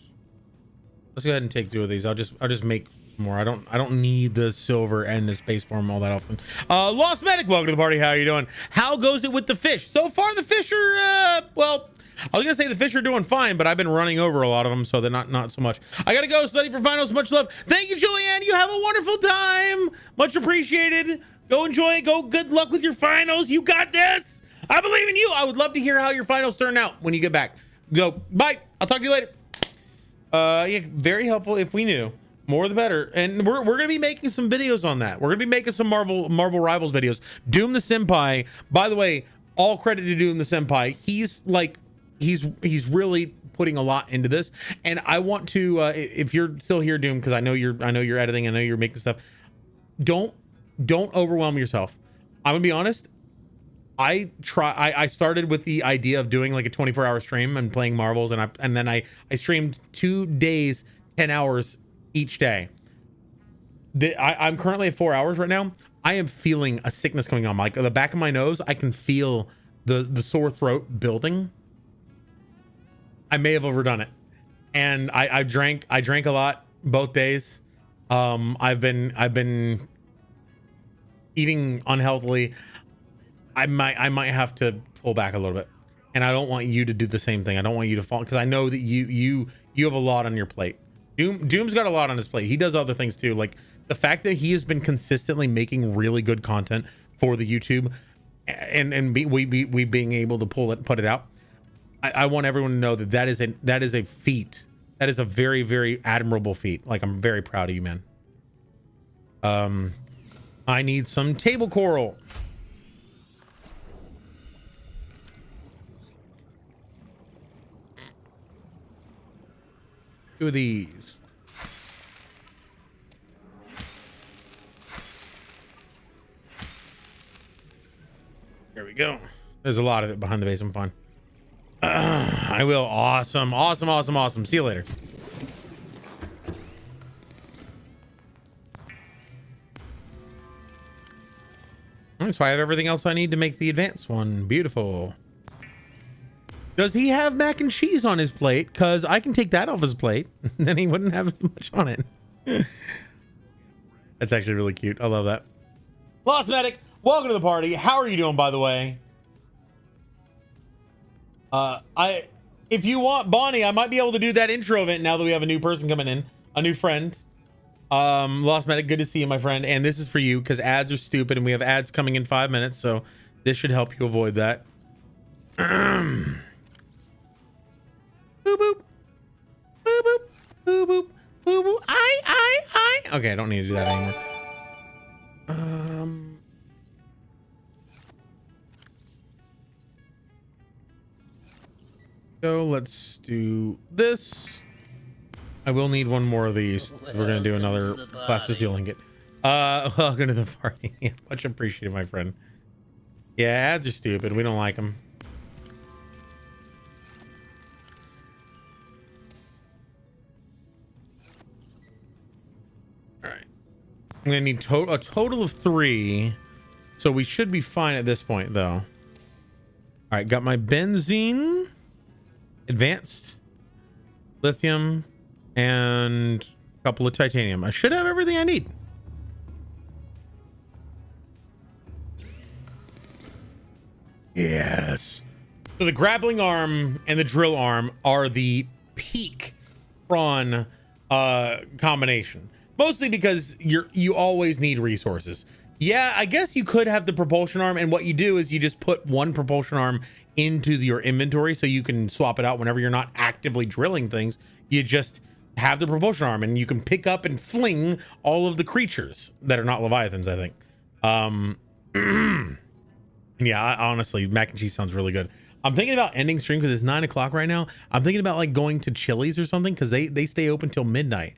let's go ahead and take 2 of these. I'll just make more. I don't need the silver and the space form all that often. Lost Medic, welcome to the party. How are you doing? How goes it with the fish? So far the fish are well, I was gonna say the fish are doing fine, but I've been running over a lot of them, so they're not so much. I gotta go study for finals. Much love. Thank you, Julianne. You have a wonderful time. Much appreciated. Go enjoy it. Go. Good luck with your finals. You got this. I believe in you. I would love to hear how your finals turn out when you get back. Go. Bye. I'll talk to you later. Yeah, very helpful. If we knew more, the better. And we're gonna be making some videos on that. We're gonna be making some Marvel Rivals videos. Doom the Senpai. By the way, all credit to Doom the Senpai. He's like. He's really putting a lot into this, and I want to if you're still here, Doom, because I know you're editing, I know you're making stuff. Don't overwhelm yourself. I'm gonna be honest, I started with the idea of doing like a 24-hour stream and playing Marvels, and then I streamed 2 days, 10 hours each day. I'm currently at 4 hours right now. I am feeling a sickness coming on. Like the back of my nose, I can feel the sore throat building. I may have overdone it. And I drank a lot both days. I've been eating unhealthily. I might have to pull back a little bit. And I don't want you to do the same thing. I don't want you to fall, because I know that you have a lot on your plate. Doom's got a lot on his plate. He does other things too. Like the fact that he has been consistently making really good content for the YouTube, and we being able to put it out. I want everyone to know that that is a feat. That is a very, very admirable feat. Like, I'm very proud of you, man. I need some table coral. Two of these. There we go. There's a lot of it behind the base. I'm fine. I will. Awesome. Awesome. Awesome. Awesome. See you later. So I have everything else I need to make the advanced one. Beautiful. Does he have mac and cheese on his plate? Because I can take that off his plate. Then he wouldn't have as much on it. That's actually really cute. I love that. Lost Medic, welcome to the party. How are you doing, by the way? If you want, Bonnie, I might be able to do that intro event now that we have a new person coming in, a new friend. Lost Medic, good to see you, my friend. And this is for you because ads are stupid and we have ads coming in 5 minutes, so this should help you avoid that. Boop boop. Boop boop. Boop boop. Boop boop. I. Okay, I don't need to do that anymore. So let's do this. I will need one more of these. We're gonna do another plastic steel ingot. Welcome to the party. Much appreciated, my friend. Yeah, ads are stupid. We don't like them. All right. I'm gonna need a total of 3, so we should be fine at this point, though. All right, got my benzene, advanced, lithium, and a couple of titanium. I should have everything I need. Yes. So the grappling arm and the drill arm are the peak prawn combination. Mostly because you always need resources. Yeah, I guess you could have the propulsion arm, and what you do is you just put one propulsion arm into your inventory so you can swap it out whenever you're not actively drilling things. You just have the propulsion arm and you can pick up and fling all of the creatures that are not leviathans, I think. Yeah, honestly, mac and cheese sounds really good. I'm thinking about ending stream because it's 9 o'clock right now. I'm thinking about like going to Chili's or something because they stay open till midnight,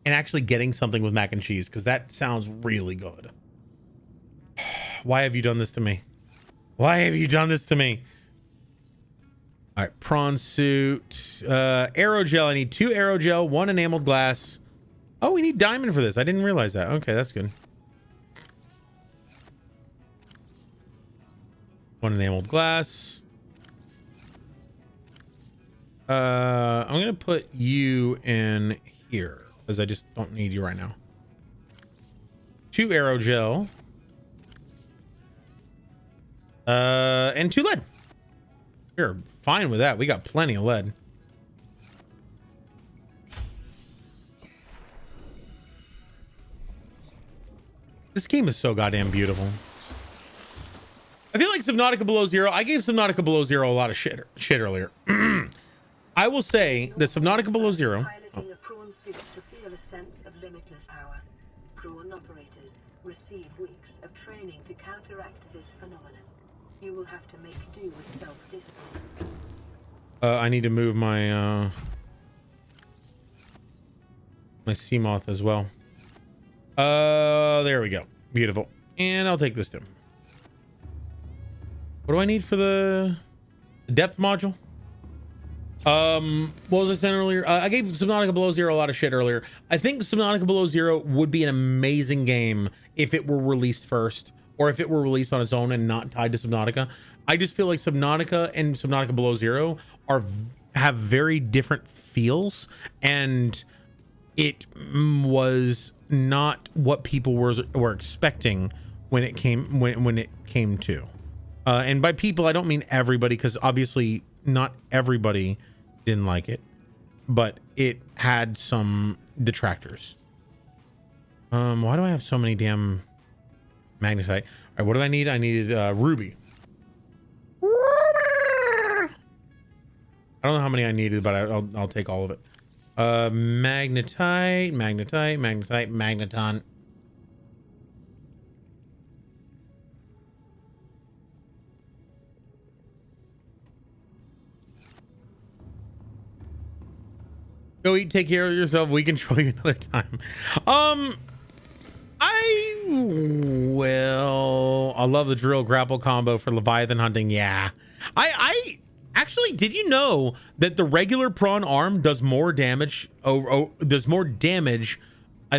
and actually getting something with mac and cheese because that sounds really good. Why have you done this to me? Why have you done this to me? All right, prawn suit, aerogel. I need 2 aerogel, 1 enameled glass. Oh, we need diamond for this. I didn't realize that. Okay, that's good. 1 enameled glass. I'm gonna put you in here because I just don't need you right now. 2 aerogel. And 2 lead. We're fine with that. We got plenty of lead. This game is so goddamn beautiful. I feel like Subnautica Below Zero. I gave Subnautica Below Zero a lot of shit earlier. I will say that Subnautica Below Zero. Piloting a prawn suit to feel a sense of limitless power. Prawn operators receive weeks of training to counteract this phenomenon. You will have to make do with self-discipline. I need to move my my Seamoth as well. There we go. Beautiful. And I'll take this too. What do I need for the depth module? What was I saying earlier? I gave Subnautica Below Zero a lot of shit earlier. I think Subnautica Below Zero would be an amazing game if it were released first, or if it were released on its own and not tied to Subnautica. I just feel like Subnautica and Subnautica Below Zero have very different feels, and it was not what people were expecting when it came to. And by people, I don't mean everybody, because obviously not everybody didn't like it, but it had some detractors. Why do I have so many damn magnetite? All right, what do I need? I needed ruby. I don't know how many I needed, but I'll take all of it. Magnetite, magneton. Go eat, take care of yourself. We control you another time. I love the drill grapple combo for Leviathan hunting. Yeah. I actually, did you know that the regular prawn arm does more damage I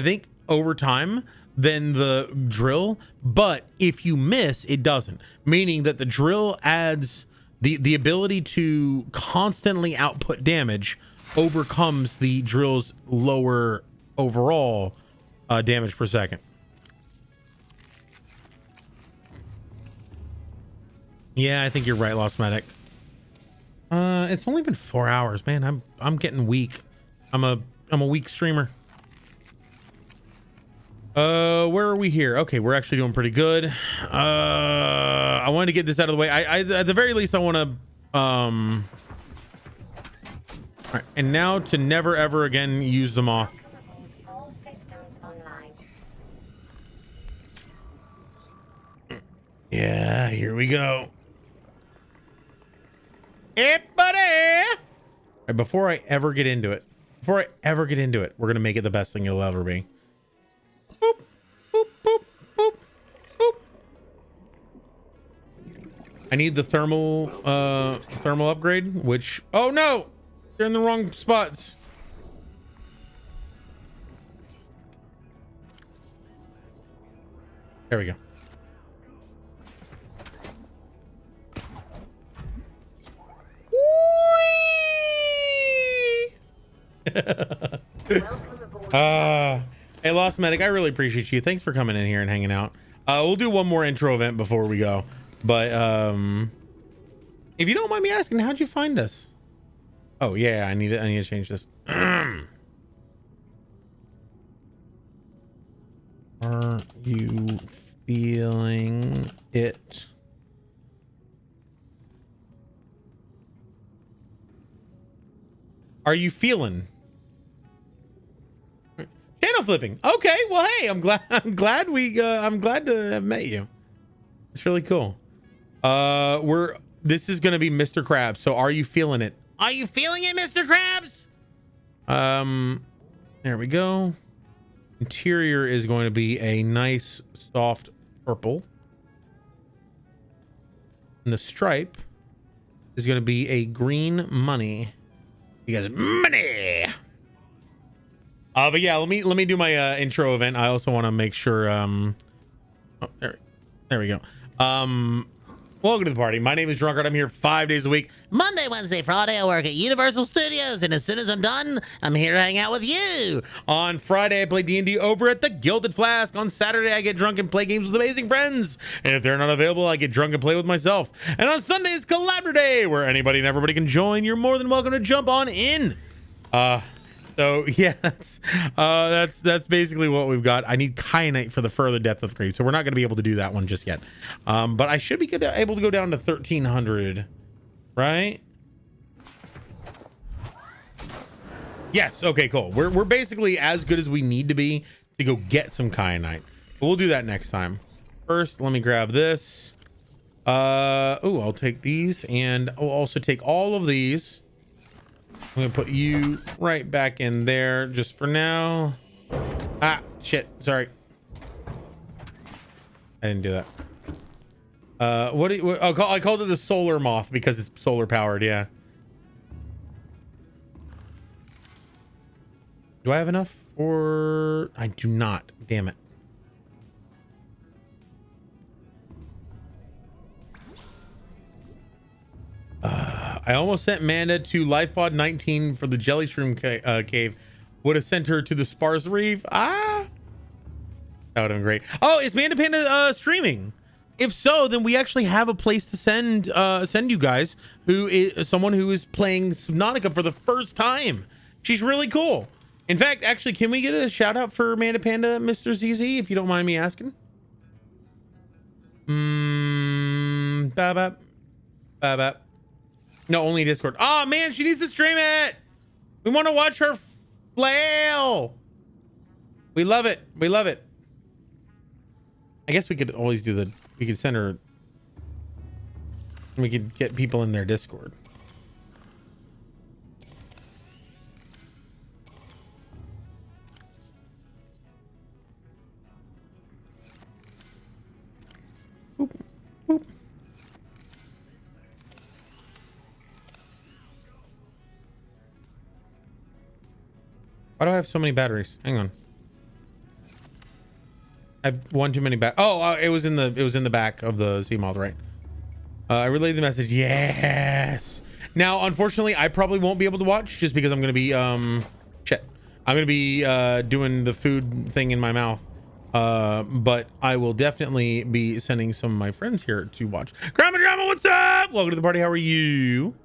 think, over time than the drill, but if you miss, it doesn't. Meaning that the drill adds the ability to constantly output damage overcomes the drill's lower overall damage per second. Yeah, I think you're right, Lost Medic. It's only been 4 hours, man. I'm getting weak. I'm a weak streamer. Where are we here? Okay, we're actually doing pretty good. I wanted to get this out of the way. I at the very least I want to all right, and now to never ever again use them off. All systems online. Yeah, here we go. Hey, buddy! All right, before I ever get into it, we're gonna make it the best thing it'll ever be. Boop, boop, boop, boop, boop. I need the thermal upgrade, which, oh no! They're in the wrong spots. There we go. Hey, Lost Medic, I really appreciate you. Thanks for coming in here and hanging out. We'll do one more intro event before we go, but if you don't mind me asking, how'd you find us? Oh yeah, I need to change this. Are you feeling it? Are you feeling? Channel flipping. Okay, well, hey, I'm glad to have met you. It's really cool. This is gonna be Mr. Krabs. So are you feeling it? Are you feeling it, Mr. Krabs? There we go. Interior is going to be a nice soft purple. And the stripe is going to be a green money. You guys, money. But yeah, let me do my intro event. I also want to make sure oh, there we go. Welcome to the party. My name is Drunkard. I'm here 5 days a week. Monday, Wednesday, Friday, I work at Universal Studios, and as soon as I'm done, I'm here to hang out with you. On Friday, I play D&D over at the Gilded Flask. On Saturday, I get drunk and play games with amazing friends. And if they're not available, I get drunk and play with myself. And on Sunday is Collaborator Day, where anybody and everybody can join. You're more than welcome to jump on in. So yeah, that's basically what we've got. I need kyanite for the further depth of grade, so we're not going to be able to do that one just yet. But I should be able to go down to 1300, right? Yes. Okay. Cool. We're basically as good as we need to be to go get some kyanite. But we'll do that next time. First, let me grab this. Oh, I'll take these, and I'll also take all of these. I'm gonna put you right back in there just for now. Ah, shit. Sorry. I didn't do that. What do you, I called it the solar moth because it's solar powered. Yeah. Do I have enough? Or I do not. Damn it. I almost sent Manda to LifePod 19 for the Jelly Shroom cave. Would have sent her to the Sparse Reef. Ah, that would have been great. Oh, is Manda Panda streaming? If so, then we actually have a place to send you guys. Who is someone who is playing Subnautica for the first time? She's really cool. In fact, actually, can we get a shout out for Manda Panda, Mr. ZZ, if you don't mind me asking? Bap. No, only Discord. Oh man, she needs to stream it. We want to watch her flail. We love it. We love it. I guess we could always do we could send her. We could get people in their Discord. Boop, boop. Why do I have so many batteries? Hang on. I have one too many it was in the back of the sea moth, right? I relayed the message. Yes. Now, unfortunately, I probably won't be able to watch just because I'm gonna be shit. I'm gonna be doing the food thing in my mouth. But I will definitely be sending some of my friends here to watch. Grandma Drama, what's up? Welcome to the party. How are you?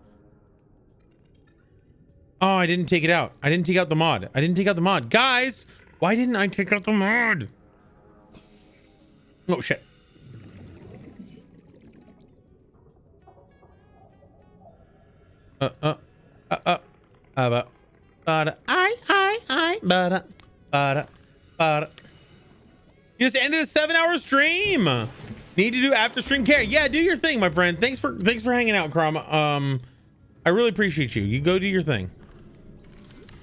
Oh, I didn't take it out. I didn't take out the mod. Guys, why didn't I take out the mod? Oh, shit. You just ended a 7-hour stream. Need to do after stream care. Yeah, do your thing, my friend. Thanks for hanging out, Krom. I really appreciate you. You go do your thing.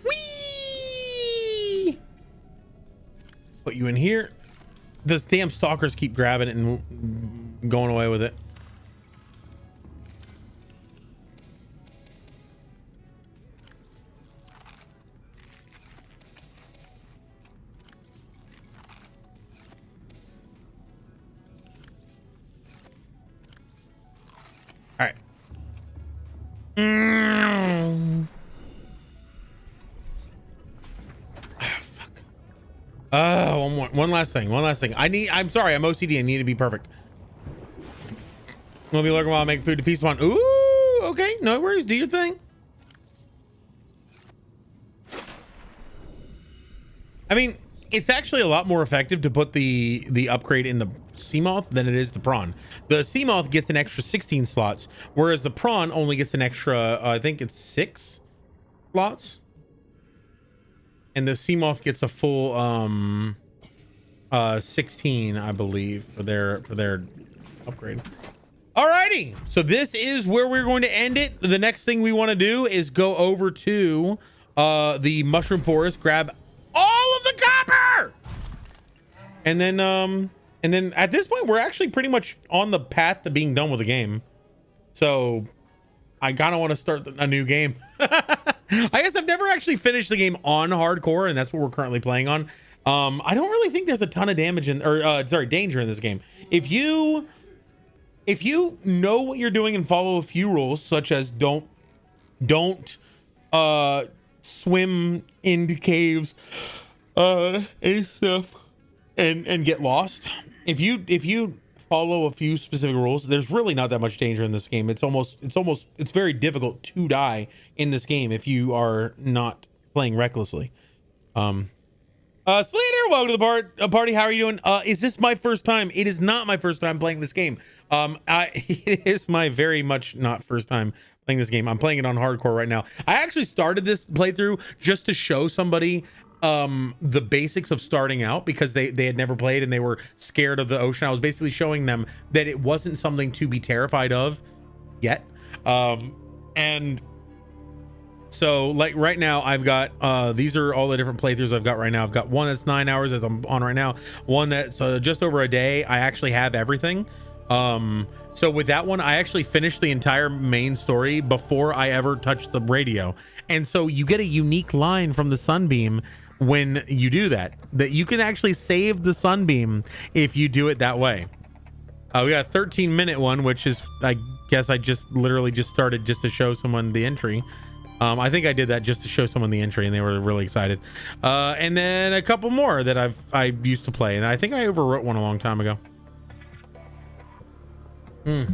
Whee! Put you in here. Those damn stalkers keep grabbing it and going away with it. All right. Fuck. One last thing. I'm sorry. I'm OCD. I need to be perfect. We'll be lurking while I make food to feast upon. Ooh, okay. No worries. Do your thing. I mean, it's actually a lot more effective to put the upgrade in the Seamoth than it is the prawn. The Seamoth gets an extra 16 slots, whereas the prawn only gets an extra, I think it's 6 slots. And the Seamoth gets a full 16, I believe, for their upgrade. Alrighty, so this is where we're going to end it. The next thing we want to do is go over to the mushroom forest, grab all of the copper, and then at this point we're actually pretty much on the path to being done with the game. So I kind of want to start a new game. I guess I've never actually finished the game on hardcore, and that's what we're currently playing on. I don't really think there's a ton of danger in this game. If you know what you're doing and follow a few rules, such as don't swim into caves and stuff and get lost. If you follow a few specific rules, there's really not that much danger in this game. It's very difficult to die in this game if you are not playing recklessly. Slater, welcome to the party. How are you doing? Is this my first time? It is not my first time playing this game. It is my very much not first time playing this game. I'm playing it on hardcore right now. I actually started this playthrough just to show somebody the basics of starting out, because they had never played and they were scared of the ocean. I was basically showing them that it wasn't something to be terrified of yet. And so like right now I've got these are all the different playthroughs I've got right now. I've got one that's 9 hours as I'm on right now, one that's just over a day. I actually have everything. So with that one, I actually finished the entire main story before I ever touched the radio. And so you get a unique line from the SunBeam when you do that you can actually save the SunBeam if you do it that way. We got a 13-minute one, which is, I guess I just literally just started just to show someone the entry. I think I did that just to show someone the entry and they were really excited. And then a couple more that I used to play, and I think I overwrote one a long time ago. All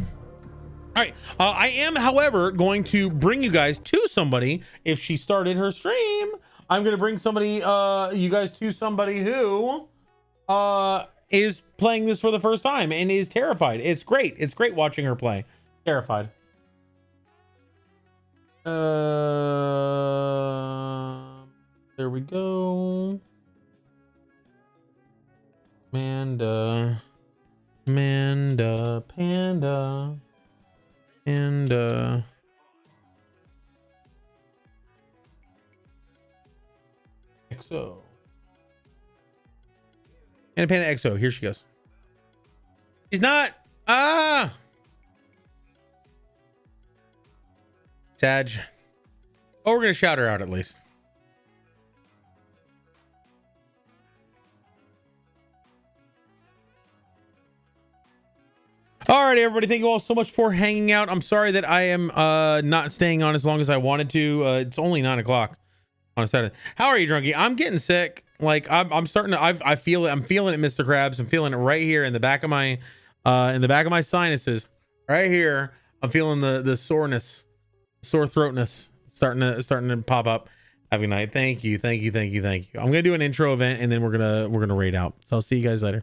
right. I am, however, going to bring you guys to somebody. If she started her stream, I'm going to bring somebody, you guys to somebody who is playing this for the first time and is terrified. It's great. It's great watching her play. Terrified. There we go. Panda, Panda. XO. And Panda XO. Here she goes. She's not. Sag. Oh, we're gonna shout her out at least. All right, everybody. Thank you all so much for hanging out. I'm sorry that I am not staying on as long as I wanted to. It's only 9 o'clock on a Saturday. How are you, Drunky? I'm getting sick. Like I'm starting to. I feel it. I'm feeling it, Mr. Krabs. I'm feeling it right here in the back of my sinuses. Right here. I'm feeling the soreness, sore throatness starting to pop up. Have a good night. Thank you. I'm gonna do an intro event and then we're gonna raid out. So I'll see you guys later.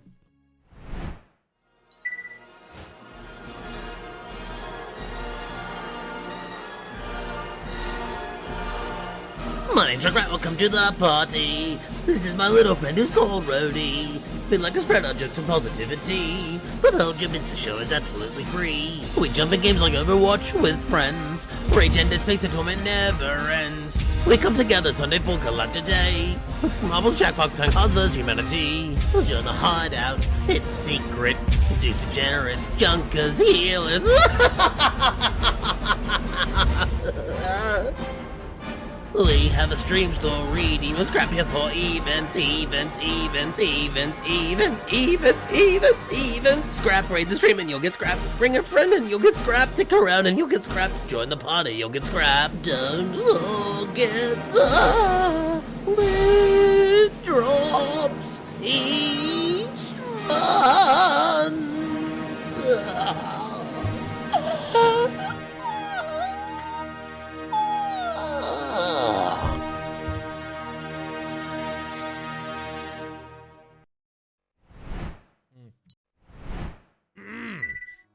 My name's Rat, welcome to the party. This is my little friend who's called Rhodey. We'd like to spread our jokes and positivity, but hold your bits, the show is absolutely free. We jump in games like Overwatch with friends. Rage and space, the torment never ends. We come together Sunday for Collector Day. With Marvel's Jack Fox and Cards vs. Humanity. We'll join the hideout, it's secret. Do degenerates, junkers, healers. We have a stream store reading. We'll scrap here for events. Scrap raid the stream and you'll get scrapped. Bring a friend and you'll get scrapped. Stick around and you'll get scrapped. Join the party, you'll get scrapped. Don't forget the lit drops each month.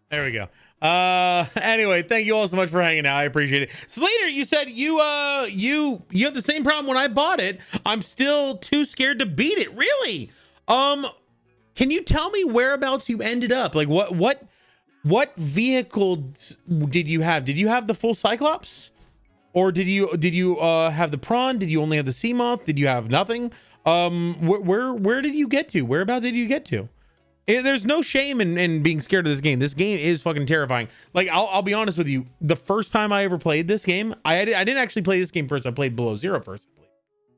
There we go. Anyway, thank you all so much for hanging out. I appreciate it. Slater, you said you have the same problem when I bought it. I'm still too scared to beat it. Really? Can you tell me whereabouts you ended up? Like what vehicle did you have? Did you have the full Cyclops? Or did you have the prawn? Did you only have the sea moth? Did you have nothing? Where did you get to? Whereabouts did you get to? There's no shame in being scared of this game. This game is fucking terrifying. Like I'll be honest with you. The first time I ever played this game, I didn't actually play this game first. I played Below Zero first.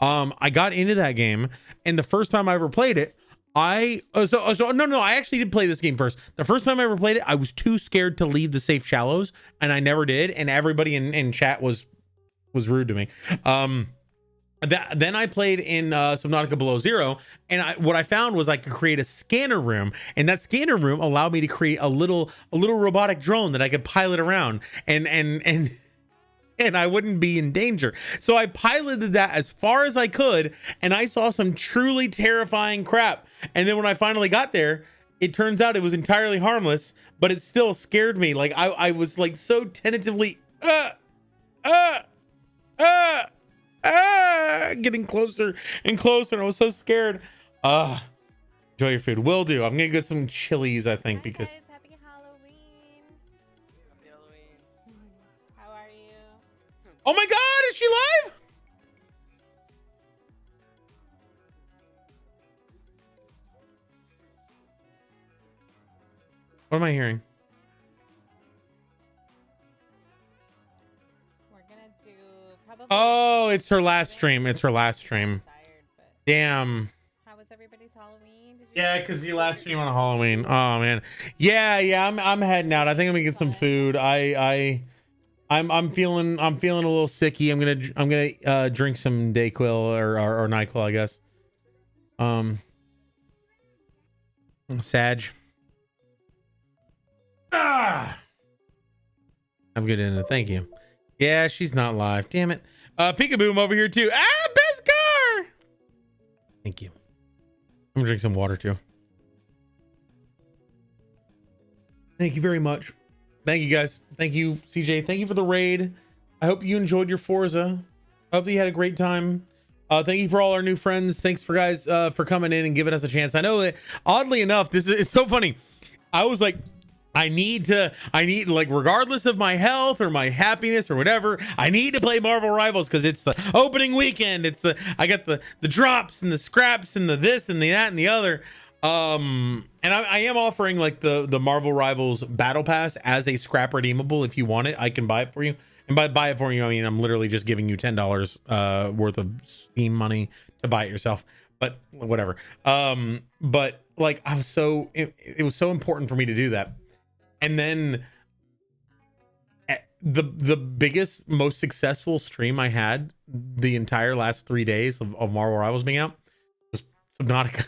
I got into that game, and the first time I ever played it, I actually did play this game first. The first time I ever played it, I was too scared to leave the safe shallows, and I never did. And everybody in chat was rude to me. Then I played in Subnautica Below Zero, and what I found was I could create a scanner room, and that scanner room allowed me to create a little robotic drone that I could pilot around, and I wouldn't be in danger. So I piloted that as far as I could, and I saw some truly terrifying crap. And then when I finally got there, it turns out it was entirely harmless, but it still scared me. Like I was like so tentatively getting closer and closer, and I was so scared. Enjoy your food. Will do. I'm gonna get some chilies, I think, because Guys, happy Halloween. Happy Halloween. How are you? oh my god, is she live? What am I hearing? gonna do probably. Oh, it's her last stream. It's her last stream. Tired, but Damn. how was everybody's Halloween? Did you Yeah, because you last stream on Halloween. Oh man. Yeah. I'm heading out. I think I'm gonna get some food. I'm feeling a little sicky. I'm gonna drink some Dayquil or NyQuil, I guess. Sag. I'm good in it. Thank you. Yeah, she's not live. Damn it. Peekaboo over here too. Best car. Thank you. I'm gonna drink some water too. Thank you very much. Thank you guys. Thank you, CJ. Thank you for the raid. I hope you enjoyed your Forza. I hope that you had a great time. Thank you for all our new friends. Thanks for guys for coming in and giving us a chance. I know that oddly enough, it's so funny. I was like, I need like, regardless of my health or my happiness or whatever, I need to play Marvel Rivals because it's the opening weekend. I got the drops and the scraps and the this and the that and the other. And I am offering like the Marvel Rivals Battle Pass as a scrap redeemable. If you want it, I can buy it for you. And by buy it for you, I mean I'm literally just giving you $10 worth of Steam money to buy it yourself. But whatever. But like I was it was so important for me to do that. And then the biggest, most successful stream I had the entire last 3 days of Marvel Rivals being out was Subnautica.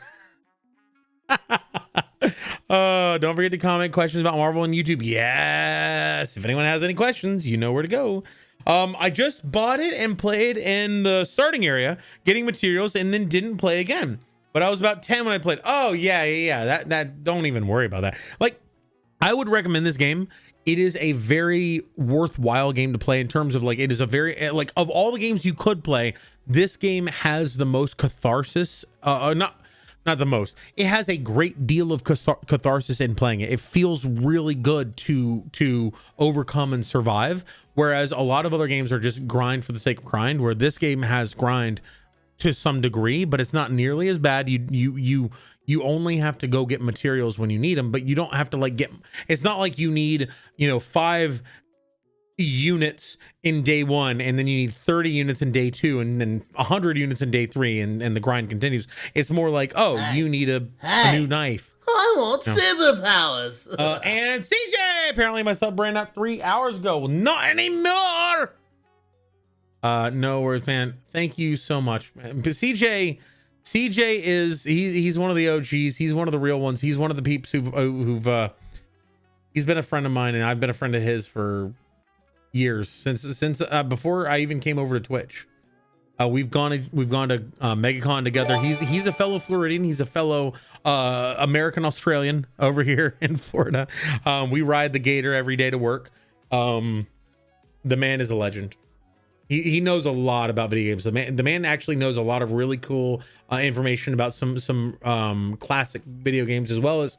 Don't forget to comment questions about Marvel on YouTube. Yes, if anyone has any questions, you know where to go. I just bought it and played in the starting area getting materials and then didn't play again, but I was about 10 when I played. Oh yeah, that don't even worry about that. Like, I would recommend this game. It is a very worthwhile game to play in terms of like, it is a very, like, of all the games you could play, this game has the most catharsis. Not the most. It has a great deal of catharsis in playing it. It feels really good to overcome and survive, whereas a lot of other games are just grind for the sake of grind, where this game has grind to some degree, but it's not nearly as bad. You only have to go get materials when you need them, but you don't have to like get, it's not like you need, 5 units in day 1 and then you need 30 units in day 2 and then 100 units in day 3 and the grind continues. It's more like, you need a new knife. I want superpowers. And CJ, apparently my sub ran out 3 hours ago. Well, not anymore. No worries, man. Thank you so much, man. But CJ is he's one of the OGs. He's one of the real ones. He's one of the peeps who've he's been a friend of mine and I've been a friend of his for years, since before I even came over to Twitch. We've gone to MegaCon together. He's a fellow Floridian. He's a fellow American Australian over here in Florida. We ride the Gator every day to work. The man is a legend. He knows a lot about video games. The man actually knows a lot of really cool information about some classic video games, as well as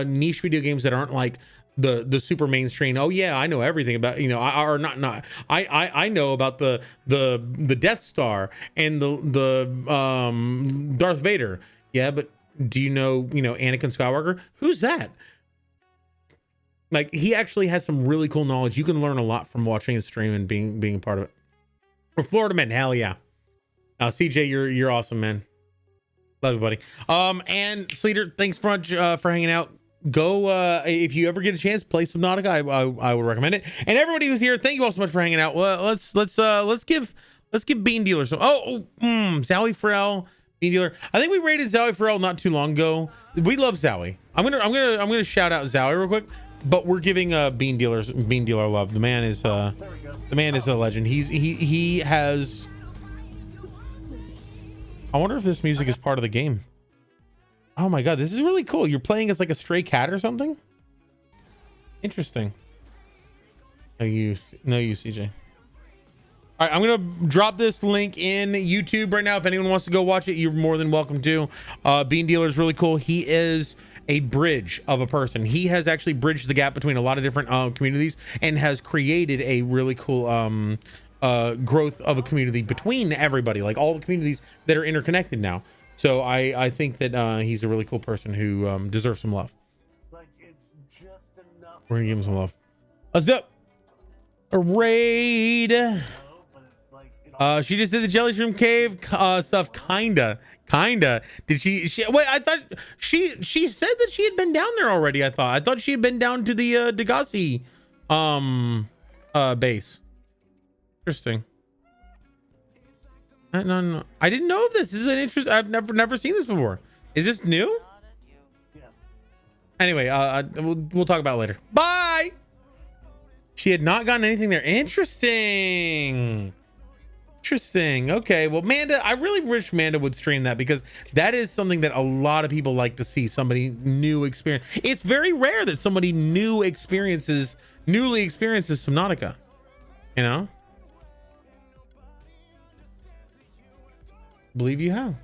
niche video games that aren't like the super mainstream. Oh yeah, I know everything about, I know about the Death Star and the Darth Vader. Yeah, but do you know Anakin Skywalker? Who's that? Like, he actually has some really cool knowledge. You can learn a lot from watching his stream and being a part of it. We're Florida men, hell yeah. CJ, you're awesome, man. Love you, buddy. And Sleater, thanks so much for hanging out. Go if you ever get a chance, play Subnautica. I would recommend it. And everybody who's here, thank you all so much for hanging out. Well, let's give Bean Dealer some. Zowie Farrell, Bean Dealer. I think we rated Zowie Farrell not too long ago. We love Zowie. I'm gonna shout out Zowie real quick. But we're giving Bean Dealer love. The man is a legend. He has. I wonder if this music is part of the game. Oh my god, this is really cool. You're playing as like a stray cat or something. Interesting. No, you CJ. All right, I'm gonna drop this link in YouTube right now. If anyone wants to go watch it, you're more than welcome to. Bean Dealer is really cool. He is a bridge of a person. He has actually bridged the gap between a lot of different communities and has created a really cool growth of a community between everybody, like all the communities that are interconnected now. So I think that he's a really cool person who deserves some love. We're gonna give him some love. Let's do it. A raid. She just did the jelly shroom cave stuff. Kinda. Did she wait, I thought she said that she had been down there already. I thought she had been down to the Degassi base. Interesting. No, I didn't know of this. This is an interest. I've never seen this before. Is this new? Anyway, we'll talk about it later. Bye. She had not gotten anything there. Interesting. Okay, well, Manda, I really wish Manda would stream that, because that is something that a lot of people like to see. Somebody new experience. It's very rare that somebody newly experiences Subnautica. You know? Believe you have.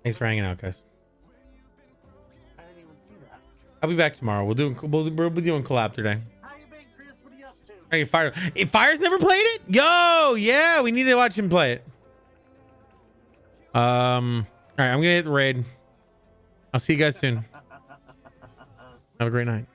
Thanks for hanging out, guys. I didn't even see that. I'll be back tomorrow. We'll be doing collab today. How you been, Chris? What are you up to? Hey, Fire's never played it? Yo, yeah, we need to watch him play it. All right, I'm gonna hit the raid. I'll see you guys soon. Have a great night.